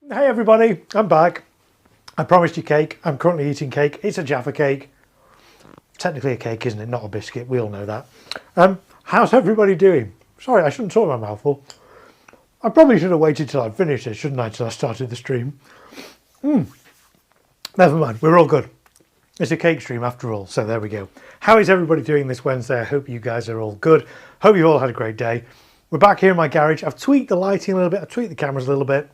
Hey everybody, I'm back. I promised you cake. I'm currently eating cake. It's a Jaffa cake. Technically a cake, isn't it? Not a biscuit. We all know that. How's everybody doing? Sorry, I shouldn't talk my mouth full. I probably should have waited till I'd finished it, shouldn't I, till I started the stream. Never mind, we're all good. It's a cake stream after all, so there we go. How is everybody doing this Wednesday? I hope you guys are all good. Hope you've all had a great day. We're back here in my garage. I've tweaked the lighting a little bit. I've tweaked the cameras a little bit.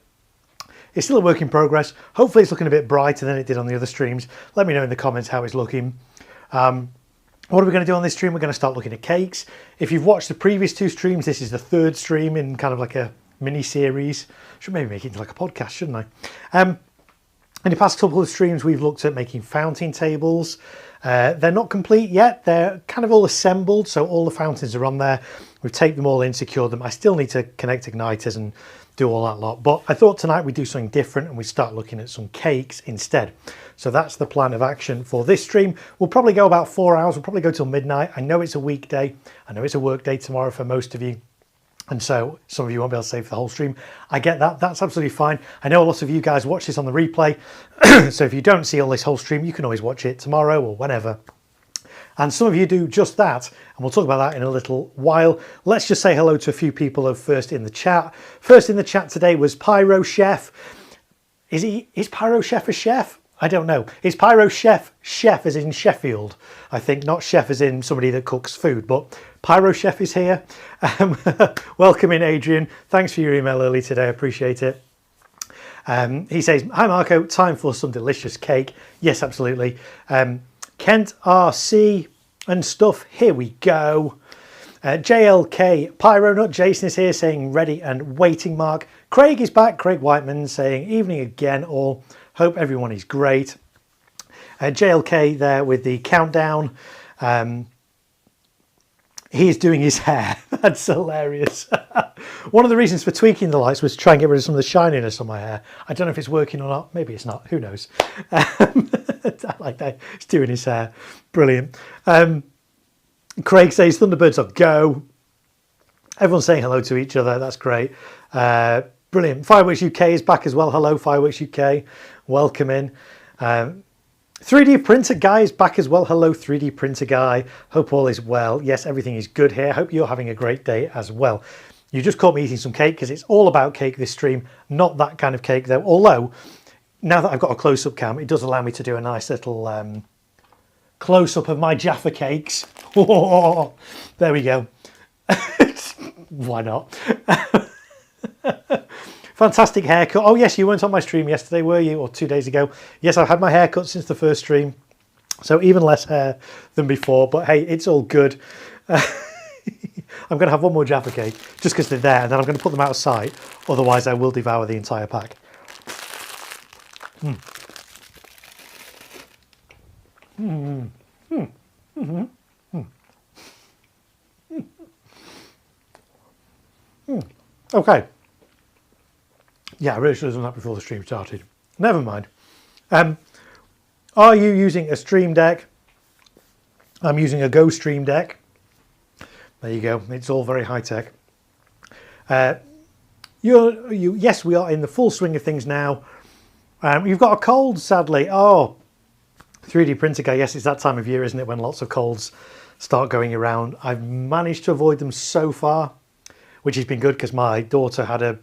It's still a work in progress. Hopefully it's looking a bit brighter than it did on the other streams. Let me know in the comments how it's looking. What are we going to do on this stream? We're going to start looking at cakes. If you've watched the previous two streams, this is the third stream in kind of like a mini series. Should maybe make it into like a podcast, shouldn't I? In the past couple of streams, we've looked at making fountain tables. They're not complete yet. They're kind of all assembled, so all the fountains are on there. We've taped them all in, secured them. I still need to connect igniters and do all that lot. But I thought tonight we'd do something different and we start looking at some cakes instead. So that's the plan of action for this stream. We'll probably go about 4 hours. We'll probably go till midnight. I know it's a weekday. I know it's a work day tomorrow for most of you. And so some of you won't be able to stay for the whole stream. I get that. That's absolutely fine. I know a lot of you guys watch this on the replay. So if you don't see all this whole stream, you can always watch it tomorrow or whenever. And some of you do just that. And we'll talk about that in a little while. Let's just say hello to a few people first in the chat. First in the chat today was Pyro Chef. Is Pyro Chef a chef? I don't know. Is Pyro Chef as in Sheffield? I think not chef as in somebody that cooks food, but Pyro Chef is here. Welcome in, Adrian. Thanks for your email early today. I appreciate it. He says, hi Marco, time for some delicious cake. Yes, absolutely. Kent RC and stuff. Here we go. JLK Pyro Nut Jason is here saying ready and waiting mark. Craig is back. Craig Whiteman saying evening again all. Hope everyone is great. JLK there with the countdown. He's doing his hair. That's hilarious. One of the reasons for tweaking the lights was to try and get rid of some of the shininess on my hair. I don't know if it's working or not. Maybe it's not. Who knows? I like that. He's doing his hair. Brilliant. Craig says Thunderbirds are go. Everyone's saying hello to each other. That's great. Brilliant. Fireworks UK is back as well. Hello, Fireworks UK. Welcome in. 3D Printer Guy is back as well. Hello, 3D Printer Guy. Hope all is well. Yes, everything is good here. Hope you're having a great day as well. You just caught me eating some cake because it's all about cake this stream. Not that kind of cake though. Although, now that I've got a close-up cam, it does allow me to do a nice little close-up of my Jaffa cakes. Oh, there we go. Why not? Fantastic haircut. Oh yes, you weren't on my stream yesterday, were you? Or 2 days ago? Yes, I've had my hair cut since the first stream. So even less hair than before. But hey, it's all good. I'm going to have one more Jaffa cake just because they're there. And then I'm going to put them out of sight. Otherwise, I will devour the entire pack. Okay. Yeah, I really should have done that before the stream started. Never mind. Are you using a Stream Deck? I'm using a Go Stream Deck. There you go. It's all very high tech. Yes, we are in the full swing of things now. You've got a cold, sadly. Oh, 3D printer guy. Yes, it's that time of year, isn't it, when lots of colds start going around. I've managed to avoid them so far, which has been good because my daughter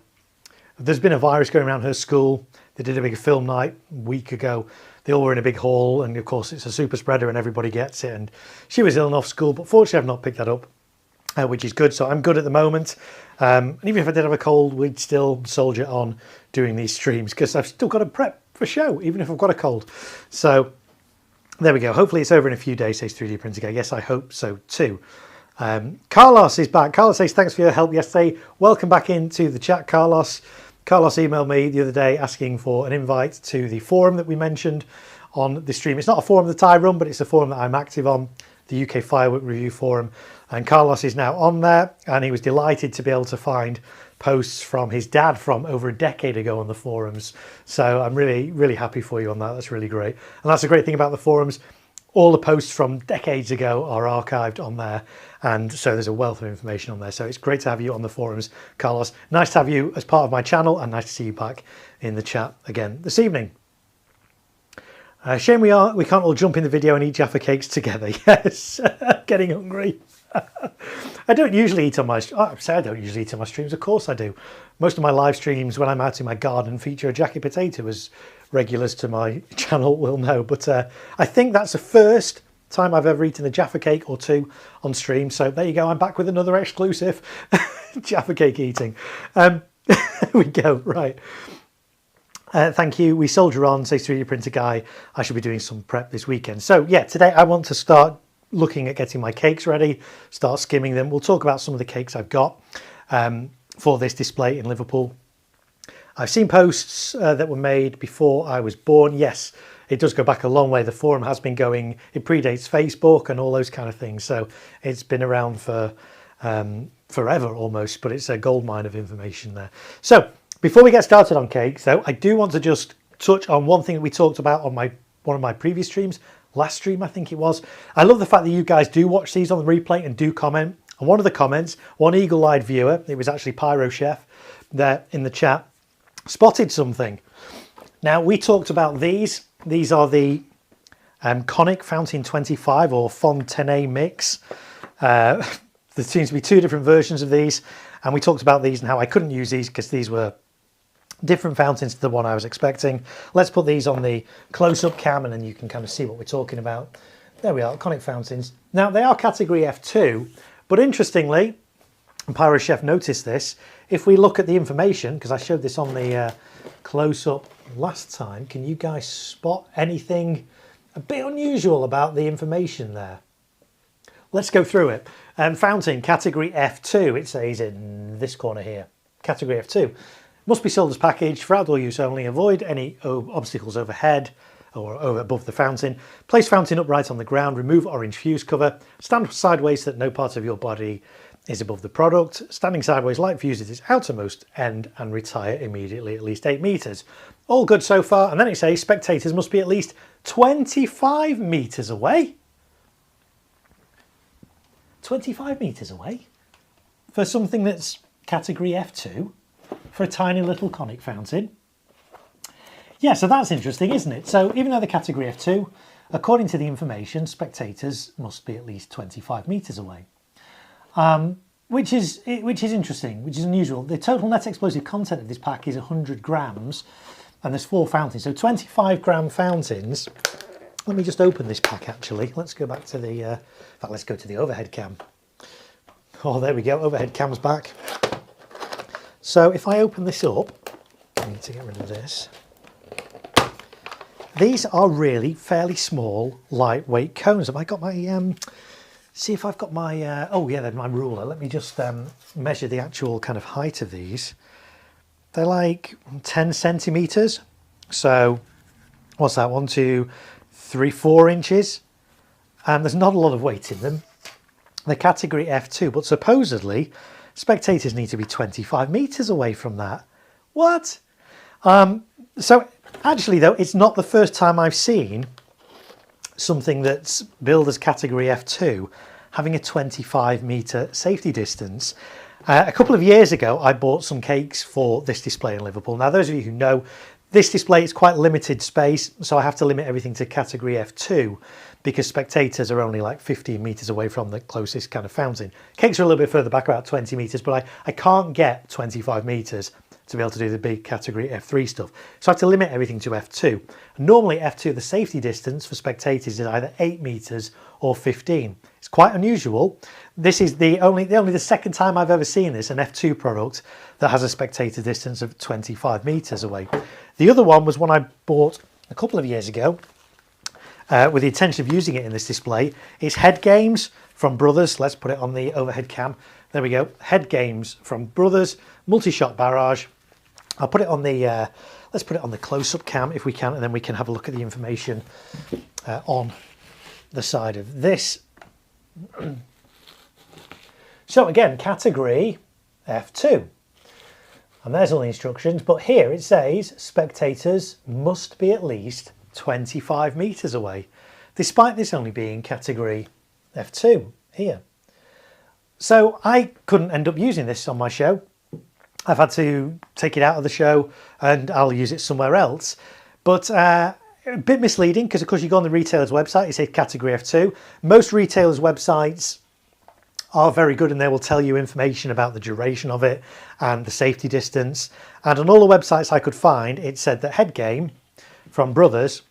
there's been a virus going around her school. They did a big film night a week ago. They all were in a big hall, and of course it's a super spreader and everybody gets it. And she was ill and off school, but fortunately I've not picked that up, which is good. So I'm good at the moment. And even if I did have a cold, we'd still soldier on doing these streams because I've still got to prep for show, even if I've got a cold. So there we go. Hopefully it's over in a few days, says 3D Printer Guy. Yes, I hope so too. Carlos is back. Carlos says, thanks for your help yesterday. Welcome back into the chat, Carlos. Carlos emailed me the other day asking for an invite to the forum that we mentioned on the stream. It's not a forum that I run, but it's a forum that I'm active on, the UK Firework Review Forum. And Carlos is now on there, and he was delighted to be able to find posts from his dad from over a decade ago on the forums. So I'm really, really happy for you on that. That's really great. And that's a great thing about the forums. all the posts from decades ago are archived on there, and so there's a wealth of information on there. So it's great to have you on the forums, Carlos. Nice to have you as part of my channel, and nice to see you back in the chat again this evening. Shame we can't all jump in the video and eat Jaffa cakes together. Yes, getting hungry. I don't usually eat on my streams. Of course I do. Most of my live streams when I'm out in my garden feature a jacket potato, as regulars to my channel will know. But I think that's the first time I've ever eaten a Jaffa cake or two on stream. So there you go. I'm back with another exclusive Jaffa cake eating. There we go. Right. Thank you. We soldier on, says 3D printer guy. I should be doing some prep this weekend. So yeah, today I want to start looking at getting my cakes ready, start skimming them. We'll talk about some of the cakes I've got for this display in Liverpool. I've seen posts that were made before I was born. Yes, it does go back a long way. The forum has been going, it predates Facebook and all those kind of things. So it's been around for forever almost, but it's a goldmine of information there. So before we get started on cakes though, I do want to just touch on one thing that we talked about on one of my previous streams, last stream I think it was. I love the fact that you guys do watch these on the replay and do comment. And one of the comments, one eagle-eyed viewer, it was actually Pyro Chef there in the chat, spotted something. Now we talked about these. These are the Conic Fountain 25 or Fontenay mix. There seems to be two different versions of these, and we talked about these and how I couldn't use these because these were different fountains to the one I was expecting. Let's put these on the close-up cam and then you can kind of see what we're talking about. There we are, Conic fountains. Now they are category F2, but interestingly, and Pyro Chef noticed this, if we look at the information, because I showed this on the close-up last time, can you guys spot anything a bit unusual about the information there? Let's go through it. Fountain, category F2, it says in this corner here, category F2. Must be sold as packaged for outdoor use only. Avoid any obstacles overhead or above the fountain. Place fountain upright on the ground. Remove orange fuse cover. Stand sideways so that no part of your body is above the product. Standing sideways, light fuse at its outermost end and retire immediately at least 8 meters. All good so far. And then it says spectators must be at least 25 meters away. 25 meters away for something that's category F2. For a tiny little conic fountain. Yeah, so that's interesting, isn't it? So even though the category F2, according to the information, spectators must be at least 25 meters away, which is interesting, which is unusual. The total net explosive content of this pack is 100 grams, and there's 4 fountains, so 25 gram fountains. Let me just open this pack. Actually, let's go back to the. In fact, let's go to the overhead cam. Oh, there we go. Overhead cam's back. So if I open this up, I need to get rid of this. These are really fairly small, lightweight cones. Have I got my, see if I've got my, oh yeah, then my ruler. Let me just measure the actual kind of height of these. They're like 10 centimeters. So what's that? 1, 2, 3, 4 inches. And there's not a lot of weight in them. They're category F2, but supposedly spectators need to be 25 meters away from that. What? So actually though, it's not the first time I've seen something that's billed as category F2 having a 25 meter safety distance. A couple of years ago, I bought some cakes for this display in Liverpool. Now, those of you who know, this display is quite limited space, so I have to limit everything to category F2 because spectators are only like 15 meters away from the closest kind of fountain. Cakes are a little bit further back, about 20 meters, but I can't get 25 meters to be able to do the big category F3 stuff. So I have to limit everything to F2. Normally F2, the safety distance for spectators is either 8 meters or 15. It's quite unusual. This is only the second time I've ever seen this, an F2 product that has a spectator distance of 25 meters away. The other one was one I bought a couple of years ago with the intention of using it in this display. It's Head Games from Brothers. Let's put it on the overhead cam. There we go. Head Games from Brothers, multi-shot barrage. I'll put it on the, let's put it on the close-up cam if we can, and then we can have a look at the information on the side of this. So again, category F2. And there's all the instructions, but here it says spectators must be at least 25 meters away. despite this only being category F2 here. So I couldn't end up using this on my show. I've had to take it out of the show and I'll use it somewhere else. But a bit misleading because, of course, you go on the retailer's website, it says category F2. Most retailers' websites are very good and they will tell you information about the duration of it and the safety distance. And on all the websites I could find, it said that head game from Brothers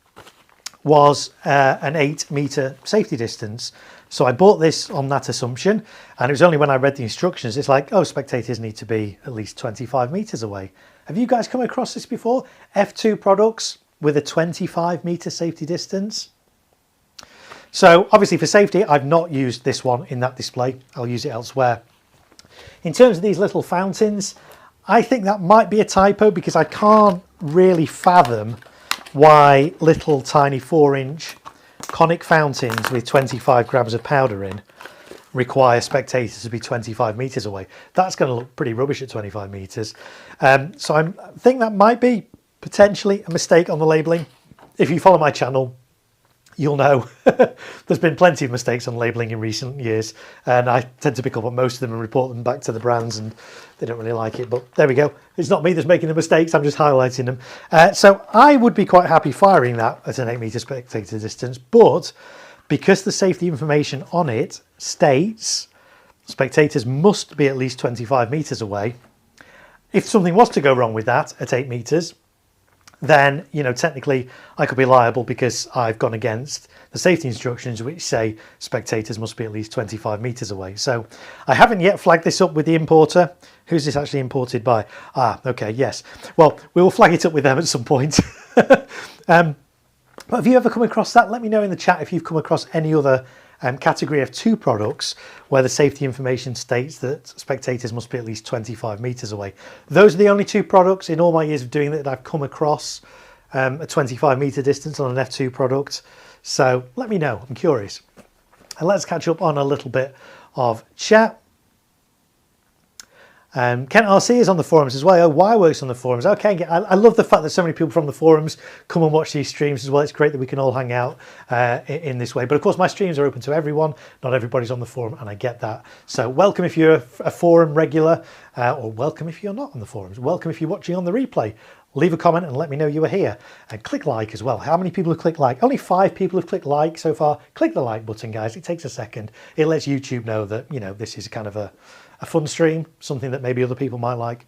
was an 8-metre safety distance. So I bought this on that assumption, and it was only when I read the instructions, it's like, oh, spectators need to be at least 25 metres away. Have you guys come across this before? F2 products with a 25-metre safety distance? So obviously for safety, I've not used this one in that display. I'll use it elsewhere. In terms of these little fountains, I think that might be a typo because I can't really fathom why little tiny 4-inch conic fountains with 25 grams of powder in require spectators to be 25 metres away. That's going to look pretty rubbish at 25 metres. So I think that might be potentially a mistake on the labelling. If you follow my channel, you'll know there's been plenty of mistakes on labelling in recent years, and I tend to pick up on most of them and report them back to the brands, and they don't really like it. But there we go. It's not me that's making the mistakes. I'm just highlighting them. So I would be quite happy firing that at an 8-metre spectator distance, but because the safety information on it states spectators must be at least 25 metres away, if something was to go wrong with that at 8 metres, then, you know, technically I could be liable because I've gone against the safety instructions which say spectators must be at least 25 metres away. So I haven't yet flagged this up with the importer. Who's this actually imported by? Ah, okay, yes. Well, we will flag it up with them at some point. But have you ever come across that? Let me know in the chat if you've come across any other category F2 products where the safety information states that spectators must be at least 25 metres away. Those are the only 2 products in all my years of doing that I've come across a 25 metre distance on an F2 product. So let me know, I'm curious. And let's catch up on a little bit of chat. Kent RC is on the forums as well. Oh, Y works on the forums. Okay, I love the fact that so many people from the forums come and watch these streams as well. It's great that we can all hang out in this way. But of course, my streams are open to everyone. Not everybody's on the forum, and I get that. So welcome if you're a forum regular, or welcome if you're not on the forums. Welcome if you're watching on the replay. Leave a comment and let me know you were here. And click like as well. How many people have clicked like? Only 5 people have clicked like so far. Click the like button, guys. It takes a second. It lets YouTube know that, you know, this is kind of a fun stream, something that maybe other people might like.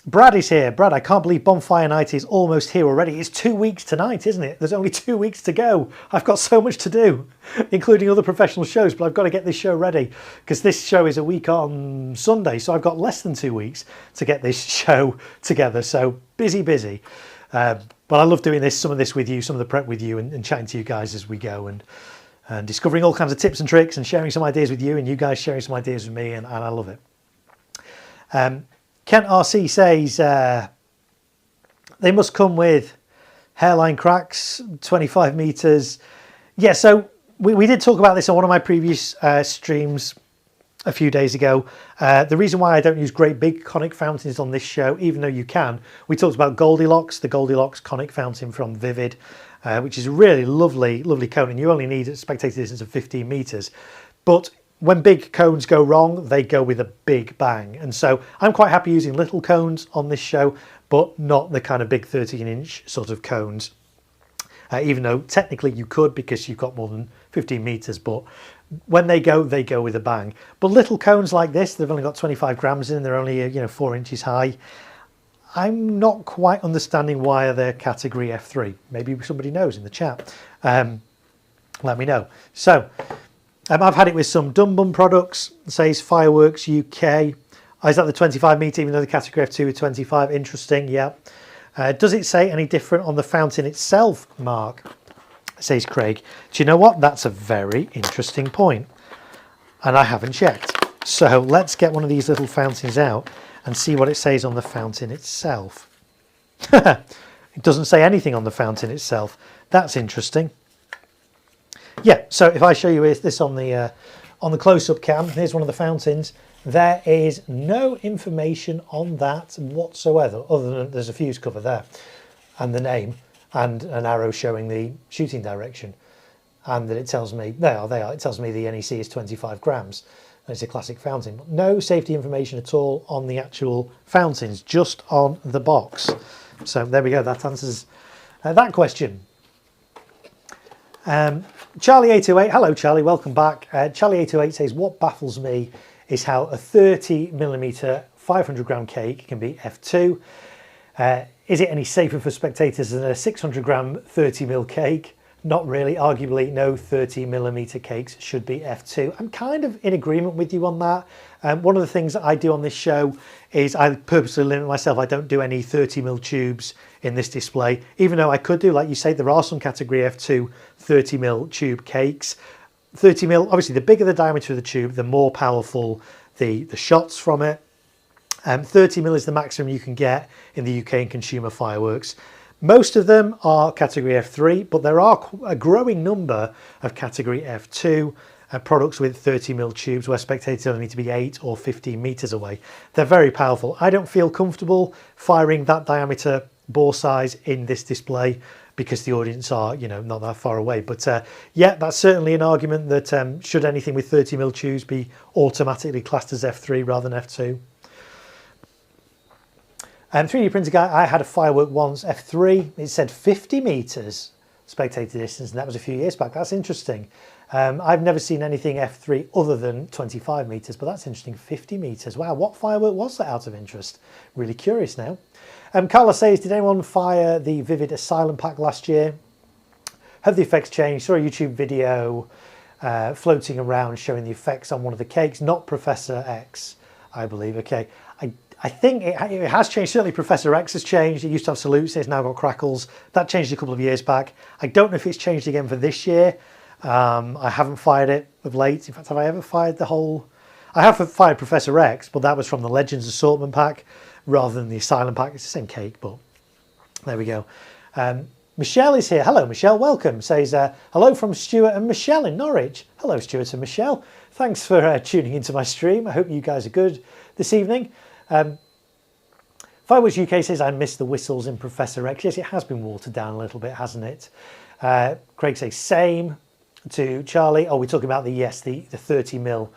Brad is here. Brad, I can't believe Bonfire Night is almost here already. It's 2 weeks tonight, isn't it? There's only 2 weeks to go. I've got so much to do, including other professional shows, but I've got to get this show ready because this show is a week on Sunday, so I've got less than 2 weeks to get this show together. So busy. But I love doing this, some of this with you, some of the prep with you, and chatting to you guys as we go, and discovering all kinds of tips and tricks and sharing some ideas with you, and you guys sharing some ideas with me, and I love it. Kent RC says they must come with hairline cracks, 25 metres. Yeah, so we did talk about this on one of my previous streams a few days ago. The reason why I don't use great big conic fountains on this show, even though you can, we talked about Goldilocks, the Goldilocks conic fountain from Vivid, which is a really lovely cone, and you only need a spectator distance of 15 metres. But when big cones go wrong, they go with a big bang. And so I'm quite happy using little cones on this show, but not the kind of big 13-inch sort of cones. Even though technically you could because you've got more than 15 metres, but when they go with a bang. But little cones like this, they've only got 25 grams in, they're only 4 inches high. I'm not quite understanding why they're category F3. Maybe somebody knows in the chat. Let me know. So I've had it with some Dum Bum products. It says Fireworks UK. Is that the 25 metre, even though the category F2 is 25? Interesting, yeah. Does it say any different on the fountain itself, Mark? Says Craig. Do you know what? That's a very interesting point. And I haven't checked. So let's get one of these little fountains out and see what it says on the fountain itself. It doesn't say anything on the fountain itself. That's interesting. Yeah, so if I show you this on the close-up cam, here's one of the fountains. There is no information on that whatsoever, other than there's a fuse cover there and the name. and an arrow showing the shooting direction, and that it tells me it tells me the NEC is 25 grams. And it's a classic fountain. No safety information at all on the actual fountains, just on the box. So there we go. That answers that question. Charlie808, hello Charlie, welcome back. Charlie808 says, what baffles me is how a 30mm 500 gram cake can be F2. Is it any safer for spectators than a 600 gram 30mm cake? Not really. Arguably, no 30mm cakes should be F2. I'm kind of in agreement with you on that. One of the things that I do on this show is I purposely limit myself. I don't do any 30mm tubes in this display, even though I could do, like you say, there are some category F2 30mm tube cakes. 30mm, obviously, the bigger the diameter of the tube, the more powerful the shots from it. 30mm is the maximum you can get in the UK in consumer fireworks. Most of them are category F3, but there are a growing number of category F2 products with 30mm tubes where spectators only need to be 8 or 15 meters away. They're very powerful. I don't feel comfortable firing that diameter bore size in this display because the audience are, not that far away. But yeah, that's certainly an argument that should anything with 30mm tubes be automatically classed as F3 rather than F2. 3D printer guy, I had a firework once, F3, it said 50 meters spectator distance, and that was a few years back. That's interesting. I've never seen anything F3 other than 25 meters, but that's interesting, 50 meters. Wow, what firework was that, out of interest? Really curious now. Carla says, did anyone fire the Vivid Asylum pack last year? Have the effects changed? Saw a YouTube video floating around showing the effects on one of the cakes, not Professor X, I believe. Okay, I think it has changed. Certainly Professor X has changed. It used to have salutes, it's now got crackles. That changed a couple of years back. I don't know if it's changed again for this year. I haven't fired it of late. In fact, have I ever fired the whole... I have fired Professor X, but that was from the Legends Assortment pack rather than the Asylum pack. It's the same cake, but there we go. Michelle is here. Hello, Michelle. Welcome. Says, hello from Stuart and Michelle in Norwich. Hello, Stuart and Michelle. Thanks for tuning into my stream. I hope you guys are good this evening. Fireworks UK says, I miss the whistles in Professor X. Yes, it has been watered down a little bit, hasn't it? Craig says, same to Charlie. Oh, we're talking about the 30mm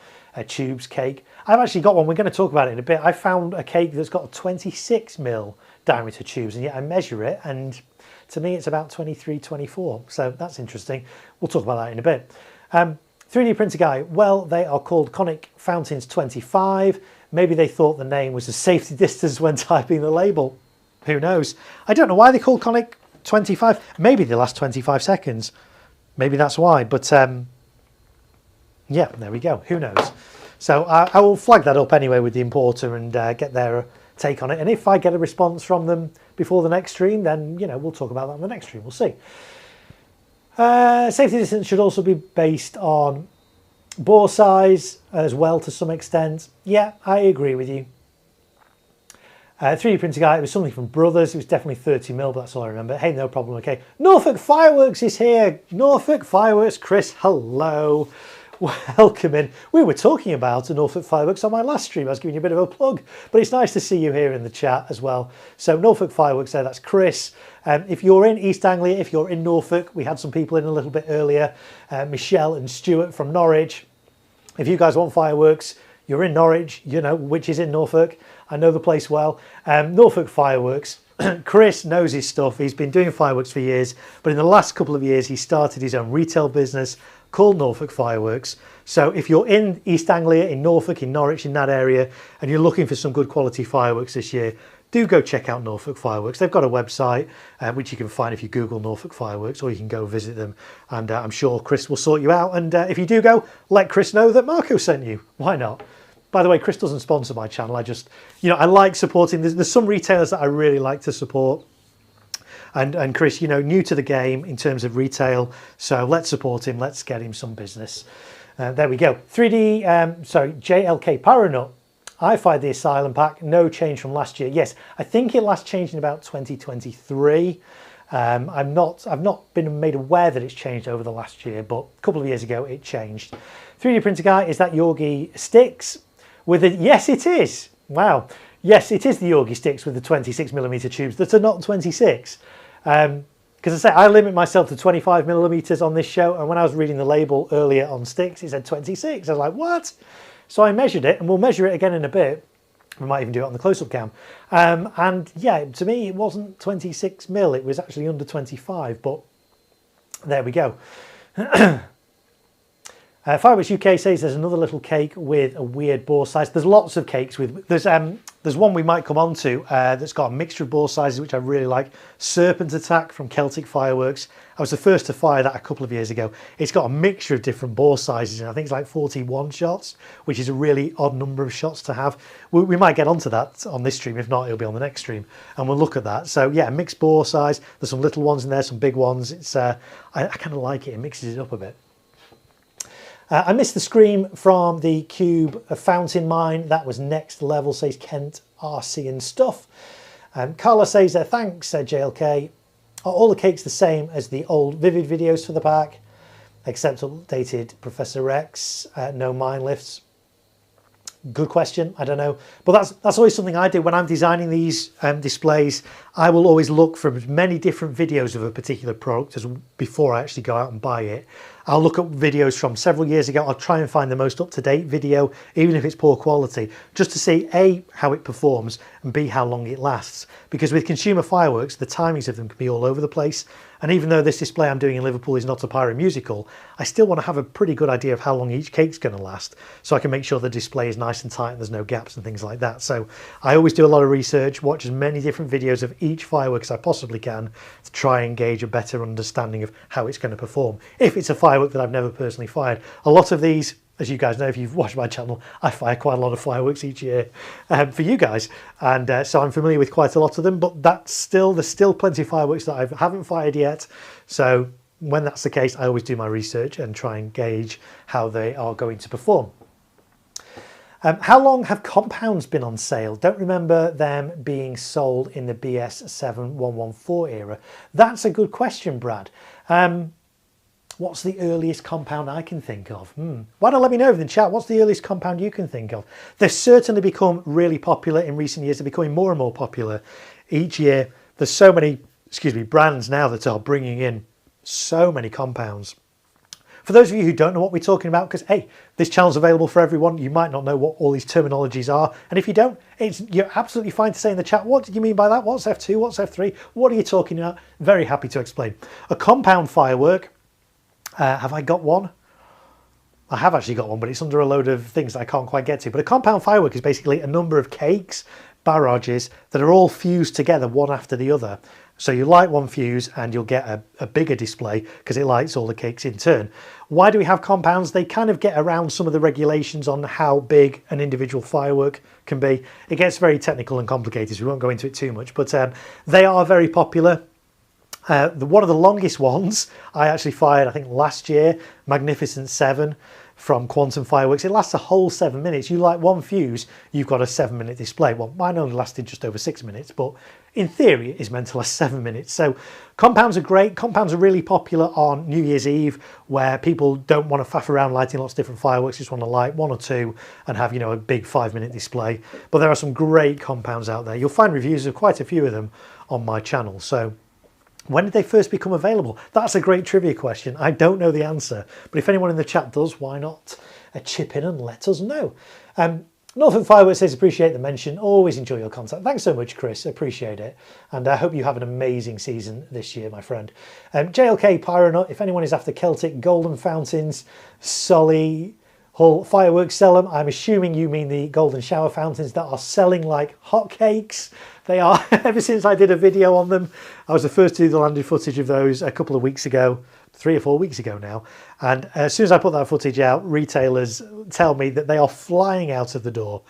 tubes cake. I've actually got one. We're going to talk about it in a bit. I found a cake that's got a 26mm diameter tubes, and yet I measure it, and to me it's about 23, 24. So that's interesting. We'll talk about that in a bit. 3D printer guy, well, they are called Conic Fountains 25. Maybe they thought the name was a safety distance when typing the label. Who knows? I don't know why they call Conic 25. Maybe they last 25 seconds. Maybe that's why. But yeah, there we go. Who knows? So I will flag that up anyway with the importer and get their take on it. And if I get a response from them before the next stream, then, we'll talk about that on the next stream. We'll see. Safety distance should also be based on bore size as well to some extent. Yeah, I agree with you. 3D printer guy, it was something from Brothers. It was definitely 30mm, but that's all I remember. Hey, no problem. Okay, Norfolk Fireworks is here. Norfolk Fireworks, Chris, hello. Welcome in. We were talking about Norfolk Fireworks on my last stream. I was giving you a bit of a plug, but it's nice to see you here in the chat as well. So Norfolk Fireworks there, that's Chris. If you're in East Anglia, if you're in Norfolk, we had some people in a little bit earlier, Michelle and Stuart from Norwich. If you guys want fireworks, you're in Norwich, which is in Norfolk. I know the place well. Norfolk Fireworks. Chris knows his stuff. He's been doing fireworks for years, but in the last couple of years, he started his own retail business called Norfolk Fireworks. So if you're in East Anglia, in Norfolk, in Norwich, in that area, and you're looking for some good quality fireworks this year, do go check out Norfolk Fireworks. They've got a website, which you can find if you Google Norfolk Fireworks, or you can go visit them. And I'm sure Chris will sort you out. And if you do go, let Chris know that Marco sent you. Why not? By the way, Chris doesn't sponsor my channel. I just, I like supporting. There's some retailers that I really like to support. And Chris, new to the game in terms of retail. So let's support him. Let's get him some business. There we go. JLK Paranut. I fired the Asylum pack. No change from last year. Yes, I think it last changed in about 2023. I've not been made aware that it's changed over the last year, but a couple of years ago it changed. 3D printer guy, is that Yorgi sticks? Yes, it is. Wow. Yes, it is the Yorgi sticks with the 26mm tubes that are not 26. Because I say I limit myself to 25mm on this show, and when I was reading the label earlier on sticks, it said 26. I was like, what? So I measured it, and we'll measure it again in a bit. We might even do it on the close-up cam. And yeah, to me, it wasn't 26mm. It was actually under 25, but there we go. Fireworks UK says there's another little cake with a weird bore size. There's lots of cakes with, there's one we might come on to that's got a mixture of bore sizes, which I really like. Serpent Attack from Celtic Fireworks. I was the first to fire that a couple of years ago. It's got a mixture of different bore sizes, and I think it's like 41 shots, which is a really odd number of shots to have. We might get onto that on this stream. If not, it'll be on the next stream, and we'll look at that. So yeah, mixed bore size. There's some little ones in there, some big ones. It's I kind of like it. It mixes it up a bit. I missed the scream from the Cube fountain mine. That was next level, says Kent RC and stuff. Carla says, thanks, JLK. Are all the cakes the same as the old Vivid videos for the pack? Except updated Professor Rex, no mine lifts. Good question, I don't know. But that's always something I do when I'm designing these displays. I will always look for as many different videos of a particular product as before I actually go out and buy it. I'll look at videos from several years ago. I'll try and find the most up-to-date video, even if it's poor quality, just to see A, how it performs, and B, how long it lasts. Because with consumer fireworks, the timings of them can be all over the place. And even though this display I'm doing in Liverpool is not a pyro musical, I still want to have a pretty good idea of how long each cake's going to last, so I can make sure the display is nice and tight and there's no gaps and things like that. So I always do a lot of research, watch as many different videos of each firework as I possibly can to try and gauge a better understanding of how it's going to perform. If it's a firework that I've never personally fired. A lot of these, as you guys know, if you've watched my channel, I fire quite a lot of fireworks each year for you guys, and so I'm familiar with quite a lot of them, but there's still plenty of fireworks that I haven't fired yet. So when that's the case, I always do my research and try and gauge how they are going to perform. How long have compounds been on sale? Don't remember them being sold in the BS7114 era. That's a good question, Brad. What's the earliest compound I can think of? Why don't let me know in the chat, what's the earliest compound you can think of? They've certainly become really popular in recent years. They're becoming more and more popular each year. There's so many, brands now that are bringing in so many compounds. For those of you who don't know what we're talking about, because hey, this channel's available for everyone, you might not know what all these terminologies are, and if you don't, you're absolutely fine to say in the chat, what do you mean by that? What's F2, what's F3? What are you talking about? Very happy to explain. A compound firework, have I got one? I have actually got one, but it's under a load of things that I can't quite get to. But a compound firework is basically a number of cakes, barrages, that are all fused together one after the other. So you light one fuse and you'll get a bigger display because it lights all the cakes in turn. Why do we have compounds? They kind of get around some of the regulations on how big an individual firework can be. It gets very technical and complicated, so we won't go into it too much, but they are very popular. One of the longest ones I actually fired, I think last year, Magnificent 7 from Quantum Fireworks. It lasts a whole 7 minutes. You light one fuse, you've got a 7-minute display. Well, mine only lasted just over 6 minutes, but in theory it's meant to last 7 minutes. So compounds are great. Compounds are really popular on New Year's Eve, where people don't want to faff around lighting lots of different fireworks, just want to light one or two and have, a big 5-minute display. But there are some great compounds out there. You'll find reviews of quite a few of them on my channel. So when did they first become available? That's a great trivia question. I don't know the answer, but if anyone in the chat does, why not chip in and let us know? Northern Fireworks says, appreciate the mention. Always enjoy your content. Thanks so much, Chris. Appreciate it. And I hope you have an amazing season this year, my friend. JLK Pyronut, if anyone is after Celtic golden fountains, Solly Hull Fireworks sell them. I'm assuming you mean the golden shower fountains that are selling like hotcakes. They are. Ever since I did a video on them, I was the first to do the landed footage of those a couple of weeks ago, 3 or 4 weeks ago now. And as soon as I put that footage out, retailers tell me that they are flying out of the door.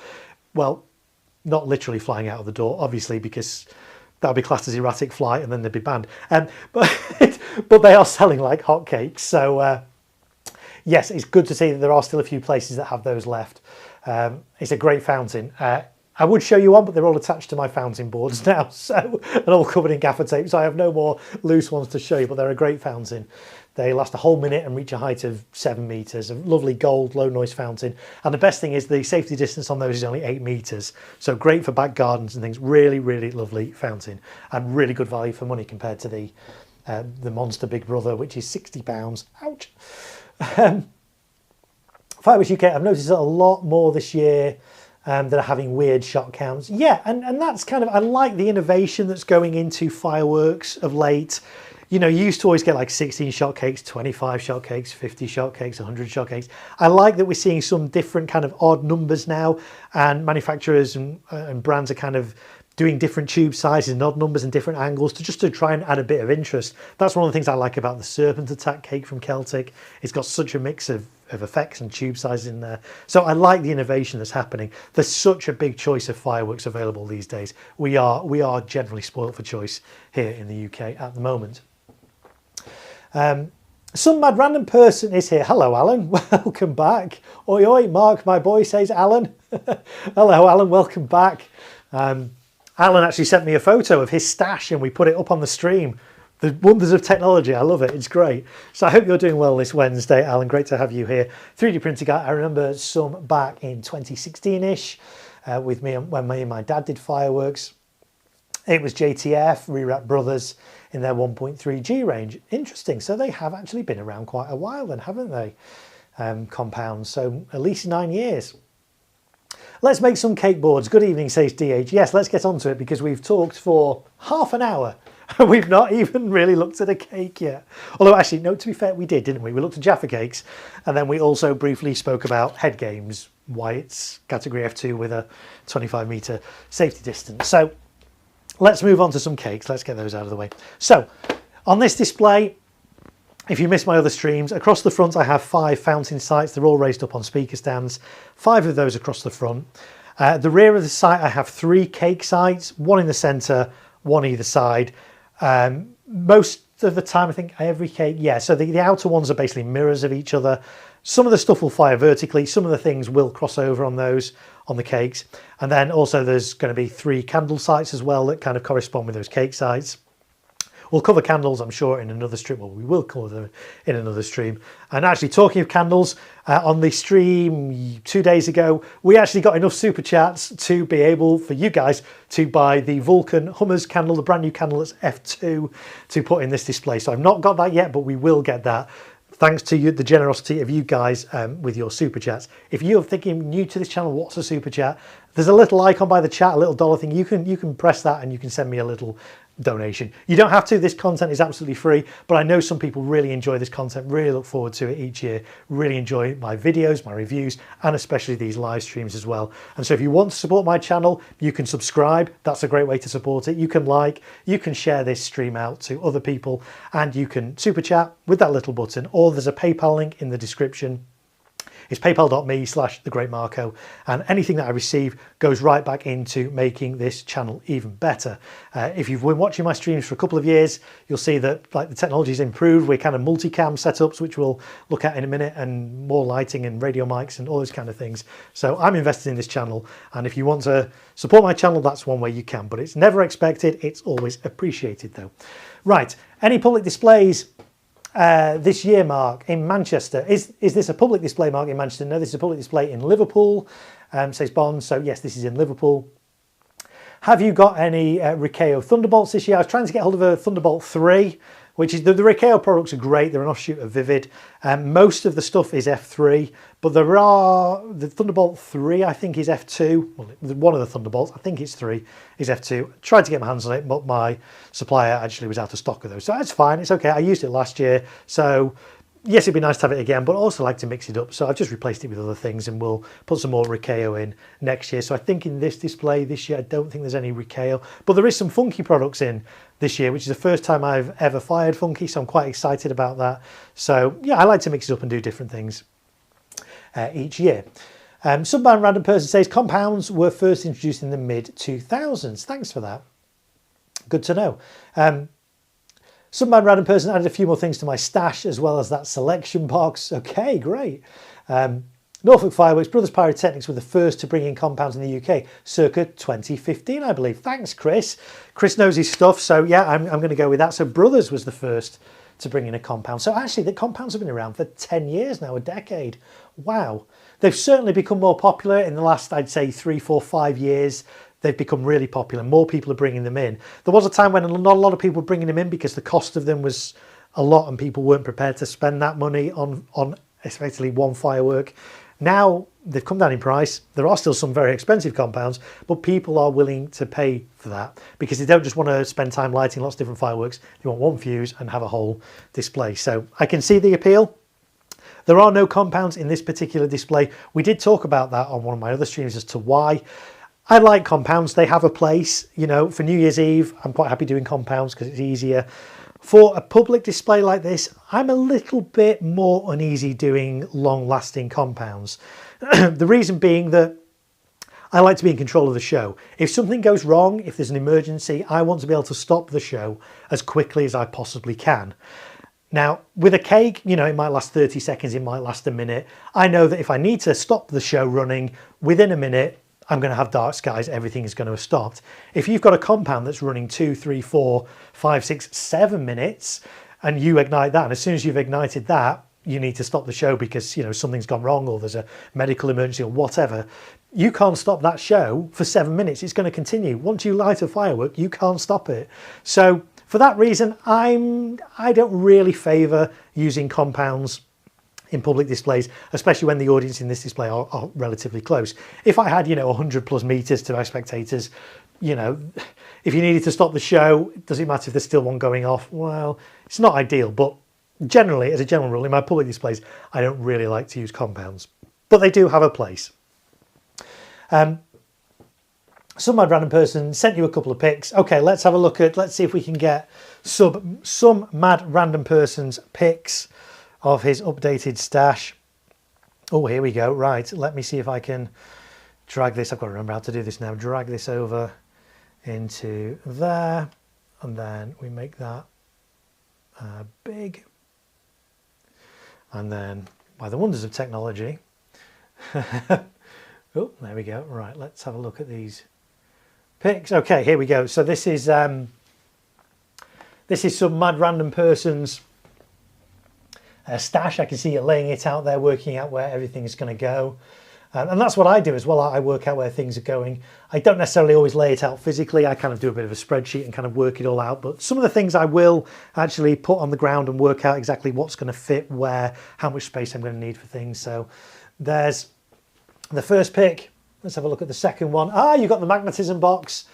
Well, not literally flying out of the door, obviously, because that would be classed as erratic flight and then they'd be banned. But they are selling like hotcakes. So yes, it's good to see that there are still a few places that have those left. It's a great fountain. I would show you one, but they're all attached to my fountain boards now, so, and all covered in gaffer tape, so I have no more loose ones to show you, but they're a great fountain. They last a whole minute and reach a height of 7 meters, a lovely gold low noise fountain. And the best thing is the safety distance on those is only 8 meters. So great for back gardens and things. Really, really lovely fountain and really good value for money compared to the the Monster Big Brother, which is £60. Ouch. Fireworks UK, I've noticed a lot more this year that are having weird shot counts. Yeah, and that's kind of, I like the innovation that's going into fireworks of late. You know, you used to always get like 16 shot cakes, 25 shot cakes, 50 shot cakes, 100 shot cakes. I like that we're seeing some different kind of odd numbers now, and manufacturers and brands are kind of doing different tube sizes and odd numbers and different angles to try and add a bit of interest. That's one of the things I like about the Serpent Attack cake from Celtic. It's got such a mix of effects and tube sizes in there. So I like the innovation that's happening. There's such a big choice of fireworks available these days. We are generally spoilt for choice here in the UK at the moment. Some mad random person is here. Hello, Alan. Welcome back. Oi, oi, Mark, my boy, says Alan. Hello, Alan. Welcome back. Alan actually sent me a photo of his stash and we put it up on the stream. The wonders of technology. I love it. It's great. So I hope you're doing well this Wednesday, Alan. Great to have you here. 3D printer guy. I remember some back in 2016-ish with me when me and my dad did fireworks. It was JTF, Rewrap Brothers in their 1.3G range. Interesting. So they have actually been around quite a while then, haven't they? Compounds. So at least 9 years. Let's make some cake boards. Good evening, says DH. Yes, let's get on to it because we've talked for half an hour. We've not even really looked at a cake yet. Although actually, no, to be fair, we did, didn't we? We looked at Jaffa cakes and then we also briefly spoke about head games, why it's category F2 with a 25-metre safety distance. So let's move on to some cakes. Let's get those out of the way. So on this display, if you missed my other streams, across the front I have 5 fountain sites. They're all raised up on speaker stands. 5 of those across the front. The rear of the site I have 3 cake sites, 1 in the centre, 1 either side. Most of the time, I think every cake, yeah, so the outer ones are basically mirrors of each other. Some of the stuff will fire vertically, some of the things will cross over on those, on the cakes. And then also there's going to be 3 candle sites as well that kind of correspond with those cake sites. We'll cover candles, I'm sure, in another stream. Well, we will cover them in another stream. And actually, talking of candles, on the stream 2 days ago, we actually got enough super chats to be able for you guys to buy the Vulcan Hummers candle, the brand new candle that's F2, to put in this display. So I've not got that yet, but we will get that. Thanks to you, the generosity of you guys with your super chats. If you're thinking new to this channel, what's a super chat? There's a little icon by the chat, a little dollar thing. You can press that and you can send me a little donation. You don't have to. This content is absolutely free, but I know some people really enjoy this content, really look forward to it each year, really enjoy my videos, my reviews, and especially these live streams as well. And so if you want to support my channel, you can subscribe. That's a great way to support it. You can like, you can share this stream out to other people, and you can super chat with that little button, or there's a PayPal link in the description. It's paypal.me/thegreatmarko, and anything that I receive goes right back into making this channel even better. If you've been watching my streams for a couple of years, you'll see that like the technology's improved. We're kind of multicam setups, which we'll look at in a minute, and more lighting and radio mics and all those kind of things. So I'm invested in this channel, and if you want to support my channel, that's one way you can, but it's never expected. It's always appreciated though. Right, any public displays this year, Mark, in Manchester? Is this a public display, Mark, in Manchester? No, this is a public display in Liverpool, says Bond. So yes, this is in Liverpool. Have you got any Rikeo Thunderbolts this year? I was trying to get hold of a Thunderbolt 3, which is the Rikeo products are great. They're an offshoot of Vivid. Most of the stuff is F3, but there are the Thunderbolt 3, I think, is F2. Well, one of the Thunderbolts, I think it's 3, is F2. Tried to get my hands on it, but my supplier actually was out of stock of those. So that's fine. It's okay. I used it last year. So yes, it'd be nice to have it again, but I also like to mix it up. So I've just replaced it with other things, and we'll put some more Rikeo in next year. So I think in this display this year, I don't think there's any Rikeo, but there is some funky products in this year, which is the first time I've ever fired funky. So I'm quite excited about that. So yeah, I like to mix it up and do different things each year. Subman Random Person says compounds were first introduced in the mid-2000s. Thanks for that. Good to know. Subman Random Person added a few more things to my stash as well as that selection box. Okay, great. Norfolk Fireworks, Brothers Pyrotechnics were the first to bring in compounds in the UK circa 2015, I believe. Thanks, Chris. Chris knows his stuff, so yeah, I'm going to go with that. So Brothers was the first to bring in a compound. So actually, the compounds have been around for 10 years now, a decade. Wow. They've certainly become more popular in the last, I'd say, 3, 4, 5 years. they've become really popular. More people are bringing them in. There was a time when not a lot of people were bringing them in because the cost of them was a lot and people weren't prepared to spend that money on effectively one firework. Now they've come down in price. There are still some very expensive compounds, but people are willing to pay for that because they don't just want to spend time lighting lots of different fireworks. They want one fuse and have a whole display. So I can see the appeal. There are no compounds in this particular display. We did talk about that on one of my other streams as to why. I like compounds. They have a place, you know, for New Year's Eve. I'm quite happy doing compounds because it's easier. For a public display like this, I'm a little bit more uneasy doing long-lasting compounds. The reason being that I like to be in control of the show. If something goes wrong, if there's an emergency, I want to be able to stop the show as quickly as I possibly can. Now, with a cake, you know, it might last 30 seconds, it might last a minute. I know that if I need to stop the show running within a minute, I'm going to have dark skies, everything is going to have stopped. If you've got a compound that's running 2, 3, 4, 5, 6, 7 minutes and you ignite that, and as soon as you've ignited that, you need to stop the show because, you know, something's gone wrong or there's a medical emergency or whatever, you can't stop that show for 7 minutes. It's going to continue. Once you light a firework, you can't stop it. So for that reason, I don't really favour using compounds in public displays, especially when the audience in this display are relatively close. If I had, you know, 100 plus meters to my spectators, you know, if you needed to stop the show, does it matter if there's still one going off? Well, it's not ideal, but generally, as a general rule, in my public displays, I don't really like to use compounds, but they do have a place. Some mad random person sent you a couple of pics. Okay, let's have a look at, let's see if we can get some mad random person's pics of his updated stash. Oh, here we go. Right, let me see if I can drag this. I've got to remember how to do this now. Drag this over into there, and then we make that big. And then, by the wonders of technology, oh, there we go. Right, let's have a look at these pics. Okay, here we go. So this is some mad random person's stash. I can see you laying it out there, working out where everything is going to go. And that's what I do as well. I work out where things are going. I don't necessarily always lay it out physically. I kind of do a bit of a spreadsheet and kind of work it all out. But some of the things I will actually put on the ground and work out exactly what's going to fit where, how much space I'm going to need for things. So there's the first pick. Let's have a look at the second one. Ah, you've got the magnetism box.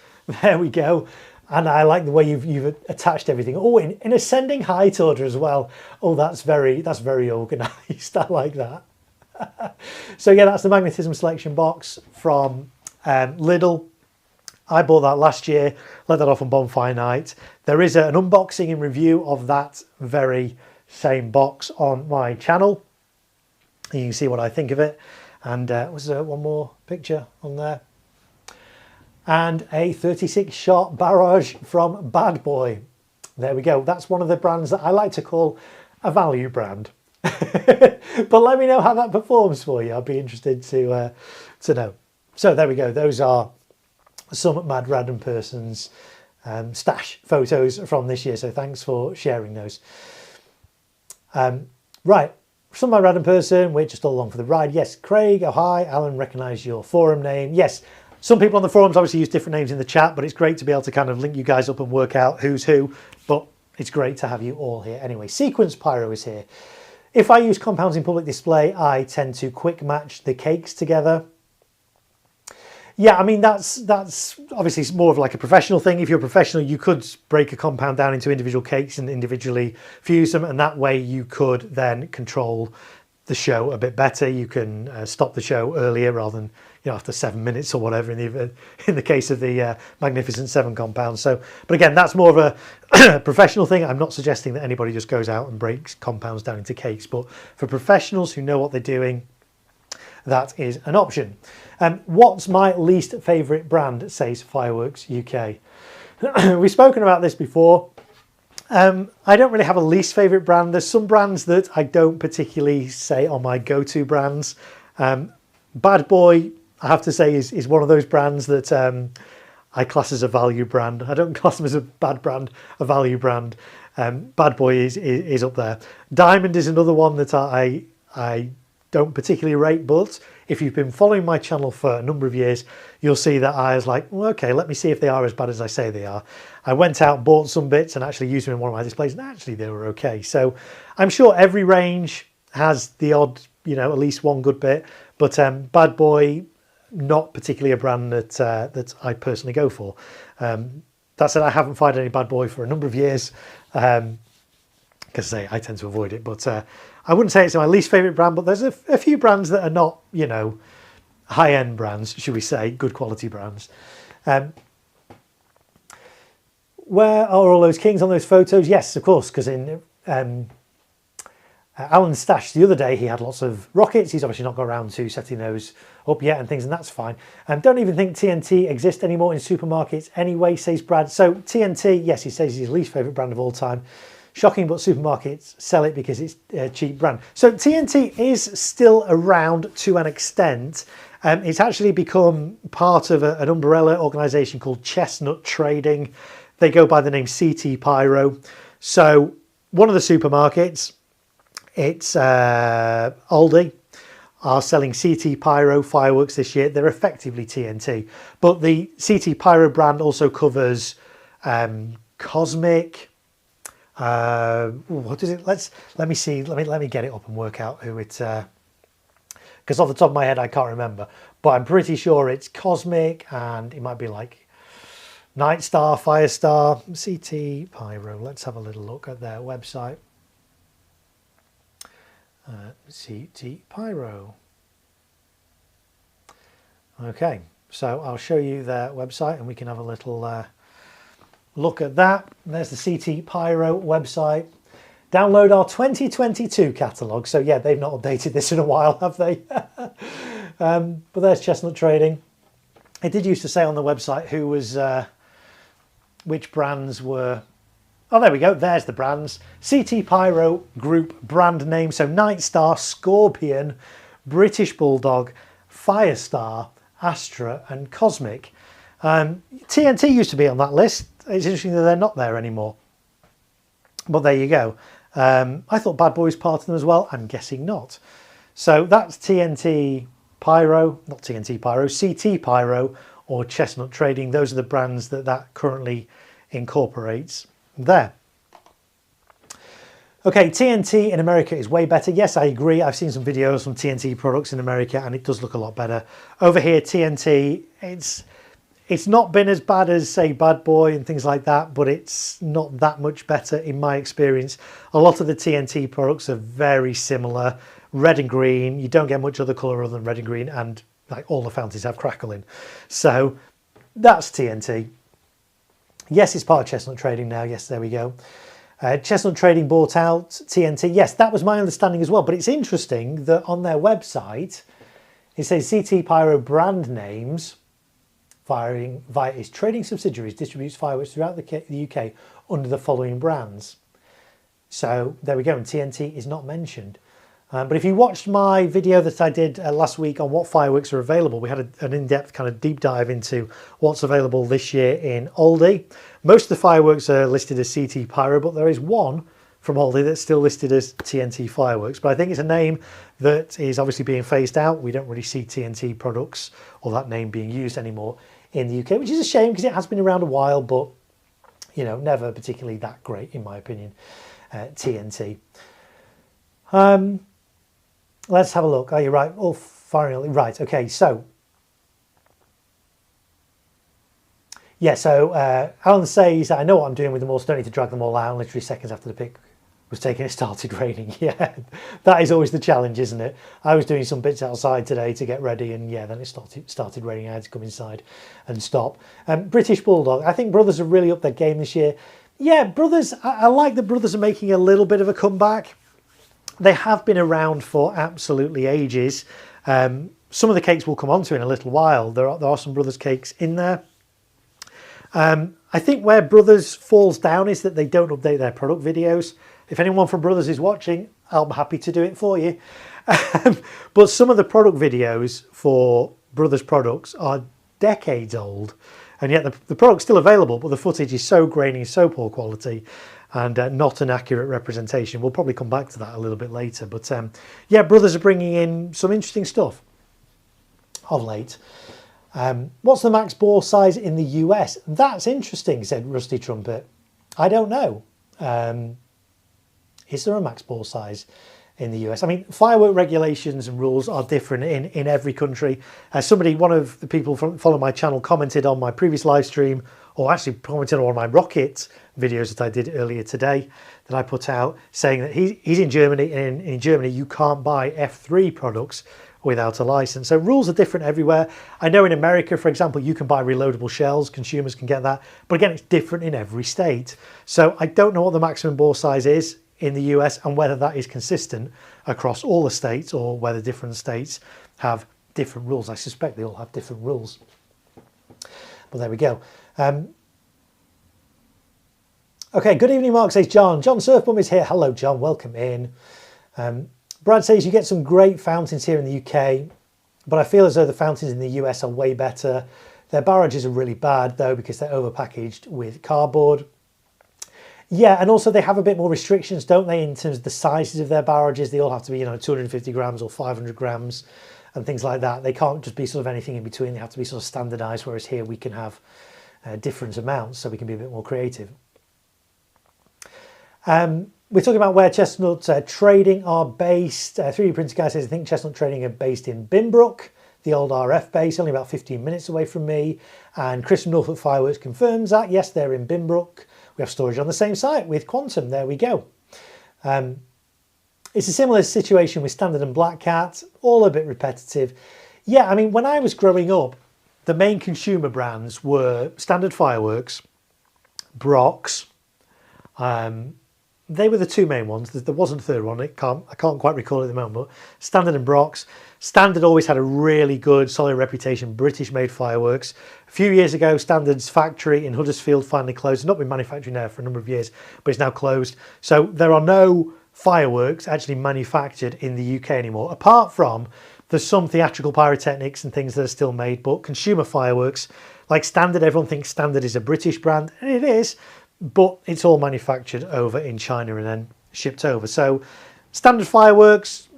There we go. And I like the way you've attached everything. Oh, in ascending height order as well. Oh, that's very organised. I like that. So yeah, that's the magnetism selection box from Lidl. I bought that last year, let that off on bonfire night. There is an unboxing and review of that very same box on my channel. You can see what I think of it. And was there one more picture on there? And a 36 shot barrage from Bad Boy. There we go. That's one of the brands that I like to call a value brand. But let me know how that performs for you. I'd be interested to know. So there we go. Those are some mad random person's stash photos from this year. So thanks for sharing those. Right. Some mad random person. We're just all along for the ride. Yes, Craig. Oh, hi. Alan, recognise your forum name. Yes. Some people on the forums obviously use different names in the chat, but it's great to be able to kind of link you guys up and work out who's who. But it's great to have you all here. Anyway, Sequence Pyro is here. If I use compounds in public display, I tend to quick match the cakes together. Yeah, I mean, that's obviously more of like a professional thing. If you're a professional, you could break a compound down into individual cakes and individually fuse them. And that way you could then control the show a bit better. You can stop the show earlier rather than, you know, after 7 minutes or whatever in the case of the Magnificent 7 compounds. So, but again, that's more of a professional thing. I'm not suggesting that anybody just goes out and breaks compounds down into cakes, but for professionals who know what they're doing, that is an option. What's my least favourite brand, says Fireworks UK. We've spoken about this before. I don't really have a least favourite brand. There's some brands that I don't particularly say are my go-to brands. Bad Boy, I have to say, is one of those brands that I class as a value brand. I don't class them as a bad brand, a value brand. Bad Boy is up there. Diamond is another one that I don't particularly rate, but if you've been following my channel for a number of years, you'll see that I was like, well, okay, let me see if they are as bad as I say they are. I went out, bought some bits and actually used them in one of my displays, and actually they were okay. So I'm sure every range has the odd, you know, at least one good bit, but Bad Boy, not particularly a brand that I personally go for. That said, I haven't fired any Bad Boy for a number of years, because I tend to avoid it, but I wouldn't say it's my least favourite brand, but there's a few brands that are not, you know, high-end brands, should we say, good quality brands. Where are all those kings on those photos? Yes, of course, because in Alan's stash the other day, he had lots of rockets. He's obviously not got around to setting those up yet and things, and that's fine. Don't even think TNT exists anymore in supermarkets anyway, says Brad. So TNT, yes, he says his least favourite brand of all time. Shocking, but supermarkets sell it because it's a cheap brand. So TNT is still around to an extent. It's actually become part of an umbrella organisation called Chestnut Trading. They go by the name CT Pyro. So one of the supermarkets, it's Aldi, are selling CT Pyro fireworks this year. They're effectively TNT. But the CT Pyro brand also covers Cosmic. What is it? Let me see. Let me get it up and work out who it's. Because off the top of my head, I can't remember. But I'm pretty sure it's Cosmic, and it might be like Nightstar, Firestar, CT Pyro. Let's have a little look at their website. CT Pyro. Okay, so I'll show you their website, and we can have a little. Look at that. There's the CT Pyro website. Download our 2022 catalogue. So yeah, they've not updated this in a while, have they? But there's Chestnut Trading. It did used to say on the website who was, which brands were. Oh, there we go. There's the brands. CT Pyro Group brand name. So Nightstar, Scorpion, British Bulldog, Firestar, Astra and Cosmic. TNT used to be on that list. It's interesting that they're not there anymore. But there you go. I thought Bad Boy was part of them as well. I'm guessing not. So that's TNT Pyro, not TNT Pyro, CT Pyro or Chestnut Trading. Those are the brands that currently incorporates there. Okay, TNT in America is way better. Yes, I agree. I've seen some videos from TNT products in America and it does look a lot better. Over here, TNT, it's not been as bad as, say, Bad Boy and things like that, but it's not that much better in my experience. A lot of the TNT products are very similar. Red and green. You don't get much other colour other than red and green, and like all the fountains have crackle in. So that's TNT. Yes, it's part of Chestnut Trading now. Yes, there we go. Chestnut Trading bought out TNT. Yes, that was my understanding as well. But it's interesting that on their website, it says CT Pyro brand names. Firing via its trading subsidiaries distributes fireworks throughout the UK under the following brands. So there we go, and TNT is not mentioned. But if you watched my video that I did last week on what fireworks are available, we had an in-depth kind of deep dive into what's available this year in Aldi. Most of the fireworks are listed as CT Pyro, but there is one from Aldi that's still listed as TNT Fireworks. But I think it's a name that is obviously being phased out. We don't really see TNT products or that name being used anymore in the UK, which is a shame because it has been around a while, but you know, never particularly that great in my opinion. TNT. Let's have a look. Are you right? Oh, finally, right. Okay, so yeah, so Alan says, I know what I'm doing with them all, so don't need to drag them all out. Literally seconds after the pic was taken, it started raining. Yeah, that is always the challenge, isn't it? I was doing some bits outside today to get ready, and yeah, then it started raining. I had to come inside and stop. British Bulldog. I think Brothers have really upped their game this year. Yeah, Brothers, I like that Brothers are making a little bit of a comeback. They have been around for absolutely ages. Some of the cakes we'll come on to in a little while. There are some Brothers cakes in there. I think where Brothers falls down is that they don't update their product videos. If anyone from Brothers is watching, I'm happy to do it for you. But some of the product videos for Brothers products are decades old, and yet the product's still available, but the footage is so grainy, so poor quality. and not an accurate representation. We'll probably come back to that a little bit later. But yeah, brothers are bringing in some interesting stuff of late. What's the max bore size in the US? That's interesting, said Rusty Trumpet. I don't know. Is there a max bore size in the US? I mean, firework regulations and rules are different in every country. One of the people following my channel commented on my previous live stream, or actually commented on my rocket videos that I did earlier today that I put out, saying that he's in Germany, and in Germany you can't buy F3 products without a license. So rules are different everywhere. I know in America, for example, you can buy reloadable shells, consumers can get that, but again, it's different in every state. So I don't know what the maximum bore size is in the US and whether that is consistent across all the states or whether different states have different rules. I suspect they all have different rules. But there we go. Okay, good evening, Mark, says John. John Surfbum is here. Hello, John. Welcome in. Brad says you get some great fountains here in the UK, but I feel as though the fountains in the US are way better. Their barrages are really bad, though, because they're overpackaged with cardboard. Yeah, and also they have a bit more restrictions, don't they, in terms of the sizes of their barrages. They all have to be, 250 grams or 500 grams and things like that. They can't just be sort of anything in between. They have to be sort of standardised, whereas here we can have different amounts, so we can be a bit more creative. We're talking about where Chestnut Trading are based. 3D Printer Guy says, I think Chestnut Trading are based in Binbrook, the old RF base, only about 15 minutes away from me. And Chris from Norfolk Fireworks confirms that. Yes, they're in Binbrook. We have storage on the same site with Quantum. There we go. It's a similar situation with Standard and Black Cat, all a bit repetitive. Yeah, I mean, when I was growing up, the main consumer brands were Standard Fireworks, Brock's. They were the two main ones. There wasn't a third one. I can't quite recall it at the moment. But Standard and Brock's. Standard always had a really good, solid reputation. British-made fireworks. A few years ago, Standard's factory in Huddersfield finally closed. It's not been manufacturing there for a number of years, but it's now closed. So there are no fireworks actually manufactured in the UK anymore, apart from there's some theatrical pyrotechnics and things that are still made. But consumer fireworks, like Standard, everyone thinks Standard is a British brand, and it is. But it's all manufactured over in China and then shipped over. So Standard Fireworks,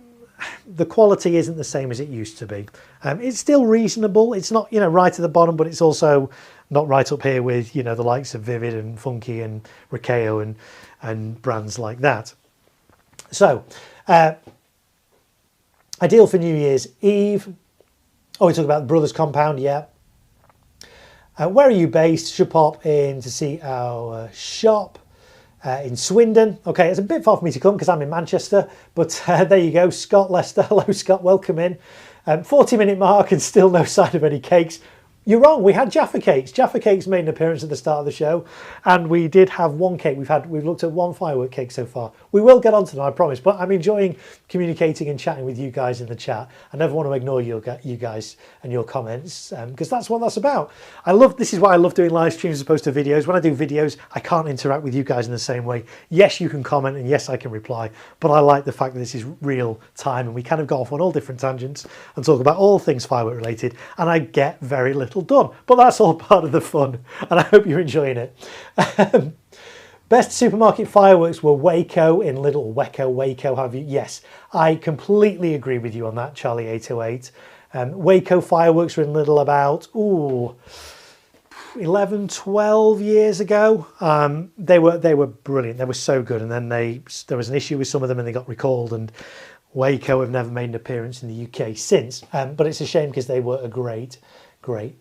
the quality isn't the same as it used to be. It's still reasonable. It's not, right at the bottom, but it's also not right up here with, the likes of Vivid and Funky and Rikeo and brands like that. So, ideal for New Year's Eve. Oh, we talked about the Brothers Compound, yeah. Where are you based? Should pop in to see our shop in Swindon. Okay, it's a bit far for me to come because I'm in Manchester, but there you go. Scott Lester. Hello, Scott. Welcome in. 40-minute mark and still no sign of any cakes. You're wrong. We had Jaffa Cakes. Jaffa Cakes made an appearance at the start of the show, and we did have one cake. We've looked at one firework cake so far. We will get onto them, I promise. But I'm enjoying communicating and chatting with you guys in the chat. I never want to ignore you guys and your comments because that's what that's about. This is why I love doing live streams as opposed to videos. When I do videos, I can't interact with you guys in the same way. Yes, you can comment and yes, I can reply, but I like the fact that this is real time and we kind of go off on all different tangents and talk about all things firework related, and I get very little done, but that's all part of the fun, and I hope you're enjoying it. Best supermarket fireworks were Waco in Lidl. Waco, have you? Yes, I completely agree with you on that, Charlie 808. Waco fireworks were in Lidl about 11, 12 years ago. They were brilliant. They were so good, and then there was an issue with some of them, and they got recalled. And Waco have never made an appearance in the UK since, but it's a shame because they were a great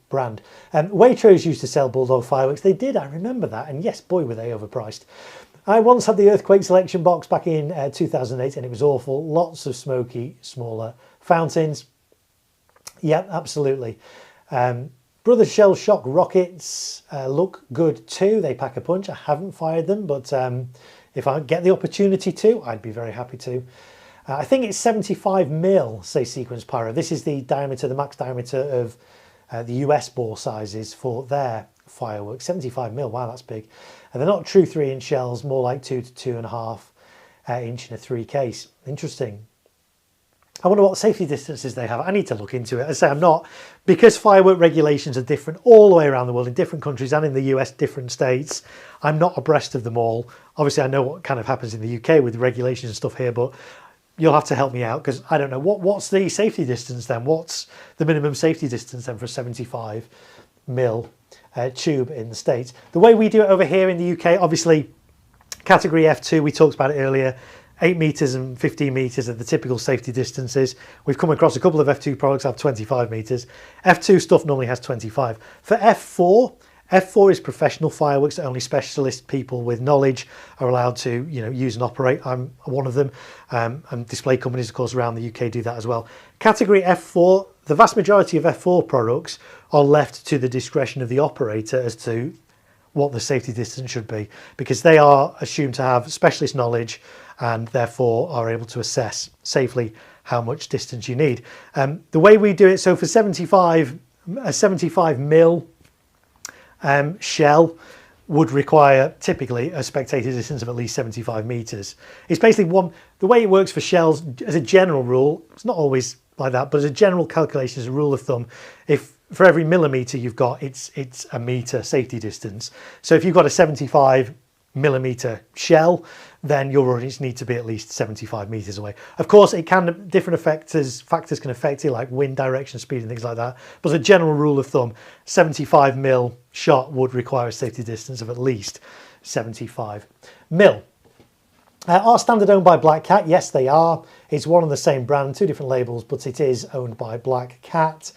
brand. Waitrose used to sell Bulldog fireworks. They did, I remember that, and yes, boy, were they overpriced. I once had the Earthquake selection box back in 2008, and it was awful. Lots of smoky, smaller fountains. Yep, absolutely. Brothers Shell Shock rockets look good too. They pack a punch. I haven't fired them, but if I get the opportunity to, I'd be very happy to. I think it's 75 mil, say Sequence Pyro. This is the max diameter of the US bore sizes for their fireworks. 75 mil, wow, that's big. And they're not true 3-inch shells, more like 2 to 2.5 inch in a 3 case. Interesting. I wonder what safety distances they have. I need to look into it. As I say, I'm not, because firework regulations are different all the way around the world in different countries and in the US, different states. I'm not abreast of them all. Obviously, I know what kind of happens in the UK with regulations and stuff here, but you'll have to help me out because I don't know. What's the safety distance then? What's the minimum safety distance then for a 75 mil tube in the States? The way we do it over here in the UK, obviously, category F2, we talked about it earlier, 8 metres and 15 metres are the typical safety distances. We've come across a couple of F2 products that have 25 metres. F2 stuff normally has 25. For F4, F4 is professional fireworks that only specialist people with knowledge are allowed to, use and operate. I'm one of them. And display companies, of course, around the UK do that as well. Category F4, the vast majority of F4 products are left to the discretion of the operator as to what the safety distance should be, because they are assumed to have specialist knowledge and therefore are able to assess safely how much distance you need. The way we do it, so for a 75 mil shell would require typically a spectator distance of at least 75 metres. It's basically the way it works for shells as a general rule, it's not always like that, but as a general calculation, as a rule of thumb, if for every millimetre you've got, it's a metre safety distance. So if you've got a 75 millimetre shell, then your runners need to be at least 75 metres away. Of course, different factors can affect it, like wind direction, speed and things like that. But as a general rule of thumb, 75 mil shot would require a safety distance of at least 75 mil. Are Standard owned by Black Cat? Yes, they are. It's one and the same brand, two different labels, but it is owned by Black Cat.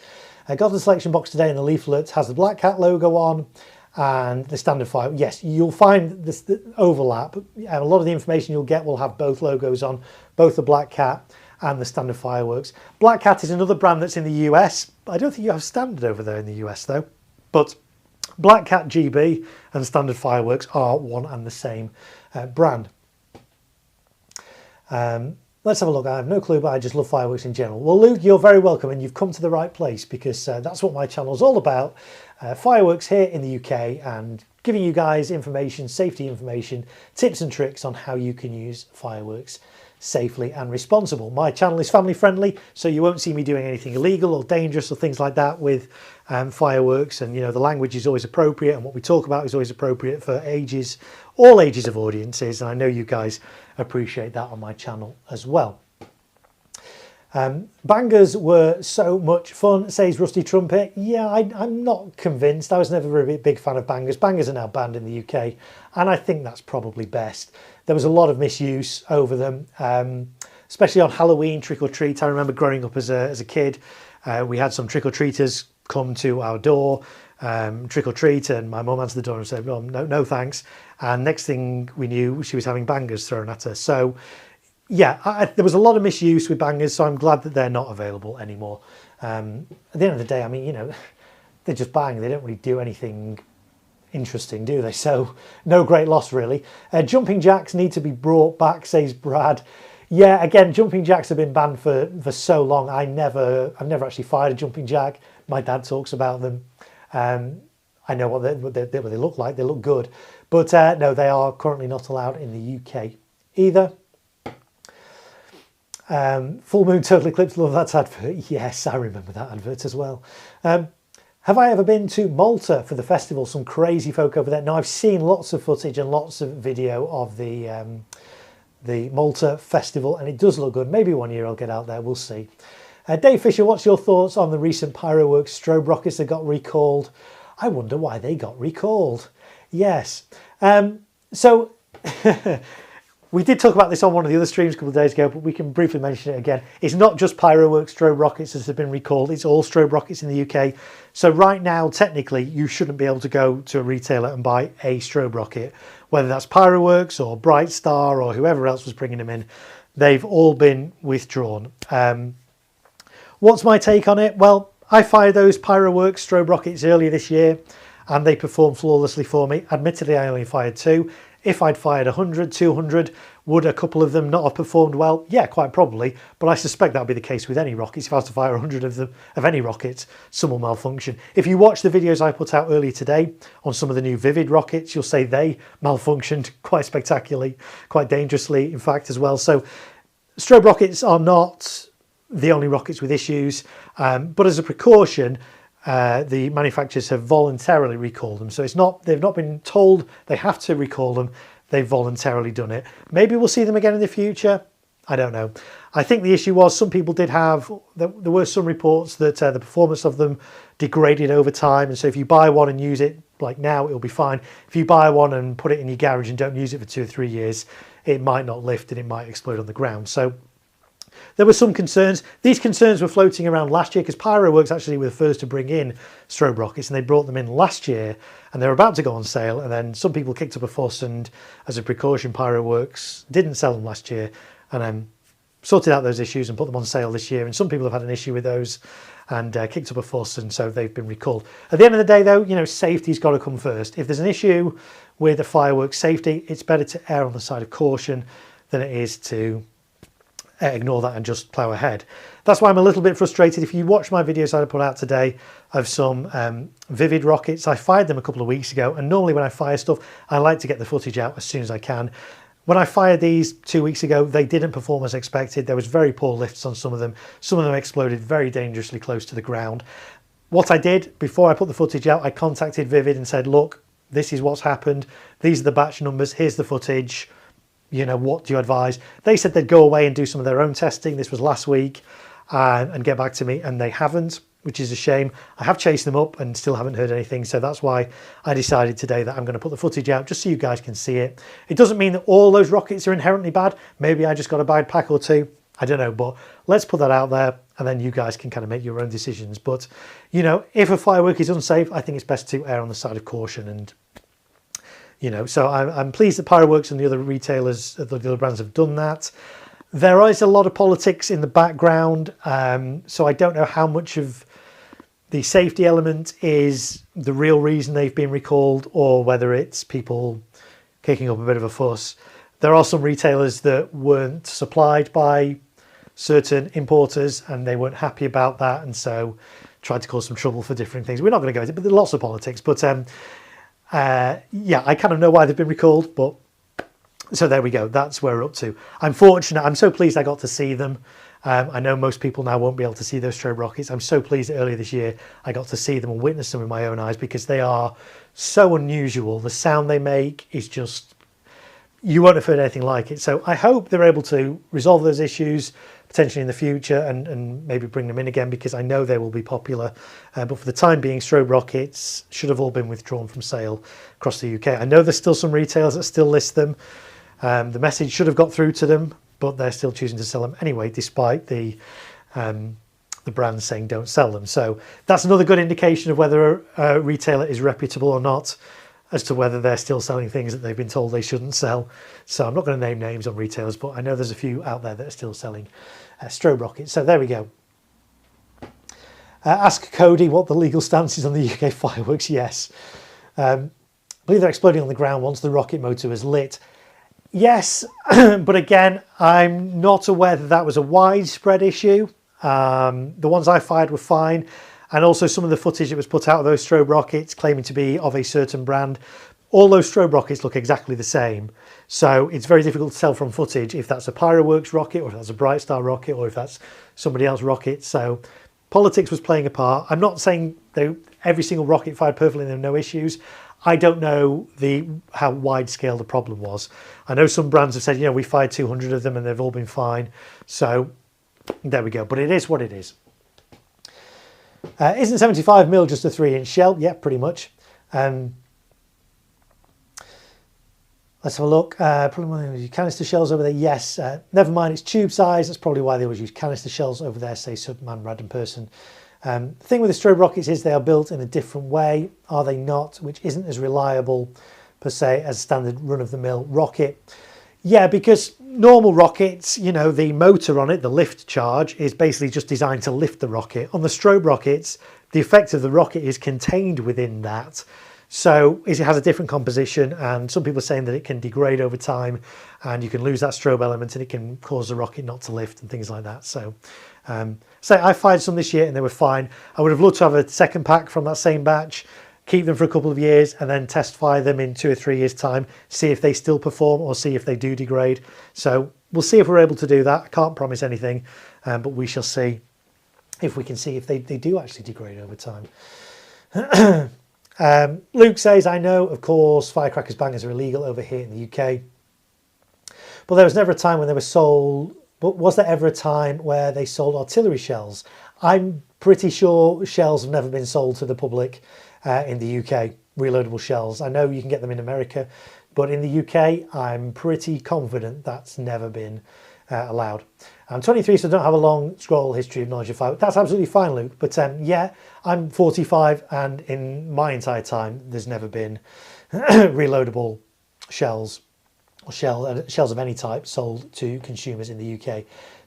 Got the selection box today, and the leaflet has the Black Cat logo on. And the standard fire, yes, you'll find this the overlap. A lot of the information you'll get will have both logos on, both the Black Cat and the standard fireworks. Black Cat is another brand that's in the US. I don't think you have standard over there in the US though. But Black Cat GB and standard fireworks are one and the same brand. Let's have a look. I have no clue, but I just love fireworks in general. Well, Luke, you're very welcome, and you've come to the right place, because that's what my channel is all about. Fireworks here in the UK, and giving you guys information, safety information, tips and tricks on how you can use fireworks safely and responsible. My channel is family friendly, so you won't see me doing anything illegal or dangerous or things like that with fireworks. And the language is always appropriate, and what we talk about is always appropriate for ages, all ages of audiences, and I know you guys appreciate that on my channel as well. Bangers were so much fun, says Rusty Trumpet. Yeah, I'm not convinced. I was never a big fan of bangers. Bangers are now banned in the UK, and I think that's probably best. There was a lot of misuse over them, especially on Halloween, trick or treat. I remember growing up as a kid, we had some trick or treaters come to our door, trick or treat, and my mum answered the door and said, "Oh, no thanks." And next thing we knew, she was having bangers thrown at her. So yeah, there was a lot of misuse with bangers, so I'm glad that they're not available anymore. At the end of the day, I mean, they just bang. They don't really do anything interesting, do they? So no great loss, really. Jumping jacks need to be brought back, says Brad. Yeah, again, jumping jacks have been banned for so long. I've never actually fired a jumping jack. My dad talks about them. I know what they look like. They look good. But no, they are currently not allowed in the UK either. Full moon total eclipse, love that advert. Yes, I remember that advert as well. Have I ever been to Malta for the festival? Some crazy folk over there. Now, I've seen lots of footage and lots of video of the Malta festival, and it does look good. Maybe one year I'll get out there, we'll see. Dave Fisher, what's your thoughts on the recent Pyroworks strobe rockets that got recalled? I wonder why they got recalled. Yes. So we did talk about this on one of the other streams a couple of days ago, but we can briefly mention it again. It's not just Pyroworks strobe rockets that have been recalled. It's all strobe rockets in the UK. So right now, technically, you shouldn't be able to go to a retailer and buy a strobe rocket, whether that's Pyroworks or Bright Star or whoever else was bringing them in. They've all been withdrawn. What's my take on it? Well, I fired those Pyroworks strobe rockets earlier this year, and they performed flawlessly for me. Admittedly, I only fired 2. If I'd fired 100, 200, would a couple of them not have performed well? Yeah, quite probably, but I suspect that would be the case with any rockets. If I was to fire 100 of any rockets, some will malfunction. If you watch the videos I put out earlier today on some of the new Vivid rockets, you'll say they malfunctioned quite spectacularly, quite dangerously, in fact, as well. So strobe rockets are not the only rockets with issues. But as a precaution, the manufacturers have voluntarily recalled them. So they've not been told they have to recall them. They've voluntarily done it. Maybe we'll see them again in the future. I don't know. I think the issue was some people did have, there were some reports that the performance of them degraded over time. And so if you buy one and use it like now, it'll be fine. If you buy one and put it in your garage and don't use it for 2 or 3 years, it might not lift and it might explode on the ground. So there were some concerns. These concerns were floating around last year because Pyroworks actually were the first to bring in strobe rockets, and they brought them in last year and they were about to go on sale. And then some people kicked up a fuss, and as a precaution, Pyroworks didn't sell them last year and sorted out those issues and put them on sale this year. And some people have had an issue with those and kicked up a fuss, and so they've been recalled. At the end of the day, though, you know, safety's got to come first. If there's an issue with the fireworks safety, it's better to err on the side of caution than it is to ignore that and just plough ahead. That's why I'm a little bit frustrated. If you watch my videos I put out today of some Vivid rockets, I fired them a couple of weeks ago, and normally when I fire stuff, I like to get the footage out as soon as I can. When I fired these 2 weeks ago, they didn't perform as expected. There was very poor lifts on some of them. Some of them exploded very dangerously close to the ground. What I did before I put the footage out, I contacted Vivid and said, look, this is what's happened. These are the batch numbers. Here's the footage. You know, what do you advise? They said they'd go away and do some of their own testing. This was last week, and get back to me, and they haven't, which is a shame. I have chased them up and still haven't heard anything. So that's why I decided today that I'm going to put the footage out just so you guys can see it. It doesn't mean that all those rockets are inherently bad. Maybe I just got a bad pack or two. I don't know, but let's put that out there and then you guys can kind of make your own decisions. But, you know, if a firework is unsafe, I think it's best to err on the side of caution. And, you know, so I'm pleased that Pyroworks and the other retailers, the other brands have done that. There is a lot of politics in the background. So I don't know how much of the safety element is the real reason they've been recalled or whether it's people kicking up a bit of a fuss. There are some retailers that weren't supplied by certain importers and they weren't happy about that, and so tried to cause some trouble for different things. We're not going to go into it, but there's lots of politics. But yeah, I kind of know why they've been recalled, but so there we go. That's where we're up to. I'm fortunate. I'm so pleased I got to see them. I know most people now won't be able to see those strobe rockets. I'm so pleased that earlier this year I got to see them and witness them with my own eyes because they are so unusual. The sound they make is just, you won't have heard anything like it. So I hope they're able to resolve those issues potentially in the future and maybe bring them in again because I know they will be popular. But for the time being, strobe rockets should have all been withdrawn from sale across the UK. I know there's still some retailers that still list them. The message should have got through to them, but they're still choosing to sell them anyway, despite the brand saying don't sell them. So that's another good indication of whether a retailer is reputable or not, as to whether they're still selling things that they've been told they shouldn't sell. So I'm not going to name names on retailers, but I know there's a few out there that are still selling strobe rockets. So there we go. Ask Cody what the legal stance is on the UK fireworks. Yes. I believe they're exploding on the ground once the rocket motor is lit. Yes, but again, I'm not aware that that was a widespread issue. The ones I fired were fine. And also some of the footage that was put out of those strobe rockets claiming to be of a certain brand, all those strobe rockets look exactly the same. So it's very difficult to tell from footage if that's a Pyroworks rocket or if that's a Bright Star rocket or if that's somebody else's rocket. So politics was playing a part. I'm not saying every single rocket fired perfectly and there were no issues. I don't know how wide scale the problem was. I know some brands have said, you know, we fired 200 of them and they've all been fine. So there we go. But it is what it is. Isn't 75mm just a 3-inch shell? Yeah, pretty much. Let's have a look. Probably canister shells over there. Yes. Never mind, it's tube size. That's probably why they always use canister shells over there, say Subman, random person. The thing with the strobe rockets is they are built in a different way, are they not? Which isn't as reliable per se as standard run-of-the-mill rocket. Yeah, because normal rockets, you know, the motor on it, the lift charge, is basically just designed to lift the rocket. On the strobe rockets, the effect of the rocket is contained within that. So it has a different composition, and some people are saying that it can degrade over time and you can lose that strobe element and it can cause the rocket not to lift and things like that. So I fired some this year and they were fine. I would have loved to have a second pack from that same batch, keep them for a couple of years and then test fire them in 2 or 3 years time, see if they still perform or see if they do degrade. So we'll see if we're able to do that. I can't promise anything. but we shall see if we can see if they do actually degrade over time. Luke says, I know, of course, firecrackers bangers are illegal over here in the UK, but there was never a time when they were sold. But was there ever a time where they sold artillery shells? I'm pretty sure shells have never been sold to the public in the UK, reloadable shells. I know you can get them in America, but in the UK, I'm pretty confident that's never been allowed. I'm 23, so I don't have a long scroll history of knowledge of fire. That's absolutely fine, Luke. But yeah, I'm 45, and in my entire time, there's never been reloadable shells or shells of any type sold to consumers in the UK.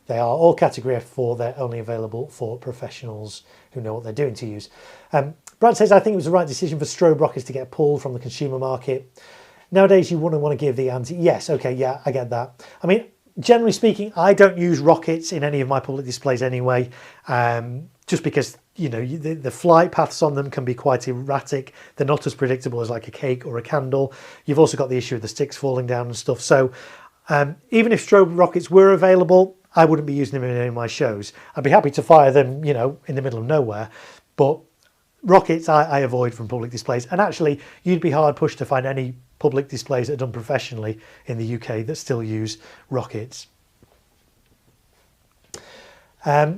They are all category F4. They're only available for professionals who know what they're doing to use. Brad says, I think it was the right decision for strobe rockets to get pulled from the consumer market. Nowadays, you wouldn't want to give the anti... Yes, okay, yeah, I get that. I mean, generally speaking, I don't use rockets in any of my public displays anyway, just because, you know, the flight paths on them can be quite erratic. They're not as predictable as like a cake or a candle. You've also got the issue of the sticks falling down and stuff. So even if strobe rockets were available, I wouldn't be using them in any of my shows. I'd be happy to fire them, you know, in the middle of nowhere, but rockets I avoid from public displays. And actually, you'd be hard pushed to find any public displays that are done professionally in the UK that still use rockets.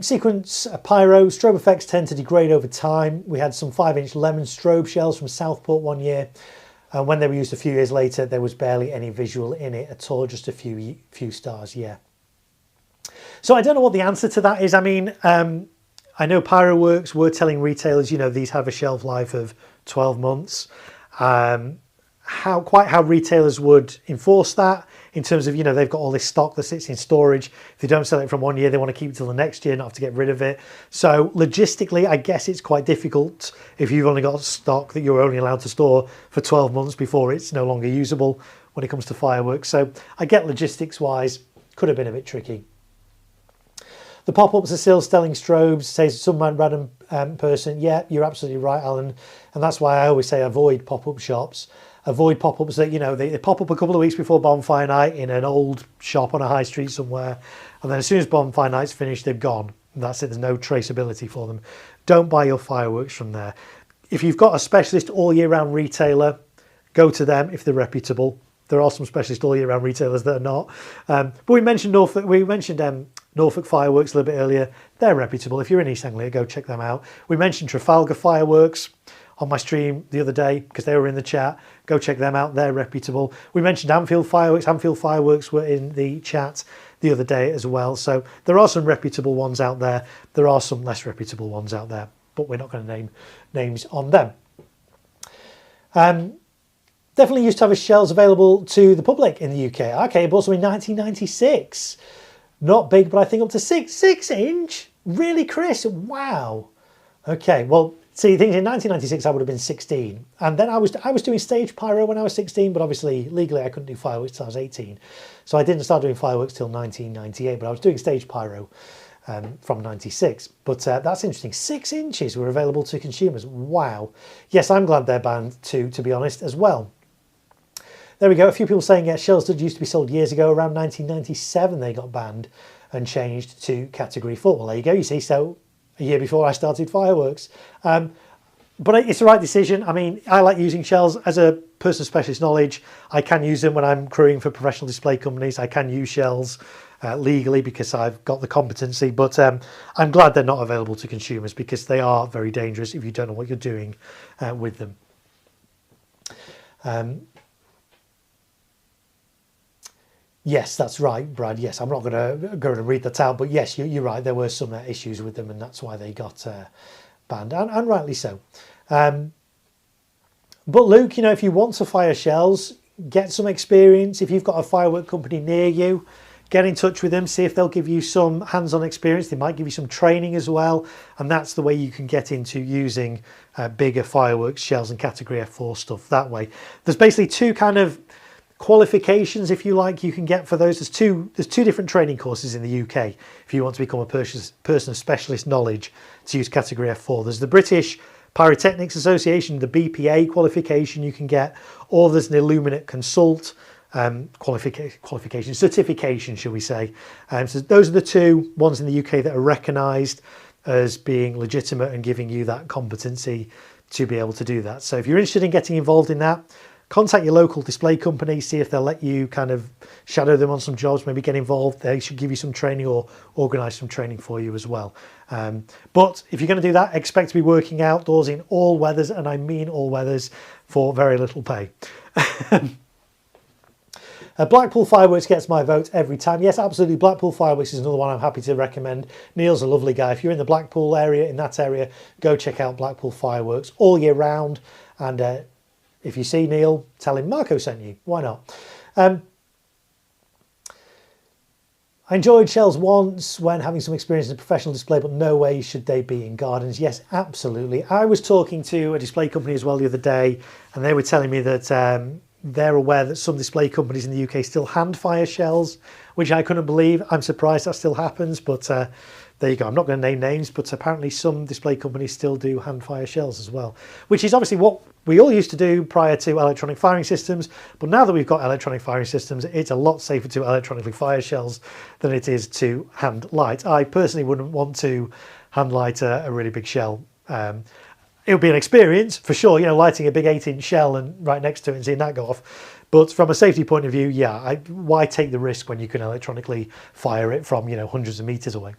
Sequence pyro, strobe effects tend to degrade over time. We had some 5-inch lemon strobe shells from Southport one year, and when they were used a few years later, there was barely any visual in it at all, just a few stars, yeah. So I don't know what the answer to that is. I mean, I know Pyroworks were telling retailers, you know, these have a shelf life of 12 months. How retailers would enforce that in terms of, you know, they've got all this stock that sits in storage. If they don't sell it from one year, they want to keep it till the next year, not have to get rid of it. So logistically, I guess it's quite difficult if you've only got stock that you're only allowed to store for 12 months before it's no longer usable when it comes to fireworks. So I get logistics wise, could have been a bit tricky. The pop-ups are still selling strobes, says some random person. Yeah, you're absolutely right, Alan. And that's why I always say avoid pop-up shops. Avoid pop-ups that, you know, they pop up a couple of weeks before bonfire night in an old shop on a high street somewhere. And then as soon as bonfire night's finished, they've gone. And that's it, there's no traceability for them. Don't buy your fireworks from there. If you've got a specialist all year round retailer, go to them if they're reputable. There are some specialist all year round retailers that are not. But we mentioned Norfolk Fireworks a little bit earlier. They're reputable. If you're in East Anglia, go check them out. We mentioned Trafalgar Fireworks on my stream the other day because they were in the chat. Go check them out. They're reputable. We mentioned Anfield Fireworks. Anfield Fireworks were in the chat the other day as well. So there are some reputable ones out there. There are some less reputable ones out there, but we're not going to name names on them. Definitely used to have shells available to the public in the UK. Okay, but also in 1996. Not big, but I think up to 6 inch. Really, Chris? Wow. Okay, well, see, things in 1996 I would have been 16, and then I was doing stage pyro when I was 16, but obviously legally I couldn't do fireworks till I was 18, so I didn't start doing fireworks till 1998. But I was doing stage pyro from 96. But that's interesting. 6 inches were available to consumers. Wow. Yes, I'm glad they're banned too, to be honest, as well. There we go. A few people saying, yeah, shells that used to be sold years ago. Around 1997, they got banned and changed to category 4. Well, there you go. You see, so a year before I started fireworks. But it's the right decision. I mean, I like using shells as a person of specialist knowledge. I can use them when I'm crewing for professional display companies. I can use shells legally because I've got the competency. But I'm glad they're not available to consumers because they are very dangerous if you don't know what you're doing with them. Yes, that's right, Brad. Yes, I'm not going to go and read that out, but yes, you're right. There were some issues with them, and that's why they got banned, and rightly so. But Luke, you know, if you want to fire shells, get some experience. If you've got a firework company near you, get in touch with them, see if they'll give you some hands-on experience. They might give you some training as well, and that's the way you can get into using bigger fireworks shells and category F4 stuff that way. There's basically two kind of qualifications, if you like, you can get for those. There's two different training courses in the UK if you want to become a person of specialist knowledge to use category F4. There's the British Pyrotechnics Association, the BPA qualification you can get, or there's an Illuminate Consult certification, shall we say. So those are the two ones in the UK that are recognised as being legitimate and giving you that competency to be able to do that. So if you're interested in getting involved in that, contact your local display company, see if they'll let you kind of shadow them on some jobs, maybe get involved. They should give you some training or organise some training for you as well. But if you're going to do that, expect to be working outdoors in all weathers, and I mean all weathers, for very little pay. Blackpool Fireworks gets my vote every time. Yes, absolutely. Blackpool Fireworks is another one I'm happy to recommend. Neil's a lovely guy. If you're in the Blackpool area, in that area, go check out Blackpool Fireworks all year round. And if you see Neil, tell him Marko sent you. Why not? I enjoyed shells once when having some experience in a professional display, but no way should they be in gardens. Yes, absolutely. I was talking to a display company as well the other day, and they were telling me that they're aware that some display companies in the UK still hand fire shells, which I couldn't believe. I'm surprised that still happens, but there you go. I'm not going to name names, but apparently some display companies still do hand fire shells as well, which is obviously what we all used to do prior to electronic firing systems. But now that we've got electronic firing systems, it's a lot safer to electronically fire shells than it is to hand light. I personally wouldn't want to hand light a really big shell. It would be an experience for sure, you know, lighting a big 8-inch shell and right next to it and seeing that go off. But from a safety point of view, yeah, why take the risk when you can electronically fire it from, you know, hundreds of meters away?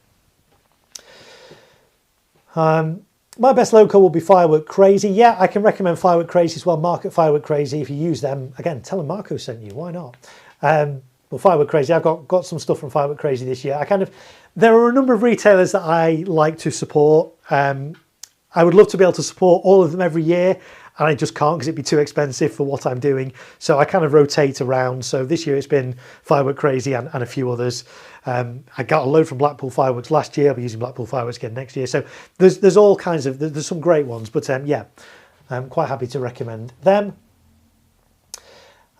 My best loco will be Firework Crazy. Yeah, I can recommend Firework Crazy as well. Market Firework Crazy. If you use them, again, tell them Marko sent you. Why not? Well, Firework Crazy, I've got some stuff from Firework Crazy this year. There are a number of retailers that I like to support. I would love to be able to support all of them every year, and I just can't because it'd be too expensive for what I'm doing. So I kind of rotate around. So this year it's been Firework Crazy and a few others. I got a load from Blackpool Fireworks last year. I'll be using Blackpool Fireworks again next year. So there's all kinds of, there's some great ones, but yeah, I'm quite happy to recommend them.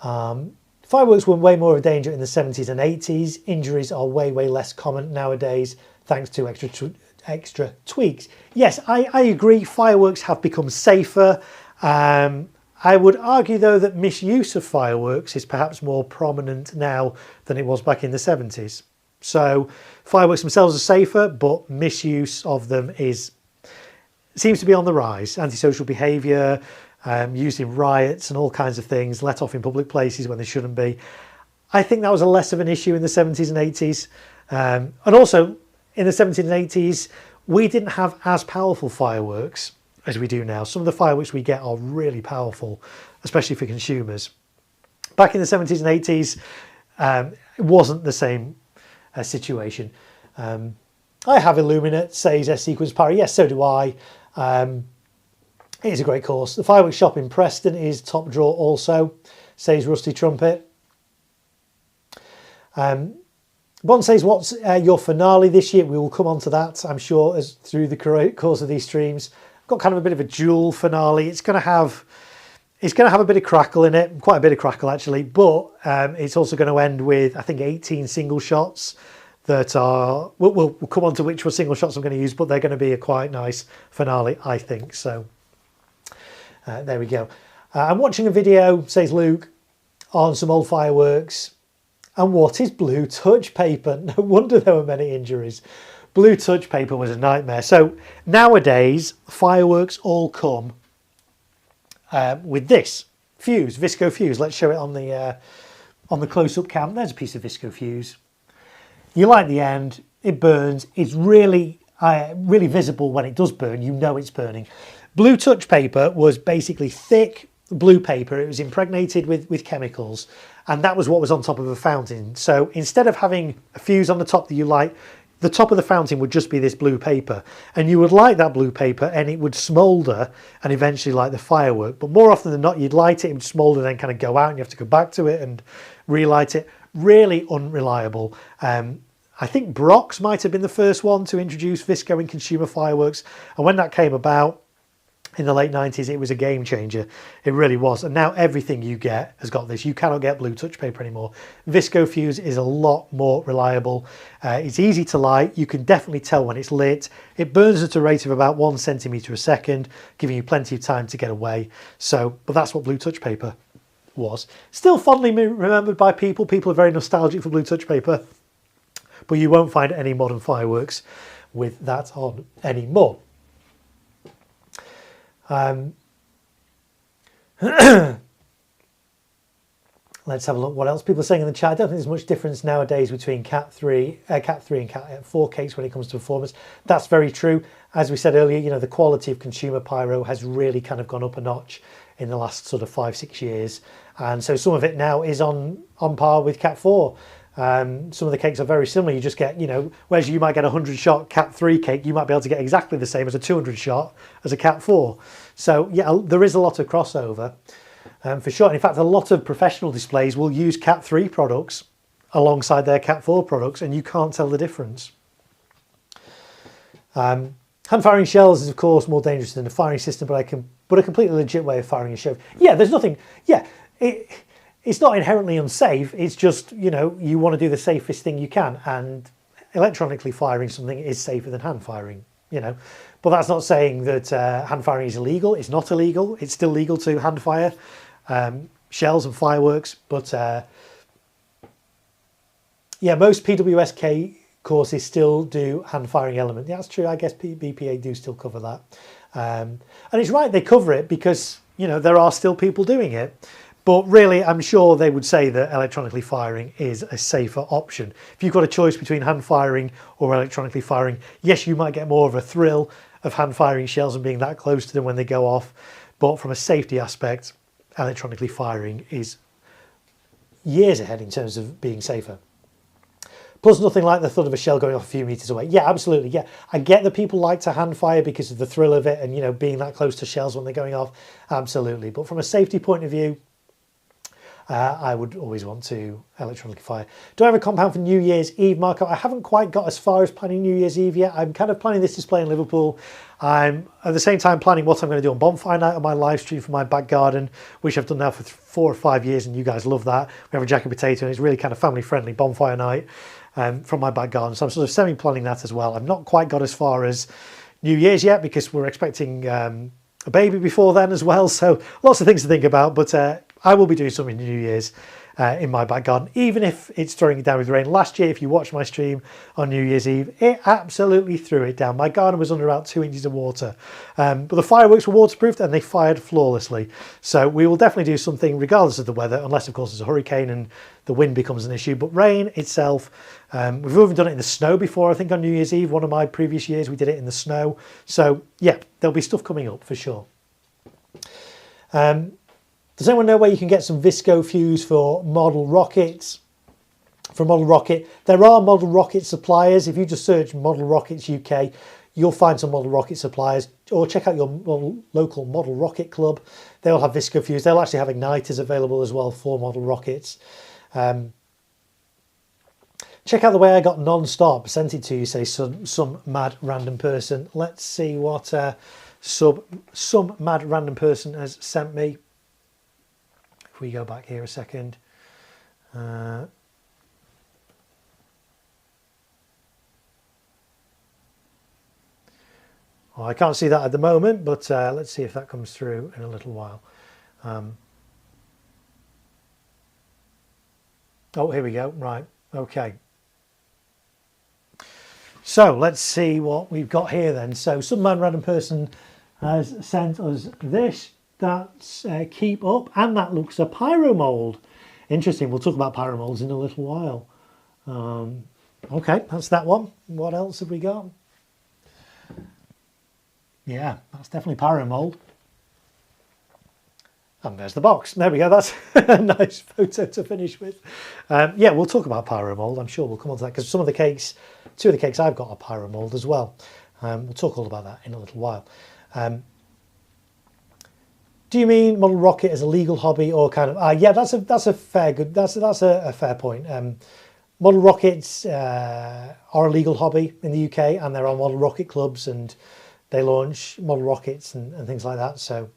Fireworks were way more of a danger in the 70s and 80s. Injuries are way less common nowadays, thanks to extra tweaks. Yes, I agree. Fireworks have become safer. I would argue, though, that misuse of fireworks is perhaps more prominent now than it was back in the 70s. So fireworks themselves are safer, but misuse of them seems to be on the rise. Antisocial behaviour, used in riots and all kinds of things, let off in public places when they shouldn't be. I think that was a less of an issue in the 70s and 80s. And also, in the 70s and 80s, we didn't have as powerful fireworks as we do now. Some of the fireworks we get are really powerful, especially for consumers. Back in the 70s and 80s, it wasn't the same situation. I have Illuminate, says S-Sequence Parry. Yes, so do I. It is a great course. The fireworks shop in Preston is top draw also, says Rusty Trumpet. Bon says, what's your finale this year? We will come on to that, I'm sure, as through the course of these streams. I've got kind of a bit of a dual finale. It's going to have a bit of crackle in it, quite a bit of crackle actually, but it's also going to end with, I think, 18 single shots that are, we'll come on to which were single shots I'm going to use, but they're going to be a quite nice finale, I think. So there we go. I'm watching a video, says Luke, on some old fireworks. And what is blue touch paper? No wonder there were many injuries. Blue touch paper was a nightmare. So nowadays, fireworks all come with this fuse, Visco fuse. Let's show it on the close-up cam. There's a piece of Visco fuse. You light the end, it burns. It's really visible when it does burn. You know it's burning. Blue touch paper was basically thick blue paper. It was impregnated with chemicals, and that was what was on top of a fountain. So instead of having a fuse on the top that you light, the top of the fountain would just be this blue paper, and you would light that blue paper and it would smoulder and eventually light the firework. But more often than not, you'd light it, it would smoulder, then kind of go out and you have to go back to it and relight it. Really unreliable. I think Brock's might have been the first one to introduce Visco in consumer fireworks, and when that came about in the late 90s, it was a game changer. It really was. And now everything you get has got this. You cannot get blue touch paper anymore. Visco fuse is a lot more reliable. It's easy to light. You can definitely tell when it's lit. It burns at a rate of about 1 centimetre a second, giving you plenty of time to get away. So, but that's what blue touch paper was. Still fondly remembered by people. People are very nostalgic for blue touch paper, but you won't find any modern fireworks with that on anymore. Let's have a look what else people are saying in the chat. I don't think there's much difference nowadays between Cat 3 and Cat 4 cakes when it comes to performance. That's very true. As we said earlier, you know, the quality of consumer pyro has really kind of gone up a notch in the last sort of 5-6 years. And so some of it now is on par with Cat 4. Some of the cakes are very similar. You just get, you know, whereas you might get a 100-shot Cat 3 cake, you might be able to get exactly the same as a 200-shot as a Cat 4. So yeah, there is a lot of crossover. For sure. And in fact, a lot of professional displays will use Cat 3 products alongside their Cat 4 products, and you can't tell the difference. Hand firing shells is, of course, more dangerous than a firing system, but a completely legit way of firing a shell. Yeah, there's nothing. Yeah, it's not inherently unsafe. It's just, you know, you want to do the safest thing you can, and electronically firing something is safer than hand firing. You know, but that's not saying that hand firing is illegal. It's not illegal. It's still legal to hand fire shells and fireworks, but yeah, most PWSK courses still do hand firing element. Yeah, that's true. I guess BPA do still cover that, and it's right they cover it because, you know, there are still people doing it. But really, I'm sure they would say that electronically firing is a safer option. If you've got a choice between hand firing or electronically firing, yes, you might get more of a thrill of hand firing shells and being that close to them when they go off. But from a safety aspect, electronically firing is years ahead in terms of being safer. Plus, nothing like the thud of a shell going off a few meters away. Yeah, absolutely. Yeah, I get that people like to hand fire because of the thrill of it and, you know, being that close to shells when they're going off. Absolutely. But from a safety point of view, I would always want to electronically fire. Do I have a compound for New Year's Eve, Marco? I haven't quite got as far as planning New Year's Eve yet. I'm kind of planning this display in Liverpool. I'm at the same time planning what I'm going to do on bonfire night on my live stream for my back garden, which I've done now for 4 or 5 years, and you guys love that. We have a jacket potato, and it's really kind of family friendly bonfire night from my back garden. So I'm sort of semi-planning that as well. I've not quite got as far as New Year's yet because we're expecting a baby before then as well. So lots of things to think about, but I will be doing something New Year's in my back garden, even if it's throwing it down with rain. Last year, if you watched my stream on New Year's Eve, it absolutely threw it down. My garden was under about 2 inches of water, but the fireworks were waterproofed and they fired flawlessly. So we will definitely do something regardless of the weather, unless of course there's a hurricane and the wind becomes an issue. But rain itself, we've even done it in the snow before. I think on New Year's Eve, one of my previous years, we did it in the snow. So yeah, there'll be stuff coming up for sure. Does anyone know where you can get some Visco fuse for model rockets? For model rocket, there are model rocket suppliers. If you just search model rockets UK, you'll find some model rocket suppliers, or check out your local model rocket club. They'll have Visco fuse. They'll actually have igniters available as well for model rockets. Check out the way I got non-stop. Sent it to you, say some mad random person. Let's see what some mad random person has sent me. If we go back here a second. Oh, I can't see that at the moment, but let's see if that comes through in a little while. Oh, here we go. Right. Okay. So let's see what we've got here then. So some man random person has sent us this. That's Keep Up, and that looks a pyro mold. Interesting. We'll talk about pyro molds in a little while. Okay, that's that one. What else have we got? Yeah, that's definitely pyro mold. And there's the box. There we go. That's a nice photo to finish with. Yeah, we'll talk about pyro mold. I'm sure we'll come on to that because some of the cakes, 2 of the cakes I've got are pyro mold as well. We'll talk all about that in a little while. Do you mean model rocket as a legal hobby or kind of? Yeah, that's a fair fair point. Model rockets are a legal hobby in the UK, and there are model rocket clubs, and they launch model rockets and things like that. So,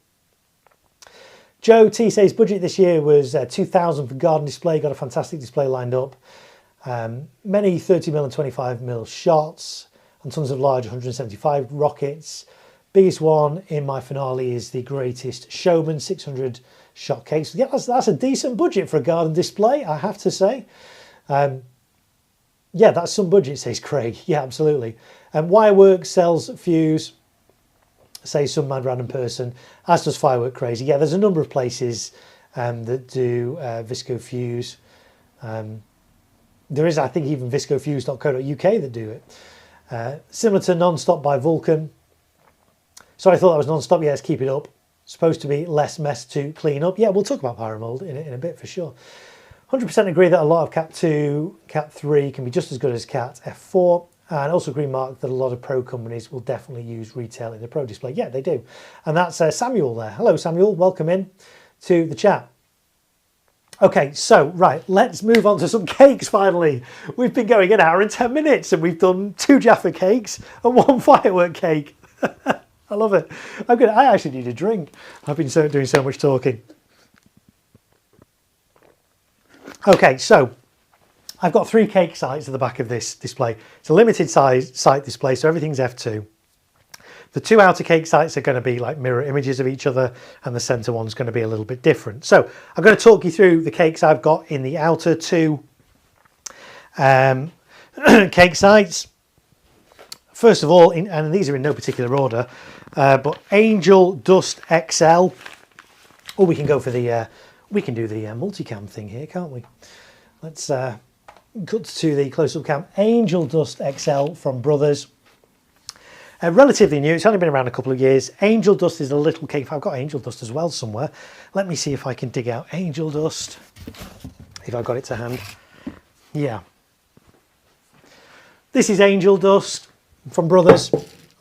Joe T says budget this year was 2,000 for garden display. Got a fantastic display lined up. Many 30mm and 25mm shots, and tons of large 175 rockets. Biggest one in my finale is the Greatest Showman 600 shot cakes. Yeah, that's a decent budget for a garden display, I have to say. Yeah, that's some budget, says Craig. Yeah, absolutely. Wireworks sells fuse, says some mad random person, as does Firework Crazy. Yeah, there's a number of places that do Visco Fuse. There is, I think, even viscofuse.co.uk that do it. Similar to Non-Stop by Vulcan. So I thought that was Non-Stop. Yes, keep it up. Supposed to be less mess to clean up. Yeah, we'll talk about Pyromold in a bit for sure. 100% agree that a lot of Cat 2, Cat 3 can be just as good as Cat F4. And also agree, Mark, that a lot of pro companies will definitely use retail in the pro display. Yeah, they do. And that's Samuel there. Hello, Samuel. Welcome in to the chat. Okay, so, right, let's move on to some cakes finally. We've been going an hour and 10 minutes and we've done 2 Jaffa cakes and 1 firework cake. I love it. I actually need a drink. I've been doing so much talking. Okay, so I've got 3 cake sites at the back of this display. It's a limited size site display, so everything's f2. The 2 outer cake sites are going to be like mirror images of each other, and the center one's going to be a little bit different. So I'm going to talk you through the cakes I've got in the outer 2 cake sites. First of all, and these are in no particular order, but Angel Dust XL. Or we can go for the, we can do the multicam thing here, can't we? Let's cut to the close-up cam. Angel Dust XL from Brothers. Relatively new, it's only been around a couple of years. Angel Dust is a little cake. I've got Angel Dust as well somewhere. Let me see if I can dig out Angel Dust, if I've got it to hand. Yeah. This is Angel Dust from Brothers.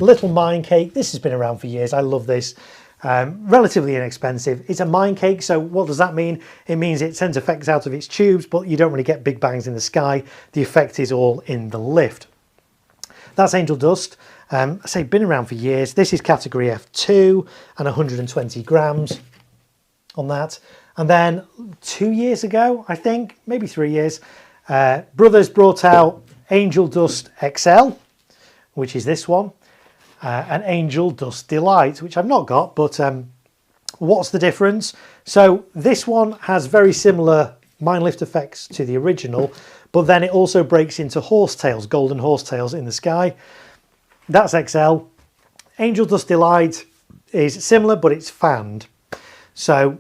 Little mine cake. This has been around for years. I love this. Relatively inexpensive. It's a mine cake, so what does that mean? It means it sends effects out of its tubes, but you don't really get big bangs in the sky. The effect is all in the lift. That's Angel Dust. I say been around for years. This is category F2 and 120 grams on that. And then 2 years ago, I think, maybe 3 years, Brothers brought out Angel Dust XL, which is this one, and Angel Dust Delight, which I've not got, but what's the difference? So this one has very similar mine lift effects to the original, but then it also breaks into horsetails, golden horsetails in the sky. That's XL. Angel Dust Delight is similar, but it's fanned. So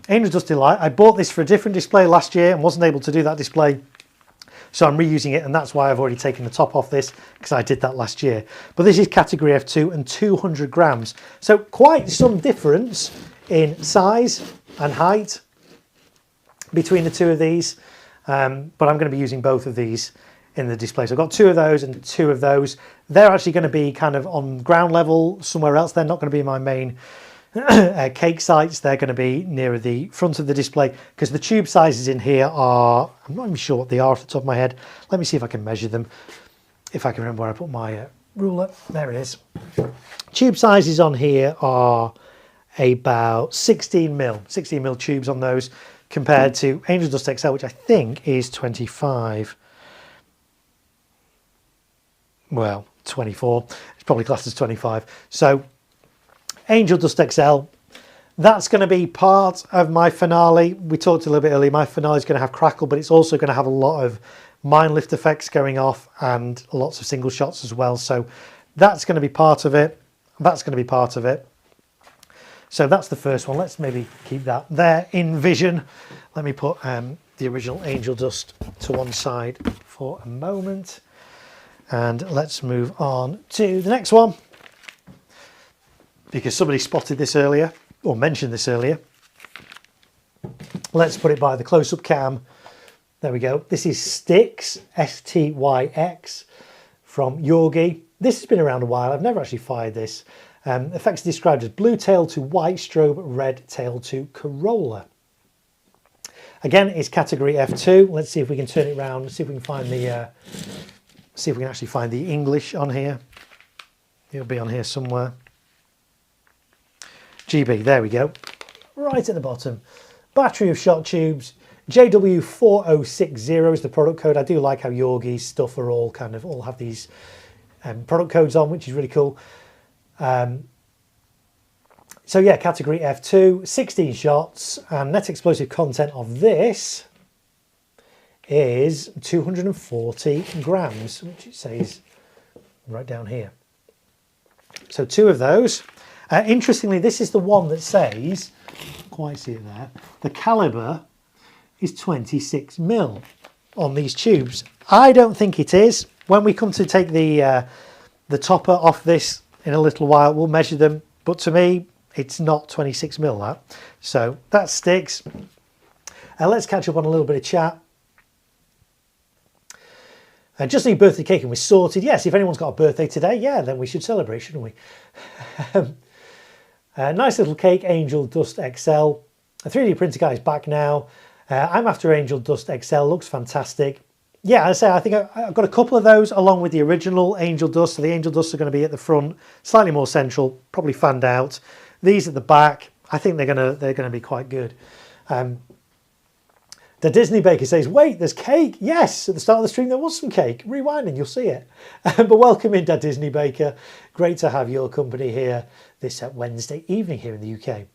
Angel Dust Delight, I bought this for a different display last year and wasn't able to do that display. So I'm reusing it, and that's why I've already taken the top off this, because I did that last year. But this is category F2 and 200 grams. So quite some difference in size and height between the 2 of these. But I'm going to be using both of these in the display. So I've got 2 of those and 2 of those. They're actually going to be kind of on ground level somewhere else. They're not going to be my main cake sites. They're going to be nearer the front of the display, because the tube sizes in here are, I'm not even sure what they are off the top of my head. Let me see if I can measure them, if I can remember where I put my ruler. There it is. Tube sizes on here are about 16 mil tubes on those, compared to Angel Dust XL, which I think is 25. Well, 24. It's probably classed as 25. So Angel Dust XL, that's going to be part of my finale. We talked a little bit earlier, my finale is going to have crackle, but it's also going to have a lot of mine lift effects going off and lots of single shots as well. So that's going to be part of it. That's going to be part of it. So that's the first one. Let's maybe keep that there in vision. Let me put the original Angel Dust to one side for a moment. And let's move on to the next one, because somebody spotted this earlier, or mentioned this earlier. Let's put it by the close-up cam. There we go. This is Styx, S-T-Y-X, from Yorgi. This has been around a while. I've never actually fired this. Effects described as blue tail to white strobe, red tail to Corolla. Again, it's category F2. Let's see if we can turn it around, see if we can find the, see if we can actually find the English on here. It'll be on here somewhere. GB, there we go. Right at the bottom. Battery of shot tubes. JW4060 is the product code. I do like how Yorgi's stuff are all kind of all have these product codes on, which is really cool. So yeah, category F2, 16 shots, and net explosive content of this is 240 grams, which it says right down here. So 2 of those. Interestingly, this is the one that says, can't quite see it there, the calibre is 26 mil on these tubes. I don't think it is. When we come to take the topper off this in a little while, we'll measure them, but to me it's not 26 mil that. So that sticks. Let's catch up on a little bit of chat. Just need birthday cake and we're sorted. Yes, if anyone's got a birthday today, yeah, then we should celebrate, shouldn't we? Nice little cake, Angel Dust XL. A 3D printer guy is back now. I'm after Angel Dust XL, looks fantastic. Yeah, I say I think I've got a couple of those along with the original Angel Dust. So the Angel Dusts are going to be at the front, slightly more central, probably fanned out. These at the back, I think they're gonna be quite good. The Disney Baker says, wait, there's cake. Yes, at the start of the stream there was some cake. Rewind and you'll see it. But welcome in, Dad Disney Baker. Great to have your company here this Wednesday evening here in the UK.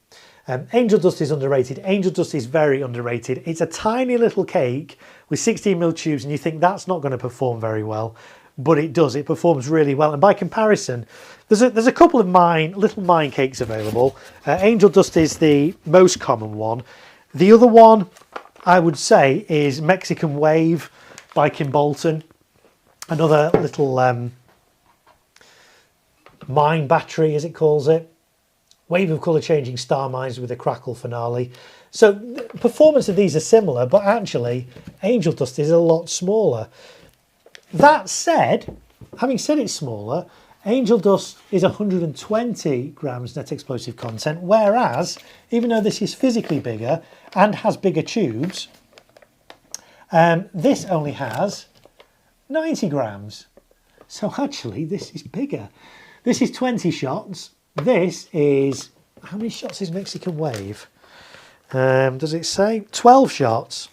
Angel Dust is underrated. Angel Dust is very underrated. It's a tiny little cake with 16mm tubes and you think that's not going to perform very well, but it does. It performs really well. And by comparison, there's a couple of little mine cakes available. Angel Dust is the most common one. The other one, I would say, is Mexican Wave by Kim Bolton. Another little mine battery, as it calls it. Wave of colour changing star mines with a crackle finale. So the performance of these are similar, but actually Angel Dust is a lot smaller. That said, having said it's smaller, Angel Dust is 120 grams net explosive content, whereas even though this is physically bigger and has bigger tubes, this only has 90 grams. So actually this is bigger. This is 20 shots. This is, how many shots is Mexican Wave? Does it say? 12 shots.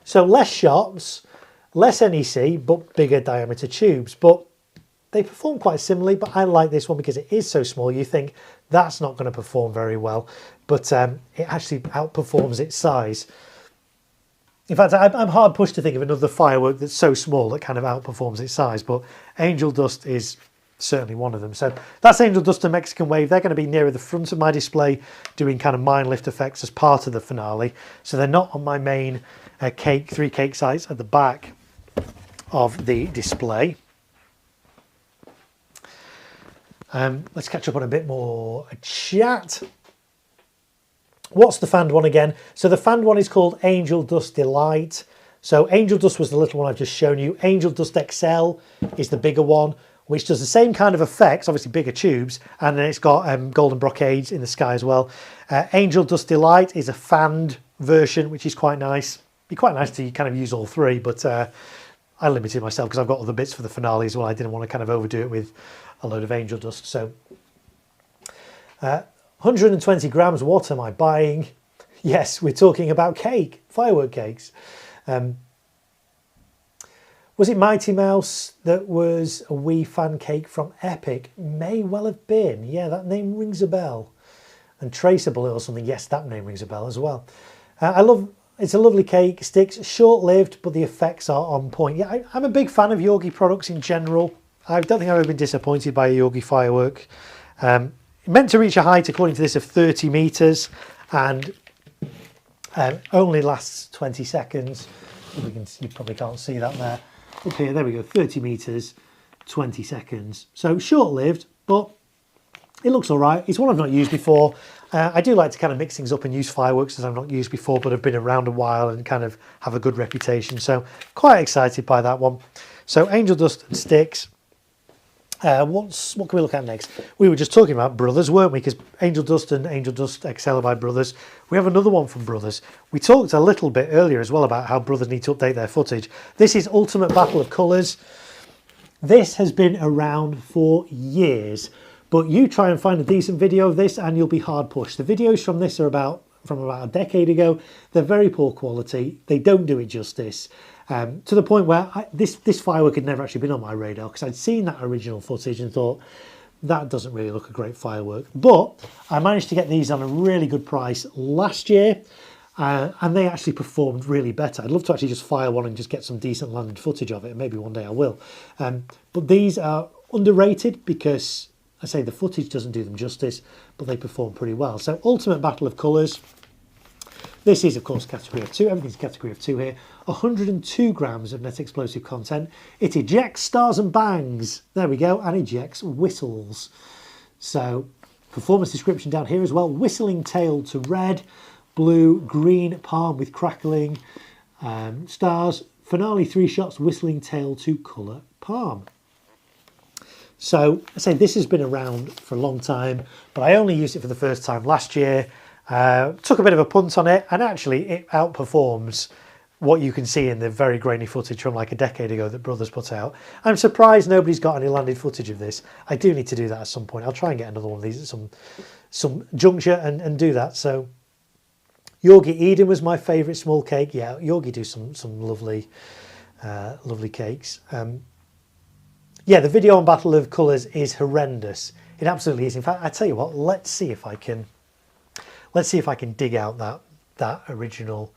So less shots, less NEC, but bigger diameter tubes. But they perform quite similarly, but I like this one because it is so small. You think that's not going to perform very well, but it actually outperforms its size. In fact, I'm hard pushed to think of another firework that's so small that kind of outperforms its size, but Angel Dust is certainly one of them. So that's Angel Dust and Mexican Wave. They're going to be nearer the front of my display doing kind of mine lift effects as part of the finale. So they're not on my main three cake sites at the back of the display. Let's catch up on a bit more chat. What's the fanned one again? So the fanned one is called Angel Dust Delight. So Angel Dust was the little one I've just shown you. Angel Dust XL is the bigger one, which does the same kind of effects, obviously bigger tubes, and then it's got golden brocades in the sky as well. Angel Dust Delight is a fanned version, which is quite nice. It'd be quite nice to kind of use all three, but I limited myself because I've got other bits for the finale as well. I didn't want to kind of overdo it with a load of Angel Dust. So 120 grams, what am I buying? Yes, we're talking about cake, firework cakes. Was it Mighty Mouse that was a wee fan cake from Epic? May well have been. Yeah, that name rings a bell. And Traceable or something. Yes, that name rings a bell as well. It's a lovely cake. Sticks, short-lived, but the effects are on point. Yeah, I'm a big fan of Yorgi products in general. I don't think I've ever been disappointed by a Yorgi firework. Meant to reach a height, according to this, of 30 meters and only lasts 20 seconds. You probably can't see that there. Up here, there we go, 30 meters, 20 seconds. So short-lived, but it looks all right. It's one I've not used before. I do like to kind of mix things up and use fireworks that I've not used before, but have been around a while and kind of have a good reputation. So quite excited by that one. So Angel Dust and sticks. What can we look at next? We were just talking about Brothers, weren't we? Because Angel Dust and Angel Dust XL by Brothers. We have another one from Brothers. We talked a little bit earlier as well about how Brothers need to update their footage. This is Ultimate Battle of Colours. This has been around for years, but you try and find a decent video of this and you'll be hard pushed. The videos from this are from about a decade ago. They're very poor quality. They don't do it justice. To the point where this firework had never actually been on my radar because I'd seen that original footage and thought that doesn't really look a great firework. But I managed to get these on a really good price last year, and they actually performed really better. I'd love to actually just fire one and just get some decent landed footage of it, and maybe one day I will. But these are underrated because, I say, the footage doesn't do them justice, but they perform pretty well. So Ultimate Battle of Colours. This is, of course, category of 2. Everything's category of 2 here. 102 grams of net explosive content. It ejects stars and bangs. There we go. And ejects whistles. So, performance description down here as well. Whistling tail to red, blue, green, palm with crackling stars. Finale 3 shots, whistling tail to colour palm. So, I say this has been around for a long time, but I only used it for the first time last year. Took a bit of a punt on it, and actually it outperforms what you can see in the very grainy footage from like a decade ago that Brothers put out. I'm surprised nobody's got any landed footage of this. I do need to do that at some point. I'll try and get another one of these at some juncture and do that. So Yorgi Eden was my favourite small cake. Yeah, Yorgi do some lovely lovely cakes. Yeah, the video on Battle of Colours is horrendous. It absolutely is. In fact, I tell you what, let's see if I can dig out that original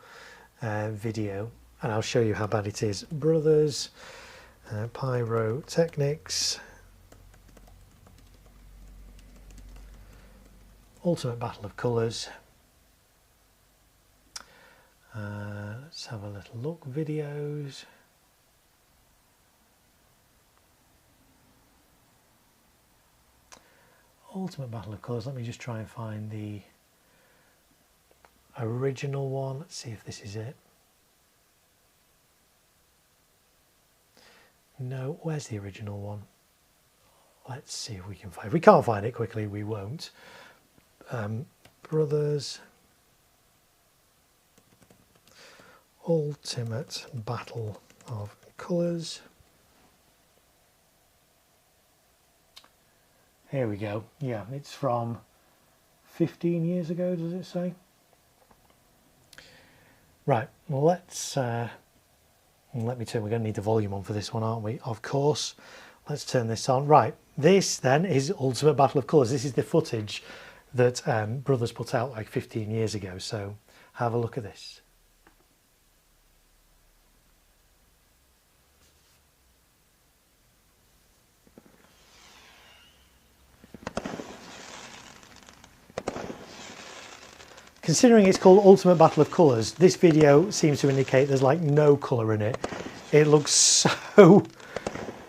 video, and I'll show you how bad it is. Brothers, Pyrotechnics, Ultimate Battle of Colours. Let's have a little look. Videos. Ultimate Battle of Colours. Let me just try and find the original one. Let's see if this is it. No, where's the original one? Let's see if we can find it. If we can't find it quickly, we won't. Brothers Ultimate Battle of Colours. Here we go. Yeah, it's from 15 years ago, does it say? Right, well, let's let me turn. We're going to need the volume on for this one, aren't we? Of course. Let's turn this on. Right, this then is Ultimate Battle of Colours. This is the footage that Brothers put out like 15 years ago. So have a look at this. Considering it's called Ultimate Battle of Colours, this video seems to indicate there's like no colour in it. It looks so...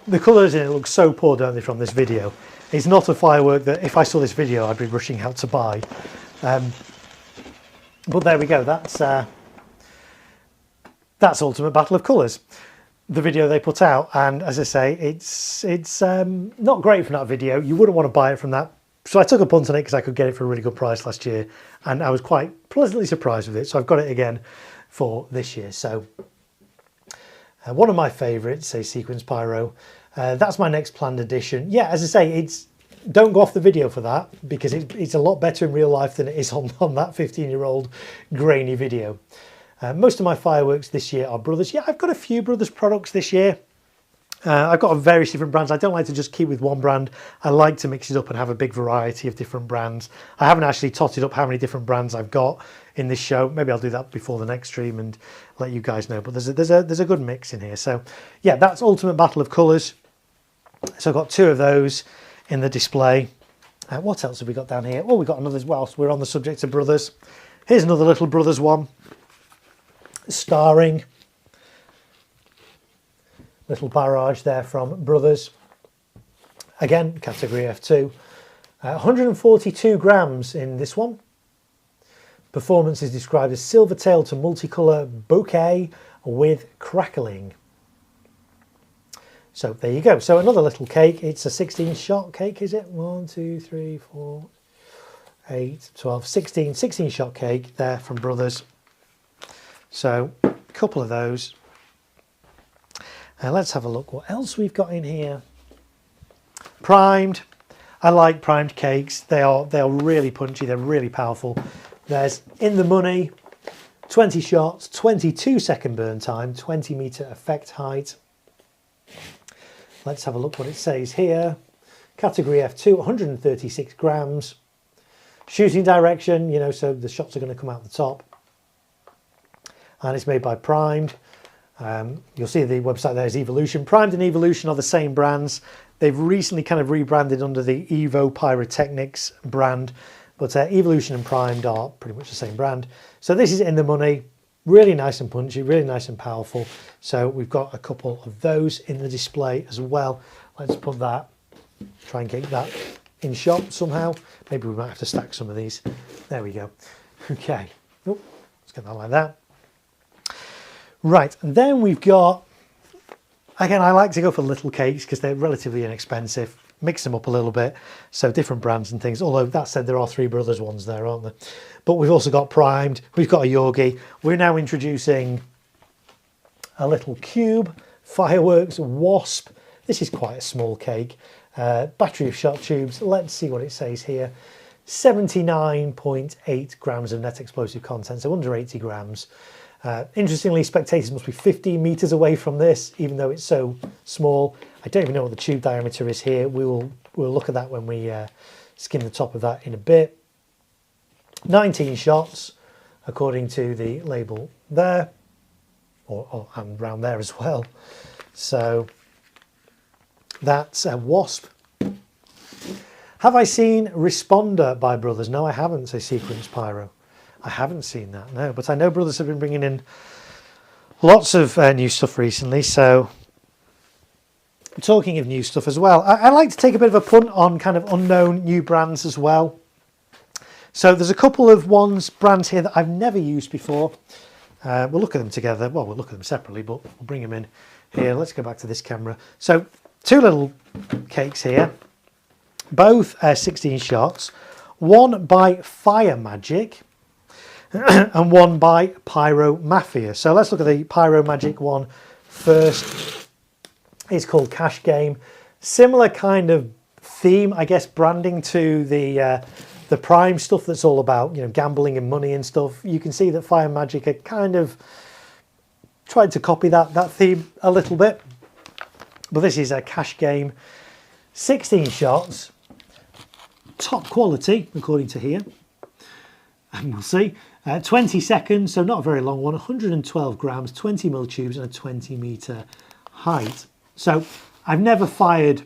The colours in it look so poor, don't they, from this video? It's not a firework that if I saw this video I'd be rushing out to buy. But there we go, that's Ultimate Battle of Colours, the video they put out. And as I say, it's not great from that video. You wouldn't want to buy it from that. So I took a punt on it because I could get it for a really good price last year, and I was quite pleasantly surprised with it. So I've got it again for this year. So one of my favourites, say Sequence Pyro. That's my next planned edition. Yeah, as I say, don't go off the video for that because it's a lot better in real life than it is on that 15-year-old grainy video. Most of my fireworks this year are Brothers. Yeah, I've got a few Brothers products this year. I've got various different brands. I don't like to just keep with one brand. I like to mix it up and have a big variety of different brands. I haven't actually totted up how many different brands I've got in this show. Maybe I'll do that before the next stream and let you guys know. But there's a good mix in here. So yeah, that's Ultimate Battle of Colours. So I've got 2 of those in the display. What else have we got down here? Well, we've got another as well. So we're on the subject of Brothers. Here's another little Brothers one. Starring. Little barrage there from Brothers. Again, category F2. 142 grams in this one. Performance is described as silver tail to multicolour bouquet with crackling. So there you go. So another little cake. It's a 16-shot cake, is it? 1, 2, 3, 4, 8, 12, 16 shot cake there from Brothers. So a couple of those. Let's have a look what else we've got in here. Primed. I like primed cakes. They are really punchy. They're really powerful. There's In the Money, 20 shots, 22-second burn time, 20-meter effect height. Let's have a look what it says here. Category F2, 136 grams. Shooting direction, you know, so the shots are going to come out the top. And it's made by Primed. You'll see the website there is Evolution. Primed and Evolution are the same brands. They've recently kind of rebranded under the Evo Pyrotechnics brand, but Evolution and Primed are pretty much the same brand. So this is in the money, really nice and punchy, really nice and powerful. So we've got a couple of those in the display as well. Let's put that, try and get that in shot somehow. Maybe we might have to stack some of these. There we go. Okay, oh, let's get that like that. Right, and then we've got, again, I like to go for little cakes because they're relatively inexpensive. Mix them up a little bit, so different brands and things. Although that said, there are Three Brothers ones there, aren't there? But we've also got Primed, we've got a Yorgi. We're now introducing a little cube, Fireworks Wasp. This is quite a small cake. Battery of shot tubes. Let's see what it says here. 79.8 grams of net explosive content, so under 80 grams. Interestingly, spectators must be 15 meters away from this, even though it's so small. I don't even know what the tube diameter is here. We'll look at that when we skim the top of that in a bit. 19 shots, according to the label there, and around there as well. So that's a Wasp. Have I seen Responder by Brothers? No, I haven't, say Sequence Pyro. I haven't seen that, no, but I know Brothers have been bringing in lots of new stuff recently. So talking of new stuff as well, I like to take a bit of a punt on kind of unknown new brands as well. So there's a couple of brands here that I've never used before. We'll look at them together. Well, we'll look at them separately, but we'll bring them in here. Let's go back to this camera. So two little cakes here, both 16 shots, one by Fire Magic and one by Pyro Mafia. So let's look at the Pyro Magic one first. It's called Cash Game. Similar kind of theme, I guess, branding to the Prime stuff that's all about, you know, gambling and money and stuff. You can see that Fire Magic are kind of tried to copy that theme a little bit. But this is a Cash Game. 16 shots. Top quality, according to here. And we'll see. 20 seconds, so not a very long one. 112 grams, 20 mil tubes, and a 20 meter height. So I've never fired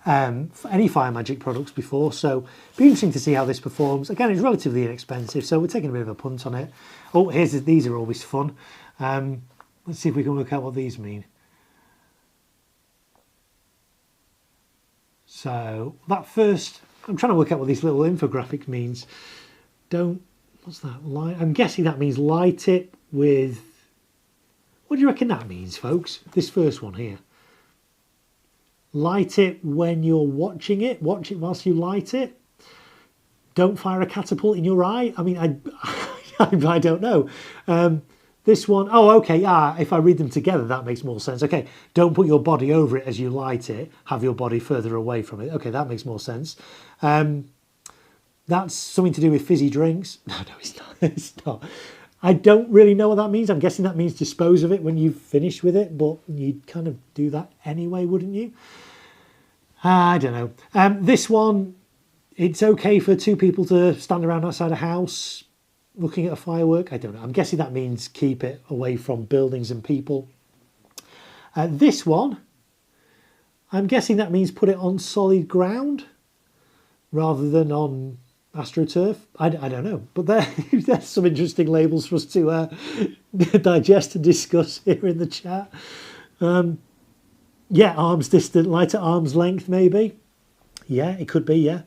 any Fire Magic products before, so it'll be interesting to see how this performs. Again, it's relatively inexpensive, so we're taking a bit of a punt on it. Oh, these are always fun. Let's see if we can work out what these mean. So that first, I'm trying to work out what this little infographic means. What's that? I'm guessing that means light it with, what do you reckon that means, folks? This first one here. Light it when you're watching it. Watch it whilst you light it. Don't fire a catapult in your eye. I mean, I don't know. This one, oh, okay, if I read them together, that makes more sense. Okay, don't put your body over it as you light it. Have your body further away from it. Okay, that makes more sense. That's something to do with fizzy drinks. No, it's not. It's not. I don't really know what that means. I'm guessing that means dispose of it when you've finished with it, but you'd kind of do that anyway, wouldn't you? I don't know. This one, it's okay for two people to stand around outside a house looking at a firework. I don't know. I'm guessing that means keep it away from buildings and people. This one, I'm guessing that means put it on solid ground rather than on AstroTurf. I don't know, but there's some interesting labels for us to digest and discuss here in the chat. Yeah, arm's distant, light at arm's length, maybe. Yeah, it could be, yeah.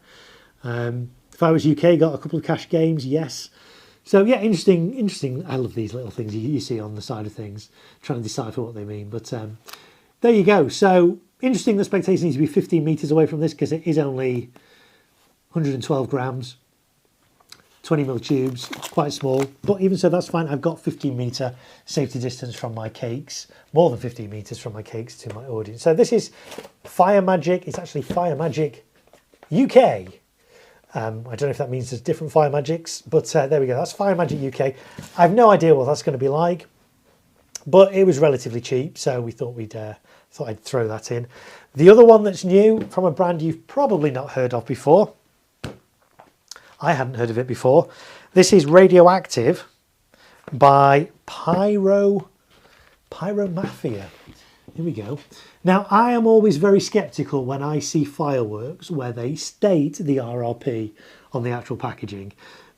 If I was UK, got a couple of Cash Games, yes. So yeah, interesting. I love these little things you see on the side of things, trying to decipher what they mean. But there you go. So interesting that spectators need to be 15 meters away from this because it is only 112 grams, 20 mil tubes, quite small, but even so, that's fine. I've got 15 meter safety distance from my cakes, more than 15 meters from my cakes to my audience. So this is Fire Magic. It's actually Fire Magic UK. I don't know if that means there's different Fire Magics, but there we go. That's Fire Magic UK. I have no idea what that's going to be like, but it was relatively cheap, so we thought thought I'd throw that in. The other one that's new from a brand you've probably not heard of before. I hadn't heard of it before. This is Radioactive by Pyro Mafia. Here we go. Now, I am always very skeptical when I see fireworks where they state the RRP on the actual packaging,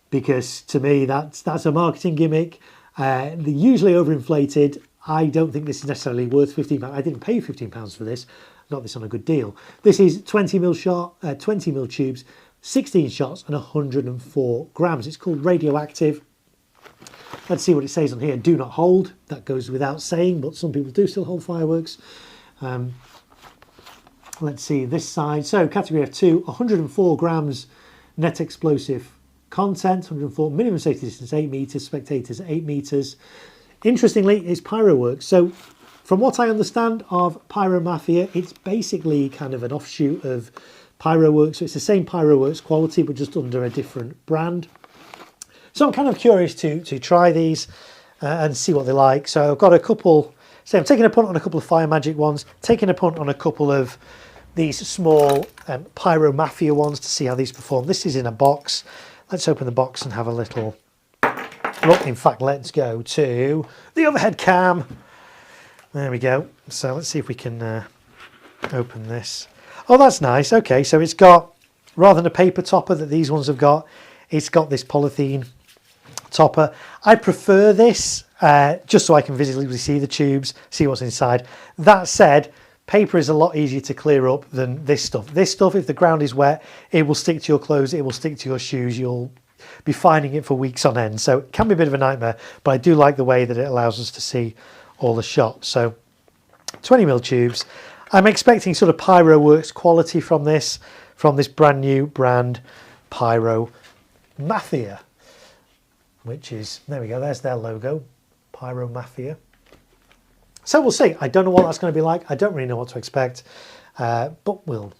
because to me that's a marketing gimmick. They're usually overinflated. I don't think this is necessarily worth £15. I didn't pay £15 for this. Got this on a good deal. This is 20mm shot, 20mm tubes, 16 shots and 104 grams. It's called Radioactive. Let's see what it says on here. Do not hold. That goes without saying, but some people do still hold fireworks. Let's see this side. So category F2, 104 grams net explosive content, 104 minimum safety distance 8 meters, spectators 8 meters. Interestingly, it's Pyroworks. So from what I understand of Pyro Mafia, it's basically kind of an offshoot of Pyroworks. So it's the same Pyroworks quality, but just under a different brand. So I'm kind of curious to try these and see what they're like. So I've got a couple, I'm taking a punt on a couple of Fire Magic ones, taking a punt on a couple of these small Pyro Mafia ones to see how these perform. This is in a box. Let's open the box and have a little look. In fact, let's go to the overhead cam. There we go. So let's see if we can open this. Oh, that's nice. Okay, so it's got, rather than a paper topper that these ones have got, it's got this polythene topper. I prefer this just so I can visibly see the tubes, see what's inside. That said, paper is a lot easier to clear up than this stuff. This stuff, if the ground is wet, it will stick to your clothes, it will stick to your shoes, you'll be finding it for weeks on end. So it can be a bit of a nightmare, but I do like the way that it allows us to see all the shots. So 20mm tubes. I'm expecting sort of Pyroworks quality from this brand new brand, Pyro Mafia, which is, there we go, there's their logo, Pyro Mafia. So we'll see. I don't know what that's going to be like. I don't really know what to expect, but we'll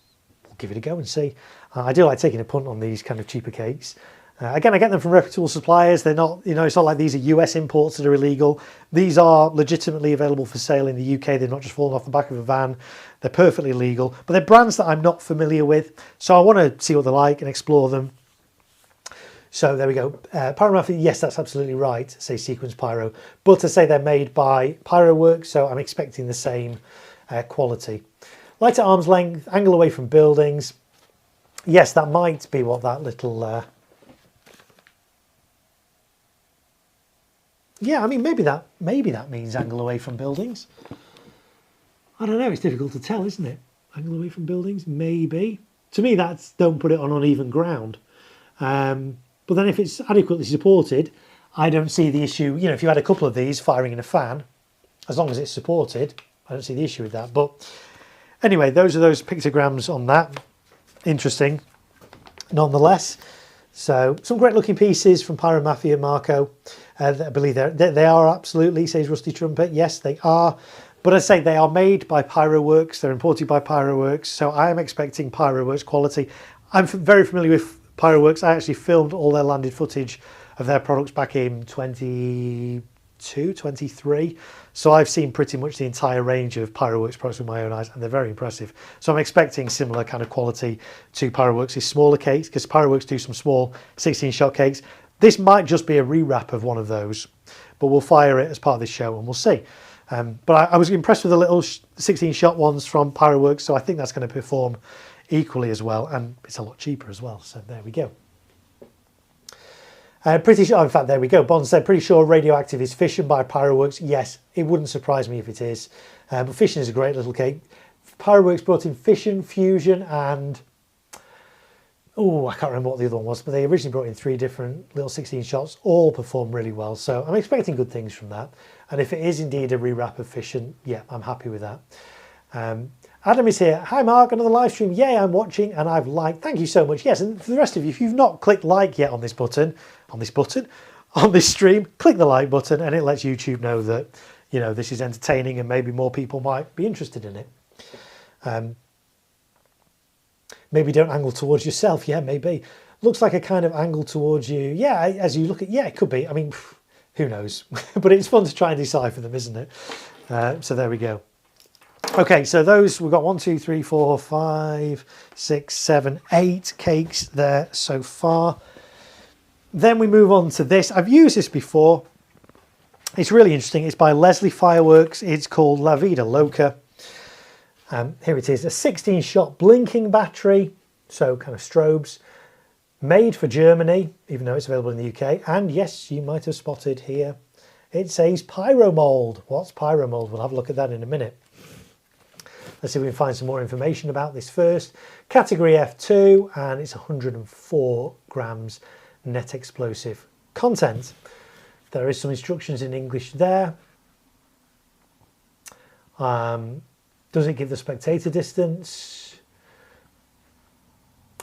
give it a go and see. I do like taking a punt on these kind of cheaper cakes. Again, I get them from reputable suppliers. They're not, it's not like these are US imports that are illegal. These are legitimately available for sale in the UK. They're not just falling off the back of a van. They're perfectly legal, but they're brands that I'm not familiar with. So I want to see what they're like and explore them. So there we go. Pyro Mafia, yes, that's absolutely right. Say Sequence Pyro, but to say they're made by Pyroworks, so I'm expecting the same quality. Light at arm's length, angle away from buildings. Yes, that might be what that little. Yeah, I mean maybe that means angle away from buildings. I don't know. It's difficult to tell, isn't it? Angle away from buildings, maybe. To me, that's don't put it on uneven ground. But then if it's adequately supported, I don't see the issue. If you had a couple of these firing in a fan, as long as it's supported, I don't see the issue with that. But anyway, those are those pictograms on that. Interesting, nonetheless. So some great looking pieces from Pyro Mafia Marko. I believe they are absolutely, says Rusty Trumpet. Yes, they are. But I say they are made by Pyroworks. They're imported by Pyroworks. So I am expecting Pyroworks quality. I'm very familiar with Pyroworks. I actually filmed all their landed footage of their products back in 22, 23. So I've seen pretty much the entire range of Pyroworks products with my own eyes, and they're very impressive. So I'm expecting similar kind of quality to Pyroworks' smaller cakes, because Pyroworks do some small 16-shot cakes. This might just be a rewrap of one of those, but we'll fire it as part of this show and we'll see. But I was impressed with the little 16-shot ones from Pyroworks, so I think that's going to perform equally as well, and it's a lot cheaper as well. So there we go. Pretty sure, in fact, there we go. Bond said, pretty sure Radioactive is Fission by Pyroworks. Yes, it wouldn't surprise me if it is. But Fission is a great little cake. Pyroworks brought in Fission, Fusion, and I can't remember what the other one was, but they originally brought in 3 different little 16 shots, all performed really well. So I'm expecting good things from that. And if it is indeed a rewrap of Fission, yeah, I'm happy with that. Adam is here. Hi Mark, another live stream. Yay, I'm watching and I've liked. Thank you so much. Yes, and for the rest of you, if you've not clicked like yet on this stream, click the like button and it lets YouTube know that, this is entertaining and maybe more people might be interested in it. Maybe don't angle towards yourself. Yeah, maybe. Looks like a kind of angle towards you. Yeah, as you look at, yeah, it could be. I mean, who knows? But it's fun to try and decipher them, isn't it? So there we go. Okay, so those, we've got 1, 2, 3, 4, 5, 6, 7, 8 cakes there so far. Then we move on to this. I've used this before. It's really interesting. It's by Leslie Fireworks. It's called La Vida Loca. Here it is, a 16-shot blinking battery, so kind of strobes, made for Germany, even though it's available in the UK. And yes, you might have spotted here, it says pyro mold. What's pyro mold? We'll have a look at that in a minute. Let's see if we can find some more information about this first. Category F2, and it's 104 grams net explosive content. There is some instructions in English there. Does it give the spectator distance?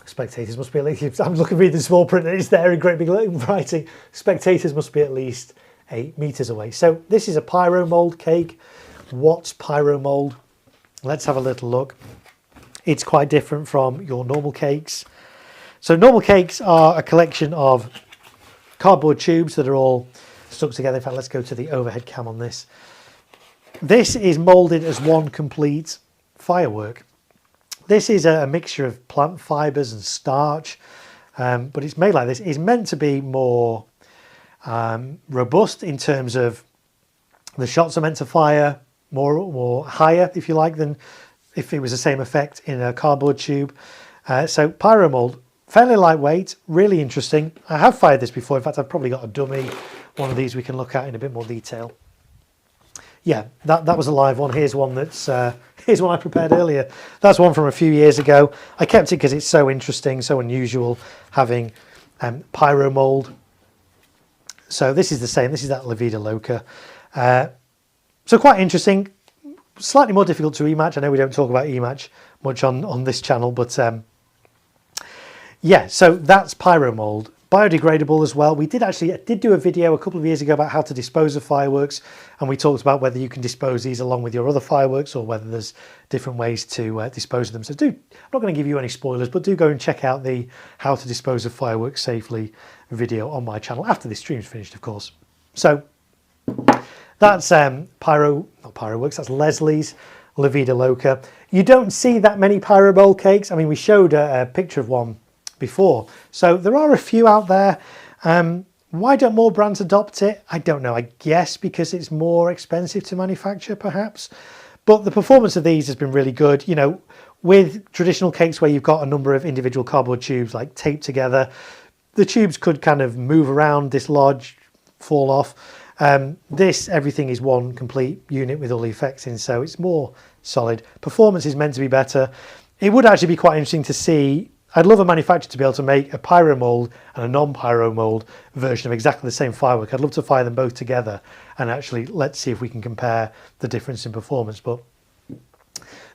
Spectators must be at least, I'm looking at the small print that is there in great big writing. Spectators must be at least 8 meters away. So this is a pyro mold cake. What's pyro mold? Let's have a little look. It's quite different from your normal cakes. So normal cakes are a collection of cardboard tubes that are all stuck together. In fact, let's go to the overhead cam on this. This is moulded as one complete firework. This is a mixture of plant fibres and starch, but it's made like this. It's meant to be more robust in terms of the shots are meant to fire more higher, if you like, than if it was the same effect in a cardboard tube. So pyro mold, fairly lightweight, really interesting. I have fired this before. In fact, I've probably got a dummy one of these we can look at in a bit more detail. Yeah, that was a live one. Here's one that's here's one I prepared earlier. That's one from a few years ago. I kept it because it's so interesting, so unusual having pyro mold. So this is the same. This is that La Vida Loca. So quite interesting. Slightly more difficult to rematch. I know we don't talk about e-match much on this channel, but yeah. So that's pyro mold. Biodegradable as well. I did do a video a couple of years ago about how to dispose of fireworks, and we talked about whether you can dispose these along with your other fireworks or whether there's different ways to dispose of them. So I'm not going to give you any spoilers, but do go and check out the how to dispose of fireworks safely video on my channel after this stream's finished, of course. So that's not Pyroworks, that's Leslie's La Vida Loca. You don't see that many pyro mold cakes. I mean, we showed a picture of one before, so there are a few out there. Why don't more brands adopt it? I don't know. I guess because it's more expensive to manufacture, perhaps. But the performance of these has been really good. You know, with traditional cakes where you've got a number of individual cardboard tubes like taped together, the tubes could kind of move around, dislodge, fall off. Everything is one complete unit with all the effects in, so it's more solid. Performance is meant to be better. It would actually be quite interesting to see. I'd love a manufacturer to be able to make a pyro mold and a non-pyro mold version of exactly the same firework. I'd love to fire them both together and actually let's see if we can compare the difference in performance. But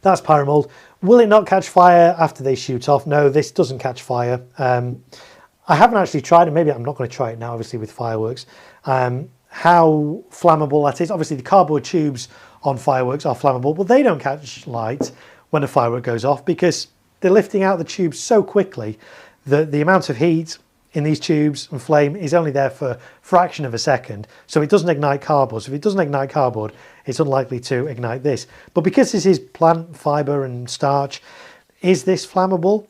that's pyro mold. Will it not catch fire after they shoot off? No, this doesn't catch fire. I haven't actually tried it. Maybe I'm not going to try it now, obviously, with fireworks. How flammable that is. Obviously, the cardboard tubes on fireworks are flammable, but they don't catch light when a firework goes off because they're lifting out the tubes so quickly that the amount of heat in these tubes and flame is only there for a fraction of a second. So it doesn't ignite cardboard. So if it doesn't ignite cardboard, it's unlikely to ignite this. But because this is plant fibre and starch, is this flammable?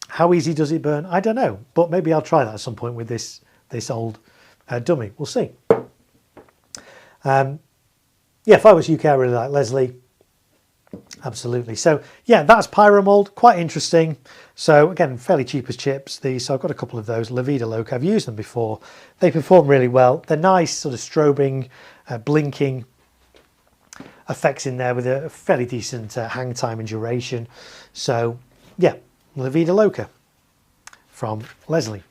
How easy does it burn? I don't know. But maybe I'll try that at some point with this old dummy. We'll see. Yeah, Fireworks UK, I really like Leslie. Absolutely. So yeah, that's pyro mold. Quite interesting. So again, fairly cheap as chips. So I've got a couple of those. La Vida Loca. I've used them before. They perform really well. They're nice, sort of strobing, blinking effects in there with a fairly decent hang time and duration. So yeah, La Vida Loca from Leslie.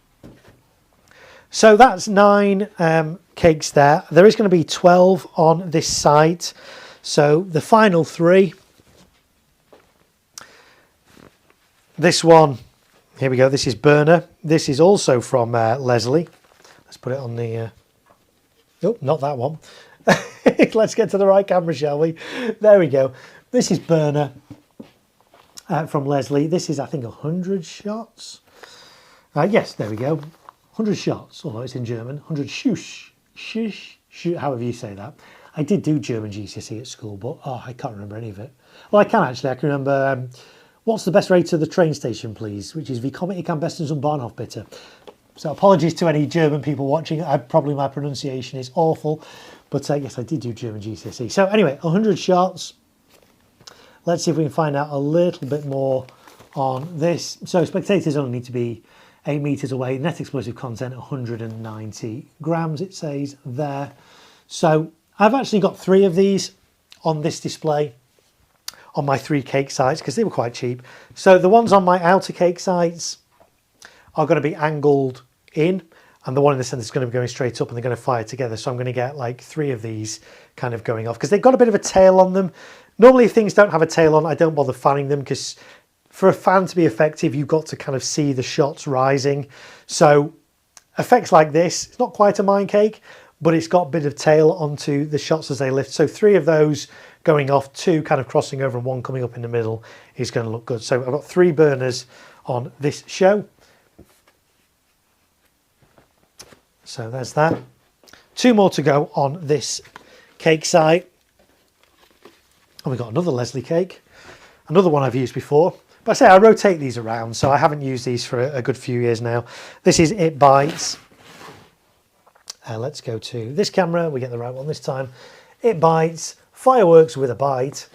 So that's 9 cakes there. There is going to be 12 on this site. So the final 3. This one, here we go. This is Burner. This is also from Leslie. Let's put it on the... oh, not that one. Let's get to the right camera, shall we? There we go. This is Burner from Leslie. This is, I think, 100 shots. Yes, there we go. 100 shots, although it's in German. 100 however you say that. I did do German GCSE at school, but I can't remember any of it. Well, I can actually. I can remember, what's the best way to the train station, please? Which is, wie komme ich am besten zum Bahnhof, bitte? So apologies to any German people watching. Probably my pronunciation is awful, but yes, I did do German GCSE. So anyway, 100 shots. Let's see if we can find out a little bit more on this. So spectators only need to be 8 meters away. Net explosive content 190 grams, it says there. So I've actually got 3 of these on this display on my 3 cake sites because they were quite cheap. So the ones on my outer cake sites are going to be angled in, and the one in the centre is going to be going straight up, and they're going to fire together. So I'm going to get like 3 of these kind of going off because they've got a bit of a tail on them. Normally if things don't have a tail on, I don't bother fanning them because for a fan to be effective, you've got to kind of see the shots rising. So effects like this, it's not quite a mine cake, but it's got a bit of tail onto the shots as they lift. So 3 of those going off, 2 kind of crossing over and 1 coming up in the middle is going to look good. So I've got 3 burners on this show. So there's that. 2 more to go on this cake site. And we've got another Leslie cake. Another one I've used before. But I say I rotate these around, so I haven't used these for a good few years now. This is It Bites. Let's go to this camera. We get the right one this time. It Bites. Fireworks with a bite.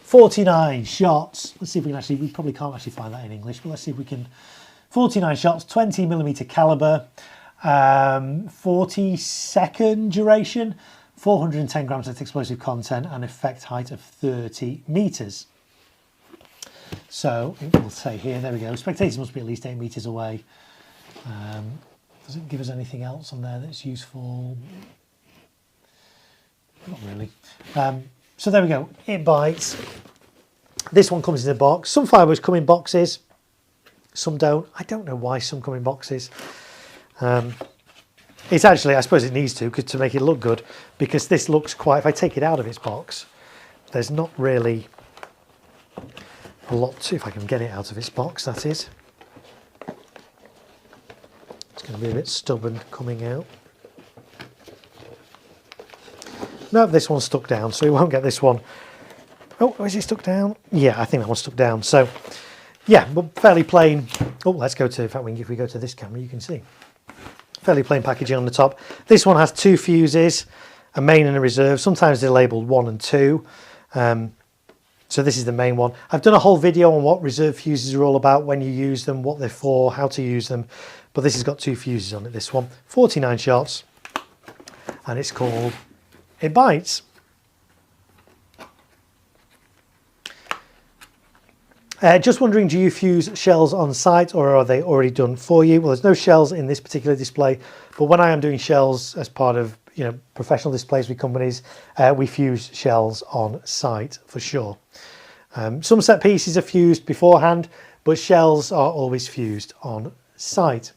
49 shots. Let's see if we can actually, we probably can't actually find that in English, but let's see if we can. 49 shots, 20mm caliber. 40-second duration, 410 grams of explosive content, and effect height of 30 meters. So we'll say here, there we go. Spectators must be at least 8 meters away. Does it give us anything else on there that's useful? Not really. So there we go. It Bites. This one comes in a box. Some fireworks come in boxes, some don't. I don't know why some come in boxes. It's actually, I suppose it needs to make it look good, because this looks quite, if I take it out of its box, there's not really a lot to, if I can get it out of its box, that is. It's going to be a bit stubborn coming out. No, this one's stuck down, so we won't get this one. Oh, is it stuck down? Yeah, I think that one's stuck down. So, yeah, but fairly plain. Oh, let's go to, in fact, if we go to this camera, you can see. Fairly plain packaging on the top. This one has 2 fuses, a main and a reserve. Sometimes they're labelled 1 and 2. So this is the main one. I've done a whole video on what reserve fuses are all about, when you use them, what they're for, how to use them. But this has got 2 fuses on it, this one. 49 shots. And it's called It Bites. Just wondering, do you fuse shells on site, or are they already done for you? Well, there's no shells in this particular display, but when I am doing shells as part of, you know, professional displays with companies, we fuse shells on site for sure. Some set pieces are fused beforehand, but shells are always fused on site.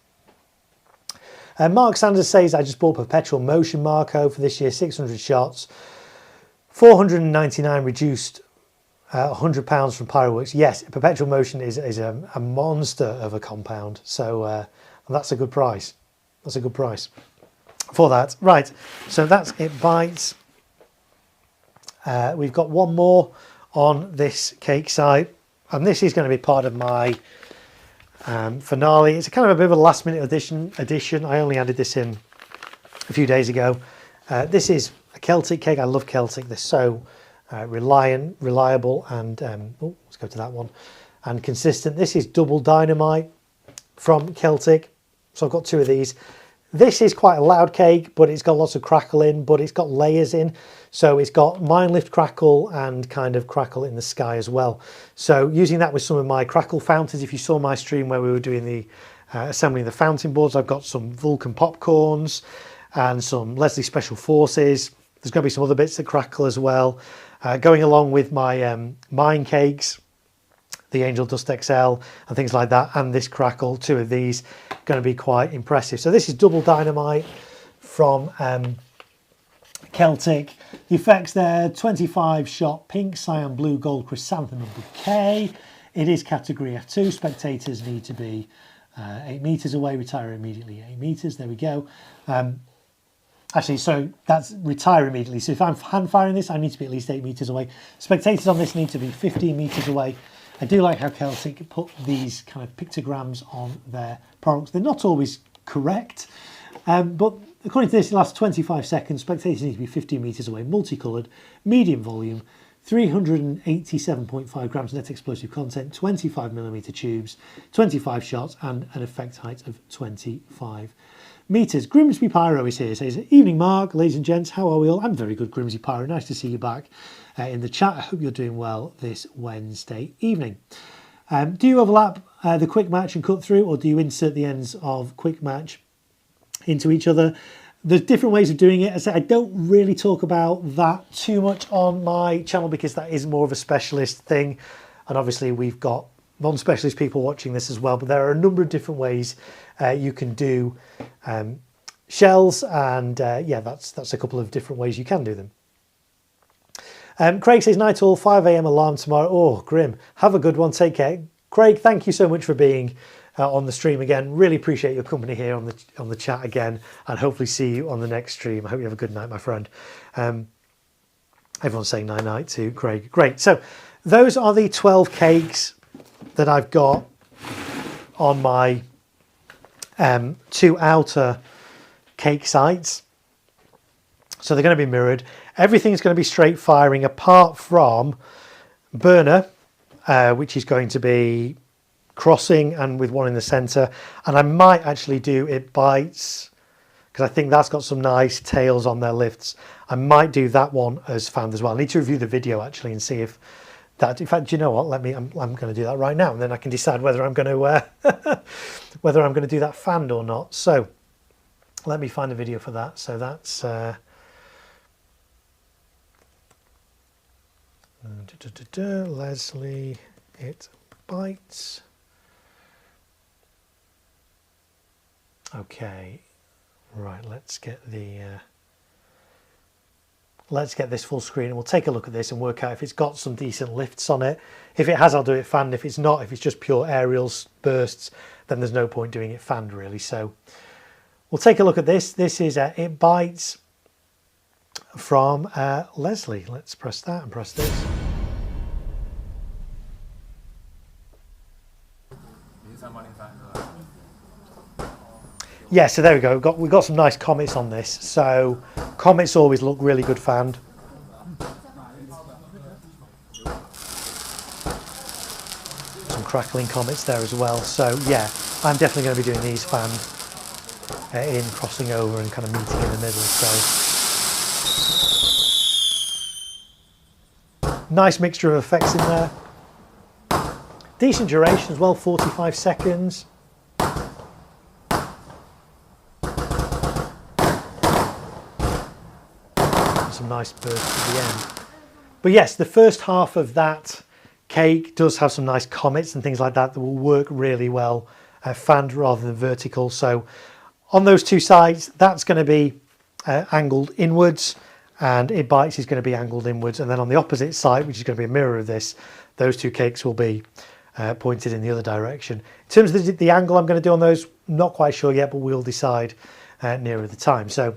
Mark Sanders says, I just bought Perpetual Motion Marko for this year, 600 shots, 499 reduced, £100 from Pyroworks. Yes, Perpetual Motion is a monster of a compound, so that's a good price. That's a good price for that. Right, so that's It Bites. We've got one more on this cake site, and this is going to be part of my finale. It's kind of a bit of a last minute addition. I only added this in a few days ago. This is a Celtic cake. I love Celtic. They're so reliable, and let's go to that one, and consistent. This is Double Dynamite from Celtic. So I've got 2 of these. This is quite a loud cake, but it's got lots of crackle in, but it's got layers in. So it's got mine lift crackle and kind of crackle in the sky as well. So using that with some of my crackle fountains, if you saw my stream where we were doing the assembling the fountain boards, I've got some Vulcan popcorns and some Leslie Special Forces. There's going to be some other bits that crackle as well. Going along with my mine cakes, the Angel Dust XL and things like that, and this crackle, 2 of these, going to be quite impressive. So this is Double Dynamite from Celtic. The effects there, 25 shot pink, cyan, blue, gold, chrysanthemum, bouquet. It is category F2. Spectators need to be 8 meters away, retire immediately 8 meters. There we go. Actually, so that's retire immediately. So if I'm hand firing this, I need to be at least 8 meters away. Spectators on this need to be 15 meters away. I do like how Celtic put these kind of pictograms on their products. They're not always correct, but according to this, it lasts 25 seconds. Spectators need to be 15 meters away, multicoloured, medium volume, 387.5 grams net explosive content, 25mm tubes, 25 shots, and an effect height of 25 meters. Grimsby Pyro is here. It says, evening Mark, ladies and gents, how are we all? I'm very good, Grimsby Pyro. Nice to see you back in the chat. I hope you're doing well this Wednesday evening. Do you overlap the quick match and cut through, or do you insert the ends of quick match into each other? There's different ways of doing it. As I say, I don't really talk about that too much on my channel because that is more of a specialist thing. And obviously we've got non-specialist people watching this as well, but there are a number of different ways you can do shells, and yeah, that's a couple of different ways you can do them. Craig says, night all, 5 AM alarm tomorrow. Oh, grim. Have a good one. Take care. Craig, thank you so much for being on the stream again. Really appreciate your company here on the chat again, and hopefully see you on the next stream. I hope you have a good night, my friend. Everyone's saying night to Craig. Great. So those are the 12 cakes that I've got on my 2 outer cake sites. So they're going to be mirrored. Everything's going to be straight firing apart from burner, which is going to be crossing and with one in the center. And I might actually do it bites, because I think that's got some nice tails on their lifts. I might do that one as fanned as well. I need to review the video actually and see if that, in fact, do you know what, I'm going to do that right now, and then I can decide whether I'm going to whether I'm going to do that fanned or not. So let me find a video for that. So that's Leslie, it bites. Okay, right, let's get this full screen and we'll take a look at this and work out if it's got some decent lifts on it. If it has, I'll do it fanned. If it's not, if it's just pure aerials bursts, then there's no point doing it fanned really. So we'll take a look at this. This is It Bites from Leslie. Let's press that and press this. Yeah, so there we go. We've got some nice comets on this. So comets always look really good fanned. Some crackling comets there as well. So yeah, I'm definitely going to be doing these fanned in crossing over and kind of meeting in the middle. So nice mixture of effects in there. Decent duration as well, 45 seconds. Some nice bursts at the end. But yes, the first half of that cake does have some nice comets and things like that will work really well fanned rather than vertical. So on those 2 sides, that's going to be angled inwards, and It Bites is going to be angled inwards. And then on the opposite side, which is going to be a mirror of this, those 2 cakes will be pointed in the other direction. In terms of the angle I'm going to do on those, not quite sure yet, but we'll decide nearer the time. So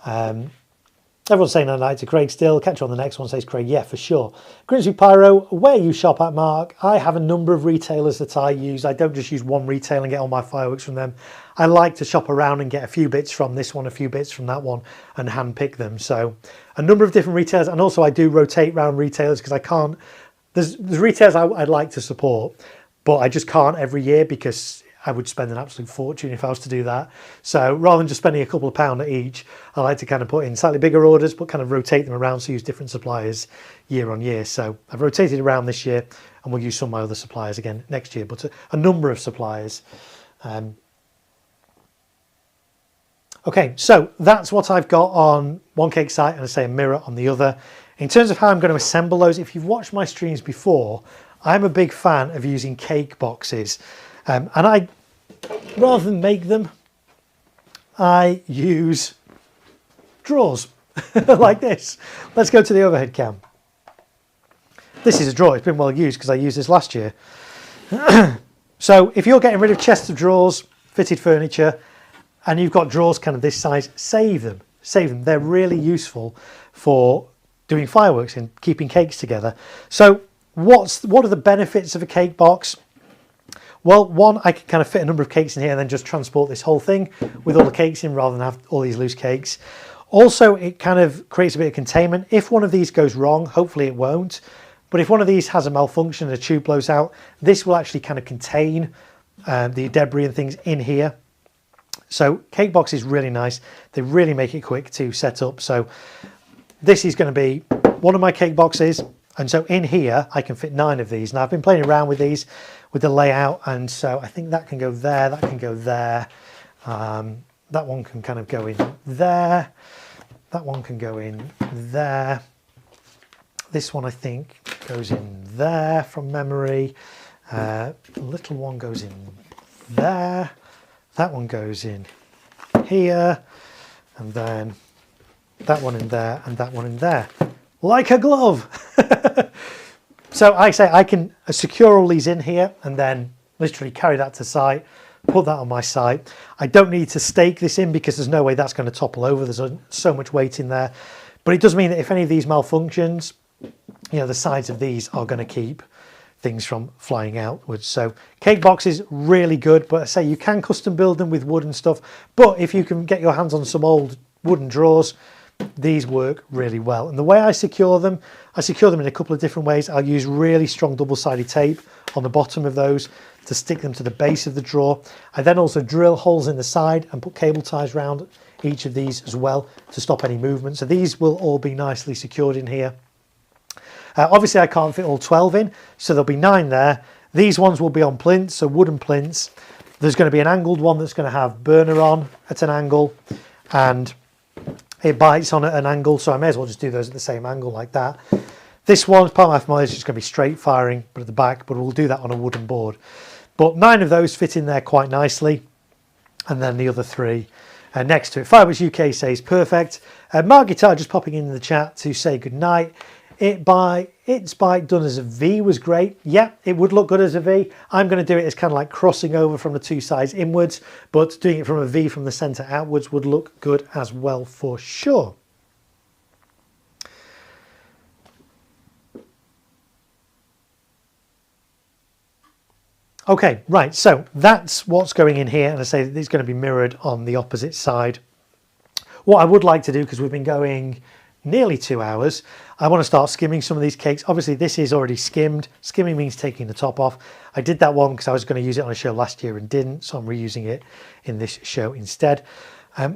everyone's saying night to Craig still. Catch you on the next one, says Craig. Yeah, for sure. Grimsby Pyro, where you shop at, Mark? I have a number of retailers that I use. I don't just use one retailer and get all my fireworks from them. I like to shop around and get a few bits from this one, a few bits from that one, and hand pick them. So a number of different retailers, and also I do rotate around retailers because I can't. There's retailers I'd like to support, but I just can't every year because I would spend an absolute fortune if I was to do that. So rather than just spending a couple of pounds at each, I like to kind of put in slightly bigger orders, but kind of rotate them around, so use different suppliers year on year. So I've rotated around this year, and we'll use some of my other suppliers again next year, but a number of suppliers. Okay, so that's what I've got on one cake site, and I say a mirror on the other. In terms of how I'm going to assemble those, if you've watched my streams before, I'm a big fan of using cake boxes. And I, rather than make them, I use drawers like this. Let's go to the overhead cam. This is a drawer. It's been well used because I used this last year. So if you're getting rid of chests of drawers, fitted furniture, and you've got drawers kind of this size, save them. They're really useful for doing fireworks and keeping cakes together. So what are the benefits of a cake box? Well, one, I can kind of fit a number of cakes in here and then just transport this whole thing with all the cakes in rather than have all these loose cakes. Also, it kind of creates a bit of containment. If one of these goes wrong, hopefully it won't, but if one of these has a malfunction and a tube blows out, this will actually kind of contain the debris and things in here. So cake box is really nice. They really make it quick to set up. So this is going to be one of my cake boxes. And so in here, I can fit 9 of these. Now I've been playing around with these, with the layout. And so I think that can go there, that can go there. That one can kind of go in there. That one can go in there. This one I think goes in there from memory. The little one goes in there. That one goes in here. And then that one in there and that one in there. Like a glove. So I say I can secure all these in here and then literally carry that to site, put that on my site. I don't need to stake this in because there's no way that's going to topple over. There's so much weight in there. But it does mean that if any of these malfunctions, you know, the sides of these are going to keep things from flying outwards. So cake boxes, really good, but I say you can custom build them with wood and stuff. But if you can get your hands on some old wooden drawers, these work really well. And the way I secure them in a couple of different ways. I'll use really strong double-sided tape on the bottom of those to stick them to the base of the drawer. I then also drill holes in the side and put cable ties around each of these as well to stop any movement. So these will all be nicely secured in here. Obviously I can't fit all 12 in, so there'll be 9 there. These ones will be on plinths, so wooden plinths. There's going to be an angled one that's going to have burner on at an angle, and it bites on at an angle, so I may as well just do those at the same angle like that. This one's part of my familiar, is just going to be straight firing, but at the back, but we'll do that on a wooden board. But 9 of those fit in there quite nicely, and then the other 3 next to it. Fireworks UK says perfect. Mark Guitar just popping in the chat to say good night. Its bite done as a V was great. Yeah, it would look good as a V. I'm going to do it as kind of like crossing over from the 2 sides inwards, but doing it from a V from the centre outwards would look good as well for sure. Okay, right, so that's what's going in here, and I say it's going to be mirrored on the opposite side. What I would like to do, because we've been going nearly 2 hours, I want to start skimming some of these cakes. Obviously this is already skimmed. Skimming means taking the top off. I did that one because I was going to use it on a show last year and didn't, so I'm reusing it in this show instead.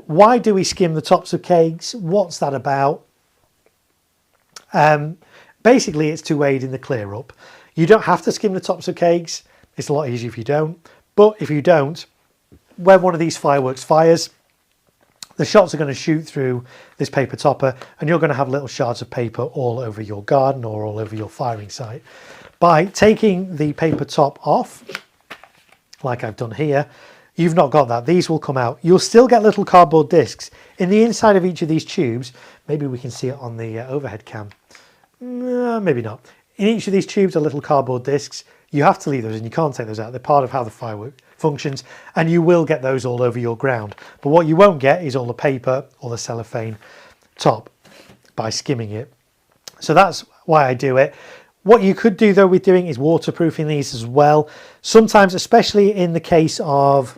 Why do we skim the tops of cakes? What's that about? Basically it's to aid in the clear up. You don't have to skim the tops of cakes. It's a lot easier if you don't. But if you don't, when one of these fireworks fires, the shots are going to shoot through this paper topper and you're going to have little shards of paper all over your garden or all over your firing site. By taking the paper top off, like I've done here, you've not got that. These will come out. You'll still get little cardboard discs in the inside of each of these tubes. Maybe we can see it on the overhead cam. Maybe not. In each of these tubes are little cardboard discs. You have to leave those in. You can't take those out. They're part of how the firework functions, and you will get those all over your ground. But what you won't get is all the paper or the cellophane top by skimming it. So that's why I do it. What you could do though with doing is waterproofing these as well. Sometimes, especially in the case of,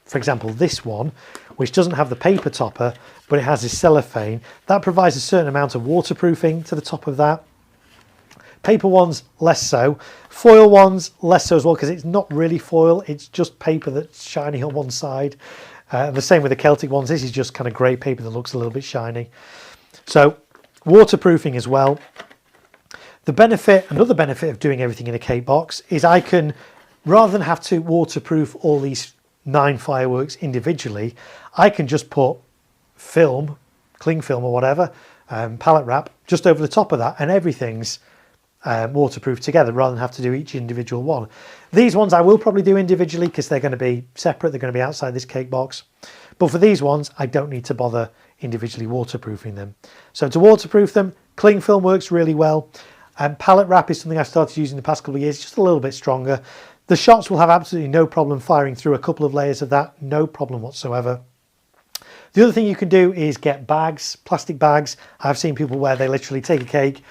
for example, this one, which doesn't have the paper topper, but it has this cellophane, that provides a certain amount of waterproofing to the top of that. Paper ones, less so. Foil ones, less so as well, because it's not really foil. It's just paper that's shiny on one side. The same with the Celtic ones. This is just kind of grey paper that looks a little bit shiny. So waterproofing as well. The benefit, another benefit of doing everything in a cake box is I can, rather than have to waterproof all these 9 fireworks individually, I can just put film, cling film or whatever, pallet wrap just over the top of that, and everything's waterproof together rather than have to do each individual one. These ones I will probably do individually because they're going to be separate. They're going to be outside this cake box. But for these ones, I don't need to bother individually waterproofing them. So to waterproof them, cling film works really well. Pallet wrap is something I've started using the past couple of years, just a little bit stronger. The shots will have absolutely no problem firing through a couple of layers of that, no problem whatsoever. The other thing you can do is get bags, plastic bags. I've seen people where they literally take a cake,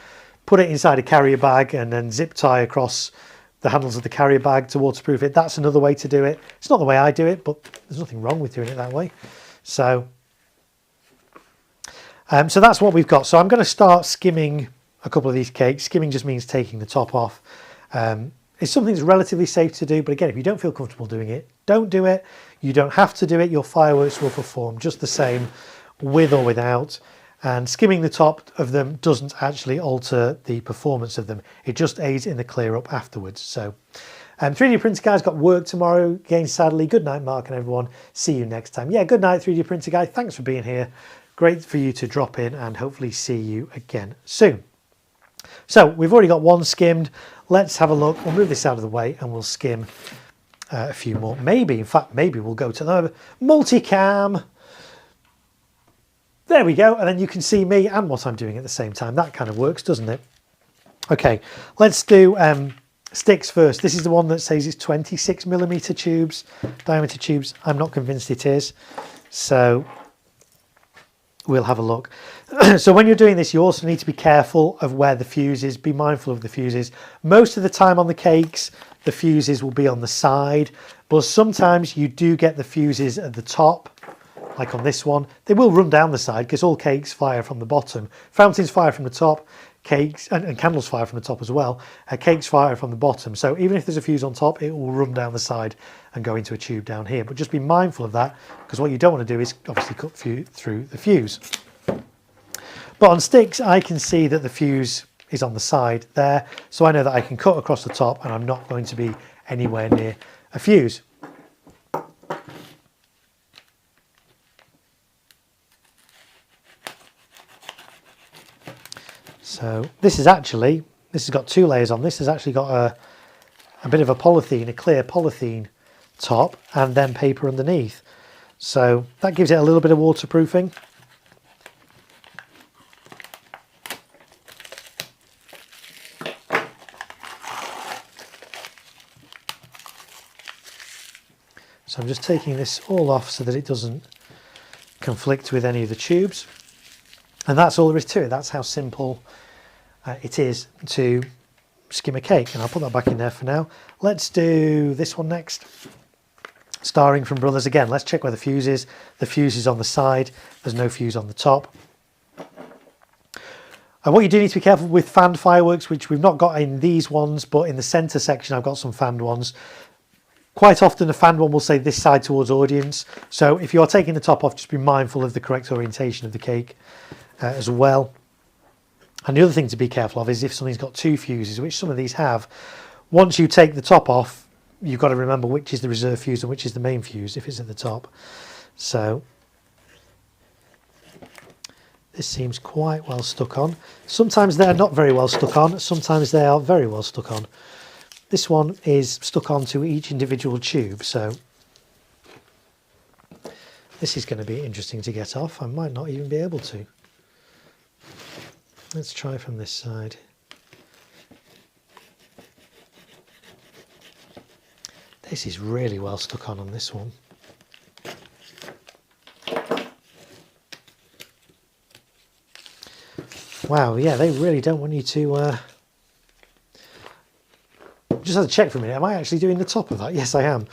put it inside a carrier bag and then zip tie across the handles of the carrier bag to waterproof it. That's another way to do it. It's not the way I do it, but there's nothing wrong with doing it that way. So that's what we've got. So I'm going to start skimming a couple of these cakes. Skimming just means taking the top off. It's something that's relatively safe to do, but again, if you don't feel comfortable doing it, don't do it. You don't have to do it. Your fireworks will perform just the same with or without. And skimming the top of them doesn't actually alter the performance of them. It just aids in the clear up afterwards. So 3D Printer Guy's got work tomorrow again, sadly. Good night, Mark and everyone. See you next time. Yeah, good night, 3D Printer Guy. Thanks for being here. Great for you to drop in and hopefully see you again soon. So we've already got one skimmed. Let's have a look. We'll move this out of the way and we'll skim a few more. Maybe, in fact, maybe we'll go to the multicam. There we go. And then you can see me and what I'm doing at the same time. That kind of works, doesn't it? Okay, let's do sticks first. This is the one that says it's 26mm tubes, diameter tubes. I'm not convinced it is. So we'll have a look. So when you're doing this, you also need to be careful of where the fuse is. Be mindful of the fuses. Most of the time on the cakes, the fuses will be on the side, but sometimes you do get the fuses at the top, like on this one. They will run down the side because all cakes fire from the bottom. Fountains fire from the top, cakes and candles fire from the top as well. Cakes fire from the bottom. So even if there's a fuse on top, it will run down the side and go into a tube down here. But just be mindful of that, because what you don't want to do is obviously cut through the fuse. But on sticks, I can see that the fuse is on the side there. So I know that I can cut across the top and I'm not going to be anywhere near a fuse. So this has got two layers on. This has actually got a bit of a polythene, a clear polythene top, and then paper underneath. So that gives it a little bit of waterproofing. So I'm just taking this all off so that it doesn't conflict with any of the tubes. And that's all there is to it. That's how simple it is to skim a cake. And I'll put that back in there for now. Let's do this one next. Starring from Brothers again. Let's check where the fuse is. The fuse is on the side. There's no fuse on the top. And what you do need to be careful with fanned fireworks, which we've not got in these ones, but in the centre section I've got some fanned ones. Quite often a fanned one will say this side towards audience. So if you're taking the top off, just be mindful of the correct orientation of the cake as well. And the other thing to be careful of is if something's got two fuses, which some of these have, once you take the top off, you've got to remember which is the reserve fuse and which is the main fuse if it's at the top. So this seems quite well stuck on. Sometimes they're not very well stuck on, sometimes they are very well stuck on. This one is stuck onto each individual tube, so this is going to be interesting to get off. I might not even be able to. Let's try from this side. This is really well stuck on this one. Wow, yeah, they really don't want you to... Just had to check for a minute. Am I actually doing the top of that? Yes, I am.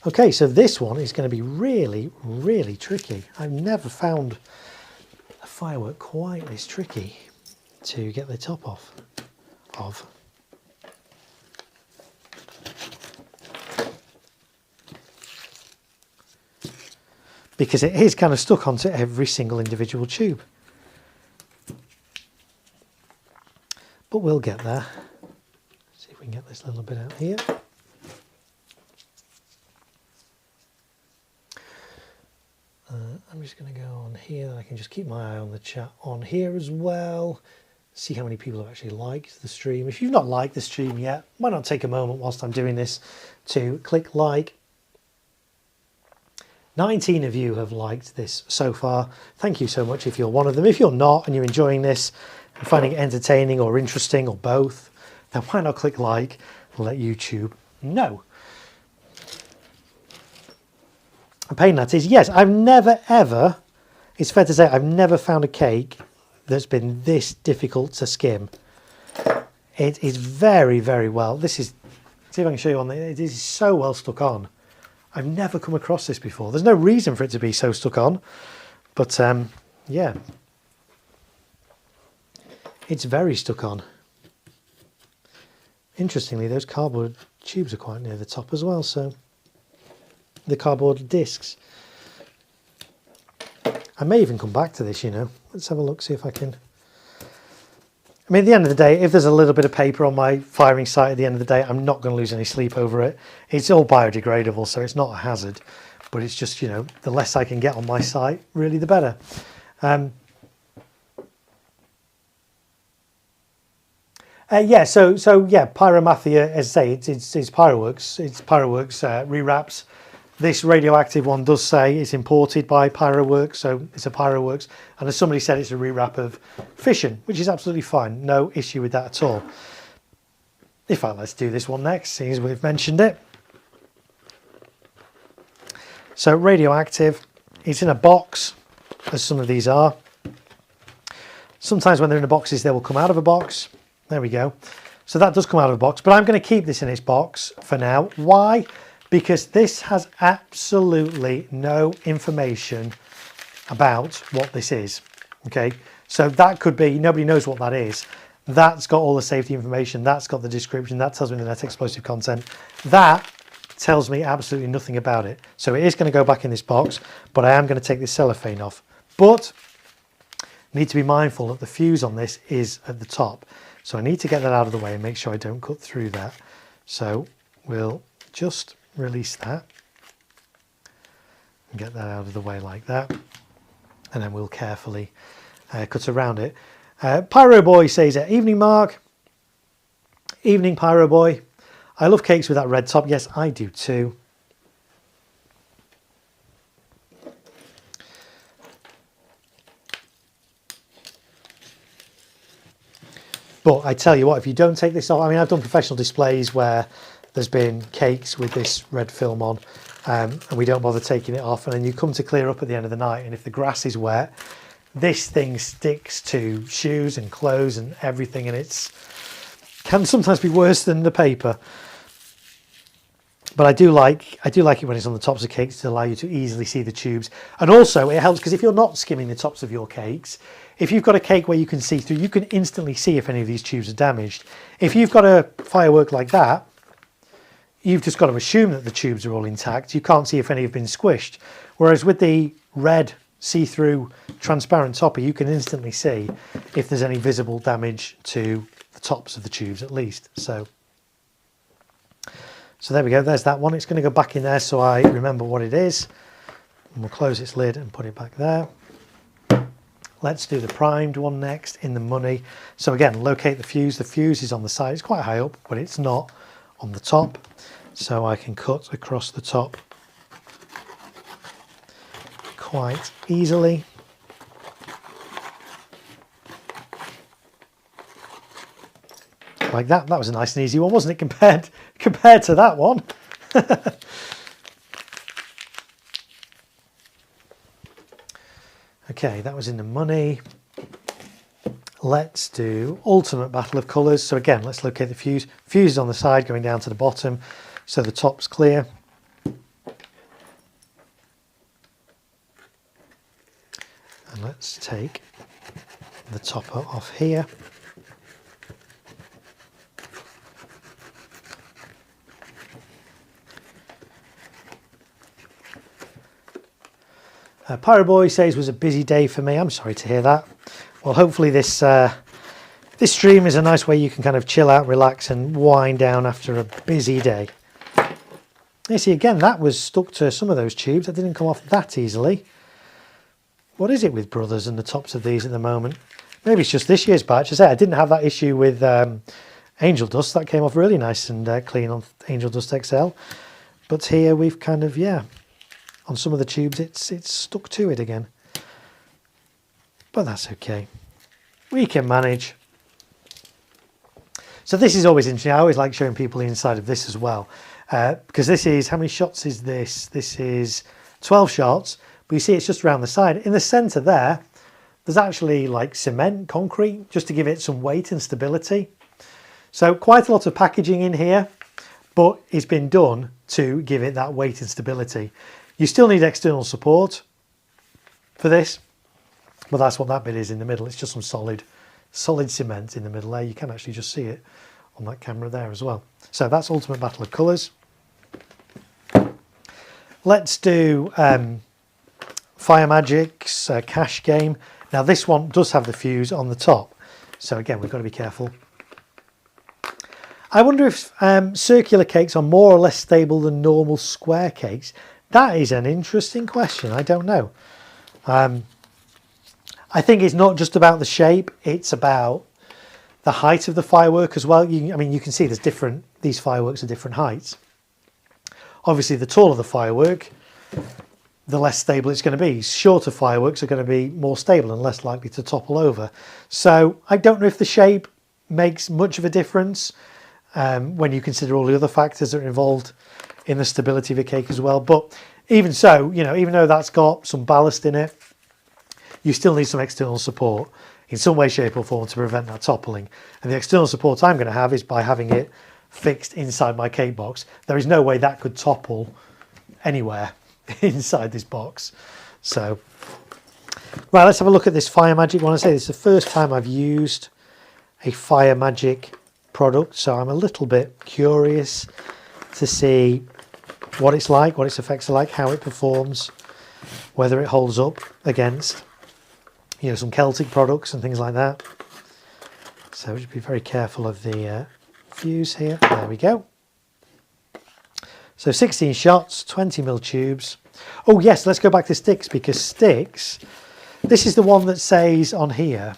Okay, so this one is going to be really, really tricky. I've never found a firework quite this tricky to get the top off of. Because it is kind of stuck onto every single individual tube. But we'll get there. See if we can get this little bit out here. I'm just going to go on here. I can just keep my eye on the chat on here as well. See how many people have actually liked the stream. If you've not liked the stream yet, why not take a moment whilst I'm doing this to click like. 19 of you have liked this so far. Thank you so much if you're one of them. If you're not and you're enjoying this, and finding it entertaining or interesting or both, then why not click like and let YouTube know? A pain that is. Yes, I've never ever, it's fair to say, I've never found a cake that's been this difficult to skim. It is very, very well. This is, see if I can show you on the, it is so well stuck on. I've never come across this before. There's no reason for it to be so stuck on, but yeah, it's very stuck on. Interestingly, those cardboard tubes are quite near the top as well, so the cardboard discs. I may even come back to this, you know. Let's have a look, see if I can. I mean, at the end of the day, if there's a little bit of paper on my firing site at the end of the day, I'm not going to lose any sleep over it. It's all biodegradable, so it's not a hazard. But it's just, you know, the less I can get on my site, really the better. Yeah, so yeah, Pyromathia, as I say, it's Pyroworks. It's Pyroworks rewraps. This radioactive one does say it's imported by Pyroworks, so it's a Pyroworks. And as somebody said, it's a rewrap of Fission, which is absolutely fine. No issue with that at all. In fact, let's do this one next, seeing as we've mentioned it. So radioactive, it's in a box, as some of these are. Sometimes when they're in the boxes, they will come out of a box. There we go. So that does come out of a box, but I'm going to keep this in its box for now. Why? Because this has absolutely no information about what this is. Okay, so that could be, nobody knows what that is. That's got all the safety information. That's got the description. That tells me the net explosive content. That tells me absolutely nothing about it. So it is going to go back in this box, but I am going to take this cellophane off. But need to be mindful that the fuse on this is at the top. So I need to get that out of the way and make sure I don't cut through that. So we'll just release that and get that out of the way like that, and then we'll carefully cut around it. Pyro Boy says, evening Mark. Evening Pyro Boy. I love cakes with that red top. Yes, I do too. But I tell you what, if you don't take this off, I mean, I've done professional displays where there's been cakes with this red film on, and we don't bother taking it off, and then you come to clear up at the end of the night, and if the grass is wet, this thing sticks to shoes and clothes and everything, and can sometimes be worse than the paper. But I do like it when it's on the tops of cakes to allow you to easily see the tubes. And also it helps because if you're not skimming the tops of your cakes, if you've got a cake where you can see through, you can instantly see if any of these tubes are damaged. If you've got a firework like that, you've just got to assume that the tubes are all intact. You can't see if any have been squished. Whereas with the red see-through transparent topper, you can instantly see if there's any visible damage to the tops of the tubes at least. So there we go, there's that one. It's going to go back in there so I remember what it is. And we'll close its lid and put it back there. Let's do the primed one next in the money. So again, locate the fuse. The fuse is on the side. It's quite high up, but it's not on the top. So I can cut across the top quite easily. Like that. That was a nice and easy one, wasn't it, compared to that one? Okay, that was in the money. Let's do ultimate battle of colours. So again, let's locate the fuse. Fuse is on the side going down to the bottom, so the top's clear. And let's take the topper off here. Pyro Boy says was a busy day for me. I'm sorry to hear that. Well, hopefully this stream is a nice way you can kind of chill out, relax and wind down after a busy day. You see, again, that was stuck to some of those tubes. That didn't come off that easily. What is it with Brothers and the tops of these at the moment? Maybe it's just this year's batch. As I say, I didn't have that issue with Angel Dust. That came off really nice and clean on Angel Dust XL. But here we've kind of, yeah, on some of the tubes it's stuck to it again. But that's okay. we can manage. So this is always interesting. I always like showing people the inside of this as well, because this is, how many shots is this? This is 12 shots, but you see it's just around the side. In the centre there, there's actually like cement, concrete, just to give it some weight and stability. So quite a lot of packaging in here, but it's been done to give it that weight and stability. You still need external support for this, but that's what that bit is in the middle. It's just some solid cement in the middle there. You can actually just see it on that camera there as well. So that's Ultimate Battle of Colours. Let's do Fire Magic's cash game. Now this one does have the fuse on the top, so again we've got to be careful. I wonder if circular cakes are more or less stable than normal square cakes. That is an interesting question. I don't know. I think it's not just about the shape, it's about the height of the firework as well. I mean, you can see there's different, these fireworks are different heights. Obviously, the taller the firework, the less stable it's going to be. Shorter fireworks are going to be more stable and less likely to topple over. So I don't know if the shape makes much of a difference when you consider all the other factors that are involved in the stability of a cake as well. But even so, you know, even though that's got some ballast in it, you still need some external support in some way, shape or form to prevent that toppling. And the external support I'm going to have is by having it fixed inside my cake box. There is no way that could topple anywhere inside this box. So, right, let's have a look at this Fire Magic one. I say this is the first time I've used a Fire Magic product, so I'm a little bit curious to see what it's like, what its effects are like, how it performs, whether it holds up against, you know, some Celtic products and things like that. So just be very careful of the fuse here. There we go. So 16 shots, 20mm tubes. Oh yes, let's go back to sticks, because sticks, this is the one that says on here,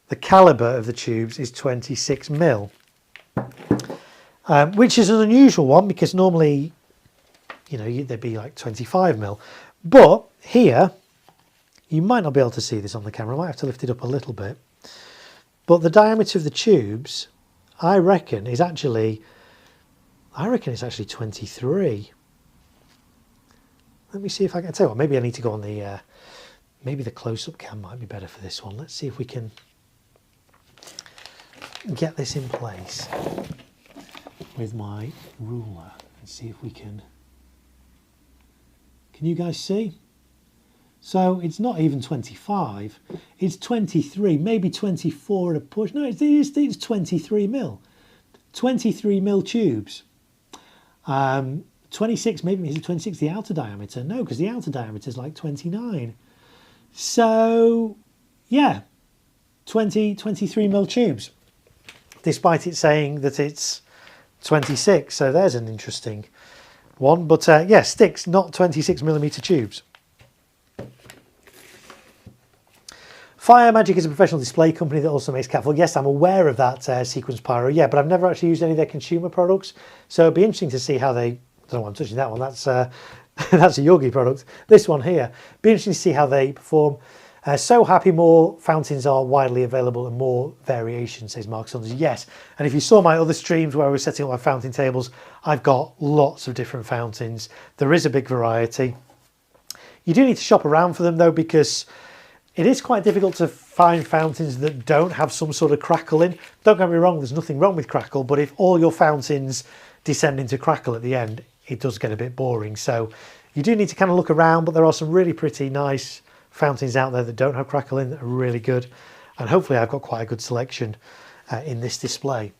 the calibre of the tubes is 26mm, which is an unusual one because normally, you know, they'd be like 25mm. But here, you might not be able to see this on the camera. I might have to lift it up a little bit. But the diameter of the tubes, I reckon, is actually, it's actually 23. Let me see if I can tell you what, maybe I need to go on the, maybe the close-up cam might be better for this one. Let's see if we can get this in place with my ruler and see if we can you guys see? So it's not even 25, it's 23, maybe 24 at a push. No, it's 23mm. 23mm tubes. 26, maybe is it 26 the outer diameter? No, because the outer diameter is like 29. So, yeah, 23mm tubes, despite it saying that it's 26. So there's an interesting one. But yeah, sticks, not 26mm tubes. Fire Magic is a professional display company that also makes catapult. Yes, I'm aware of that Sequence Pyro, yeah, but I've never actually used any of their consumer products. So it'd be interesting to see how they, I don't know why I'm touching that one, that's that's a Yogi product. This one here, be interesting to see how they perform. So happy more fountains are widely available and more variation, says Mark Saunders. Yes, and if you saw my other streams where I was setting up my fountain tables, I've got lots of different fountains. There is a big variety. You do need to shop around for them though, because it is quite difficult to find fountains that don't have some sort of crackle in. Don't get me wrong, there's nothing wrong with crackle, but if all your fountains descend into crackle at the end, it does get a bit boring. So you do need to kind of look around, but there are some really pretty nice fountains out there that don't have crackle in that are really good. And hopefully I've got quite a good selection in this display.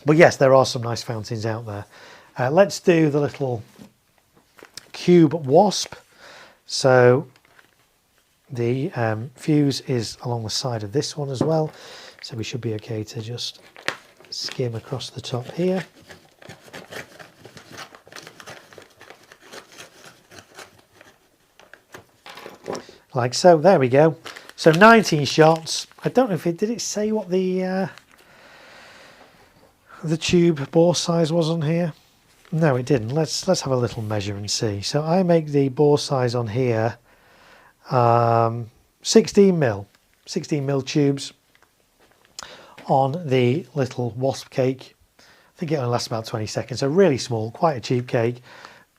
But yes, there are some nice fountains out there. Let's do the little cube wasp. So the fuse is along the side of this one as well, so we should be okay to just skim across the top here. Like so, there we go. So 19 shots. I don't know if did it say what the tube bore size was on here? No, it didn't. Let's have a little measure and see. So I make the bore size on here 16mm tubes. on the little wasp cake. I think it only lasts about 20 seconds, so really small, quite a cheap cake,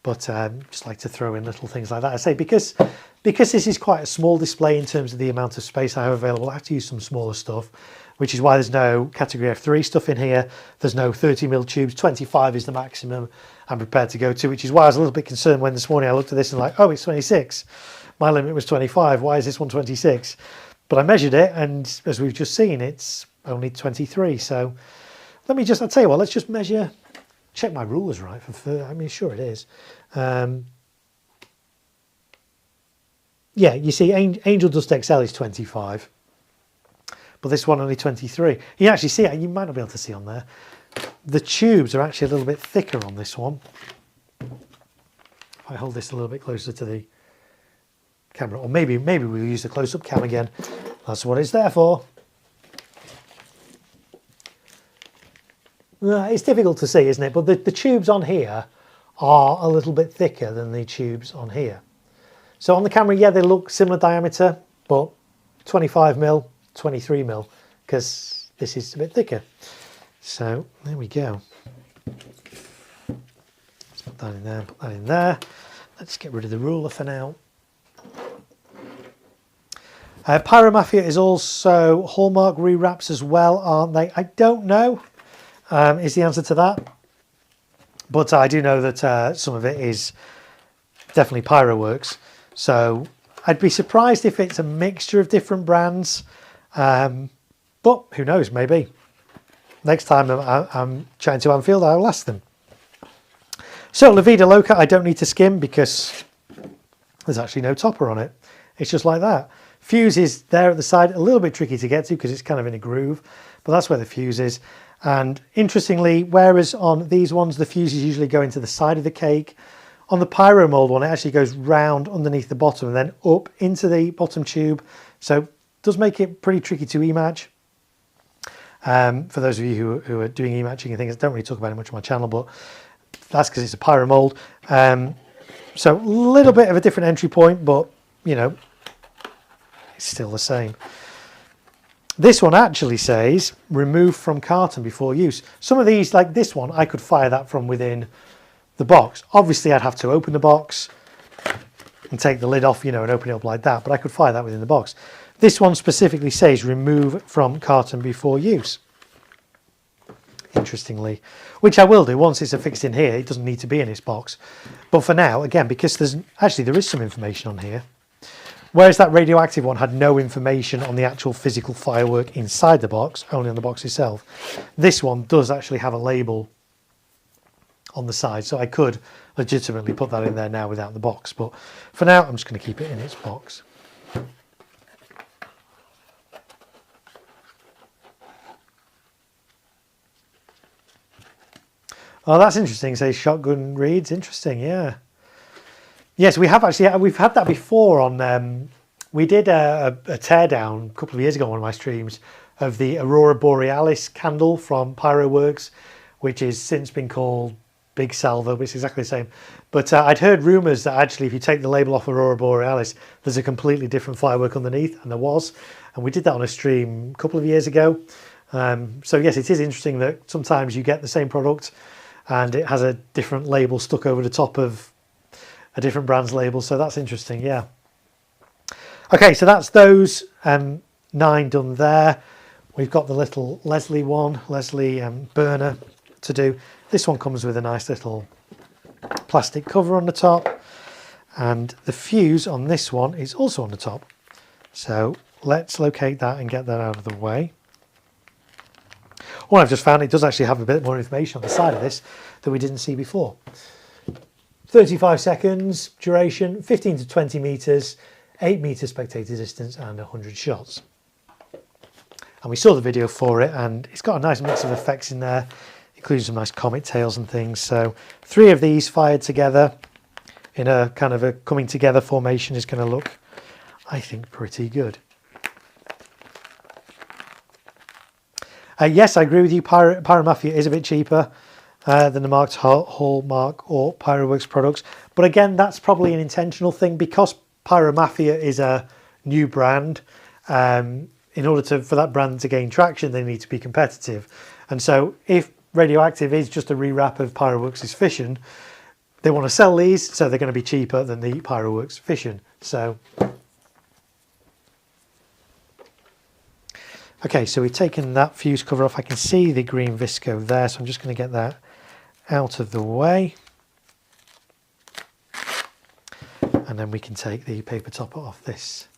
but just like to throw in little things like that. I say because this is quite a small display in terms of the amount of space I have available, I have to use some smaller stuff, which is why there's no category F3 stuff in here. There's no 30mm tubes, 25 is the maximum I'm prepared to go to, which is why I was a little bit concerned when this morning I looked at this and like, oh, it's 26. My limit was 25, why is this one 26? But I measured it, and as we've just seen, it's only 23. So let me just, I'll tell you what, let's just measure, check my ruler's right. I mean, sure it is. Yeah, you see, Angel Dust XL is 25. But this one only 23. You can actually see it, you might not be able to see on there. The tubes are actually a little bit thicker on this one. If I hold this a little bit closer to the camera, or maybe we'll use the close-up cam again. That's what it's there for. It's difficult to see, isn't it? But the tubes on here are a little bit thicker than the tubes on here. So on the camera, yeah, they look similar diameter, but 25mm, 23mm, because this is a bit thicker. So there we go. Let's put that in there, put that in there. Let's get rid of the ruler for now. Pyro Mafia is also Hallmark rewraps as well, aren't they? I don't know, is the answer to that. But I do know that some of it is definitely Pyro Works. So I'd be surprised if it's a mixture of different brands. But who knows, maybe. Next time I'm chatting to Anfield, I'll ask them. So La Vida Loca, I don't need to skim because there's actually no topper on it. It's just like that. Fuse is there at the side, a little bit tricky to get to because it's kind of in a groove, but that's where the fuse is. And interestingly, whereas on these ones, the fuses usually go into the side of the cake, on the Pyro mold one, it actually goes round underneath the bottom and then up into the bottom tube. So it does make it pretty tricky to e-match. For those of you who are doing e-matching and things, I don't really talk about it much on my channel, but that's because it's a Pyro mold. So a little bit of a different entry point, but you know, it's still the same. This one actually says remove from carton before use. Some of these, like this one, I could fire that from within the box. Obviously I'd have to open the box and take the lid off, you know, and open it up like that, but I could fire that within the box. This one specifically says remove from carton before use. Interestingly, which I will do once it's affixed in here. It doesn't need to be in its box. But for now, again, because there is some information on here. Whereas that radioactive one had no information on the actual physical firework inside the box, only on the box itself. This one does actually have a label on the side, so I could legitimately put that in there now without the box. But for now, I'm just going to keep it in its box. Oh, that's interesting. Says shotgun reads. Interesting, yeah. Yes, we've had that before on. We did a teardown a couple of years ago on one of my streams of the Aurora Borealis candle from Pyro Works, which has since been called Big Salvo, but it's exactly the same. But I'd heard rumours that actually if you take the label off Aurora Borealis, there's a completely different firework underneath, and there was. And we did that on a stream a couple of years ago. So yes, it is interesting that sometimes you get the same product and it has a different label stuck over the top of a different brand's label. So that's interesting, yeah. Okay, so that's those 9 done there. We've got the little Leslie burner to do. This one comes with a nice little plastic cover on the top, and the fuse on this one is also on the top. So let's locate that and get that out of the way. Well, I've just found it does actually have a bit more information on the side of this that we didn't see before. 35 seconds duration, 15 to 20 meters, 8 meter spectator distance, and 100 shots. And we saw the video for it, and it's got a nice mix of effects in there, including some nice comet tails and things. So 3 of these fired together in a kind of a coming together formation is going to look, I think, pretty good. Yes, I agree with you. Pyro Mafia is a bit cheaper than the marked Hallmark or Pyroworks products. But again, that's probably an intentional thing because Pyro Mafia is a new brand. in order for that brand to gain traction, they need to be competitive. And so if Radioactive is just a rewrap of Pyroworks' Fission, they want to sell these, so they're going to be cheaper than the Pyroworks Fission. So, okay, so we've taken that fuse cover off. I can see the green visco there, so I'm just going to get that out of the way. And then we can take the paper topper off this.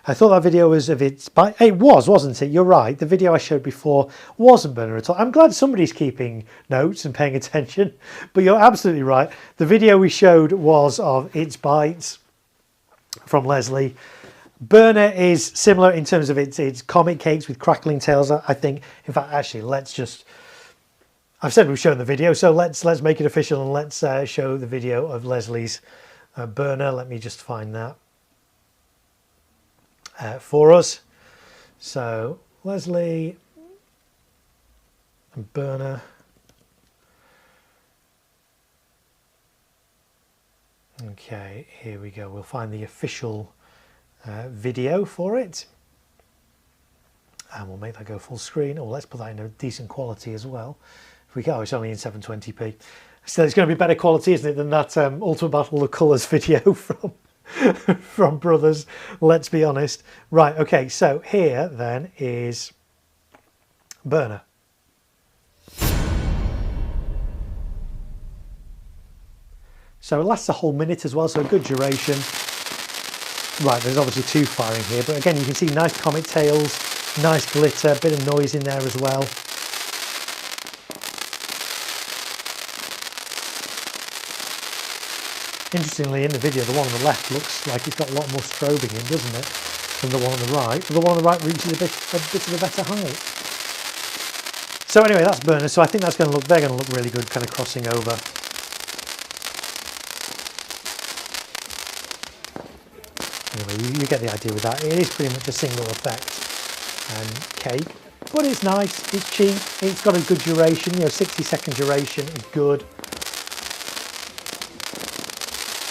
I thought that video was of its... It was, wasn't it? You're right. The video I showed before wasn't burner at all. I'm glad somebody's keeping notes and paying attention. But you're absolutely right. The video we showed was of its bites from Leslie. Burner is similar in terms of its comet cakes with crackling tails, I think. In fact, actually, let's just... I've said we've shown the video, so let's make it official and let's show the video of Leslie's burner. Let me just find that. For us. So Leslie and burner. Okay, here we go. We'll find the official video for it. And we'll make that go full screen. Or let's put that in a decent quality as well. If we go, it's only in 720p. So it's going to be better quality, isn't it, than that Ultimate Battle of Colours video from from Brothers, let's be honest. Right, okay, so here then is burner. So it lasts a whole minute as well, so a good duration. Right, there's obviously two firing here, but again you can see nice comet tails, nice glitter, bit of noise in there as well. Interestingly, in the video, the one on the left looks like it's got a lot more strobing in, doesn't it, than the one on the right. But the one on the right reaches a bit of a better height. So anyway, that's burner. So I think that's going to look, they're going to look really good, kind of crossing over. Anyway, you get the idea with that. It is pretty much a single effect cake, but it's nice, it's cheap, it's got a good duration. 60-second duration is good.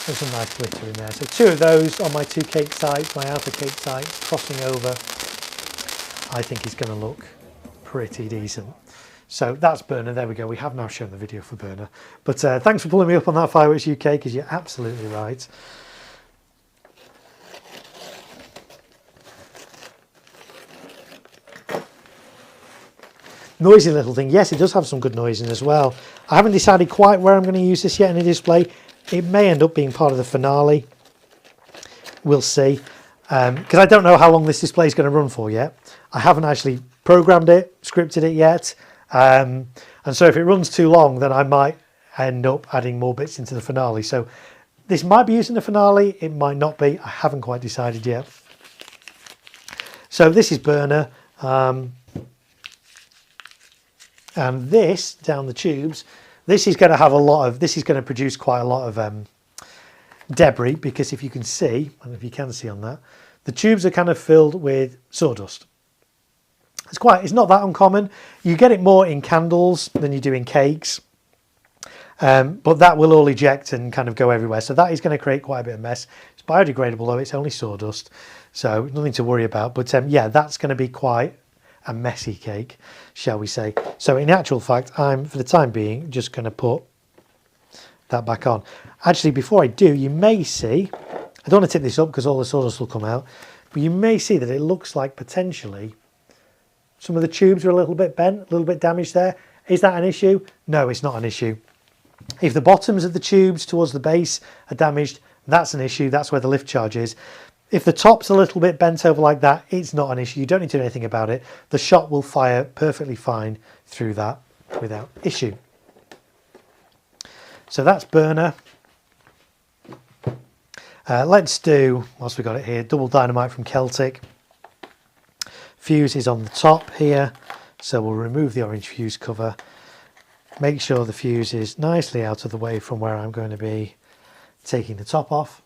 There's some nice glitter in there. So two of those on my two cake sites, my outer cake sites, crossing over. I think is going to look pretty decent. So that's burner. There we go. We have now shown the video for burner. But thanks for pulling me up on that, Fireworks UK, because you're absolutely right. Noisy little thing. Yes, it does have some good noise in as well. I haven't decided quite where I'm going to use this yet in a display. It may end up being part of the finale. We'll see. Because I don't know how long this display is going to run for yet. I haven't actually programmed it, scripted it yet. And so if it runs too long, then I might end up adding more bits into the finale. So this might be used in the finale. It might not be. I haven't quite decided yet. So this is burner. And this, down the tubes, this is going to have a lot of, this is going to produce quite a lot of debris, because if you can see, I don't know if you can see on that, the tubes are kind of filled with sawdust. It's not that uncommon. You get it more in candles than you do in cakes, but that will all eject and kind of go everywhere. So that is going to create quite a bit of mess. It's biodegradable though, it's only sawdust, so nothing to worry about. But yeah, that's going to be quite a messy cake, shall we say. So in actual fact, I'm, for the time being, just going to put that back on. Actually, before I do, you may see, I don't want to tip this up because all the sawdust will come out, but you may see that it looks like potentially some of the tubes are a little bit bent, a little bit damaged there. Is that an issue? No, it's not an issue. If the bottoms of the tubes towards the base are damaged, that's an issue. That's where the lift charge is. If the top's a little bit bent over like that, it's not an issue. You don't need to do anything about it. The shot will fire perfectly fine through that without issue. So that's burner. Let's do, whilst we got it here, double dynamite from Celtic. Fuse is on the top here, so we'll remove the orange fuse cover. Make sure the fuse is nicely out of the way from where I'm going to be taking the top off.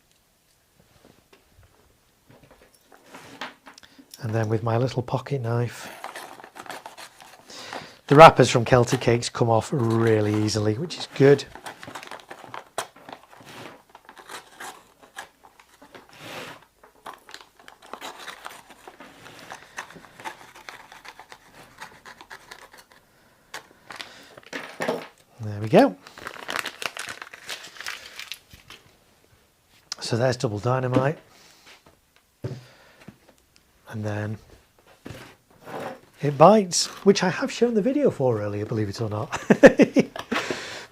And then with my little pocket knife, the wrappers from Celtic Cakes come off really easily, which is good. we go. So there's double dynamite. And then it bites, which I have shown the video for earlier, believe it or not.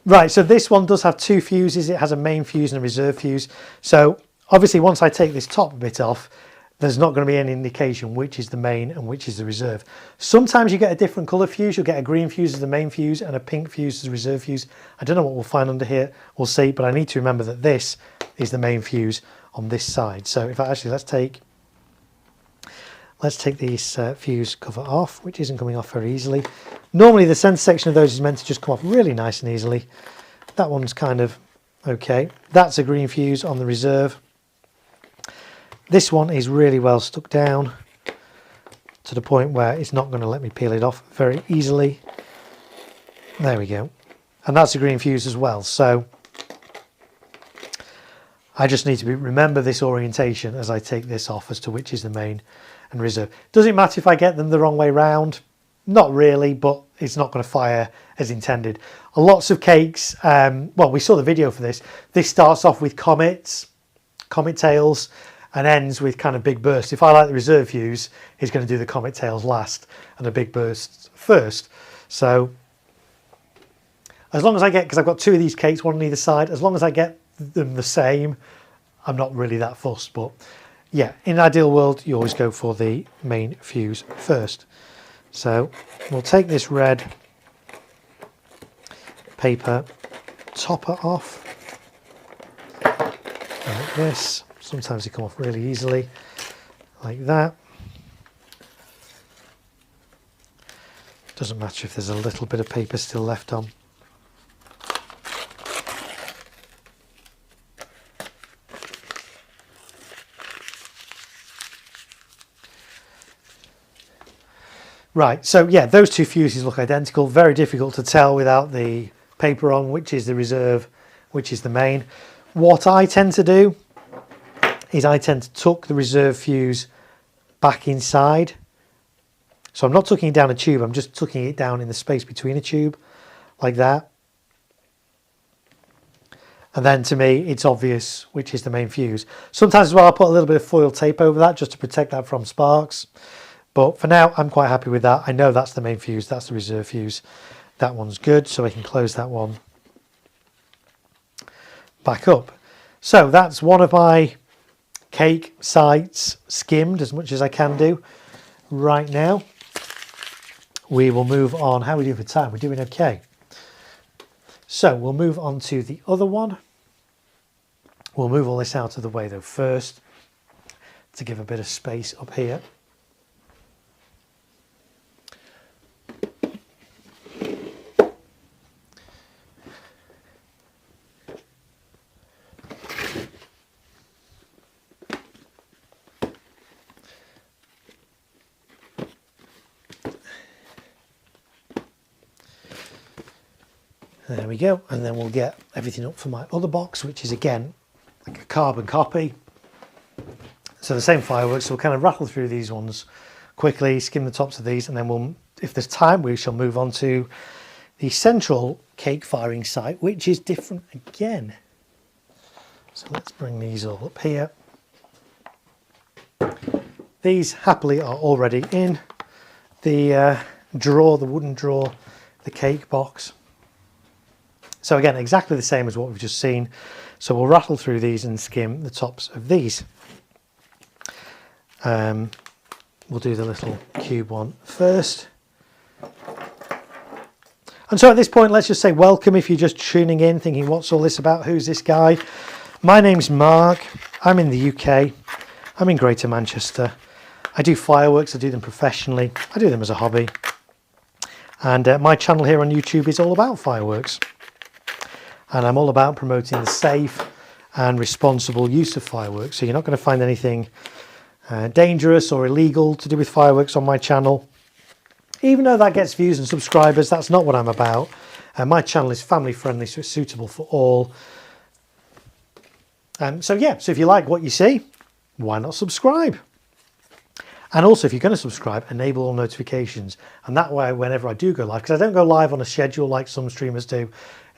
Right, so this one does have two fuses. It has a main fuse and a reserve fuse. So obviously once I take this top bit off, there's not going to be any indication which is the main and which is the reserve. Sometimes you get a different colour fuse. You'll get a green fuse as the main fuse and a pink fuse as the reserve fuse. I don't know what we'll find under here. We'll see, but I need to remember that this is the main fuse on this side. So if I actually, let's take this fuse cover off, which isn't coming off very easily. Normally the centre section of those is meant to just come off really nice and easily. That one's kind of okay. That's a green fuse on the reserve. This one is really well stuck down to the point where it's not going to let me peel it off very easily. There we go. And that's a green fuse as well. So I just need to remember this orientation as I take this off as to which is the main and reserve. Does it matter if I get them the wrong way round? Not really, but it's not going to fire as intended. Lots of cakes, well, we saw the video for this. This starts off with comet tails, and ends with kind of big bursts. If I like the reserve fuse, he's going to do the comet tails last and the big bursts first. So as long as I get, because I've got two of these cakes, one on either side, as long as I get them the same, I'm not really that fussed. But yeah, in an ideal world, you always go for the main fuse first. So we'll take this red paper topper off like this. Sometimes they come off really easily, like that. Doesn't matter if there's a little bit of paper still left on. Right, so yeah, those two fuses look identical. Very difficult to tell without the paper on which is the reserve, which is the main. What I tend to do is I tend to tuck the reserve fuse back inside. So I'm not tucking it down a tube, I'm just tucking it down in the space between a tube, like that. And then to me, it's obvious which is the main fuse. Sometimes as well, I'll put a little bit of foil tape over that just to protect that from sparks. But for now, I'm quite happy with that. I know that's the main fuse, that's the reserve fuse. That one's good, so I can close that one back up. So that's one of my cake sides skimmed as much as I can do right now. We will move on. How are we doing for time? We're doing okay. So we'll move on to the other one. We'll move all this out of the way though first to give a bit of space up here. There we go, and then we'll get everything up for my other box, which is again like a carbon copy. So the same fireworks, so we'll kind of rattle through these ones quickly, skim the tops of these, and then we'll, if there's time, we shall move on to the central cake firing site, which is different again. So let's bring these all up here. These happily are already in the drawer, the wooden drawer, the cake box. So again, exactly the same as what we've just seen. So we'll rattle through these and skim the tops of these. We'll do the little cube one first. And so at this point, let's just say welcome if you're just tuning in, thinking, what's all this about? Who's this guy? My name's Mark. I'm in the UK. I'm in Greater Manchester. I do fireworks. I do them professionally. I do them as a hobby. And my channel here on YouTube is all about fireworks. And I'm all about promoting the safe and responsible use of fireworks. So you're not going to find anything dangerous or illegal to do with fireworks on my channel. Even though that gets views and subscribers, that's not what I'm about. My channel is family friendly, so it's suitable for all. So yeah, so if you like what you see, why not subscribe? And also, if you're going to subscribe, enable all notifications. And that way, whenever I do go live, because I don't go live on a schedule like some streamers do,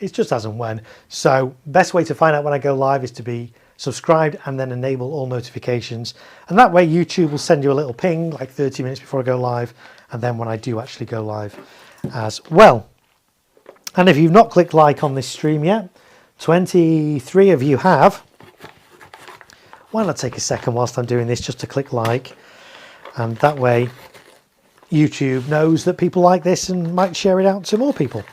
It's just as and when. So best way to find out when I go live is to be subscribed and then enable all notifications. And that way YouTube will send you a little ping like 30 minutes before I go live. And then when I do actually go live as well. And if you've not clicked like on this stream yet, 23 of you have. Why not take a second whilst I'm doing this just to click like, and that way YouTube knows that people like this and might share it out to more people.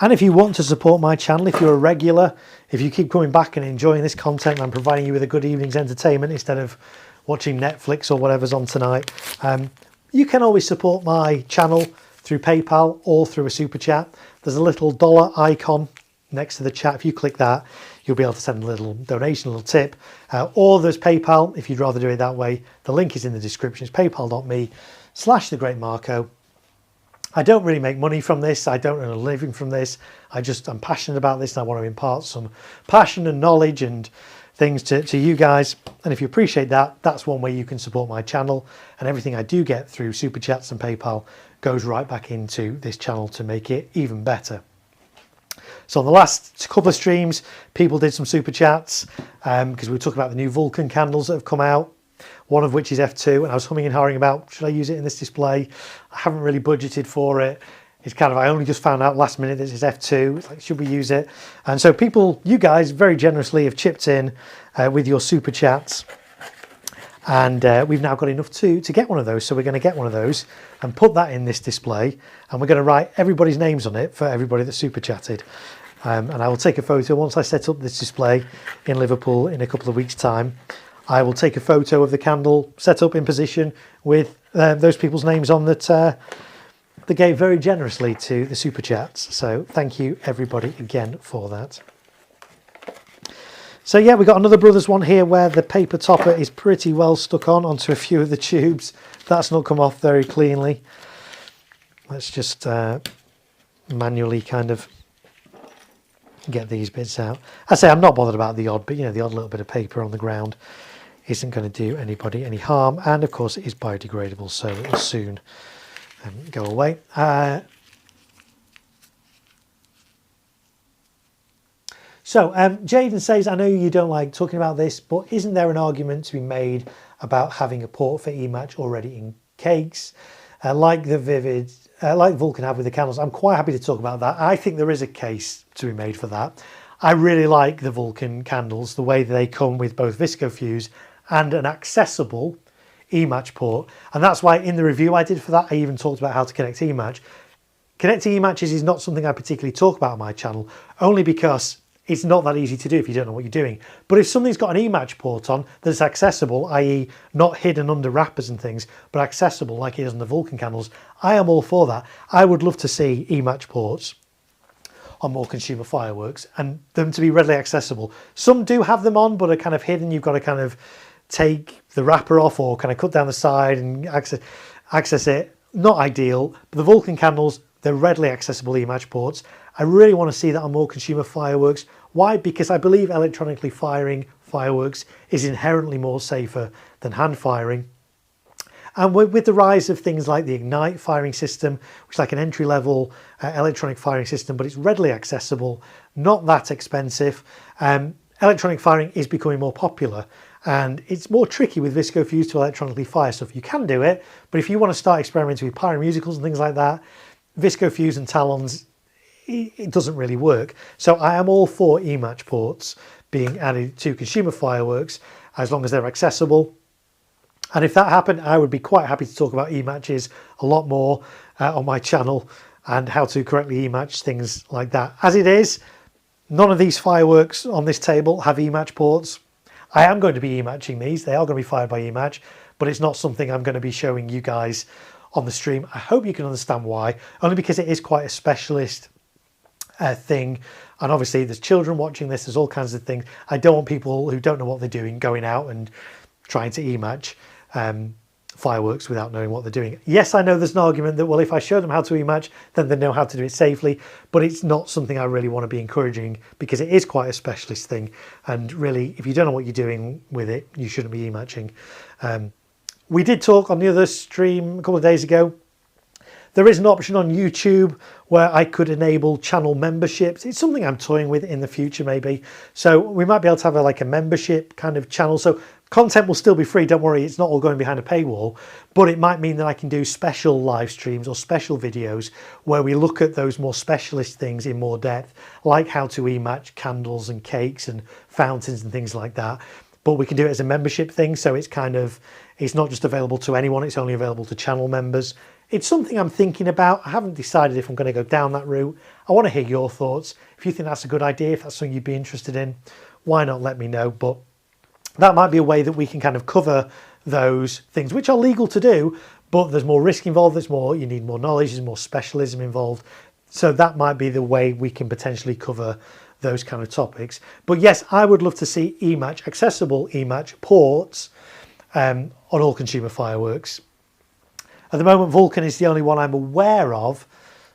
And if you want to support my channel, if you're a regular, if you keep coming back and enjoying this content and I'm providing you with a good evening's entertainment instead of watching Netflix or whatever's on tonight, you can always support my channel through PayPal or through a super chat. There's a little dollar icon next to the chat. If you click that, you'll be able to send a little donation, a little tip. Or there's PayPal if you'd rather do it that way. The link is in the description. It's paypal.me/the Great Marko. I don't really make money from this. I don't earn a living from this. I'm passionate about this and I want to impart some passion and knowledge and things to you guys. And if you appreciate that, that's one way you can support my channel. And everything I do get through super chats and PayPal goes right back into this channel to make it even better. So on the last couple of streams, people did some super chats because we were talking about the new Vulcan candles that have come out, one of which is F2, and I was humming and hawing about, should I use it in this display? I haven't really budgeted for it. It's kind of, I only just found out last minute that it's F2. It's like, should we use it? And so people, you guys very generously have chipped in with your super chats. And we've now got enough to get one of those. So we're going to get one of those and put that in this display. And we're going to write everybody's names on it for everybody that super chatted. And I will take a photo once I set up this display in Liverpool in a couple of weeks' time. I will take a photo of the candle set up in position with those people's names on that they gave very generously to the super chats. So thank you everybody again for that. So yeah, we've got another Brothers one here where the paper topper is pretty well stuck onto a few of the tubes. That's not come off very cleanly. Let's just manually kind of get these bits out. I say I'm not bothered about the odd, but the odd little bit of paper on the ground isn't going to do anybody any harm. And of course it is biodegradable, so it will soon go away. So Jaden says, I know you don't like talking about this, but isn't there an argument to be made about having a port for eMatch already in cakes, like Vulcan have with the candles? I'm quite happy to talk about that. I think there is a case to be made for that. I really like the Vulcan candles, the way they come with both ViscoFuse and an accessible eMatch port. And that's why in the review I did for that, I even talked about how to connect eMatch. Connecting eMatches is not something I particularly talk about on my channel, only because it's not that easy to do if you don't know what you're doing. But if something's got an eMatch port on that's accessible, i.e. not hidden under wrappers and things, but accessible like it is on the Vulcan candles, I am all for that. I would love to see eMatch ports on more consumer fireworks and them to be readily accessible. Some do have them on, but are kind of hidden. You've got to kind of take the wrapper off or kind of cut down the side and access it. Not ideal, but the Vulcan candles, they're readily accessible eMatch ports. I really want to see that on more consumer fireworks. Why? Because I believe electronically firing fireworks is inherently more safer than hand firing. And with the rise of things like the Ignite firing system, which is like an entry-level electronic firing system, but it's readily accessible, not that expensive, electronic firing is becoming more popular. And it's more tricky with ViscoFuse to electronically fire stuff. You can do it, but if you want to start experimenting with pyromusicals and things like that, ViscoFuse and Talons, it doesn't really work. So I am all for eMatch ports being added to consumer fireworks as long as they're accessible. And if that happened, I would be quite happy to talk about eMatches a lot more on my channel and how to correctly eMatch things like that. As it is, none of these fireworks on this table have eMatch ports. I am going to be eMatching these. They are going to be fired by eMatch, but it's not something I'm going to be showing you guys on the stream. I hope you can understand why, only because it is quite a specialist thing. And obviously there's children watching this, there's all kinds of things. I don't want people who don't know what they're doing going out and trying to eMatch fireworks without knowing what they're doing. Yes, I know there's an argument that, well, if I show them how to eMatch, then they know how to do it safely, but it's not something I really want to be encouraging because it is quite a specialist thing. And really, if you don't know what you're doing with it, you shouldn't be eMatching. We did talk on the other stream a couple of days ago There is an option on YouTube where I could enable channel memberships. It's something I'm toying with in the future maybe. So we might be able to have like a membership kind of channel. So content will still be free, don't worry, it's not all going behind a paywall, but it might mean that I can do special live streams or special videos where we look at those more specialist things in more depth, like how to e-match candles and cakes and fountains and things like that. But we can do it as a membership thing, so it's not just available to anyone, it's only available to channel members. It's something I'm thinking about. I haven't decided if I'm going to go down that route. I want to hear your thoughts. If you think that's a good idea, if that's something you'd be interested in, why not let me know? But that might be a way that we can kind of cover those things which are legal to do, but there's more risk involved, you need more knowledge, there's more specialism involved. So that might be the way we can potentially cover those kind of topics. But yes, I would love to see accessible e-match ports on all consumer fireworks. At the moment, Vulcan is the only one I'm aware of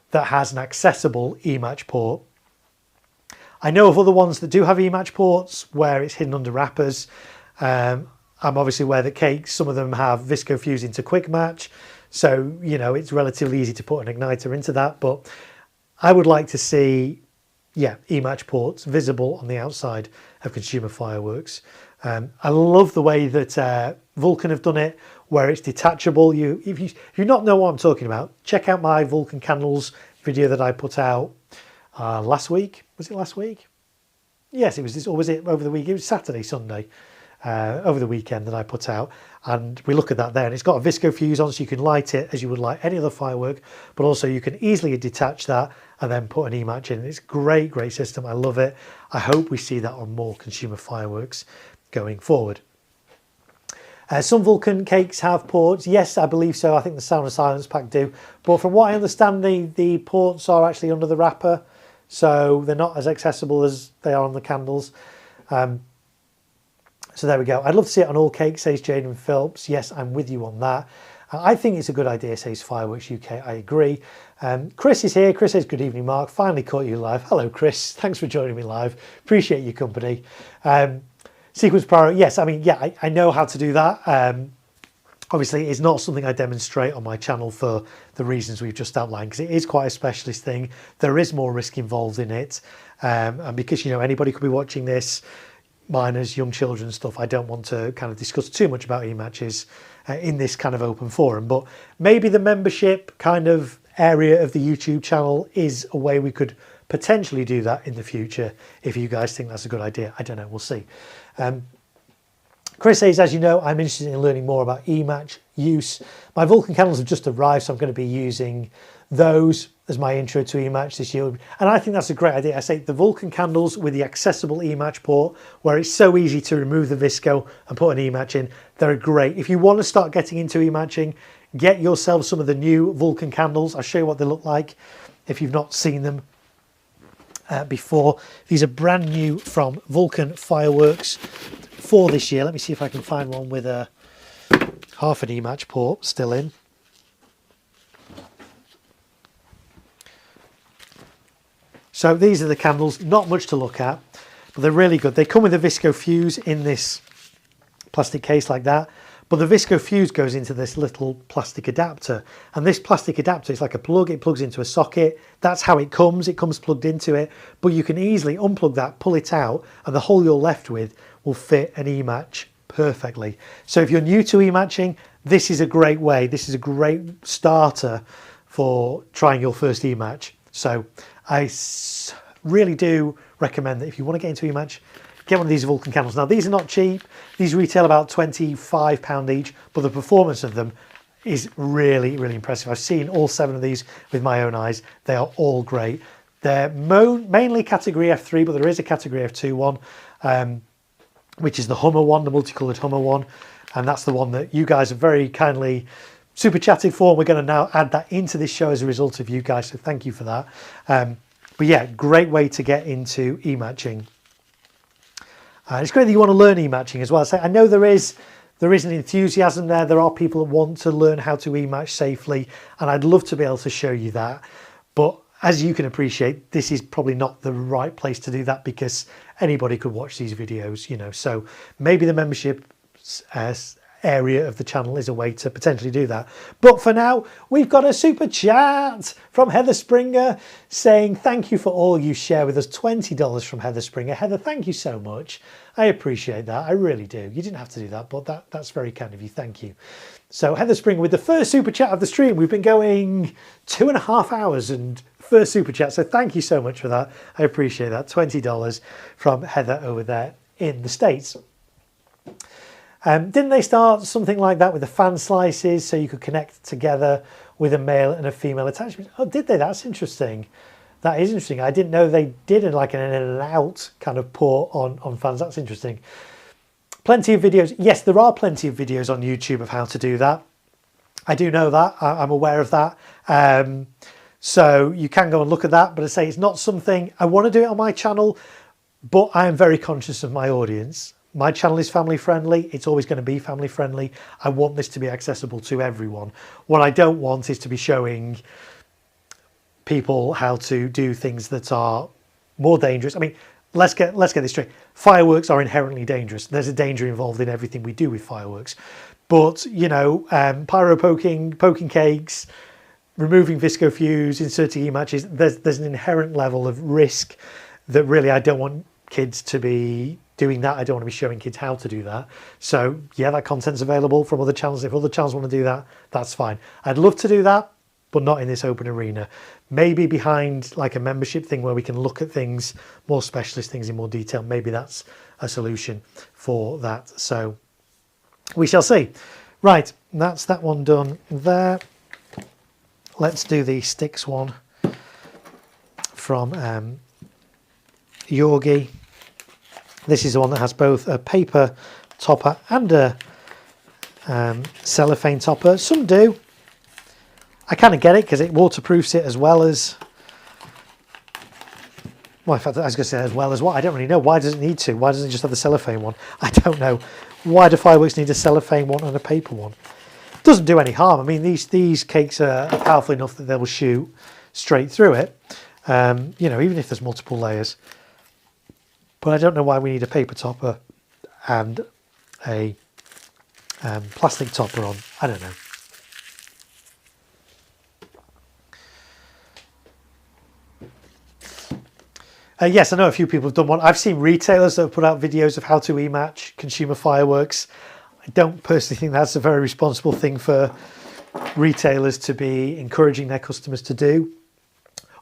that has an accessible e-match port. I know of other ones that do have e-match ports where it's hidden under wrappers. I'm obviously aware that cakes, some of them have Visco fuse into quick match. So, it's relatively easy to put an igniter into that. But I would like to see, e-match ports visible on the outside of consumer fireworks. I love the way that Vulcan have done it, where it's detachable. If you not know what I'm talking about, check out my Vulcan candles video that I put out last week. Was it last week? Yes, it was this, or was it over the week? It was Saturday, Sunday, over the weekend that I put out. And we look at that there, and it's got a Visco fuse on, so you can light it as you would light any other firework, but also you can easily detach that and then put an e-match in. It's a great, great system. I love it. I hope we see that on more consumer fireworks going forward. Some Vulcan cakes have ports. Yes, I believe so. I think the Sound of Silence pack do. But from what I understand, the ports are actually under the wrapper, so they're not as accessible as they are on the candles. So there we go. I'd love to see it on all cakes, says Jaden Phillips. Yes, I'm with you on that. I think it's a good idea, says Fireworks UK. I agree. Chris is here. Chris says, good evening, Mark. Finally caught you live. Hello, Chris. Thanks for joining me live. Appreciate your company. Sequence priority. Yes, I know how to do that. Obviously, it's not something I demonstrate on my channel for the reasons we've just outlined, because it is quite a specialist thing. There is more risk involved in it. And because, anybody could be watching this, minors, young children stuff, I don't want to kind of discuss too much about e-matches in this kind of open forum. But maybe the membership kind of area of the YouTube channel is a way we could potentially do that in the future. If you guys think that's a good idea, I don't know, we'll see. Chris says, as you know, I'm interested in learning more about e-match use. My Vulcan candles have just arrived, so I'm going to be using those as my intro to e-match this year. And I think that's a great idea. I say the Vulcan candles with the accessible e-match port, where it's so easy to remove the Visco and put an e-match in, they're great. If you want to start getting into e-matching, get yourself some of the new Vulcan candles. I'll show you what they look like if you've not seen them before. These are brand new from Vulcan Fireworks for this year. Let me see if I can find one with a half an e-match port still in. So these are the candles, not much to look at, but they're really good. They come with a Visco fuse in this plastic case like that, but the Visco fuse goes into this little plastic adapter, and this plastic adapter is like a plug. It plugs into a socket. That's how it comes plugged into it, but you can easily unplug that, pull it out, and the hole you're left with will fit an e-match perfectly. So if you're new to e-matching, this is a great way. This is a great starter for trying your first e-match. So I really do recommend that if you want to get into e-match, get one of these Vulcan candles. Now, these are not cheap. These retail about £25 each, but the performance of them is really, really impressive. I've seen all 7 of these with my own eyes. They are all great. They're mainly category F3, but there is a category F2 one, which is the Hummer one, the multicoloured Hummer one. And that's the one that you guys have very kindly super chatted for. We're going to now add that into this show as a result of you guys, so thank you for that. But yeah, great way to get into e-matching. It's great that you want to learn e-matching as well. So I know there is an enthusiasm there. There are people that want to learn how to e-match safely, and I'd love to be able to show you that. But as you can appreciate, this is probably not the right place to do that, because anybody could watch these videos, So maybe the membership area of the channel is a way to potentially do that. But for now, we've got a super chat from Heather Springer saying thank you for all you share with us. $20 from Heather Springer. Heather, thank you so much. I appreciate that. I really do. You didn't have to do that, but that's very kind of you. Thank you. So Heather Springer with the first super chat of the stream. We've been going 2.5 hours and first super chat. So thank you so much for that. I appreciate that. $20 from Heather over there in the States. Didn't they start something like that with the fan slices so you could connect together with a male and a female attachment? Oh, did they? That's interesting. That is interesting. I didn't know they did like an in and out kind of port on fans. That's interesting. Plenty of videos. Yes, there are plenty of videos on YouTube of how to do that. I do know that. I'm aware of that. So you can go and look at that. But I say it's not something I want to do it on my channel, but I am very conscious of my audience. My channel is family friendly. It's always going to be family friendly. I want this to be accessible to everyone. What I don't want is to be showing people how to do things that are more dangerous. I mean, let's get this straight. Fireworks are inherently dangerous. There's a danger involved in everything we do with fireworks. But, you know, pyro poking cakes, removing visco fuse, inserting e-matches, there's an inherent level of risk that really I don't want kids to be doing that. I don't want to be showing kids how to do that. So yeah, that content's available from other channels. If other channels want to do that, that's fine. I'd love to do that, but not in this open arena. Maybe behind like a membership thing where we can look at things, more specialist things in more detail. Maybe that's a solution for that. So we shall see. Right, that's that one done there. Let's do the sticks one from Yorgi. This is the one that has both a paper topper and a cellophane topper. Some do. I kind of get it because it waterproofs it as well as... Well, in fact, I was going to say as well as what? I don't really know. Why does it need to? Why doesn't it just have the cellophane one? I don't know. Why do fireworks need a cellophane one and a paper one? It doesn't do any harm. I mean, these cakes are powerful enough that they will shoot straight through it. You know, even if there's multiple layers. But I don't know why we need a paper topper and a plastic topper on. I don't know. Yes, I know a few people have done one. I've seen retailers that have put out videos of how to e-match consumer fireworks. I don't personally think that's a very responsible thing for retailers to be encouraging their customers to do.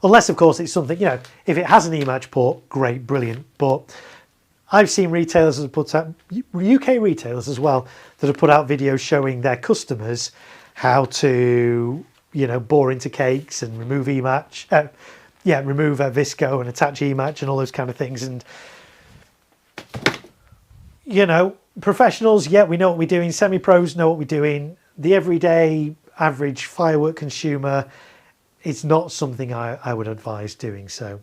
Unless, of course, it's something, you know, if it has an e-match port, great, brilliant. But I've seen retailers that have put out, UK retailers as well, that have put out videos showing their customers how to, you know, bore into cakes and remove e-match. Remove visco and attach e-match and all those kind of things. And, you know, professionals, yeah, we know what we're doing. Semi-pros know what we're doing. The everyday average firework consumer, it's not something I would advise doing. So,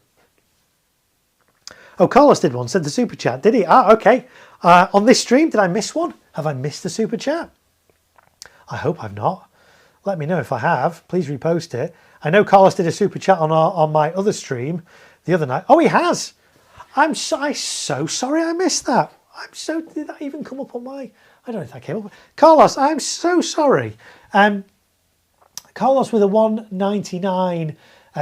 oh, Carlos did one, said the super chat, did he? Ah, okay. On this stream, did I miss one? Have I missed the super chat? I hope I've not. Let me know if I have. Please repost it. I know Carlos did a super chat on my other stream the other night. Oh, he has. I'm so sorry I missed that. Did that even come up on my... I don't know if that came up. Carlos, I'm so sorry. Carlos with a $1.99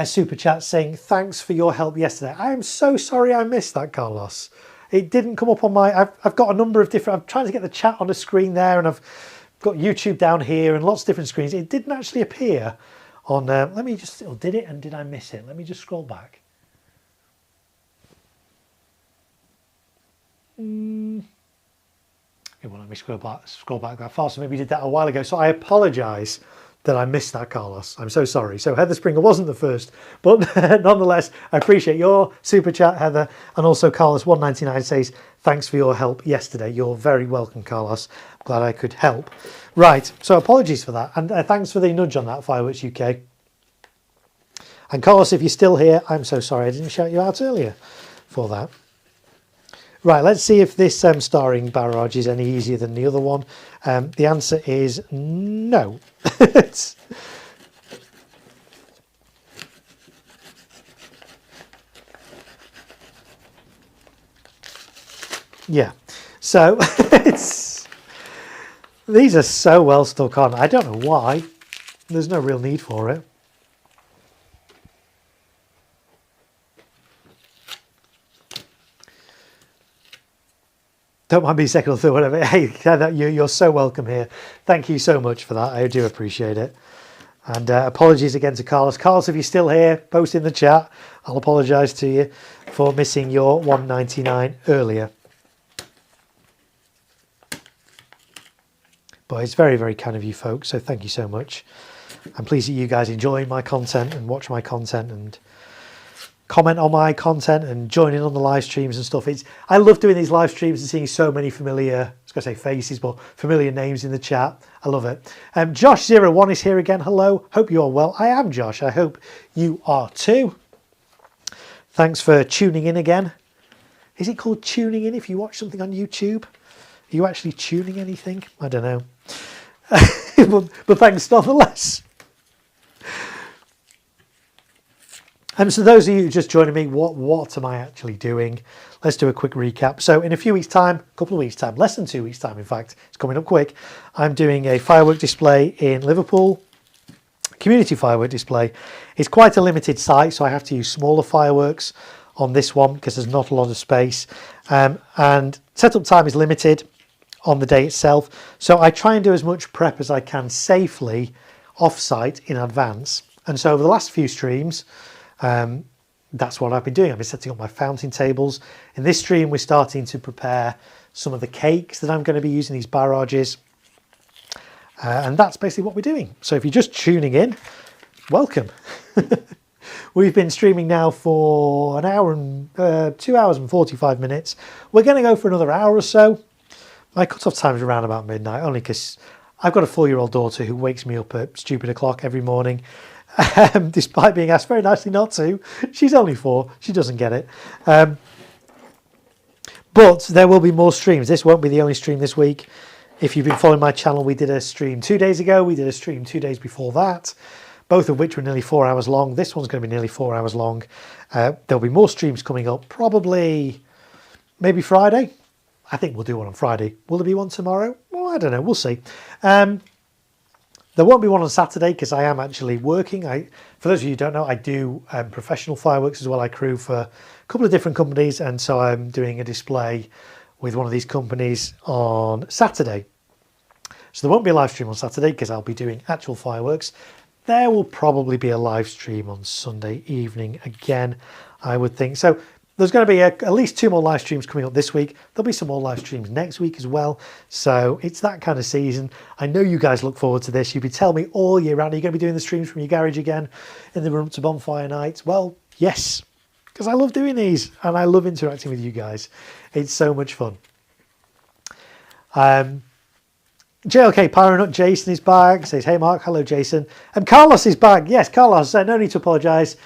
super chat saying, thanks for your help yesterday. I am so sorry I missed that, Carlos. It didn't come up on my... I've got a number of different... I'm trying to get the chat on the screen there, and I've got YouTube down here and lots of different screens. It didn't actually appear on... let me just... Oh, did it and did I miss it? Let me just scroll back. It won't let me scroll back that far, so maybe you did that a while ago. So I apologise that I missed that, Carlos. I'm so sorry. So Heather Springer wasn't the first, but nonetheless, I appreciate your super chat, Heather. And also Carlos 199 says, thanks for your help yesterday. You're very welcome, Carlos. I'm glad I could help. Right, so apologies for that. And thanks for the nudge on that, Fireworks UK. And Carlos, if you're still here, I'm so sorry I didn't shout you out earlier for that. Right, let's see if this starring barrage is any easier than the other one. The answer is no. Yeah, so These are so well stuck on. I don't know why. There's no real need for it. Don't mind being second or third, whatever. Hey, you're so welcome here. Thank you so much for that. I do appreciate it. And apologies again to Carlos. Carlos, if you're still here, post in the chat. I'll apologise to you for missing your 199 earlier. But it's very, very kind of you folks, so thank you so much. I'm pleased that you guys enjoy my content and watch my content and comment on my content and join in on the live streams and stuff. I love doing these live streams and seeing so many familiar, I was going to say faces, but familiar names in the chat. I love it. Josh01 is here again. Hello. Hope you are well. I am Josh. I hope you are too. Thanks for tuning in again. Is it called tuning in if you watch something on YouTube? Are you actually tuning anything? I don't know. but thanks nonetheless. So those of you just joining me, what am I actually doing? Let's do a quick recap. So in a few weeks' time, a couple of weeks' time, less than 2 weeks' time, in fact, it's coming up quick. I'm doing a firework display in Liverpool, community firework display. It's quite a limited site, so I have to use smaller fireworks on this one because there's not a lot of space. And setup time is limited on the day itself. So I try and do as much prep as I can safely off-site in advance. And so over the last few streams, that's what I've been doing. I've been setting up my fountain tables. In this stream, we're starting to prepare some of the cakes that I'm going to be using, these barrages. And that's basically what we're doing. So if you're just tuning in, welcome. We've been streaming now for an hour and 2 hours and 45 minutes. We're going to go for another hour or so. My cut-off time is around about midnight, only because I've got a 4-year-old daughter who wakes me up at stupid o'clock every morning. Despite being asked very nicely not to. She's only 4. She doesn't get it. But there will be more streams. This won't be the only stream this week. If you've been following my channel, we did a stream 2 days ago. We did a stream 2 days before that, both of which were nearly 4 hours long. This one's going to be nearly 4 hours long. There'll be more streams coming up, probably maybe Friday. I think we'll do one on Friday. Will there be one tomorrow? Well, I don't know. We'll see. There won't be one on Saturday because I am actually working. For those of you who don't know, I do professional fireworks as well. I crew for a couple of different companies, and so I'm doing a display with one of these companies on Saturday. So there won't be a live stream on Saturday because I'll be doing actual fireworks. There will probably be a live stream on Sunday evening again, I would think. So there's going to be at least 2 more live streams coming up this week. There'll be some more live streams next week as well. So it's that kind of season. I know you guys look forward to this. You've been telling me all year round, are you going to be doing the streams from your garage again in the run up to bonfire night? Well, yes, because I love doing these and I love interacting with you guys. It's so much fun. JLK Pyronut, Jason is back. Says, hey Mark, hello Jason. And Carlos is back. Yes, Carlos, no need to apologise.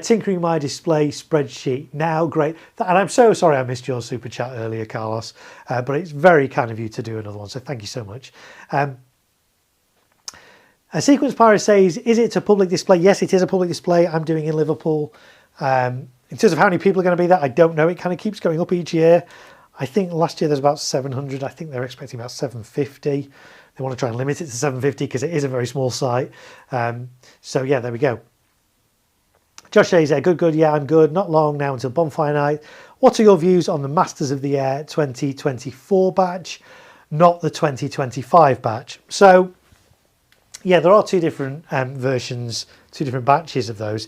Tinkering my display spreadsheet now. Great. And I'm so sorry I missed your super chat earlier, Carlos. But it's very kind of you to do another one. So thank you so much. A Sequence Pyro says, is it a public display? Yes, it is a public display. I'm doing in Liverpool. In terms of how many people are going to be there, I don't know. It kind of keeps going up each year. I think last year there's about 700. I think they're expecting about 750. They want to try and limit it to 750 because it is a very small site. So yeah, there we go. Josh says, good, yeah, I'm good. Not long now until bonfire night. What are your views on the Masters of the Air 2024 batch, not the 2025 batch? So yeah, there are 2 different versions, 2 different batches of those.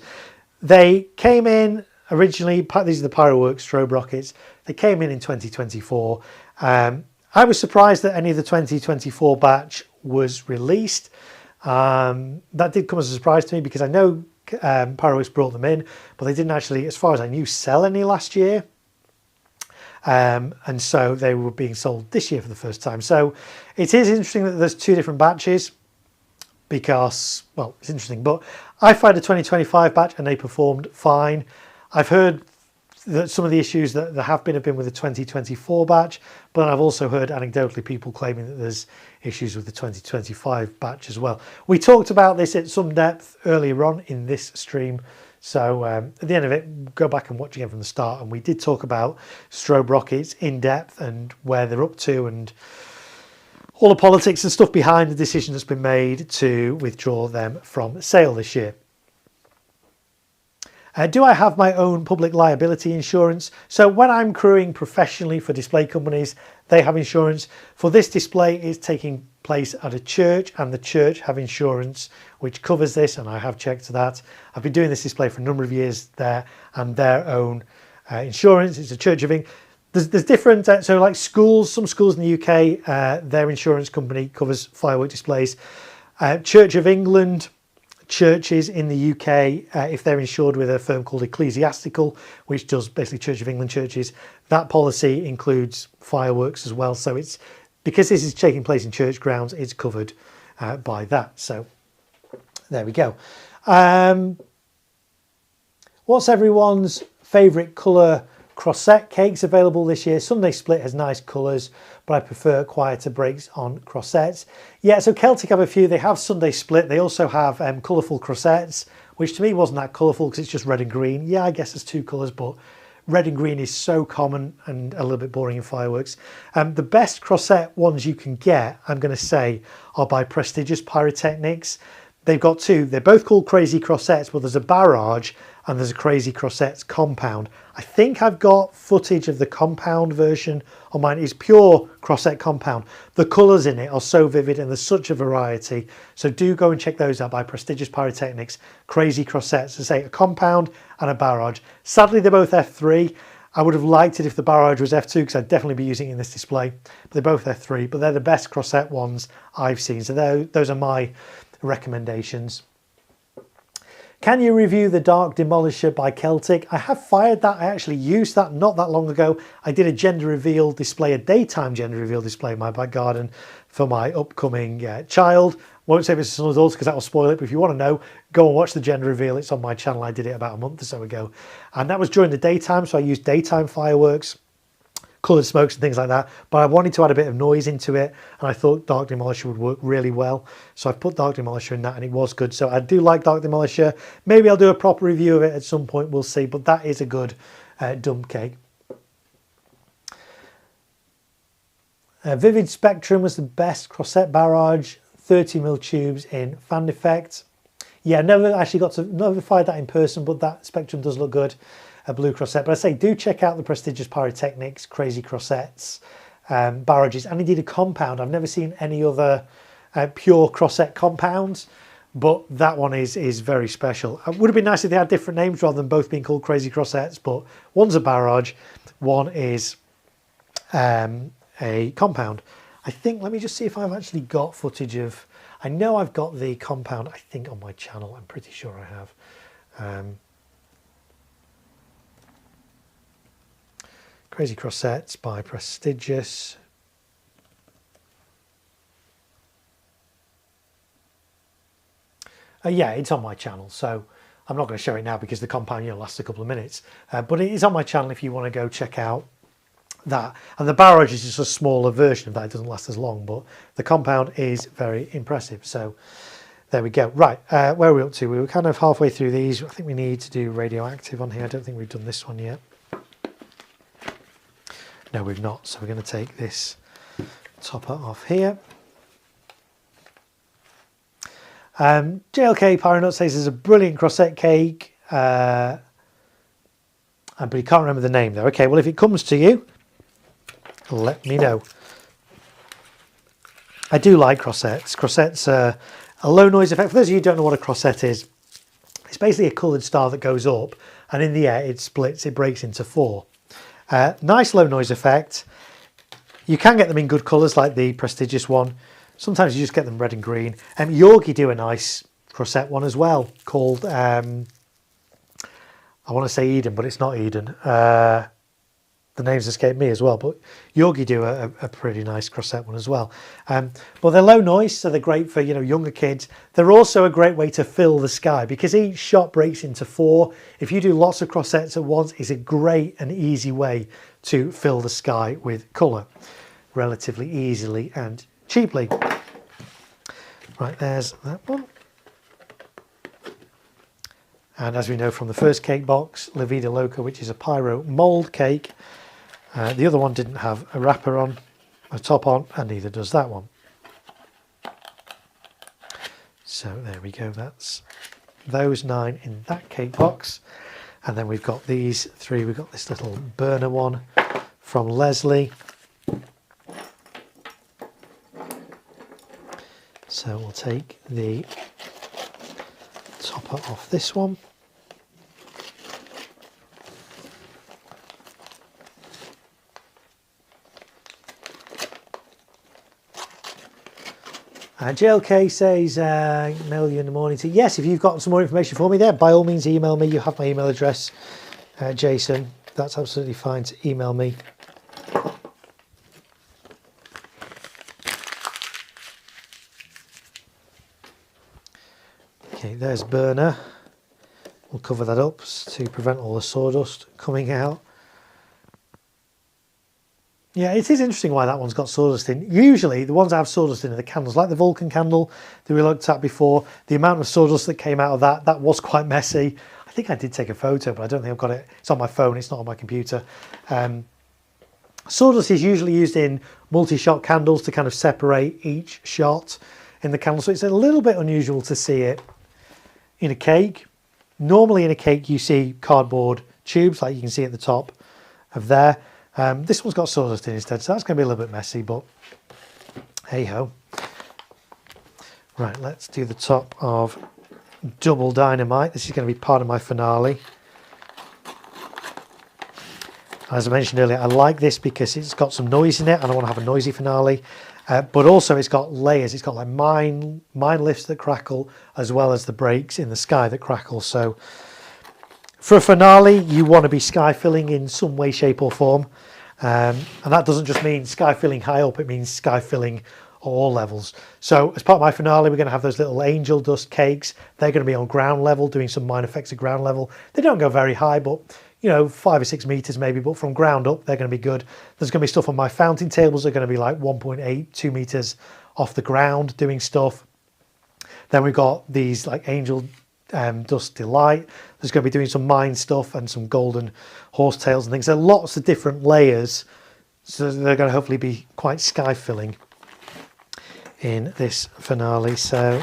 They came in originally, these are the Pyroworks strobe rockets. They came in 2024. I was surprised that any of the 2024 batch was released. That did come as a surprise to me because I know Pyroworks brought them in, but they didn't actually, as far as I knew, sell any last year. And so they were being sold this year for the first time. So it is interesting that there's 2 different batches because, well, it's interesting. But I fired a 2025 batch and they performed fine. I've heard that some of the issues that there have been with the 2024 batch, but I've also heard anecdotally people claiming that there's issues with the 2025 batch as well. We talked about this at some depth earlier on in this stream, so at the end of it, go back and watch again from the start, and we did talk about strobe rockets in depth and where they're up to and all the politics and stuff behind the decision that's been made to withdraw them from sale this year. Do I have my own public liability insurance? So when I'm crewing professionally for display companies, they have insurance. For this display, it's taking place at a church, and the church have insurance which covers this, and I have checked that. I've been doing this display for a number of years there, and their own insurance. It's a Church of England. There's different, so like schools, some schools in the UK, their insurance company covers firework displays. Church of England, churches in the UK, if they're insured with a firm called Ecclesiastical, which does basically Church of England churches, that policy includes fireworks as well. So it's, because this is taking place in church grounds, it's covered by that. So there we go. What's everyone's favourite colour crossette? Cakes available this year. Sunday Split has nice colours, but I prefer quieter breaks on crossets. Yeah, so Celtic have a few. They have Sunday Split. They also have colourful crossets, which to me wasn't that colourful because it's just red and green. Yeah, I guess there's two colours, but red and green is so common and a little bit boring in fireworks. The best crossette ones you can get, I'm going to say, are by Prestigious Pyrotechnics. They've got two. They're both called Crazy Crossettes, but there's a Barrage and there's a Crazy Crossettes Compound. I think I've got footage of the compound version on mine. It's pure crossette compound. The colours in it are so vivid and there's such a variety. So do go and check those out by Prestigious Pyrotechnics. Crazy Crossettes, I say, a compound and a Barrage. Sadly, they're both F3. I would have liked it if the Barrage was F2 because I'd definitely be using it in this display. But they're both F3, but they're the best crossette ones I've seen. So those are my recommendations. Can you review the Dark Demolisher by Celtic? I have fired that. I actually used that not that long ago. I did a gender reveal display, a daytime gender reveal display in my back garden for my upcoming child. Won't say if it's some adults because that will spoil it, but if you want to know, go and watch the gender reveal. It's on my channel. I did it about a month or so ago. And that was during the daytime, so I used daytime fireworks, coloured smokes and things like that, but I wanted to add a bit of noise into it, and I thought Dark Demolisher would work really well, so I've put Dark Demolisher in that and it was good. So I do like Dark Demolisher. Maybe I'll do a proper review of it at some point, we'll see, but that is a good dump cake. Vivid Spectrum was the best crossette barrage, 30mm tubes in fan effect. Yeah, never actually got to fired that in person, but that Spectrum does look good. A blue crossette, but I say do check out the Prestigious Pyrotechnics Crazy Crossettes, barrages, and indeed a compound. I've never seen any other pure crossette compounds, but that one is very special. It would have been nice if they had different names rather than both being called Crazy Crossettes, but one's a barrage, one is a compound. I think, let me just see if I've actually got footage of, I know I've got the compound, I think on my channel, I'm pretty sure I have. Crazy Crossettes by Prestigious. Yeah, it's on my channel, so I'm not going to show it now because the compound lasts a couple of minutes. But it is on my channel if you want to go check out that. And the barrage is just a smaller version of that. It doesn't last as long, but the compound is very impressive. So there we go. Right, where are we up to? We were kind of halfway through these. I think we need to do radioactive on here. I don't think we've done this one yet. No, we've not. So we're going to take this topper off here. JLK Pyronut says there's a brilliant crossette cake, but he can't remember the name though. Okay, well if it comes to you, let me know. I do like crossettes. Crossettes are a low noise effect. For those of you who don't know what a crossette is, it's basically a coloured star that goes up and in the air it splits, it breaks into four. Nice low noise effect. You can get them in good colours like the Prestigious one. Sometimes you just get them red and green. Yorgi do a nice crossette one as well called, I want to say Eden, but it's not Eden. The names escape me as well, but Yorgi do a pretty nice crossette one as well. But they're low noise, so they're great for younger kids. They're also a great way to fill the sky because each shot breaks into four. If you do lots of crossettes at once, it's a great and easy way to fill the sky with colour relatively easily and cheaply. Right, there's that one. And as we know from the first cake box, La Vida Loca, which is a pyro mould cake. The other one didn't have a wrapper on, a top on, and neither does that one. So there we go, that's those 9 in that cake box. And then we've got these 3, we've got this little burner one from Leslie. So we'll take the topper off this one. JLK says, mail you in the morning. Yes, if you've got some more information for me there, by all means email me. You have my email address, Jason. That's absolutely fine to email me. Okay, there's burner. We'll cover that up to prevent all the sawdust coming out. Yeah, it is interesting why that one's got sawdust in. Usually the ones that have sawdust in are the candles, like the Vulcan candle that we looked at before. The amount of sawdust that came out of that was quite messy. I think I did take a photo, but I don't think I've got it. It's on my phone, it's not on my computer. Sawdust is usually used in multi-shot candles to kind of separate each shot in the candle. So it's a little bit unusual to see it in a cake. Normally in a cake you see cardboard tubes like you can see at the top of there. This one's got sawdust in instead, so that's going to be a little bit messy, but hey ho. Right, let's do the top of Double Dynamite. This is going to be part of my finale. As I mentioned earlier, I like this because it's got some noise in it. I don't want to have a noisy finale, but also it's got layers. It's got like mine lifts that crackle, as well as the breaks in the sky that crackle. So for a finale, you want to be sky filling in some way, shape or form. And that doesn't just mean sky filling high up, it means sky filling all levels. So as part of my finale, we're going to have those little angel dust cakes. They're going to be on ground level, doing some minor effects at ground level. They don't go very high, but you know, 5 or 6 meters maybe, but from ground up, they're going to be good. There's going to be stuff on my fountain tables that are going to be like 1.8, 2 meters off the ground doing stuff. Then we've got these like angel dust delight. There's going to be doing some mine stuff and some golden horsetails and things. So lots of different layers. So they're going to hopefully be quite sky filling in this finale. So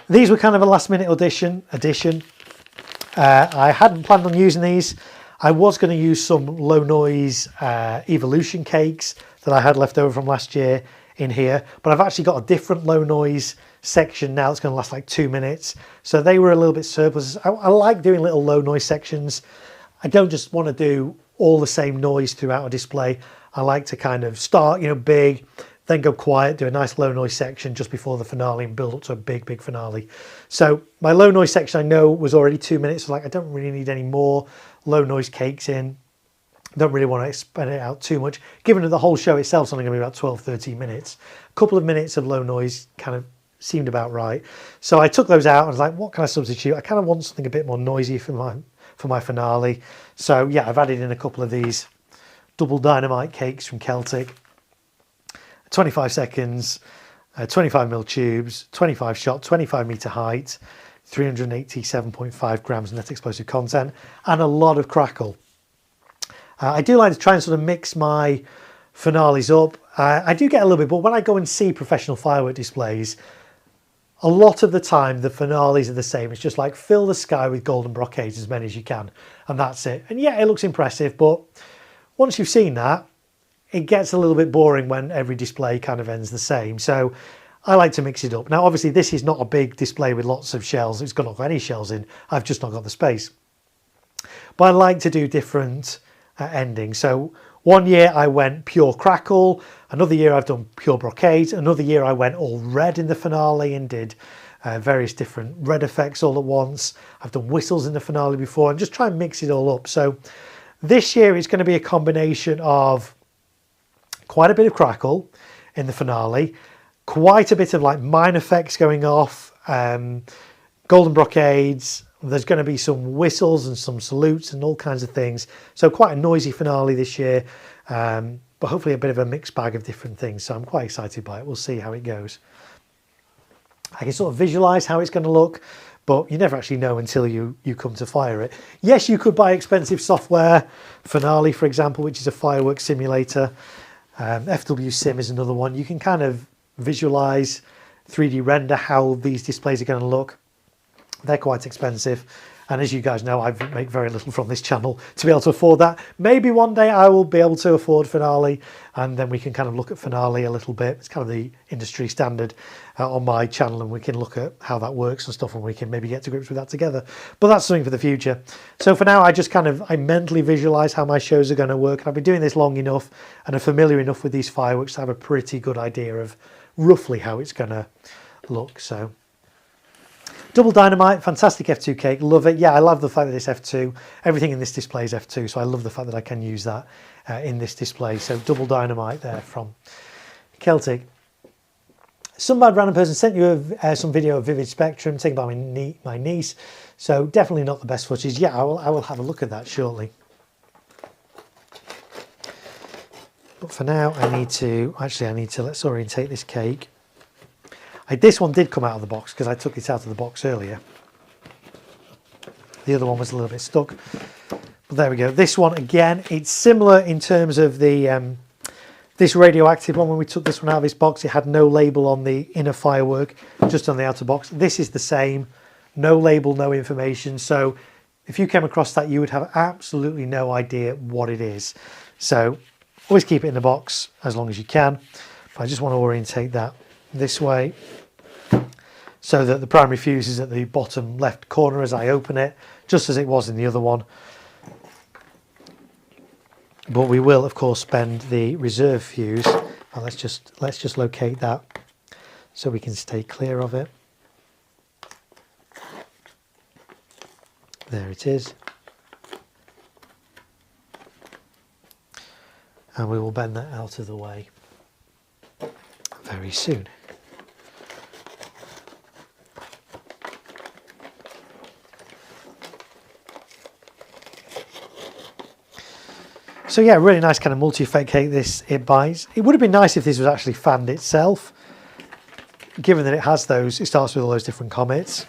these were kind of a last minute addition. I hadn't planned on using these. I was going to use some low noise evolution cakes that I had left over from last year in here, but I've actually got a different low noise section now. It's going to last like 2 minutes. So they were a little bit surplus. I like doing little low noise sections. I don't just want to do all the same noise throughout a display. I like to kind of start, you know, big, then go quiet, do a nice low noise section just before the finale and build up to a big finale. So my low noise section I know was already 2 minutes. So like I don't really need any more low noise cakes in. Don't really want to spread it out too much. Given that the whole show itself is only going to be about 12-13 minutes. A couple of minutes of low noise kind of seemed about right. So I took those out and was like, what can I substitute? I kind of want something a bit more noisy for my finale. So yeah, I've added in a couple of these Double Dynamite cakes from Celtic. 25 seconds, 25mm tubes, 25 shot, 25 meter height, 387.5 grams net explosive content, and a lot of crackle. I do like to try and sort of mix my finales up. I do get a little bit, but when I go and see professional firework displays, a lot of the time the finales are the same. It's just like fill the sky with golden brocades, as many as you can, and that's it. And yeah, it looks impressive, but once you've seen that, it gets a little bit boring when every display kind of ends the same. So I like to mix it up. Now, obviously this is not a big display with lots of shells. It's not got any shells in. I've just not got the space. But I like to do different endings. So one year I went pure crackle. Another year I've done pure brocade. Another year I went all red in the finale and did various different red effects all at once. I've done whistles in the finale before and just try and mix it all up. So this year it's going to be a combination of quite a bit of crackle in the finale, quite a bit of like mine effects going off, golden brocades. There's going to be some whistles and some salutes and all kinds of things. So quite a noisy finale this year, but hopefully a bit of a mixed bag of different things. So I'm quite excited by it. We'll see how it goes. I can sort of visualize how it's going to look, but you never actually know until you come to fire it. Yes, you could buy expensive software. Finale, for example, which is a fireworks simulator. FW Sim is another one. You can kind of visualize 3D render how these displays are going to look. They're quite expensive. And as you guys know, I make very little from this channel to be able to afford that. Maybe one day I will be able to afford Finale, and then we can kind of look at Finale a little bit. It's kind of the industry standard on my channel, and we can look at how that works and stuff, and we can maybe get to grips with that together. But that's something for the future. So for now, I mentally visualize how my shows are going to work. And I've been doing this long enough and are familiar enough with these fireworks to have a pretty good idea of roughly how it's going to look. So double dynamite, fantastic F2 cake, love it. Yeah, I love the fact that it's F2. Everything in this display is F2, so I love the fact that I can use that in this display. So double dynamite there from Celtic. Some bad random person sent you some video of Vivid Spectrum taken by my niece. So definitely not the best footage. Yeah, I will have a look at that shortly. But for now, I need to let's orientate this cake. This one did come out of the box because I took it out of the box earlier. The other one was a little bit stuck. But there we go. This one, again, it's similar in terms of the this radioactive one. When we took this one out of this box, it had no label on the inner firework, just on the outer box. This is the same. No label, no information. So if you came across that, you would have absolutely no idea what it is. So always keep it in the box as long as you can. But I just want to orientate that this way, so that the primary fuse is at the bottom left corner as I open it, just as it was in the other one. But we will, of course, spend the reserve fuse. Well, let's just locate that so we can stay clear of it. There it is. And we will bend that out of the way very soon. So yeah, really nice kind of multi-effect cake this It Bites. It would have been nice if this was actually fanned itself. Given that it has those, it starts with all those different comets.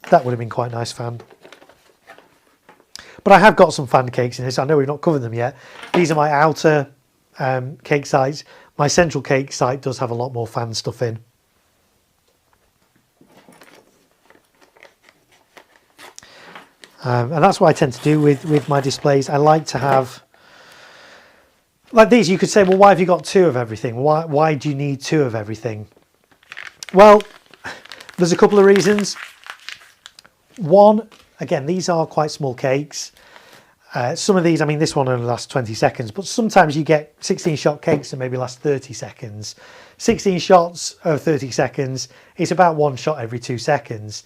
That would have been quite nice fanned. But I have got some fanned cakes in this. I know we've not covered them yet. These are my outer cake sites. My central cake site does have a lot more fan stuff in. And that's what I tend to do with my displays. I like to have, like these, you could say, well, why have you got two of everything? Why do you need two of everything? Well, there's a couple of reasons. One, again, these are quite small cakes. Some of these, I mean, this one only lasts 20 seconds, but sometimes you get 16 shot cakes that maybe last 30 seconds. 16 shots of 30 seconds, it's about one shot every 2 seconds.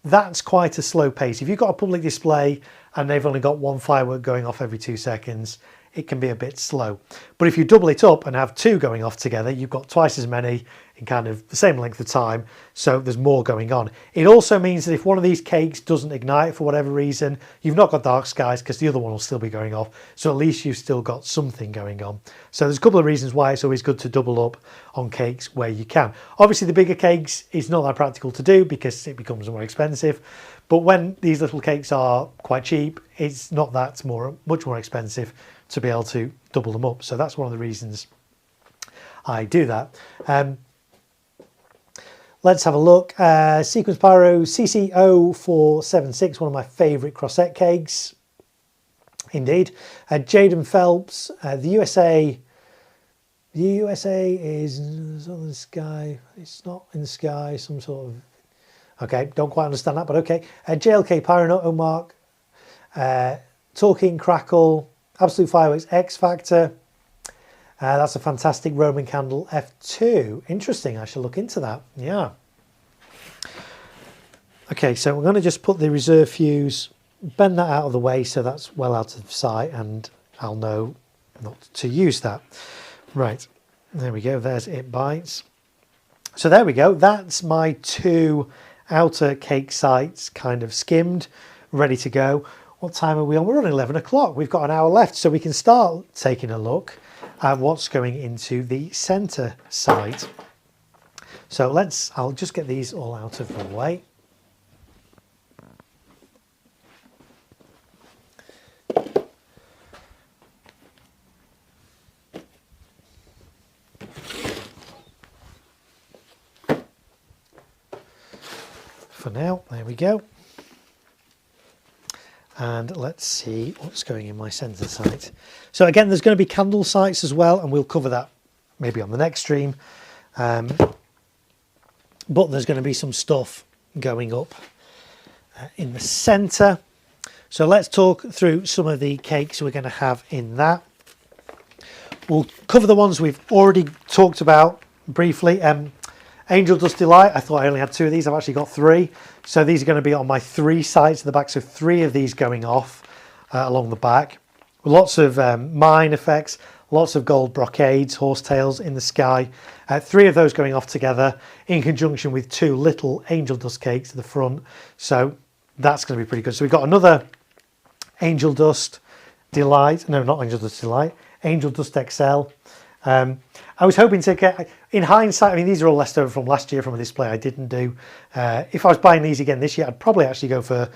That's quite a slow pace. If you've got a public display and they've only got one firework going off every 2 seconds, it can be a bit slow. But if you double it up and have two going off together, you've got twice as many in kind of the same length of time, so there's more going on. It also means that if one of these cakes doesn't ignite for whatever reason, you've not got dark skies because the other one will still be going off, so at least you've still got something going on. So there's a couple of reasons why it's always good to double up on cakes where you can. Obviously the bigger cakes, it's not that practical to do because it becomes more expensive, but when these little cakes are quite cheap, it's not that much more expensive to be able to double them up. So that's one of the reasons I do that. Let's have a look. Sequence Pyro CC0476, one of my favourite crossette cakes. Indeed. Jaden Phelps, the USA is on the sky. It's not in the sky, some sort of... Okay, don't quite understand that, but okay. JLK Pyro, Omark, Talking Crackle, Absolute Fireworks, X Factor. That's a fantastic Roman candle F2. Interesting, I shall look into that. Yeah. Okay, so we're going to just put the reserve fuse, bend that out of the way so that's well out of sight and I'll know not to use that. Right, there we go, there's It Bites. So there we go, that's my two outer cake sites kind of skimmed, ready to go. What time are we on? We're on 11 o'clock. We've got an hour left, so we can start taking a look at what's going into the center side. So I'll just get these all out of the way. for now. There we go. And let's see what's going in my centre sight. So again, there's going to be candle sights as well, and we'll cover that maybe on the next stream. But there's going to be some stuff going up in the centre. So let's talk through some of the cakes we're going to have in that. We'll cover the ones we've already talked about briefly. Angel Dust Delight, I thought I only had 2 of these. I've actually got 3. So these are going to be on my 3 sides of the back. So 3 of these going off along the back. Lots of mine effects, lots of gold brocades, horsetails in the sky. 3 of those going off together in conjunction with 2 little Angel Dust cakes at the front. So that's going to be pretty good. So we've got another Angel Dust Delight. No, not Angel Dust Delight. Angel Dust XL. I was hoping to get, in hindsight, I mean, these are all left over from last year from a display I didn't do. If I was buying these again this year, I'd probably actually go for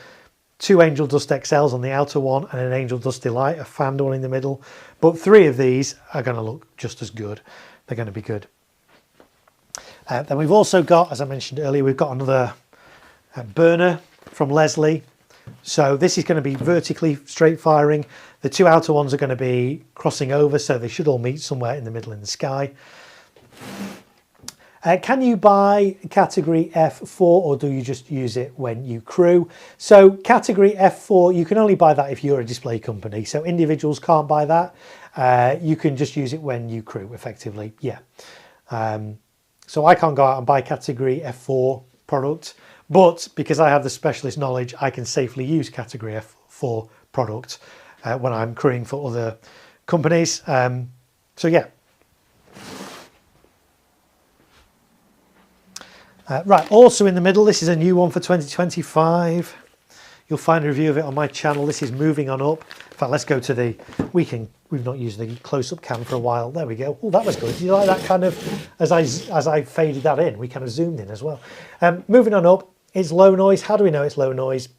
2 Angel Dust XLs on the outer one and an Angel Dust Delight, a fanned one in the middle. But 3 of these are going to look just as good. They're going to be good. Then we've also got, as I mentioned earlier, we've got another burner from Leslie. So this is going to be vertically straight firing. The 2 outer ones are going to be crossing over, so they should all meet somewhere in the middle in the sky. Can you buy category F4 or do you just use it when you crew? So category F4, you can only buy that if you're a display company. So individuals can't buy that. You can just use it when you crew effectively. Yeah. So I can't go out and buy category F4 product. But because I have the specialist knowledge, I can safely use category F4 product when I'm crewing for other companies. So yeah. Right, also in the middle, this is a new one for 2025. You'll find a review of it on my channel. This is moving on up. In fact, let's go to the, we've not used the close-up cam for a while. There we go. Oh, that was good. Did you like that kind of, as I faded that in, we kind of zoomed in as well. Moving on up, it's low noise. How do we know it's low noise?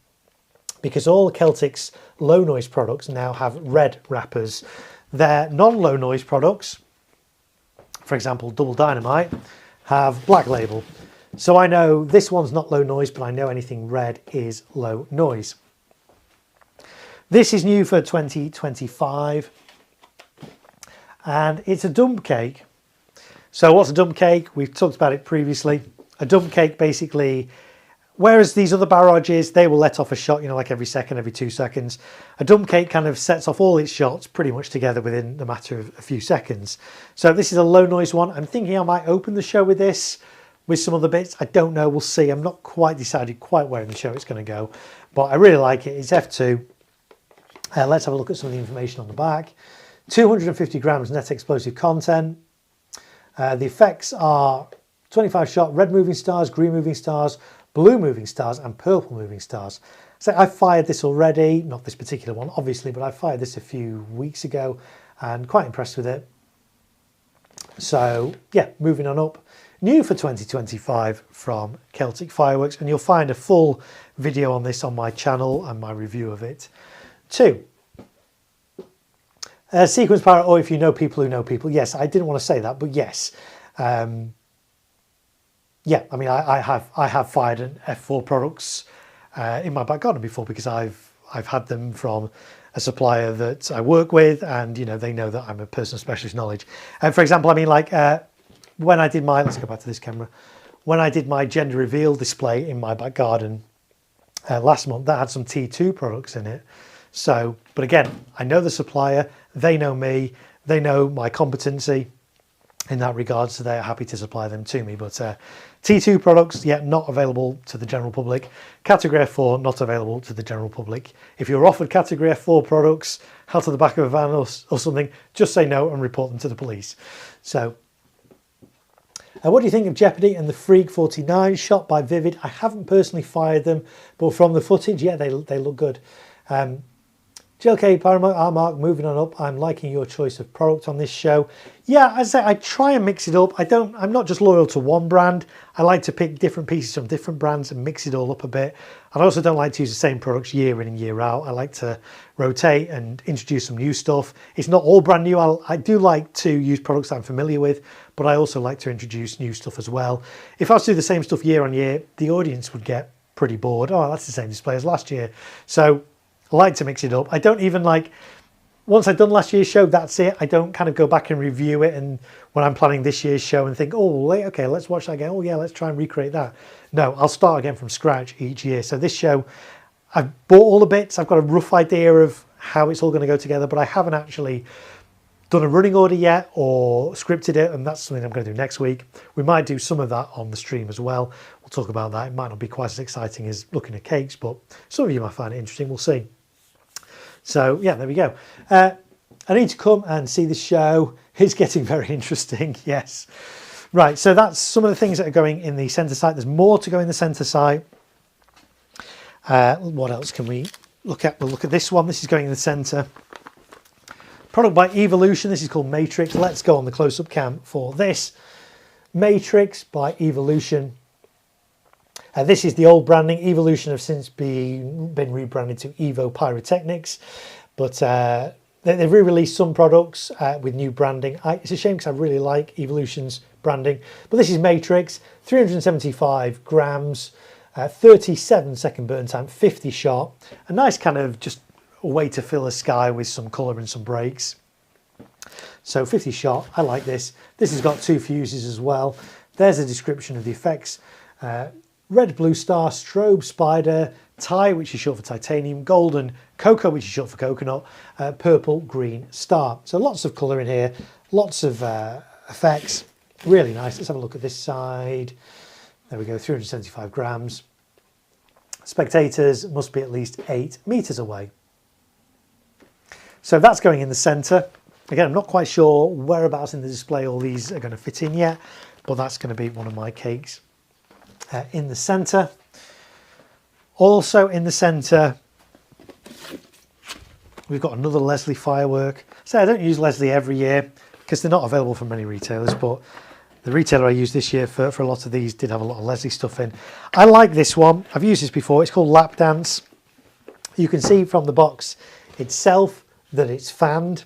Because all Celtic's low noise products now have red wrappers. Their non-low noise products, for example, Double Dynamite, have black label. So I know this one's not low noise, but I know anything red is low noise. This is new for 2025 and it's a dump cake. So what's a dump cake? We've talked about it previously. A dump cake basically, whereas these other barrages, they will let off a shot, you know, like every second, every 2 seconds. A dump cake kind of sets off all its shots pretty much together within the matter of a few seconds. So this is a low noise one. I'm thinking I might open the show with this, with some other bits. I don't know, we'll see. I'm not quite decided quite where in the show it's going to go, but I really like it. It's F2. Let's have a look at some of the information on the back. 250 grams net explosive content. The effects are 25 shot red moving stars, green moving stars, blue moving stars and purple moving stars. So I fired this already, not this particular one obviously, but I fired this a few weeks ago and quite impressed with it. So yeah, moving on up. New for 2025 from Celtic Fireworks, and you'll find a full video on this on my channel and my review of it too. Sequence Pirate, or if you know people who know people. Yes, I didn't want to say that, but yes. Yeah, I mean, I have fired an F4 products in my back garden before because I've had them from a supplier that I work with, and you know they know that I'm a person of specialist knowledge. For example, I mean, like when I did my, let's go back to this camera, when I did my gender reveal display in my back garden last month, that had some T2 products in it. So, but again, I know the supplier, they know me, they know my competency in that regard, so they're happy to supply them to me. But T2 products, yeah, not available to the general public. Category F4, not available to the general public. If you're offered Category F4 products held to the back of a van or something, just say no and report them to the police. So, what do you think of Jeopardy and the Freak 49 shot by Vivid? I haven't personally fired them, but from the footage, yeah, they look good. JLK Paramount, Mark, moving on up. I'm liking your choice of product on this show. Yeah, as I say, I try and mix it up. I'm not just loyal to one brand. I like to pick different pieces from different brands and mix it all up a bit. And I also don't like to use the same products year in and year out. I like to rotate and introduce some new stuff. It's not all brand new. I do like to use products I'm familiar with, but I also like to introduce new stuff as well. If I was to do the same stuff year on year, the audience would get pretty bored. Oh, that's the same display as last year. So I like to mix it up. I don't even like, once I've done last year's show, that's it. I don't kind of go back and review it, and when I'm planning this year's show and think, oh, okay, let's watch that again. Oh yeah, let's try and recreate that. No, I'll start again from scratch each year. So this show, I've bought all the bits. I've got a rough idea of how it's all going to go together, but I haven't actually done a running order yet or scripted it, and that's something I'm going to do next week. We might do some of that on the stream as well. We'll talk about that. It might not be quite as exciting as looking at cakes, but some of you might find it interesting. We'll see. So yeah, there we go. I need to come and see the show. It's getting very interesting. Yes. Right. So that's some of the things that are going in the centre site. There's more to go in the centre site. What else can we look at? We'll look at this one. This is going in the centre. Product by Evolution. This is called Matrix. Let's go on the close-up cam for this. Matrix by Evolution. This is the old branding. Evolution have since been rebranded to Evo Pyrotechnics, but they've re-released some products with new branding. It's a shame because I really like Evolution's branding, but this is Matrix, 375 grams, 37-second burn time, 50 shot. A nice kind of just a way to fill a sky with some colour and some breaks. So 50 shot, I like this. This has got 2 fuses as well. There's a description of the effects. Red, blue star, strobe, spider, Ti, which is short for titanium, golden, cocoa, which is short for coconut, purple, green, star. So lots of colour in here, lots of effects. Really nice. Let's have a look at this side. There we go, 375 grams. Spectators must be at least 8 meters away. So that's going in the centre. Again, I'm not quite sure whereabouts in the display all these are going to fit in yet, but that's going to be one of my cakes in the centre. Also in the centre, we've got another Leslie firework. So I don't use Leslie every year because they're not available from many retailers, but the retailer I used this year for a lot of these did have a lot of Leslie stuff in. I like this one. I've used this before. It's called Lap Dance. You can see from the box itself that it's fanned.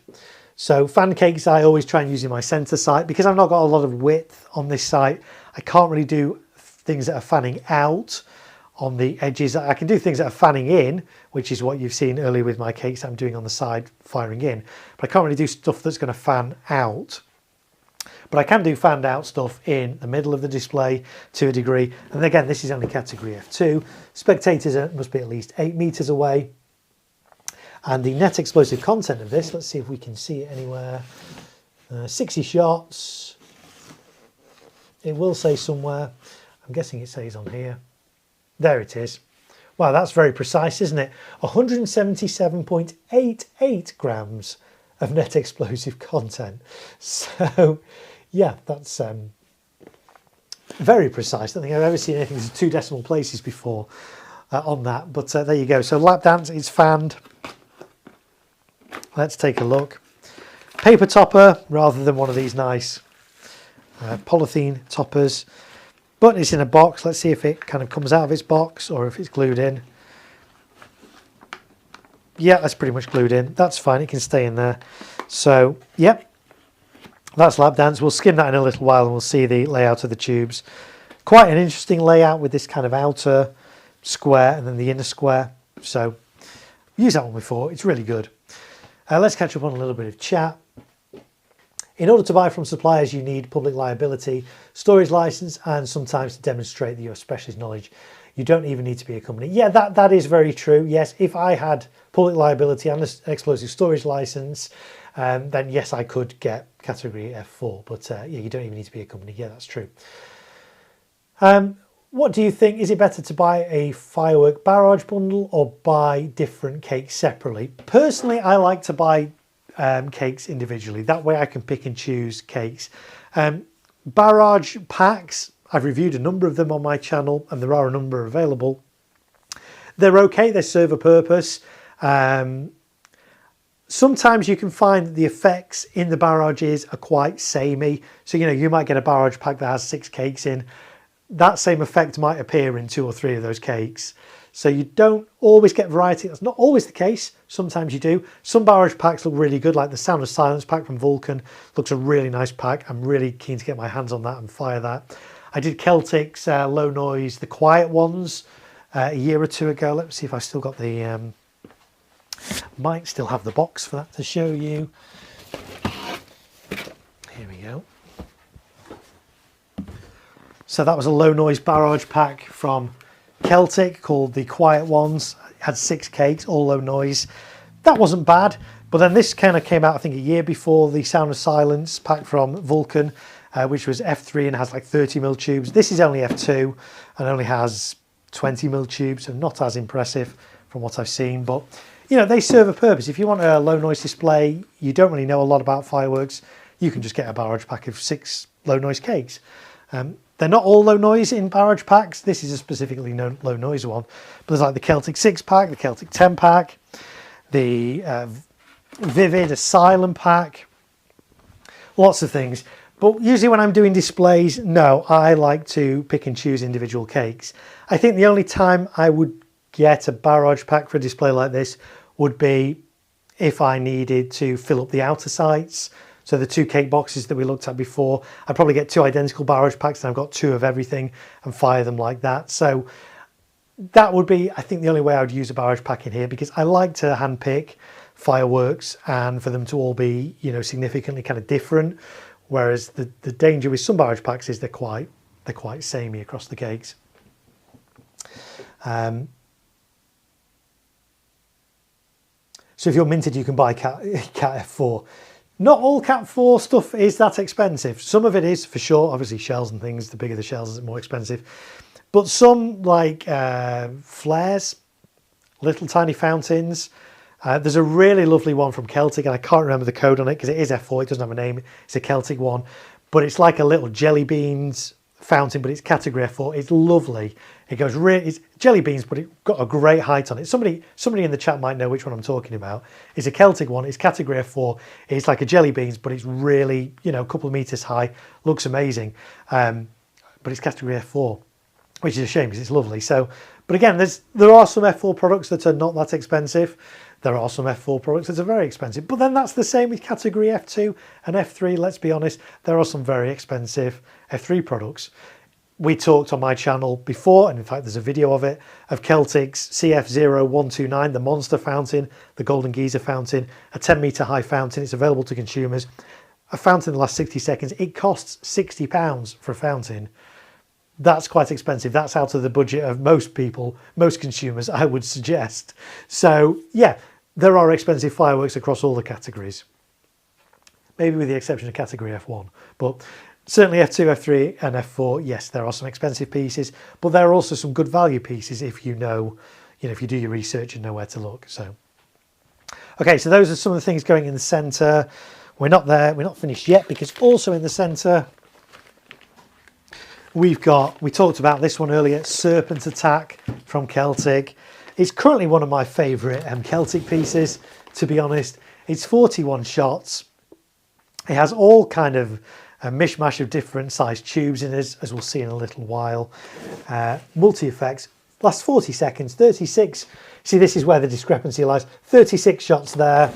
So fan cakes I always try and use in my centre site. Because I've not got a lot of width on this site, I can't really do things that are fanning out on the edges. I can do things that are fanning in, which is what you've seen earlier with my cakes that I'm doing on the side, firing in. But I can't really do stuff that's going to fan out. But I can do fanned out stuff in the middle of the display to a degree. And again, this is only category F2. Spectators must be at least 8 meters away. And the net explosive content of this, let's see if we can see it anywhere. 60 shots. It will say somewhere. I'm guessing it says on here. There it is. Wow, that's very precise, isn't it? 177.88 grams of net explosive content. So, yeah, that's very precise. I don't think I've ever seen anything to 2 decimal places before on that. But there you go. So Lap Dance is fanned. Let's take a look. Paper topper rather than one of these nice polythene toppers. But it's in a box. Let's see if it kind of comes out of its box or if it's glued in. Yeah, that's pretty much glued in. That's fine. It can stay in there. So, yep. That's Lap Dance. We'll skim that in a little while and we'll see the layout of the tubes. Quite an interesting layout with this kind of outer square and then the inner square. So, used that one before. It's really good. Let's catch up on a little bit of chat. In order to buy from suppliers, you need public liability, storage license, and sometimes to demonstrate that you have specialist knowledge. You don't even need to be a company. Yeah, that is very true. Yes, if I had public liability and an explosive storage license, then yes, I could get category F4. But yeah, you don't even need to be a company. Yeah, that's true. What do you think? Is it better to buy a firework barrage bundle or buy different cakes separately? Personally, I like to buy cakes individually. That way I can pick and choose cakes. Barrage packs, I've reviewed a number of them on my channel and there are a number available. They're okay, they serve a purpose. Sometimes you can find that the effects in the barrages are quite samey. So, you might get a barrage pack that has 6 cakes in. That same effect might appear in 2 or 3 of those cakes. So you don't always get variety. That's not always the case. Sometimes you do. Some barrage packs look really good, like the Sound of Silence pack from Vulcan. Looks a really nice pack. I'm really keen to get my hands on that and fire that. I did Celtic's Low Noise, the quiet ones, a year or two ago. Let's see if I've still got the, might still have the box for that to show you. Here we go. So that was a low noise barrage pack from Celtic called the Quiet Ones. It had 6 cakes, all low noise. That wasn't bad, but then this kind of came out I think a year before the Sound of Silence pack from Vulcan, which was F3 and has like 30mm tubes. This is only F2 and only has 20mm tubes, so not as impressive from what I've seen, but you know, they serve a purpose. If you want a low noise display, you don't really know a lot about fireworks, you can just get a barrage pack of 6 low noise cakes. They're not all low noise in barrage packs. This is a specifically low noise one, but there's like the Celtic 6 pack, the Celtic 10 pack, the Vivid Asylum pack, lots of things. But usually when I'm doing displays, no, I like to pick and choose individual cakes. I think the only time I would get a barrage pack for a display like this would be if I needed to fill up the outer sites. So the 2 cake boxes that we looked at before, I'd probably get 2 identical barrage packs and I've got 2 of everything and fire them like that. So that would be, I think, the only way I would use a barrage pack in here, because I like to hand pick fireworks and for them to all be, you know, significantly kind of different. Whereas the danger with some barrage packs is they're quite samey across the cakes. So if you're minted, you can buy Cat F4. Not all Cat 4 stuff is that expensive. Some of it is for sure. Obviously shells and things, the bigger the shells, the more expensive. But some like flares, little tiny fountains. There's a really lovely one from Celtic, and I can't remember the code on it because it is F4, it doesn't have a name. It's a Celtic one, but it's like a little jelly beans fountain, but it's category F4. It's lovely. It goes it's jelly beans, but it's got a great height on it. Somebody in the chat might know which one I'm talking about. It's a Celtic one. It's category F4. It's like a jelly beans, but it's really, you know, a couple of meters high. Looks amazing, but it's category F4, which is a shame because it's lovely. So, but again, there are some F4 products that are not that expensive. There are some F4 products that are very expensive, but then that's the same with category F2 and F3. Let's be honest, there are some very expensive F3 products. We talked on my channel before, and in fact there's a video of it, of Celtic's CF0129, the Monster Fountain, the Golden Geyser Fountain, a 10-metre high fountain. It's available to consumers. A fountain that lasts 60 seconds. It costs £60 for a fountain. That's quite expensive. That's out of the budget of most people, most consumers, I would suggest. So yeah, there are expensive fireworks across all the categories. Maybe with the exception of category F1, but certainly F2, F3 and F4, yes, there are some expensive pieces, but there are also some good value pieces if you know, if you do your research and know where to look. So, okay, so those are some of the things going in the center. We're not there, we're not finished yet, because also in the center, we talked about this one earlier, Serpent Attack from Celtic. It's currently one of my favourite Celtic pieces, to be honest. It's 41 shots. It has all kind of a mishmash of different sized tubes in it, as we'll see in a little while. Multi-effects, lasts 40 seconds, 36. See, this is where the discrepancy lies. 36 shots there,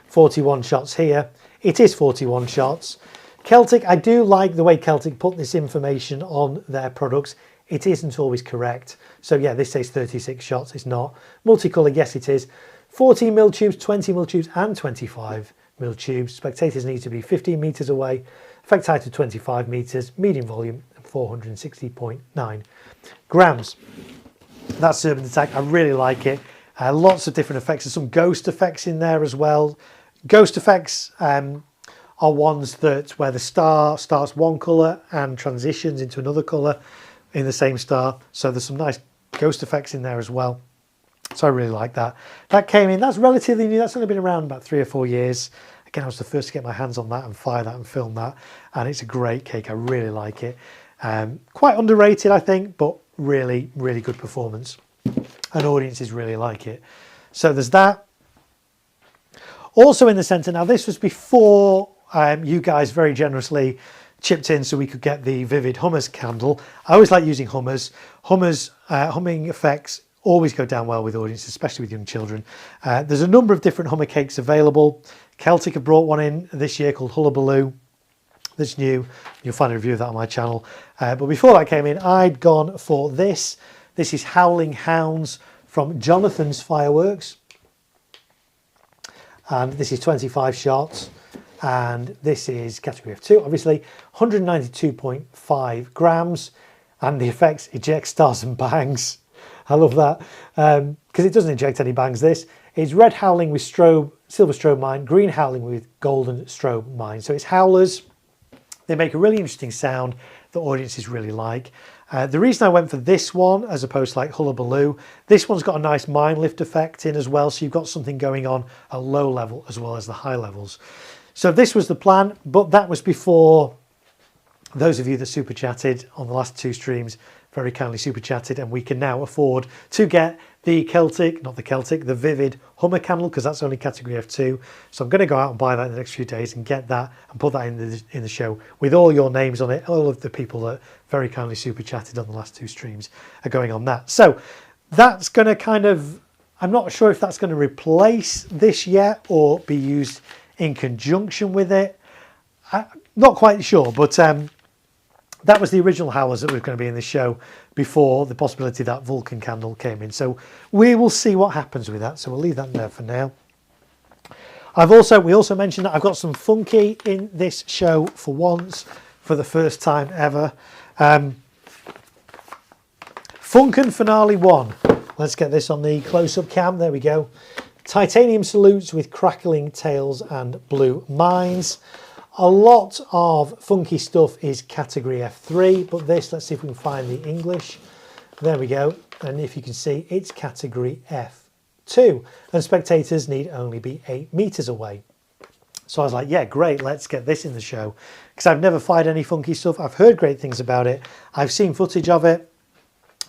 41 shots here. It is 41 shots. Celtic, I do like the way Celtic put this information on their products. It isn't always correct. So yeah, this says 36 shots, it's not. Multicolour, yes it is. 14mm tubes, 20mm tubes and 25mm tubes. Spectators need to be 15 metres away. Effect height of 25 metres, medium volume 460.9 grams. That's Serpent Attack, I really like it. Lots of different effects. There's some ghost effects in there as well. Ghost effects are ones where the star starts one colour and transitions into another colour in the same star. So there's some nice ghost effects in there as well. So I really like that. That came in, that's relatively new, that's only been around about 3 or 4 years. Again, I was the first to get my hands on that and fire that and film that. And it's a great cake, I really like it. Quite underrated, I think, but really, really good performance. And audiences really like it. So there's that. Also in the centre, now this was before you guys very generously chipped in so we could get the Vivid Hummers candle. I always like using Hummers. Humming effects always go down well with audiences, especially with young children. There's a number of different Hummer cakes available. Celtic have brought one in this year called Hullabaloo. That's new. You'll find a review of that on my channel. But before that came in, I'd gone for this This is Howling Hounds from Jonathan's Fireworks. And this is 25 shots. And this is category F2, obviously, 192.5 grams. And the effects, eject stars and bangs. I love that, because it doesn't eject any bangs, this. It's red howling with strobe, silver strobe mine, green howling with golden strobe mine. So it's howlers. They make a really interesting sound that audiences really like. The reason I went for this one, as opposed to like Hullabaloo, this one's got a nice mine lift effect in as well. So you've got something going on at low level as well as the high levels. So this was the plan, but that was before those of you that super chatted on the last 2 streams very kindly super chatted, and we can now afford to get the the Vivid Hummer candle, because that's only category F2. So I'm going to go out and buy that in the next few days and get that and put that in the show with all your names on it. All of the people that very kindly super chatted on the last 2 streams are going on that. So that's going to kind of, I'm not sure if that's going to replace this yet or be used in conjunction with it. I'm not quite sure, but that was the original howlers that were going to be in the show before the possibility that Vulcan candle came in. So we will see what happens with that. So we'll leave that there for now. We also mentioned that I've got some funky in this show for once, for the first time ever. Funkin Finale 1. Let's get this on the close-up cam. There we go. Titanium salutes with crackling tails and blue mines. A lot of funky stuff is category F3, but this, let's see if we can find the English. There we go. And if you can see, it's category F2. And spectators need only be 8 meters away. So I was like, yeah, great, let's get this in the show. Because I've never fired any funky stuff. I've heard great things about it. I've seen footage of it,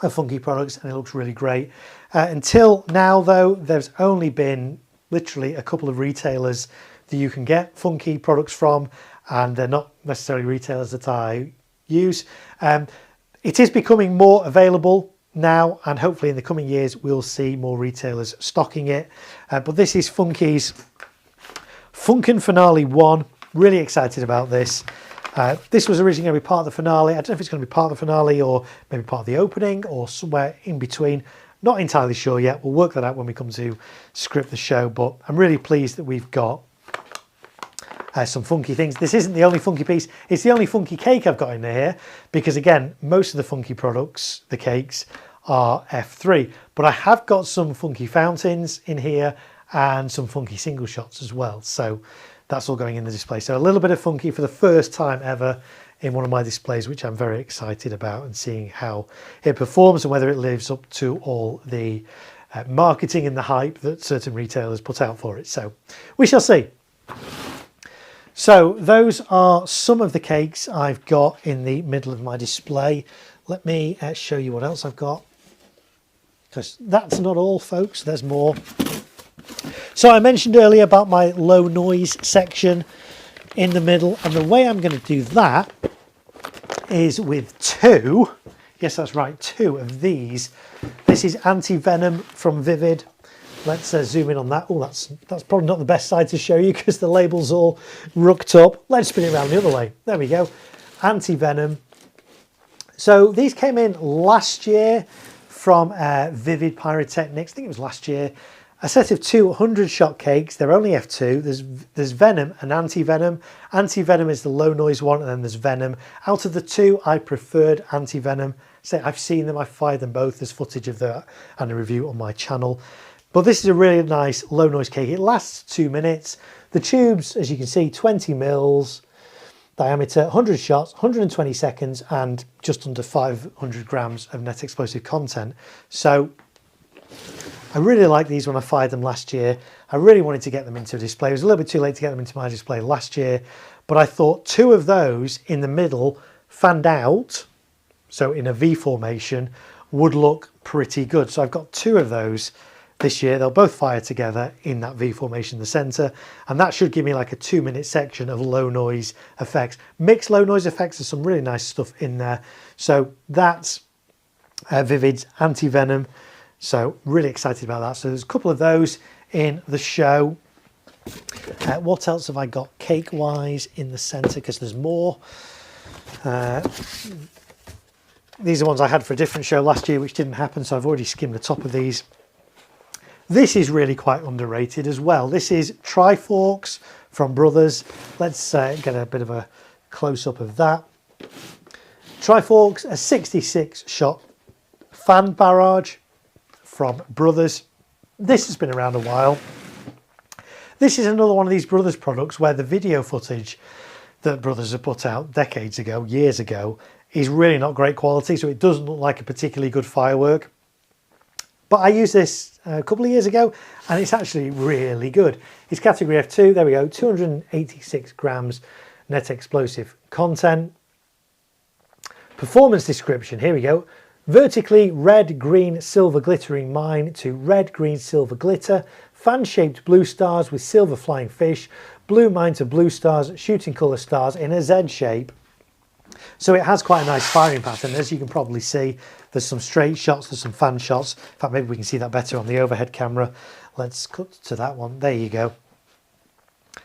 of funky products, and it looks really great. Until now, though, there's only been literally a couple of retailers that you can get funky products from, and they're not necessarily retailers that I use. It is becoming more available now, and hopefully in the coming years we'll see more retailers stocking it. But this is Funky's Funkin Finale 1. Really excited about this. This was originally going to be part of the finale. I don't know if it's going to be part of the finale or maybe part of the opening or somewhere in between. Not entirely sure yet. We'll work that out when we come to script the show, but I'm really pleased that we've got some funky things. This isn't the only funky piece. It's the only funky cake I've got in here, because again, most of the funky products, the cakes, are F3, but I have got some funky fountains in here and some funky single shots as well. So that's all going in the display. So a little bit of funky for the first time ever in one of my displays, which I'm very excited about, and seeing how it performs and whether it lives up to all the marketing and the hype that certain retailers put out for it. So we shall see. So those are some of the cakes I've got in the middle of my display. Let me show you what else I've got, because that's not all, folks. There's more. So I mentioned earlier about my low noise section in the middle, and the way I'm going to do that is with 2. Yes, that's right, 2 of these. This is Anti-Venom from Vivid. Let's zoom in on that. Oh, that's probably not the best side to show you because the label's all rucked up. Let's spin it around the other way. There we go. Anti-Venom. So these came in last year from Vivid Pyrotechnics. I think it was last year. A set of 200 shot cakes. They're only F2. There's Venom and Anti-Venom. Anti-Venom is the low noise one, and then there's Venom. Out of the 2, I preferred Anti-Venom. So I've seen them, I've fired them both. There's footage of that and a review on my channel. But this is a really nice low noise cake. It lasts 2 minutes. The tubes, as you can see, 20 mils diameter, 100 shots, 120 seconds, and just under 500 grams of net explosive content. So I really like these when I fired them last year. I really wanted to get them into a display. It was a little bit too late to get them into my display last year, but I thought 2 of those in the middle fanned out, so in a V formation, would look pretty good. So I've got 2 of those this year. They'll both fire together in that V formation in the center, and that should give me like a 2-minute section of low noise effects. Mixed low noise effects. There's some really nice stuff in there. So that's Vivid's Anti-Venom. So really excited about that. So there's a couple of those in the show. What else have I got cake wise in the center, because there's more. These are ones I had for a different show last year, which didn't happen, so I've already skimmed the top of these. This is really quite underrated as well. This is Triforks from Brothers. Let's get a bit of a close-up of that. Triforks, a 66 shot fan barrage from Brothers. This has been around a while. This is another one of these Brothers products where the video footage that Brothers have put out decades ago, years ago, is really not great quality, so it doesn't look like a particularly good firework. But I used this a couple of years ago and it's actually really good. It's category F2, there we go, 286 grams net explosive content. Performance description, here we go. Vertically red, green, silver glittering mine to red, green, silver glitter. Fan-shaped blue stars with silver flying fish. Blue mine to blue stars, shooting colour stars in a Z shape. So it has quite a nice firing pattern. As you can probably see, there's some straight shots, there's some fan shots. In fact, maybe we can see that better on the overhead camera. Let's cut to that one. There you go.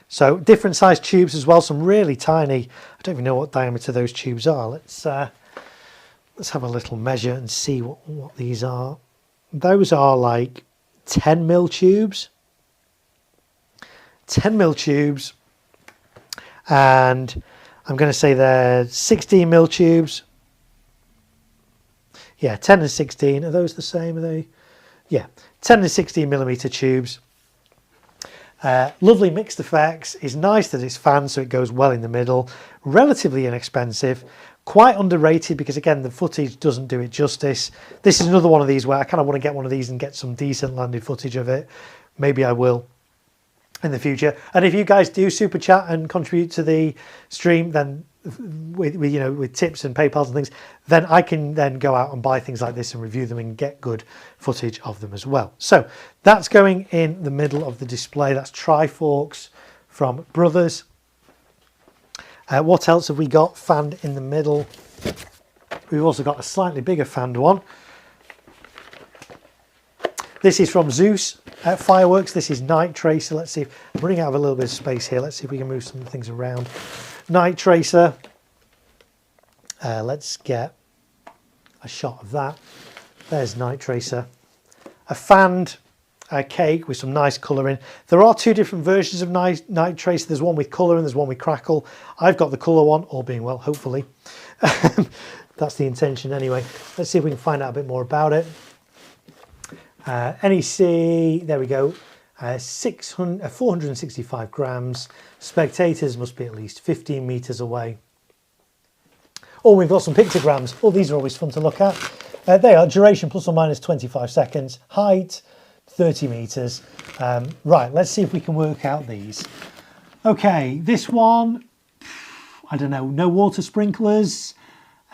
So different size tubes as well, some really tiny, I don't even know what diameter those tubes are. Let's have a little measure and see what these are. Those are like 10mm tubes. 10mm tubes. And I'm going to say they're 16mm tubes. Yeah, 10 and 16. Are those the same? Are they? Yeah, 10 and 16mm tubes. Lovely mixed effects. It's nice that it's fan, so it goes well in the middle. Relatively inexpensive. Quite underrated because, again, the footage doesn't do it justice. This is another one of these where I kind of want to get one of these and get some decent landed footage of it. Maybe I will in the future. And if you guys do super chat and contribute to the stream, then with tips and PayPals and things, then I can then go out and buy things like this and review them and get good footage of them as well. So that's going in the middle of the display. That's Triforks from Brothers. What else have we got fanned in the middle? We've also got a slightly bigger fanned one. This is from Zeus Fireworks. This is Night Tracer. Let's see if I'm running out of a little bit of space here. Let's see if we can move some things around. Night Tracer. Let's get a shot of that. There's Night Tracer. A fanned cake with some nice colouring. There are two different versions of Night Tracer. There's one with colour and there's one with crackle. I've got the colour one, all being well, hopefully. That's the intention anyway. Let's see if we can find out a bit more about it. NEC, there we go. 465 grams. Spectators must be at least 15 metres away. Oh, we've got some pictograms. Oh, these are always fun to look at. They are duration plus or minus 25 seconds. Height 30 metres. Right, let's see if we can work out these. Okay, this one, I don't know, no water sprinklers,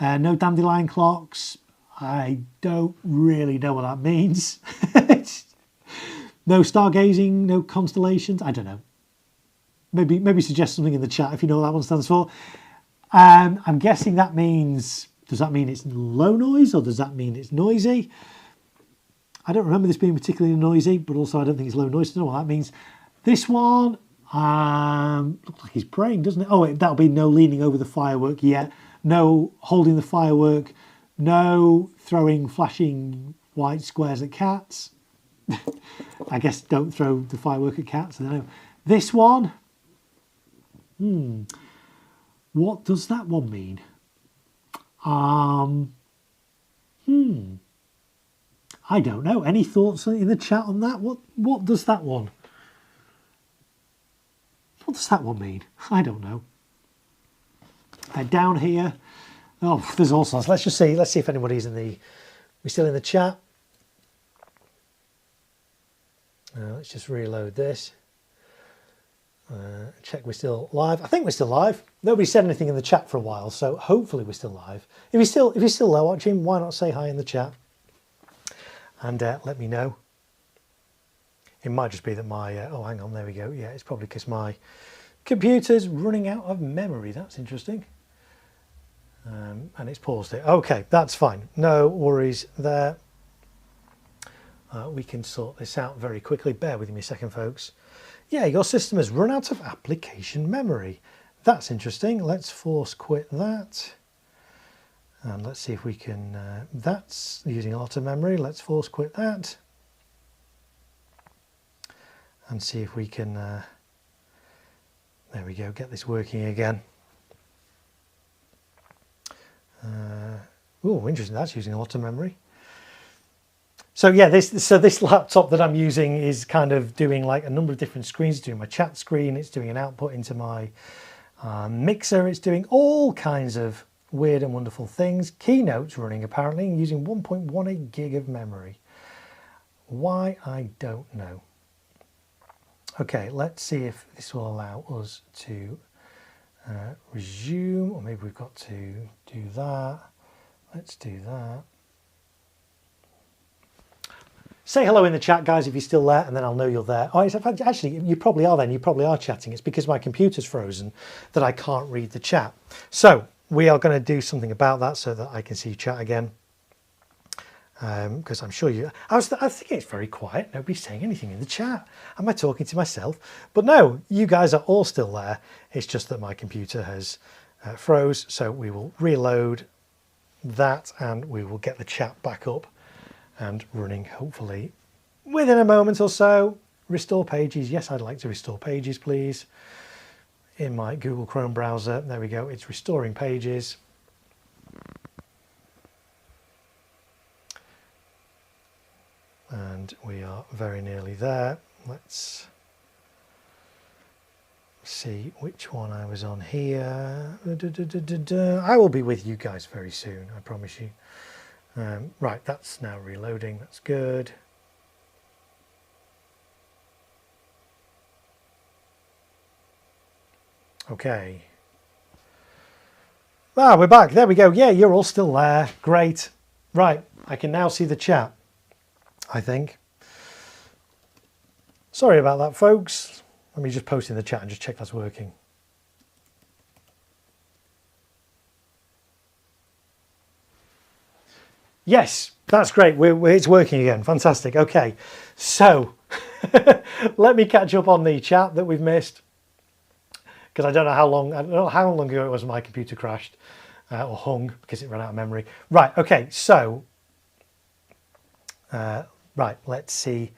no dandelion clocks. I don't really know what that means. No stargazing, no constellations. I don't know. Maybe suggest something in the chat if you know what that one stands for. I'm guessing that means, does that mean it's low noise or does that mean it's noisy? I don't remember this being particularly noisy, but also I don't think it's low noise. I don't know what that means. This one, looks like he's praying, doesn't it? Oh, that'll be no leaning over the firework yet. No holding the firework. No throwing flashing white squares at cats. I guess don't throw the firework at cats. I don't know. This one. What does that one mean? I don't know. Any thoughts in the chat on that? What does that one? What does that one mean? I don't know. Down here. Oh, there's all sorts. Let's just see. Let's see if anybody's in the. We're still in the chat. Let's just reload this. Check we're still live. I think we're still live. Nobody said anything in the chat for a while, so hopefully we're still live. If you're still there watching, why not say hi in the chat and let me know. It might just be that my oh, hang on, there we go. Yeah, it's probably because my computer's running out of memory. That's interesting. And it's paused it. Okay, that's fine. No worries there. We can sort this out very quickly. Bear with me a second, folks. Yeah, your system has run out of application memory. That's interesting. Let's force quit that. And let's see if we can, that's using a lot of memory. Let's force quit that. And see if we can, there we go, get this working again. Oh, interesting, that's using a lot of memory. So yeah, this laptop that I'm using is kind of doing like a number of different screens. It's doing my chat screen, it's doing an output into my mixer, it's doing all kinds of weird and wonderful things. Keynote's running apparently using 1.18 gig of memory. Why, I don't know. Okay, let's see if this will allow us to resume, or maybe we've got to do that. Let's do that. Say hello in the chat, guys, if you're still there, and then I'll know you're there. Oh, actually, you probably are then. You probably are chatting. It's because my computer's frozen that I can't read the chat. So we are going to do something about that so that I can see chat again. Because I'm sure you... I think it's very quiet. Nobody's saying anything in the chat. Am I talking to myself? But no, you guys are all still there. It's just that my computer has froze. So we will reload that and we will get the chat back up and running hopefully within a moment or so. Restore pages. Yes, I'd like to restore pages, please. In my Google Chrome browser. There we go. It's restoring pages. And we are very nearly there. Let's see which one I was on here. I will be with you guys very soon, I promise you. Right, that's now reloading. That's good. Okay. Ah, we're back. There we go. Yeah, you're all still there. Great. Right, I can now see the chat, I think. Sorry about that, folks. Let me just post in the chat and just check that's working. Yes, that's great. It's working again. Fantastic. Okay, so let me catch up on the chat that we've missed, because I don't know how long ago it was my computer crashed or hung because it ran out of memory. Right. Okay. So right. Let's see.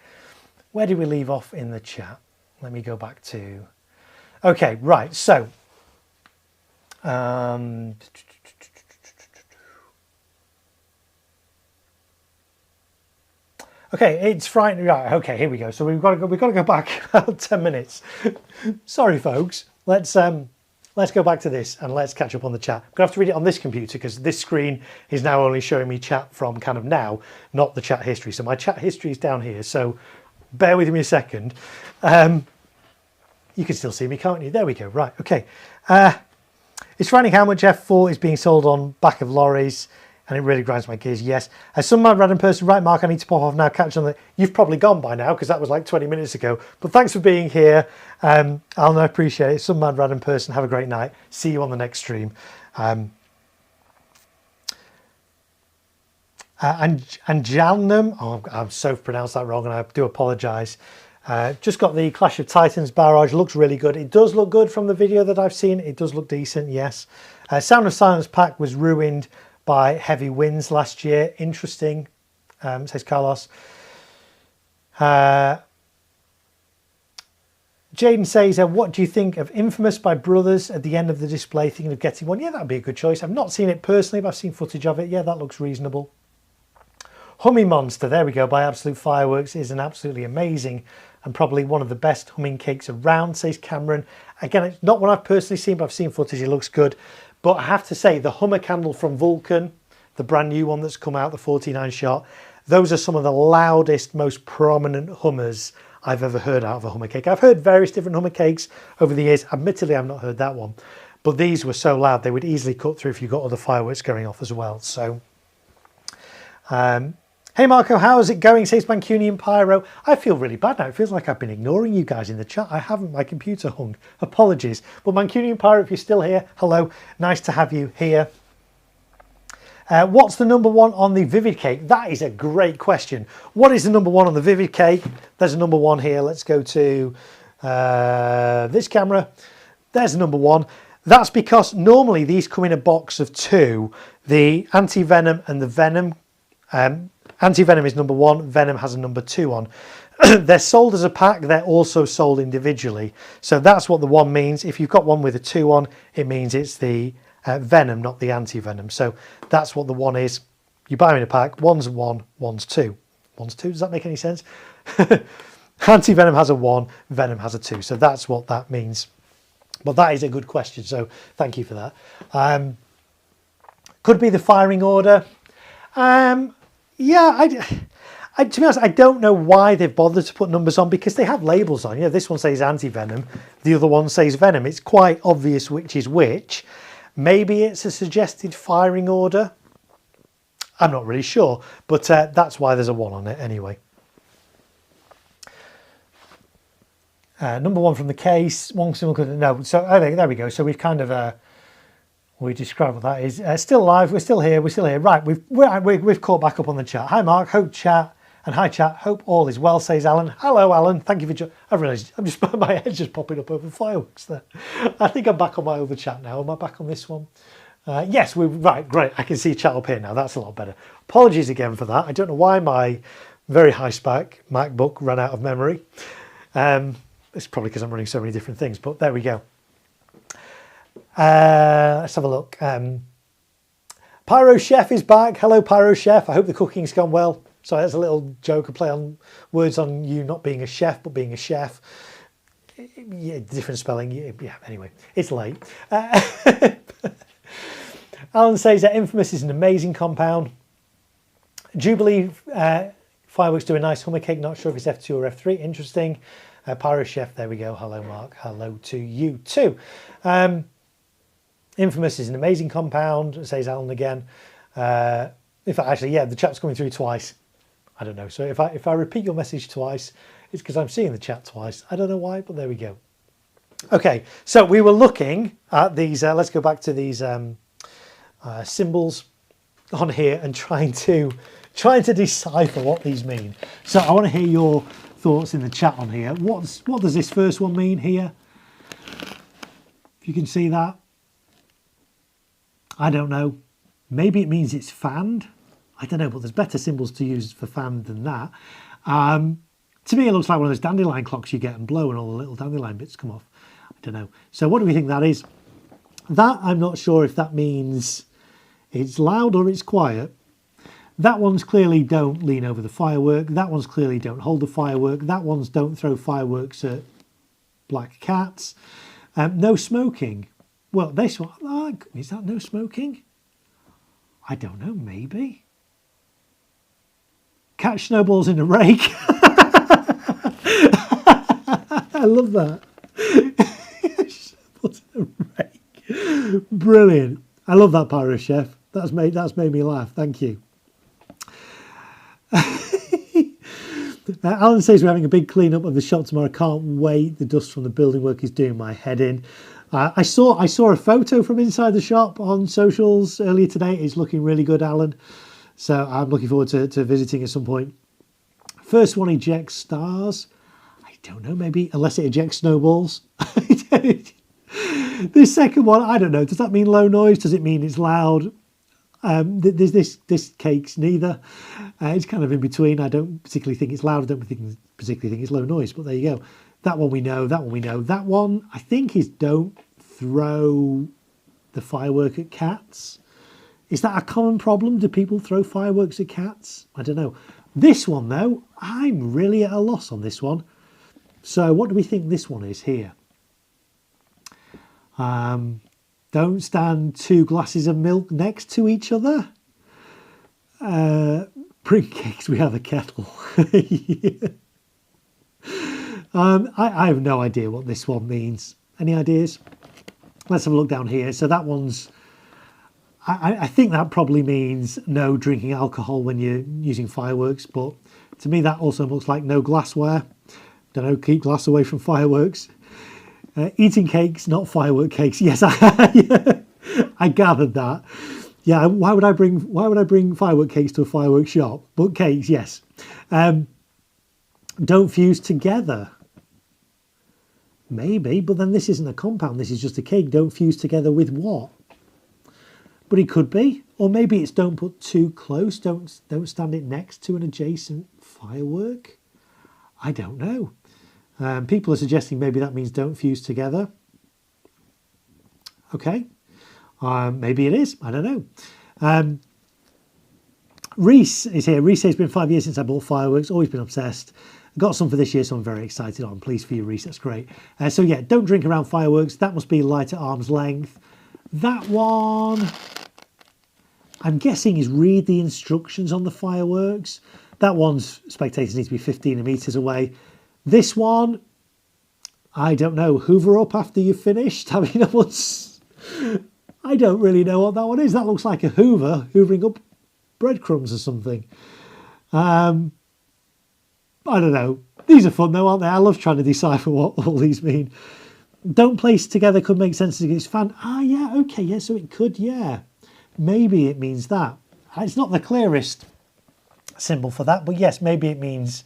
Where did we leave off in the chat? Let me go back to. Okay. Right. So. Okay, it's frightening. Right, okay, here we go. So we've got to go back about 10 minutes. Sorry, folks. Let's go back to this and let's catch up on the chat. I'm gonna have to read it on this computer because this screen is now only showing me chat from kind of now, not the chat history. So my chat history is down here. So bear with me a second. You can still see me, can't you? There we go. Right. Okay. It's frightening how much F4 is being sold on back of lorries. And it really grinds my gears, yes. As some mad random person, right, Mark, I need to pop off now, catch on the... You've probably gone by now, because that was like 20 minutes ago. But thanks for being here. I'll appreciate it. Some mad random person, have a great night. See you on the next stream. And Jalnum, oh, I'm so pronounced that wrong, and I do apologise. Just got the Clash of Titans barrage. Looks really good. It does look good from the video that I've seen. It does look decent, yes. Sound of Silence pack was ruined by heavy winds last year. Interesting, says Carlos. Jaden says, what do you think of Infamous by Brothers at the end of the display? Thinking of getting one? Yeah, that'd be a good choice. I've not seen it personally, but I've seen footage of it. Yeah, that looks reasonable. Humming Monster, there we go, by Absolute Fireworks, is an absolutely amazing and probably one of the best humming cakes around, says Cameron. Again, it's not one I've personally seen, but I've seen footage. It looks good. But I have to say, the Hummer candle from Vulcan, the brand new one that's come out, the 49 shot, those are some of the loudest, most prominent hummers I've ever heard out of a Hummer cake. I've heard various different Hummer cakes over the years. Admittedly, I've not heard that one. But these were so loud, they would easily cut through if you got other fireworks going off as well. So, hey Marco, how is it going? Says Mancunian Pyro. I feel really bad now. It feels like I've been ignoring you guys in the chat. I haven't. My computer hung. Apologies. But Mancunian Pyro, if you're still here, hello. Nice to have you here. What's the number one on the Vivid Cake? That is a great question. What is the number one on the Vivid Cake? There's a number one here. Let's go to this camera. There's the number one. That's because normally these come in a box of 2. The anti-venom and the venom. Anti-venom is number 1, venom has a number 2 on. They're sold as a pack, they're also sold individually. So that's what the 1 means. If you've got one with a 2 on, it means it's the venom, not the anti-venom. So that's what the 1 is. You buy them in a pack, one's 1, one's 2. One's 2, does that make any sense? Anti-venom has a 1, venom has a 2. So that's what that means. But that is a good question, so thank you for that. Could be the firing order. Yeah, to be honest, I don't know why they've bothered to put numbers on, because they have labels on. You know, this one says anti-venom, the other one says venom. It's quite obvious which is which. Maybe it's a suggested firing order. I'm not really sure, but that's why there's a 1 on it anyway. Number 1 from the case, 1 single, no. So I think there we go. So we've kind of we described what that is. Still live. We're still here. Right. We've caught back up on the chat. Hi Mark. Hope chat and hi chat. Hope all is well. Says Alan. Hello Alan. Thank you for. I realised my head's just popping up over fireworks there. I think I'm back on my other chat now. Am I back on this one? Yes. We're right. Great. I can see chat up here now. That's a lot better. Apologies again for that. I don't know why my very high spec MacBook ran out of memory. It's probably because I'm running so many different things, but there we go. Let's have a look. Pyro Chef is back. Hello, Pyro Chef. I hope the cooking's gone well. Sorry, that's a little joke, a play on words on you not being a chef, but being a chef. Yeah, different spelling. Yeah, anyway, it's late. Alan says that Infamous is an amazing compound. Jubilee fireworks do a nice hummer cake. Not sure if it's F2 or F3. Interesting. Pyro Chef, there we go. Hello, Mark. Hello to you too. Infamous is an amazing compound, says Alan again. In fact, actually, yeah, the chat's coming through twice. I don't know. So if I repeat your message twice, it's because I'm seeing the chat twice. I don't know why, but there we go. Okay, so we were looking at these. Let's go back to these symbols on here and trying to decipher what these mean. So I want to hear your thoughts in the chat on here. What does this first one mean here? If you can see that. I don't know. Maybe it means it's fanned. I don't know, but there's better symbols to use for fanned than that. To me, it looks like one of those dandelion clocks you get and blow and all the little dandelion bits come off. I don't know. So what do we think that is? That, I'm not sure if that means it's loud or it's quiet. That one's clearly don't lean over the firework. That one's clearly don't hold the firework. That one's don't throw fireworks at black cats. No smoking. Well, this one, is that no smoking? I don't know, maybe. Catch snowballs in a rake. I love that. Snowballs in a rake. Brilliant. I love that, Pyro Chef. That's made me laugh. Thank you. Alan says we're having a big clean up of the shop tomorrow. Can't wait. The dust from the building work is doing my head in. I saw a photo from inside the shop on socials earlier today. It's looking really good, Alan. So I'm looking forward to visiting at some point. First one ejects stars. I don't know, maybe, unless it ejects snowballs. This second one, I don't know. Does that mean low noise? Does it mean it's loud? This cake's neither. It's kind of in between. I don't particularly think it's loud. I don't particularly think it's low noise, but there you go. That one we know. That one we know. That one, I think, is don't throw the firework at cats. Is that a common problem? Do people throw fireworks at cats? I don't know. This one, though, I'm really at a loss on this one. So what do we think this one is here? Don't stand 2 glasses of milk next to each other. Bring cakes, we have a kettle. Yeah. I have no idea what this one means. Any ideas? Let's have a look down here. So that one's... I think that probably means no drinking alcohol when you're using fireworks, but to me that also looks like no glassware. Don't know, keep glass away from fireworks. Eating cakes, not firework cakes. Yes, I gathered that. Yeah, why would I bring firework cakes to a fireworks shop? But cakes, yes. Don't fuse together. Maybe, but then this isn't a compound. This is just a cake. Don't fuse together with what? But it could be. Or maybe it's don't put too close. Don't stand it next to an adjacent firework. I don't know. People are suggesting maybe that means don't fuse together. Okay. Maybe it is. I don't know. Reese is here. Reese says it's been 5 years since I bought fireworks. Always been obsessed. Got some for this year, so I'm very excited. I'm pleased for you, Reese. That's great. So yeah, don't drink around fireworks. That must be light at arm's length. That one, I'm guessing, is read the instructions on the fireworks. That one's spectators need to be 15 metres away. This one, I don't know. Hoover up after you've finished. I mean, I don't really know what that one is. That looks like a Hoover hoovering up breadcrumbs or something. I don't know. These are fun though, aren't they? I love trying to decipher what all these mean. Don't place together could make sense against fan. Ah, yeah, okay, yeah, so it could, yeah. Maybe it means that. It's not the clearest symbol for that, but yes, maybe it means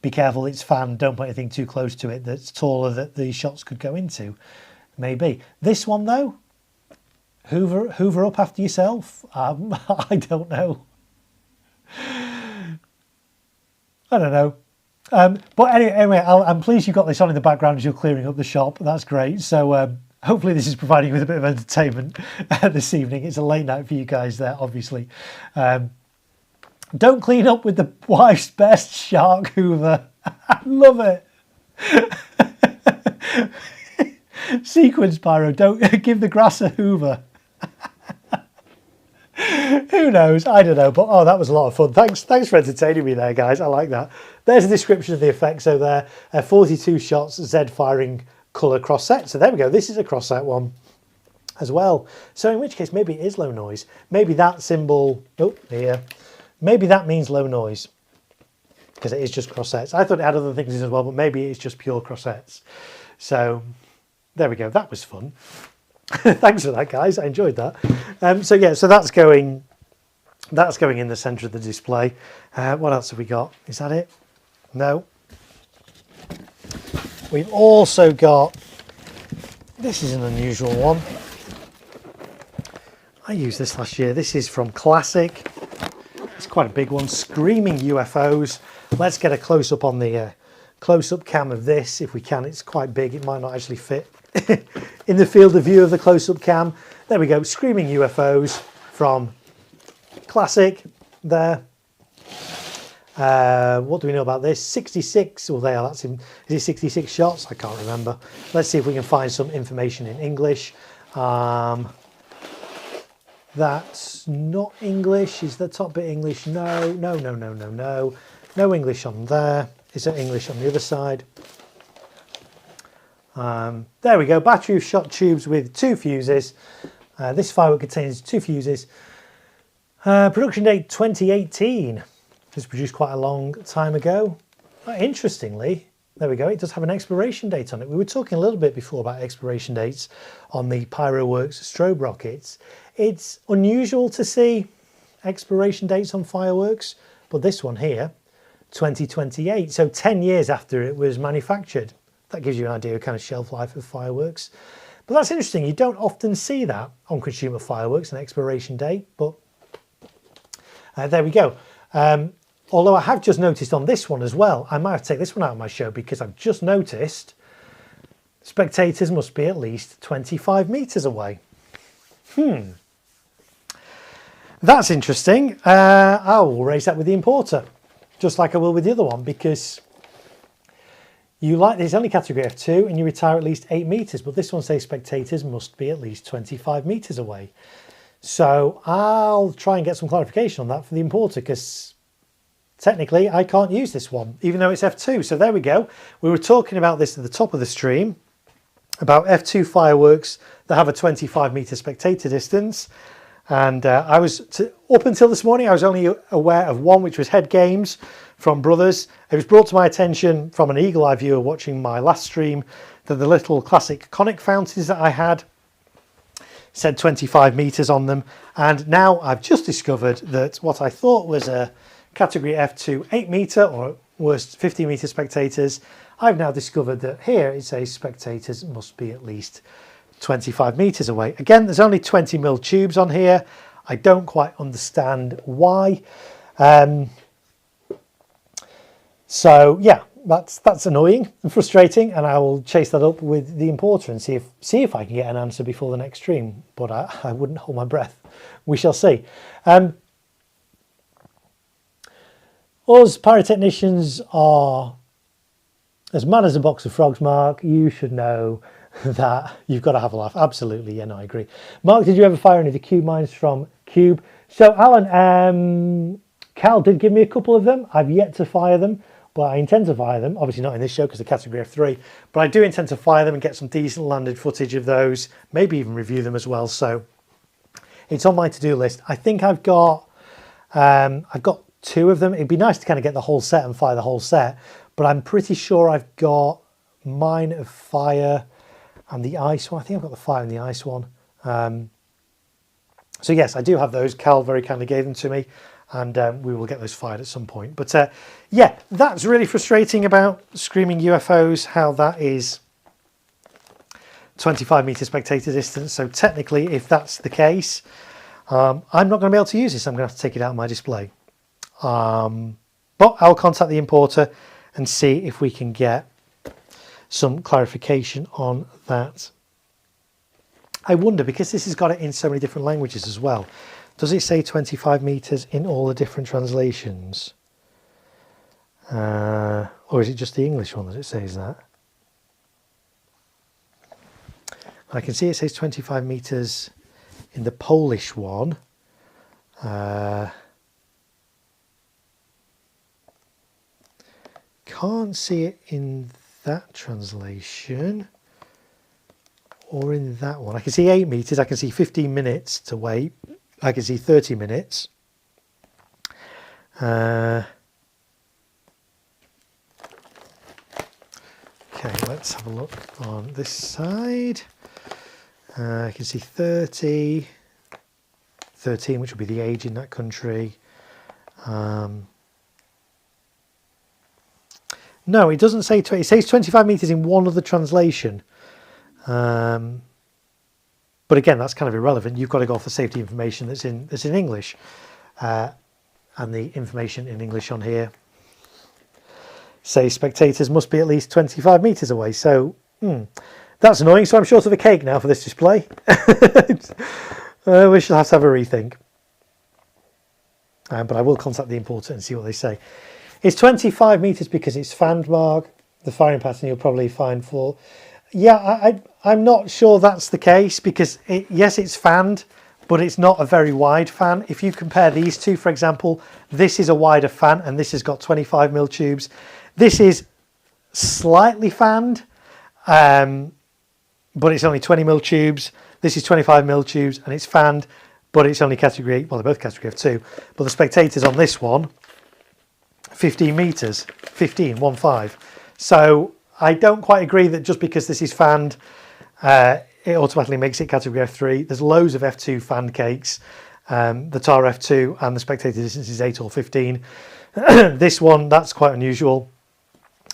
be careful, it's fan, don't put anything too close to it that's taller that the shots could go into. Maybe. This one though, Hoover up after yourself. I don't know. I don't know. But anyway, I'm pleased you've got this on in the background as you're clearing up the shop. That's great. So hopefully this is providing you with a bit of entertainment this evening. It's a late night for you guys there, obviously. Don't clean up with the wife's best shark hoover. I love it. Sequence pyro. Don't give the grass a hoover. Who knows? I don't know. But oh, that was a lot of fun. Thanks for entertaining me there, guys. I like that. There's a description of the effects. So there, 42 shots, Z firing colour cross set. So there we go. This is a cross set one as well. So in which case, maybe it is low noise. Maybe that symbol, oh, here, maybe that means low noise because it is just cross sets. I thought it had other things as well, but maybe it's just pure cross sets. So there we go. That was fun. Thanks for that, guys. I enjoyed that. So yeah, so that's going in the centre of the display. What else have we got? Is that it? No. We've also got, this is an unusual one. I used this last year. This is from Classic. It's quite a big one. Screaming UFOs. Let's get a close-up on the close-up cam of this if we can. It's quite big. It might not actually fit in the field of view of the close-up cam. There we go. Screaming UFOs from Classic there. What do we know about this? 66, well there, that's in, is it 66 shots? I can't remember. Let's see if we can find some information in English. That's not English. Is the top bit English? No. No English on there. Is there English on the other side? There we go. Battery shot tubes with 2 fuses. This firework contains 2 fuses. Production date 2018. It was produced quite a long time ago. Interestingly, there we go. It does have an expiration date on it. We were talking a little bit before about expiration dates on the Pyroworks strobe rockets. It's unusual to see expiration dates on fireworks, but this one here, 2028. So 10 years after it was manufactured. That gives you an idea of kind of shelf life of fireworks. But that's interesting. You don't often see that on consumer fireworks, an expiration date, but there we go. Although I have just noticed on this one as well, I might have to take this one out of my show because I've just noticed spectators must be at least 25 metres away. That's interesting. I will raise that with the importer, just like I will with the other one, because there's only category F2 and you retire at least 8 metres, but this one says spectators must be at least 25 metres away. So I'll try and get some clarification on that for the importer, because technically I can't use this one, even though it's F2. So there we go. We were talking about this at the top of the stream, about F2 fireworks that have a 25 metre spectator distance. And up until this morning, I was only aware of one, which was Head Games from Brothers. It was brought to my attention from an eagle eye viewer watching my last stream that the little classic conic fountains that I had said 25 metres on them. And now I've just discovered that what I thought was a category F2 8 metre or worst 50 metre spectators I've now discovered that here it says spectators must be at least 25 metres away. Again, there's only 20mm tubes on here. I don't quite understand why. So yeah, that's annoying and frustrating, and I will chase that up with the importer and see if I can get an answer before the next stream. But I wouldn't hold my breath. We shall see. Us pyrotechnicians are as mad as a box of frogs, Mark. You should know that you've got to have a laugh. Absolutely, yeah, no, I agree. Mark, did you ever fire any of the cube mines from Cube? So Alan, Cal did give me a couple of them. I've yet to fire them, but I intend to fire them. Obviously not in this show because they're category F3, but I do intend to fire them and get some decent landed footage of those, maybe even review them as well. So it's on my to-do list. I think I've got two of them. It'd be nice to kind of get the whole set and fire the whole set, but I'm pretty sure I've got Mine of Fire and the Ice one. I think I've got the Fire and the Ice one. So yes, I do have those. Cal very kindly gave them to me, and we will get those fired at some point. But yeah, that's really frustrating about Screaming UFOs, how that is 25 metre spectator distance. So technically, if that's the case, I'm not going to be able to use this. I'm going to have to take it out of my display. But I'll contact the importer and see if we can get some clarification on that. I wonder, because this has got it in so many different languages as well, does it say 25 metres in all the different translations? Or is it just the English one that it says that? I can see it says 25 metres in the Polish one. Can't see it in that translation or in that one. I can see 8 metres, I can see 15 minutes to wait, I can see 30 minutes. Okay, let's have a look on this side. I can see 30, 13, which would be the age in that country. No, it doesn't say 20. It says 25 metres in one other translation. But again, that's kind of irrelevant. You've got to go off the safety information that's in English. And the information in English on here says spectators must be at least 25 metres away. So that's annoying. So I'm short of a cake now for this display. We shall have to have a rethink. But I will contact the importer and see what they say. It's 25 metres because it's fanned, Mark. The firing pattern you'll probably find for... Yeah, I'm not sure that's the case because, yes, it's fanned, but it's not a very wide fan. If you compare these two, for example, this is a wider fan and this has got 25mm tubes. This is slightly fanned, but it's only 20mm tubes. This is 25mm tubes and it's fanned, but it's only category, well, they're both category F2, but the spectators on this one, 15 metres, 15, 1-5. So I don't quite agree that just because this is fanned, it automatically makes it category F3. There's loads of F2 fanned cakes. The TAR F2 and the spectator distance is 8 or 15. This one, that's quite unusual.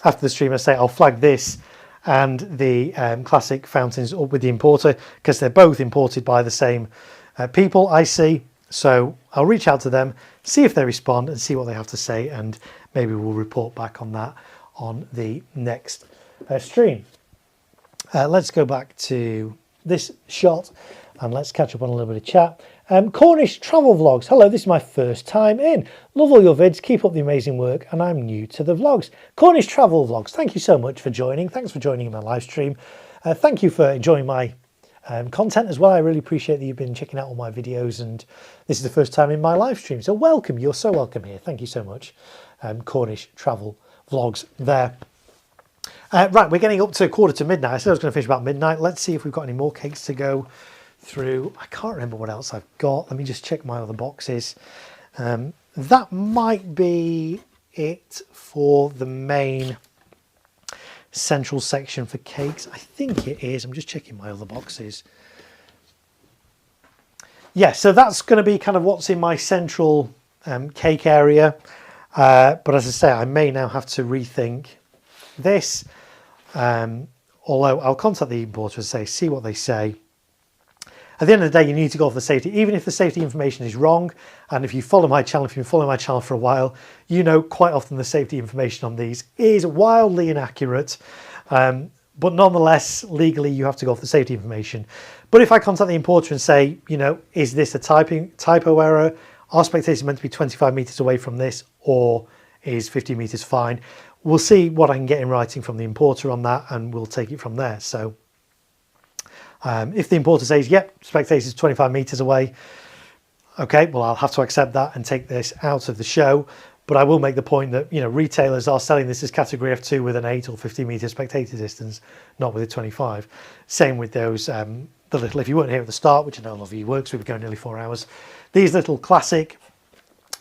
After the stream, I say I'll flag this and the classic fountains up with the importer because they're both imported by the same people, I see. So I'll reach out to them, see if they respond and see what they have to say, and maybe we'll report back on that on the next stream. Let's go back to this shot and let's catch up on a little bit of chat. Cornish travel vlogs. Hello, this is my first time in. Love all your vids, keep up the amazing work, and I'm new to the vlogs. Cornish travel vlogs, thank you so much for joining. Thanks for joining my live stream. Thank you for enjoying my content as well. I really appreciate that you've been checking out all my videos, and this is the first time in my live stream, so welcome. You're so welcome here. Thank you so much. Cornish travel vlogs there. Right, we're getting up to 1:45. I said I was going to finish about midnight. Let's see if we've got any more cakes to go through. I can't remember what else I've got. Let me just check my other boxes. That might be it for the main central section for cakes. I think it is. I'm just checking my other boxes. Yeah, so that's going to be kind of what's in my central cake area. But as I say, I may now have to rethink this. Although I'll contact the importer and say, see what they say. At the end of the day, you need to go off the safety, even if the safety information is wrong. And if you follow my channel, if you've been following my channel for a while, you know quite often the safety information on these is wildly inaccurate. But nonetheless, legally, you have to go off the safety information. But if I contact the importer and say, you know, is this a typo error? Are spectators meant to be 25 meters away from this, or is 50 meters fine? We'll see what I can get in writing from the importer on that, and we'll take it from there. So if the importer says, yep, spectators 25 meters away, okay, well, I'll have to accept that and take this out of the show. But I will make the point that, you know, retailers are selling this as category F2 with an 8 or 50 meter spectator distance, not with a 25. Same with those, the little, if you weren't here at the start, which I know a lot of you works, we've been going nearly 4 hours. These little classic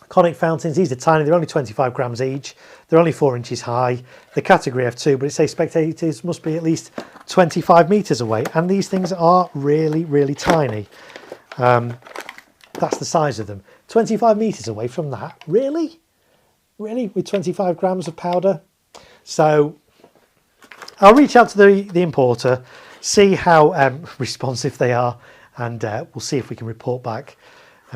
conic fountains, these are tiny, they're only 25 grams each. They're only 4 inches high. The category F2, but it says spectators must be at least 25 meters away. And these things are really, really tiny. That's the size of them. 25 meters away from that, really? Really, with 25 grams of powder? So I'll reach out to the importer, see how responsive they are, and we'll see if we can report back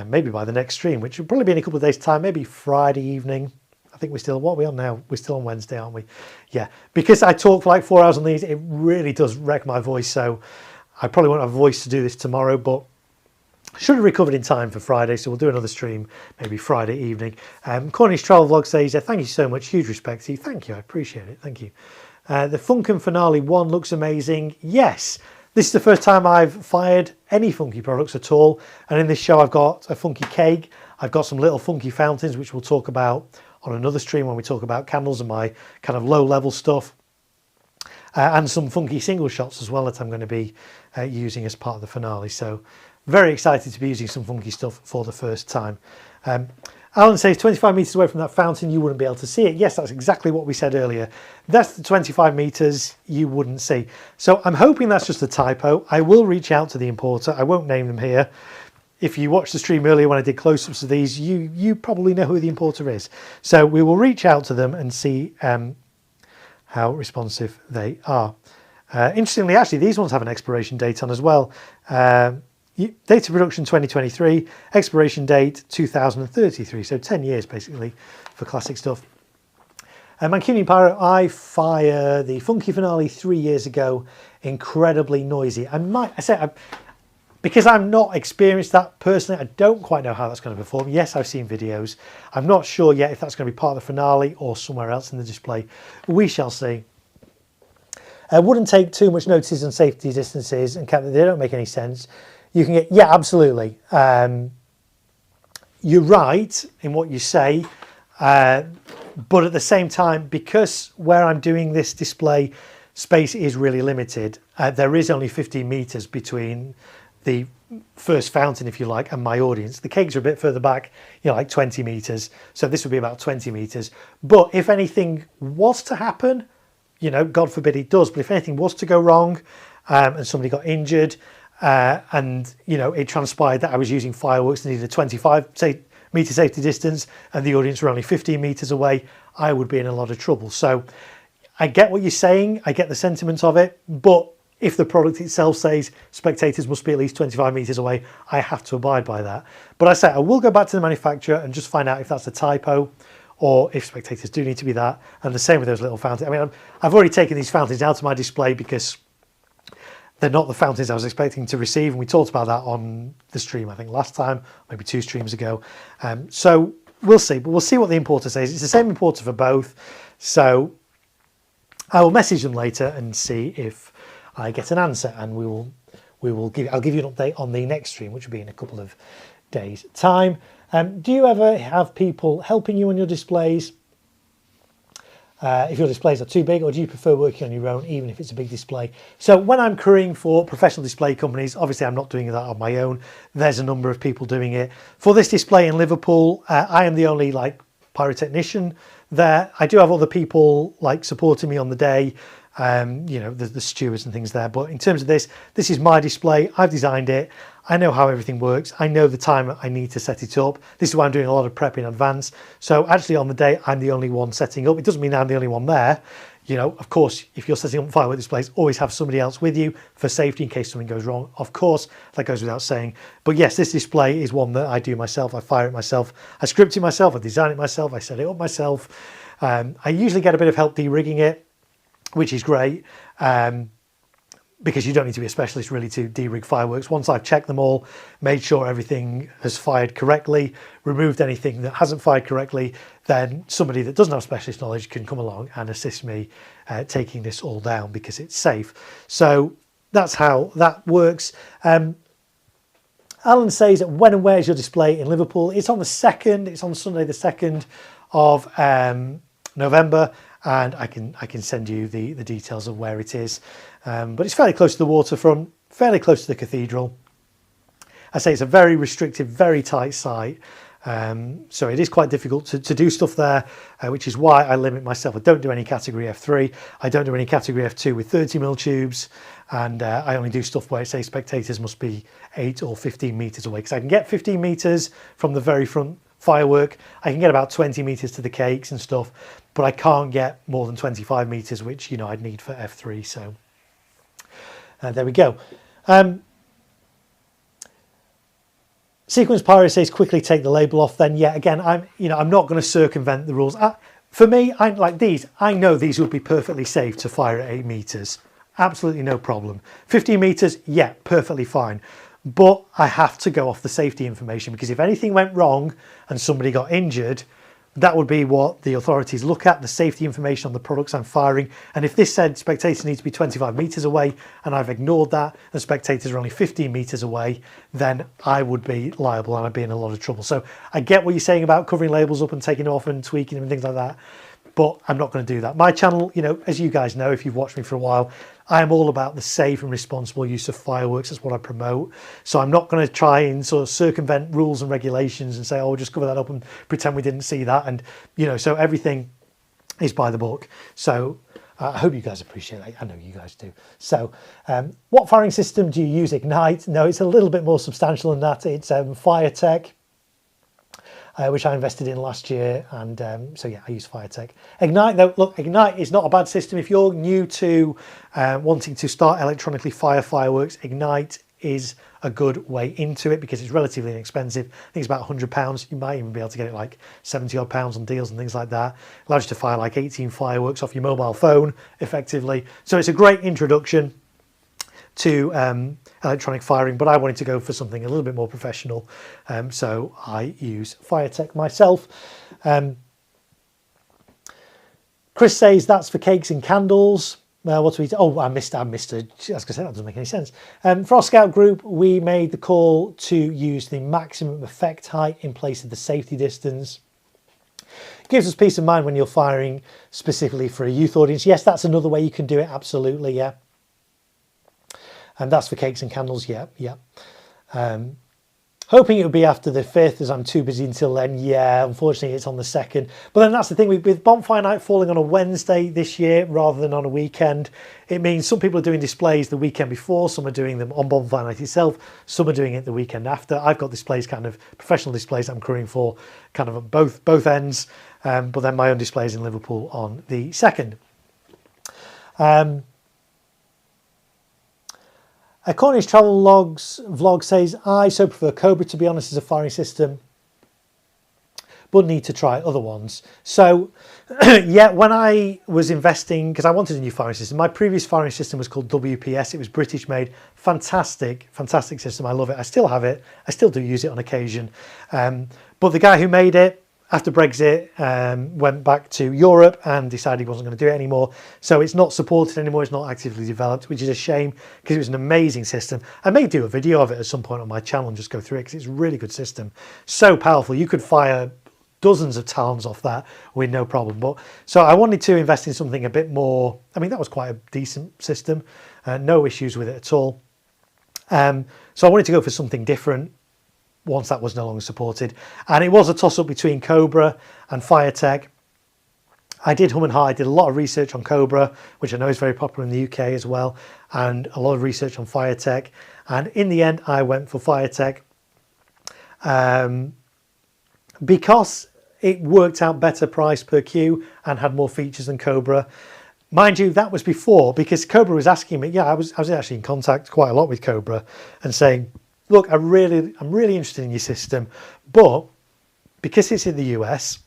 maybe by the next stream, which will probably be in a couple of days' time, maybe Friday evening. I think we're still, what are we on now? We're still on Wednesday, aren't we? Yeah, because I talk for like 4 hours on these, it really does wreck my voice, so I probably won't have a voice to do this tomorrow, but should have recovered in time for Friday, so we'll do another stream maybe Friday evening. Cornish Travel Vlog says, thank you so much, huge respect to you. Thank you, I appreciate it, thank you. The Funkin Finale 1 looks amazing. Yes, this is the first time I've fired any Funky products at all, and in this show I've got a Funky keg, I've got some little Funky fountains, which we'll talk about on another stream when we talk about candles and my kind of low-level stuff. And some Funky single shots as well that I'm going to be using as part of the finale. So very excited to be using some Funky stuff for the first time. Alan says 25 meters away from that fountain, you wouldn't be able to see it. Yes, that's exactly what we said earlier. That's the 25 meters you wouldn't see. So I'm hoping that's just a typo. I will reach out to the importer. I won't name them here. If you watched the stream earlier when I did close-ups of these, you probably know who the importer is. So we will reach out to them and see how responsive they are. Interestingly, actually, these ones have an expiration date on as well. Date of production 2023, expiration date 2033, so 10 years basically for classic stuff. Mancunian Pirate, I fired the Funky Finale 3 years ago, incredibly noisy. Because I'm not experienced that personally, I don't quite know how that's going to perform. Yes, I've seen videos. I'm not sure yet if that's going to be part of the finale or somewhere else in the display. We shall see. Wouldn't take too much notice on safety distances and they don't make any sense. You can get, yeah, absolutely. You're right in what you say, but at the same time, because where I'm doing this display, space is really limited. There is only 15 meters between the first fountain, if you like, and my audience. The kegs are a bit further back, you know, like 20 meters. So this would be about 20 meters. But if anything was to happen, you know, God forbid it does, but if anything was to go wrong and somebody got injured, and you know it transpired that I was using fireworks that needed a 25 meter safety distance and the audience were only 15 meters away, I would be in a lot of trouble. So I get what you're saying, I get the sentiment of it, but if the product itself says spectators must be at least 25 meters away, I have to abide by that. But I say I will go back to the manufacturer and just find out if that's a typo or if spectators do need to be that. And the same with those little fountains. I mean, I've already taken these fountains out of my display because they're not the fountains I was expecting to receive, and we talked about that on the stream, I think last time, maybe 2 streams ago. So we'll see, but we'll see what the importer says. It's the same importer for both, so I will message them later and see if I get an answer, and I'll give you an update on the next stream, which will be in a couple of days' time. Do you ever have people helping you on your displays? If your displays are too big, or do you prefer working on your own even if it's a big display? So when I'm crewing for professional display companies, obviously I'm not doing that on my own. There's a number of people doing it. For this display in Liverpool, I am the only pyrotechnician there. I do have other people supporting me on the day, you know, the stewards and things there. But in terms of this is my display. I've designed it. I know how everything works. I know the time I need to set it up. This is why I'm doing a lot of prep in advance. So actually on the day, I'm the only one setting up. It doesn't mean I'm the only one there. Of course, if you're setting up firework displays, always have somebody else with you for safety in case something goes wrong. Of course, that goes without saying. But yes, this display is one that I do myself. I fire it myself. I script it myself. I design it myself. I set it up myself. I usually get a bit of help de-rigging it, which is great. Because you don't need to be a specialist really to de-rig fireworks. Once I've checked them all, made sure everything has fired correctly, removed anything that hasn't fired correctly, then somebody that doesn't have specialist knowledge can come along and assist me taking this all down because it's safe. So that's how that works. Alan says, when and where is your display in Liverpool? It's on the 2nd. It's on Sunday the 2nd of November. And I can send you the details of where it is. But it's fairly close to the waterfront, fairly close to the cathedral. I say it's a very restricted, very tight site. So it is quite difficult to do stuff there, which is why I limit myself. I don't do any category F3. I don't do any category F2 with 30mm tubes. And I only do stuff where, say, spectators must be 8 or 15 metres away. Because I can get 15 metres from the very front firework. I can get about 20 metres to the cakes and stuff. But I can't get more than 25 metres, which, I'd need for F3. So there we go. Sequence Pyro says quickly take the label off. Then yeah, again, I'm not going to circumvent the rules. For me, I like these. I know these would be perfectly safe to fire at 8 metres. Absolutely no problem. 15 metres, yeah, perfectly fine. But I have to go off the safety information because if anything went wrong and somebody got injured, that would be what the authorities look at, the safety information on the products I'm firing. And if this said spectators need to be 25 metres away and I've ignored that and spectators are only 15 metres away, then I would be liable and I'd be in a lot of trouble. So I get what you're saying about covering labels up and taking them off and tweaking them and things like that, but I'm not going to do that. My channel, as you guys know, if you've watched me for a while, I am all about the safe and responsible use of fireworks. That's what I promote. So I'm not going to try and sort of circumvent rules and regulations and say, oh, we'll just cover that up and pretend we didn't see that. And, so everything is by the book. So I hope you guys appreciate that. I know you guys do. So what firing system do you use? Ignite? No, it's a little bit more substantial than that. It's FireTech. Which I invested in last year, and so yeah, I use FireTech. Ignite, though, look, Ignite is not a bad system. If you're new to wanting to start electronically fire fireworks, Ignite is a good way into it because it's relatively inexpensive. I think it's about £100. You might even be able to get it like 70 odd pounds on deals and things like that. It allows you to fire like 18 fireworks off your mobile phone effectively. So it's a great introduction to electronic firing, but I wanted to go for something a little bit more professional, so I use FireTech myself. Chris says that's for cakes and candles. What do we? Oh, I missed. I was going to say that doesn't make any sense. For our scout group, we made the call to use the maximum effect height in place of the safety distance. Gives us peace of mind when you're firing specifically for a youth audience. Yes, that's another way you can do it. Absolutely, yeah. And that's for cakes and candles, yeah. Hoping it would be after the 5th as I'm too busy until then. Yeah, unfortunately it's on the 2nd. But then that's the thing, with bonfire night falling on a Wednesday this year rather than on a weekend, it means some people are doing displays the weekend before, some are doing them on bonfire night itself, some are doing it the weekend after. I've got displays, kind of professional displays I'm crewing for, kind of at both ends, but then my own displays in Liverpool on the 2nd. A Cornish Travel Logs vlog says, I so prefer Cobra, to be honest, as a firing system, but need to try other ones. So, yeah, when I was investing, because I wanted a new firing system, my previous firing system was called WPS. It was British made. Fantastic system. I love it. I still have it. I still do use it on occasion. But the guy who made it, after Brexit, went back to Europe and decided he wasn't going to do it anymore. So it's not supported anymore. It's not actively developed, which is a shame because it was an amazing system. I may do a video of it at some point on my channel and just go through it because it's a really good system. So powerful. You could fire dozens of talons off that with no problem. But so I wanted to invest in something a bit more. I mean, that was quite a decent system. No issues with it at all. So I wanted to go for something different once that was no longer supported, and it was a toss-up between Cobra and FireTech. I did hum and haw. I did a lot of research on Cobra, which I know is very popular in the UK as well, and a lot of research on FireTech, and in the end I went for FireTech because it worked out better price per Q and had more features than Cobra. Mind you, that was before, because Cobra was asking me. Yeah, I was actually in contact quite a lot with Cobra and saying, look, I'm really interested in your system, but because it's in the US,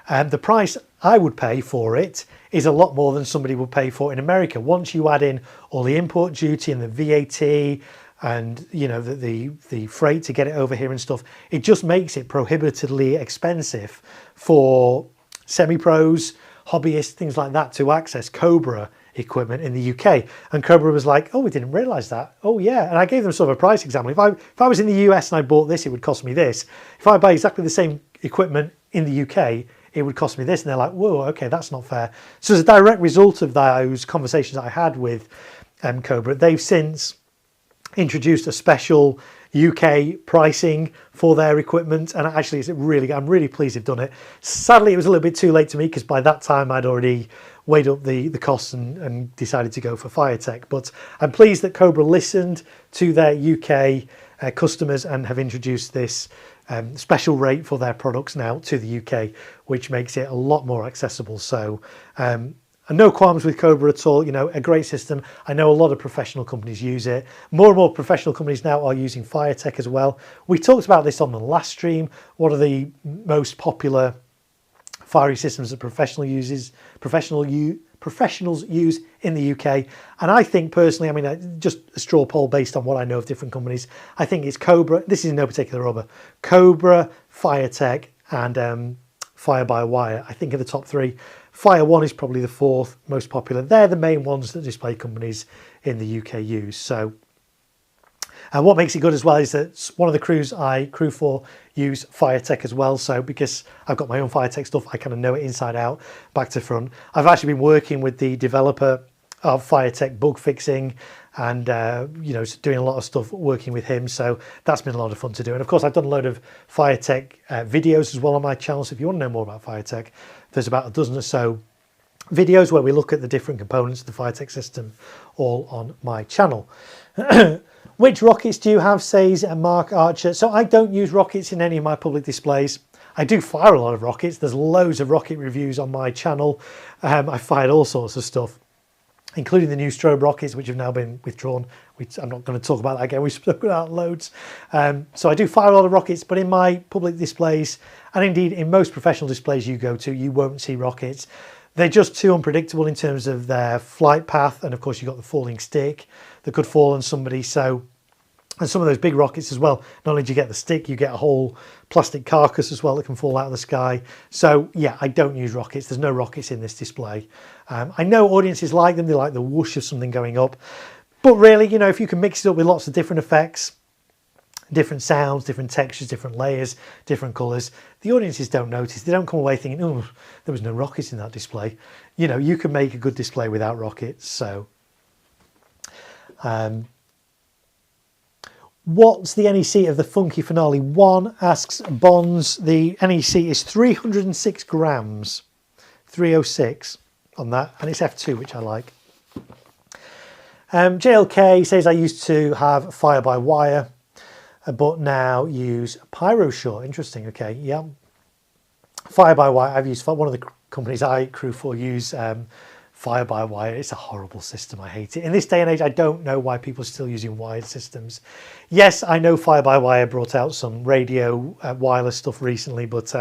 the price I would pay for it is a lot more than somebody would pay for in America. Once you add in all the import duty and the VAT and the freight to get it over here and stuff, it just makes it prohibitively expensive for semi-pros, hobbyists, things like that to access Cobra equipment in the UK. And Cobra was like, oh, we didn't realize that. Oh yeah. And I gave them sort of a price example. If I was in the US and I bought this, it would cost me this. If I buy exactly the same equipment in the UK, it would cost me this. And they're like, whoa, okay, that's not fair. So as a direct result of those conversations I had with Cobra, they've since introduced a special UK pricing for their equipment, and actually I'm really pleased they've done it. Sadly, it was a little bit too late to me, because by that time I'd already weighed up the costs and decided to go for FireTech. But I'm pleased that Cobra listened to their UK customers and have introduced this special rate for their products now to the UK, which makes it a lot more accessible. So and no qualms with Cobra at all. A great system. I know a lot of professional companies use it. More and more professional companies now are using FireTech as well. We talked about this on the last stream. What are the most popular firing systems that professionals use in the UK? And I think personally, I mean, just a straw poll based on what I know of different companies, I think it's Cobra. This is in no particular order. Cobra, FireTech, and Fire-by-Wire, I think, are the top three. Fire One is probably the fourth most popular. They're the main ones that display companies in the UK use. So, and what makes it good as well is that one of the crews I crew for use FireTech as well. So because I've got my own FireTech stuff, I kind of know it inside out, back to front. I've actually been working with the developer of FireTech bug fixing and doing a lot of stuff working with him. So that's been a lot of fun to do. And of course, I've done a load of FireTech videos as well on my channel. So if you want to know more about FireTech, there's about a dozen or so videos where we look at the different components of the FireTech system, all on my channel. Which rockets do you have, says Mark Archer? So I don't use rockets in any of my public displays. I do fire a lot of rockets. There's loads of rocket reviews on my channel. I fired all sorts of stuff, including the new strobe rockets, which have now been withdrawn. I'm not going to talk about that again. We've spoken about loads. So I do fire a lot of rockets, but in my public displays, and indeed in most professional displays you go to, you won't see rockets. They're just too unpredictable in terms of their flight path. And of course, you've got the falling stick that could fall on somebody. So, and some of those big rockets as well, not only do you get the stick, you get a whole plastic carcass as well that can fall out of the sky. So yeah, I don't use rockets. There's no rockets in this display. I know audiences like them. They like the whoosh of something going up. But really, if you can mix it up with lots of different effects, different sounds, different textures, different layers, different colours, the audiences don't notice. They don't come away thinking, oh, there was no rockets in that display. You can make a good display without rockets. So what's the NEC of the Funky Finale 1, asks Bonds. The NEC is 306 grams, 306 on that, and it's F2, which I like. JLK says, I used to have fire-by-wire, but now use pyro short. Interesting. Okay, yeah. Fire-by-wire, I've used, one of the companies I crew for use fire-by-wire. It's a horrible system. I hate it. In this day and age, I don't know why people are still using wired systems. Yes, I know fire-by-wire brought out some radio wireless stuff recently, but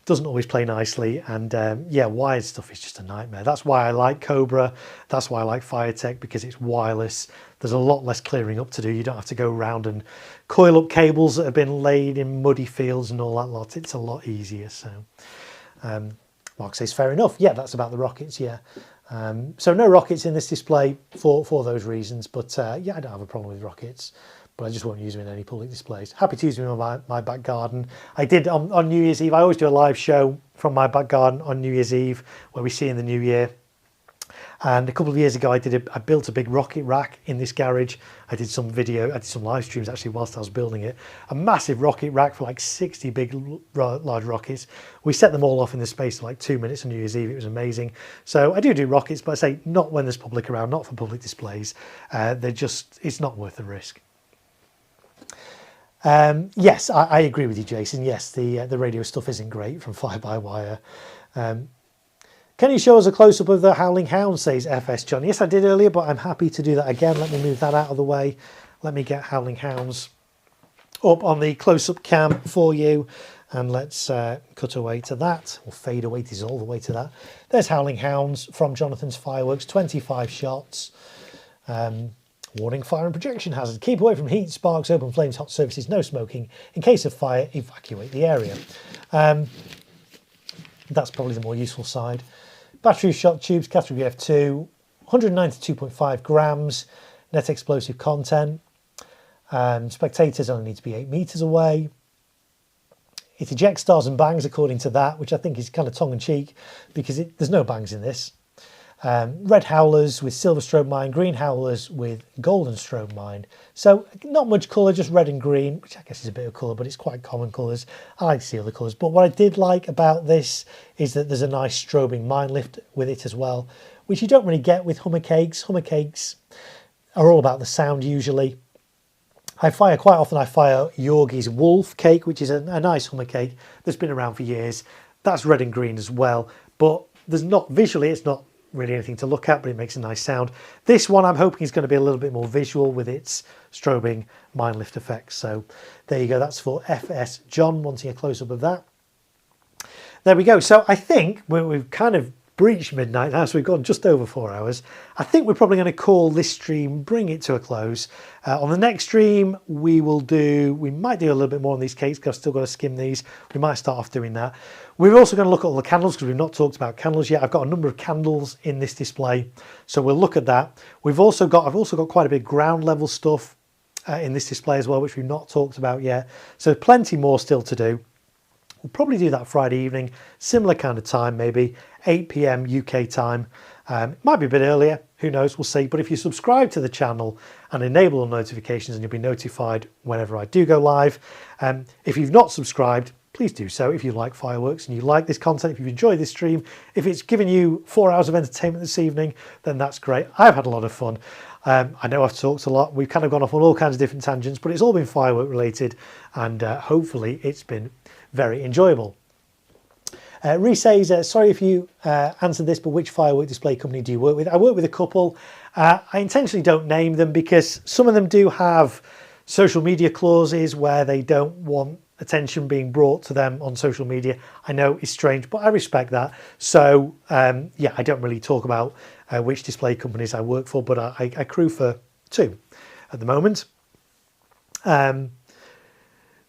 doesn't always play nicely. And yeah, wired stuff is just a nightmare. That's why I like Cobra. That's why I like FireTech, because it's wireless. There's a lot less clearing up to do. You don't have to go around and coil up cables that have been laid in muddy fields and all that lot. It's a lot easier. So Mark says, fair enough. Yeah, that's about the rockets. Yeah. So no rockets in this display for those reasons. But yeah, I don't have a problem with rockets, but I just won't use them in any public displays. Happy to use them in my back garden. I did on New Year's Eve. I always do a live show from my back garden on New Year's Eve where we see in the new year. And a couple of years ago, I built a big rocket rack in this garage. I did some live streams actually whilst I was building it. A massive rocket rack for like 60 big, large rockets. We set them all off in the space of like 2 minutes on New Year's Eve. It was amazing. So I do rockets, but I say not when there's public around, not for public displays. It's not worth the risk. Yes, I agree with you, Jason. Yes, the radio stuff isn't great from fire-by-wire. Can you show us a close-up of the Howling Hound, says FS John. Yes, I did earlier, but I'm happy to do that again. Let me move that out of the way. Let me get Howling Hounds up on the close-up cam for you. And let's cut away to that, or fade away to all the way to that. There's Howling Hounds from Jonathan's Fireworks, 25 shots. Warning, fire and projection hazard. Keep away from heat, sparks, open flames, hot surfaces, no smoking. In case of fire, evacuate the area. That's probably the more useful side. Battery shot tubes, category F2, 192.5 grams, net explosive content. Spectators only need to be 8 meters away. It ejects stars and bangs according to that, which I think is kind of tongue-in-cheek because there's no bangs in this. Red howlers with silver strobe mine, green howlers with golden strobe mine. So not much colour, just red and green, which I guess is a bit of colour, but it's quite common colours. I like to see other colours. But what I did like about this is that there's a nice strobing mine lift with it as well, which you don't really get with Hummer cakes. Hummer cakes are all about the sound usually. Quite often I fire Yorgie's Wolf cake, which is a nice Hummer cake that's been around for years. That's red and green as well, but there's not, visually it's not really anything to look at, but it makes a nice sound. This one I'm hoping is going to be a little bit more visual with its strobing mine lift effects. So there you go, that's for FS John wanting a close-up of that. There we go. So I think we've kind of breached midnight now, so we've gone just over 4 hours. I think we're probably going to call this stream, bring it to a close. On the next stream, we might do a little bit more on these cakes because I've still got to skim these. We might start off doing that. We're also going to look at all the candles because we've not talked about candles yet. I've got a number of candles in this display, so we'll look at that. I've also got quite a bit of ground level stuff in this display as well, which we've not talked about yet. So plenty more still to do. We'll probably do that Friday evening, similar kind of time, maybe 8 PM UK time. Might be a bit earlier, who knows, we'll see. But if you subscribe to the channel and enable all notifications, and you'll be notified whenever I do go live. If you've not subscribed, please do so if you like fireworks and you like this content, if you've enjoyed this stream, if it's given you 4 hours of entertainment this evening, then that's great. I've had a lot of fun. I know I've talked a lot. We've kind of gone off on all kinds of different tangents, but it's all been firework related, and hopefully it's been very enjoyable. Reese says, sorry if you answered this, but which firework display company do you work with? I work with a couple. I intentionally don't name them because some of them do have social media clauses where they don't want attention being brought to them on social media. I know it's strange, but I respect that. So yeah, I don't really talk about which display companies I work for, but I crew for 2 at the moment.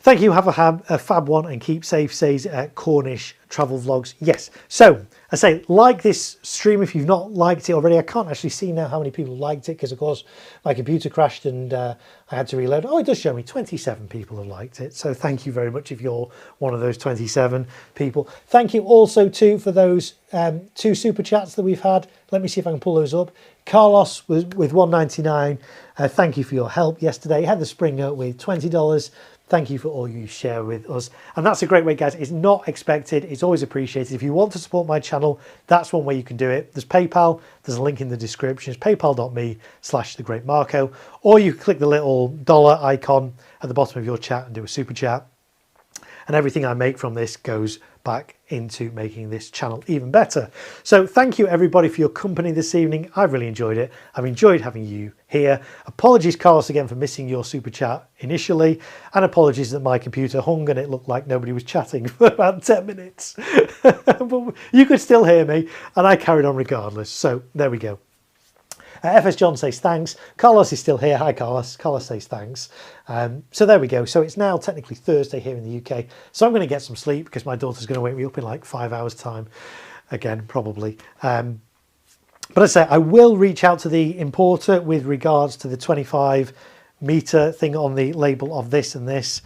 Thank you, have a fab one and keep safe, says Cornish Travel Vlogs. Yes, so I say like this stream if you've not liked it already. I can't actually see now how many people liked it because of course my computer crashed and I had to reload. Oh, it does show me 27 people have liked it. So thank you very much if you're one of those 27 people. Thank you also too for those 2 super chats that we've had. Let me see if I can pull those up. Carlos was with $1.99. Thank you for your help yesterday. Heather Springer with $20. Thank you for all you share with us. And that's a great way, guys. It's not expected. It's always appreciated. If you want to support my channel, that's one way you can do it. There's PayPal. There's a link in the description. It's paypal.me/thegreatmarko. Or you can click the little dollar icon at the bottom of your chat and do a super chat. And everything I make from this goes back into making this channel even better. So thank you everybody for your company this evening. I've really enjoyed it. I've enjoyed having you here. Apologies, Carlos, again for missing your super chat initially, and apologies that my computer hung and it looked like nobody was chatting for about 10 minutes. But you could still hear me and I carried on regardless. So there we go. FS John says thanks. Carlos is still here. Hi, Carlos. Carlos says thanks. So there we go. So it's now technically Thursday here in the UK. So I'm going to get some sleep because my daughter's going to wake me up in like 5 hours time. Again, probably. But I say I will reach out to the importer with regards to the 25 meter thing on the label of this and this.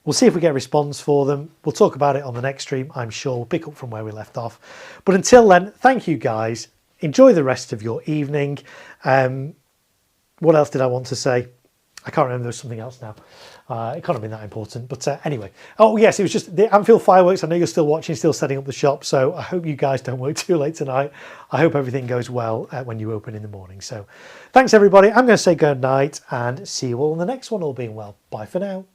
We'll see if we get a response for them. We'll talk about it on the next stream, I'm sure. We'll pick up from where we left off. But until then, thank you guys. Enjoy the rest of your evening. What else did I want to say? I can't remember. There's something else now. It can't have been that important. But anyway. Oh, yes, it was just the Anfield fireworks. I know you're still watching, still setting up the shop. So I hope you guys don't work too late tonight. I hope everything goes well when you open in the morning. So thanks, everybody. I'm going to say good night and see you all in the next one, all being well. Bye for now.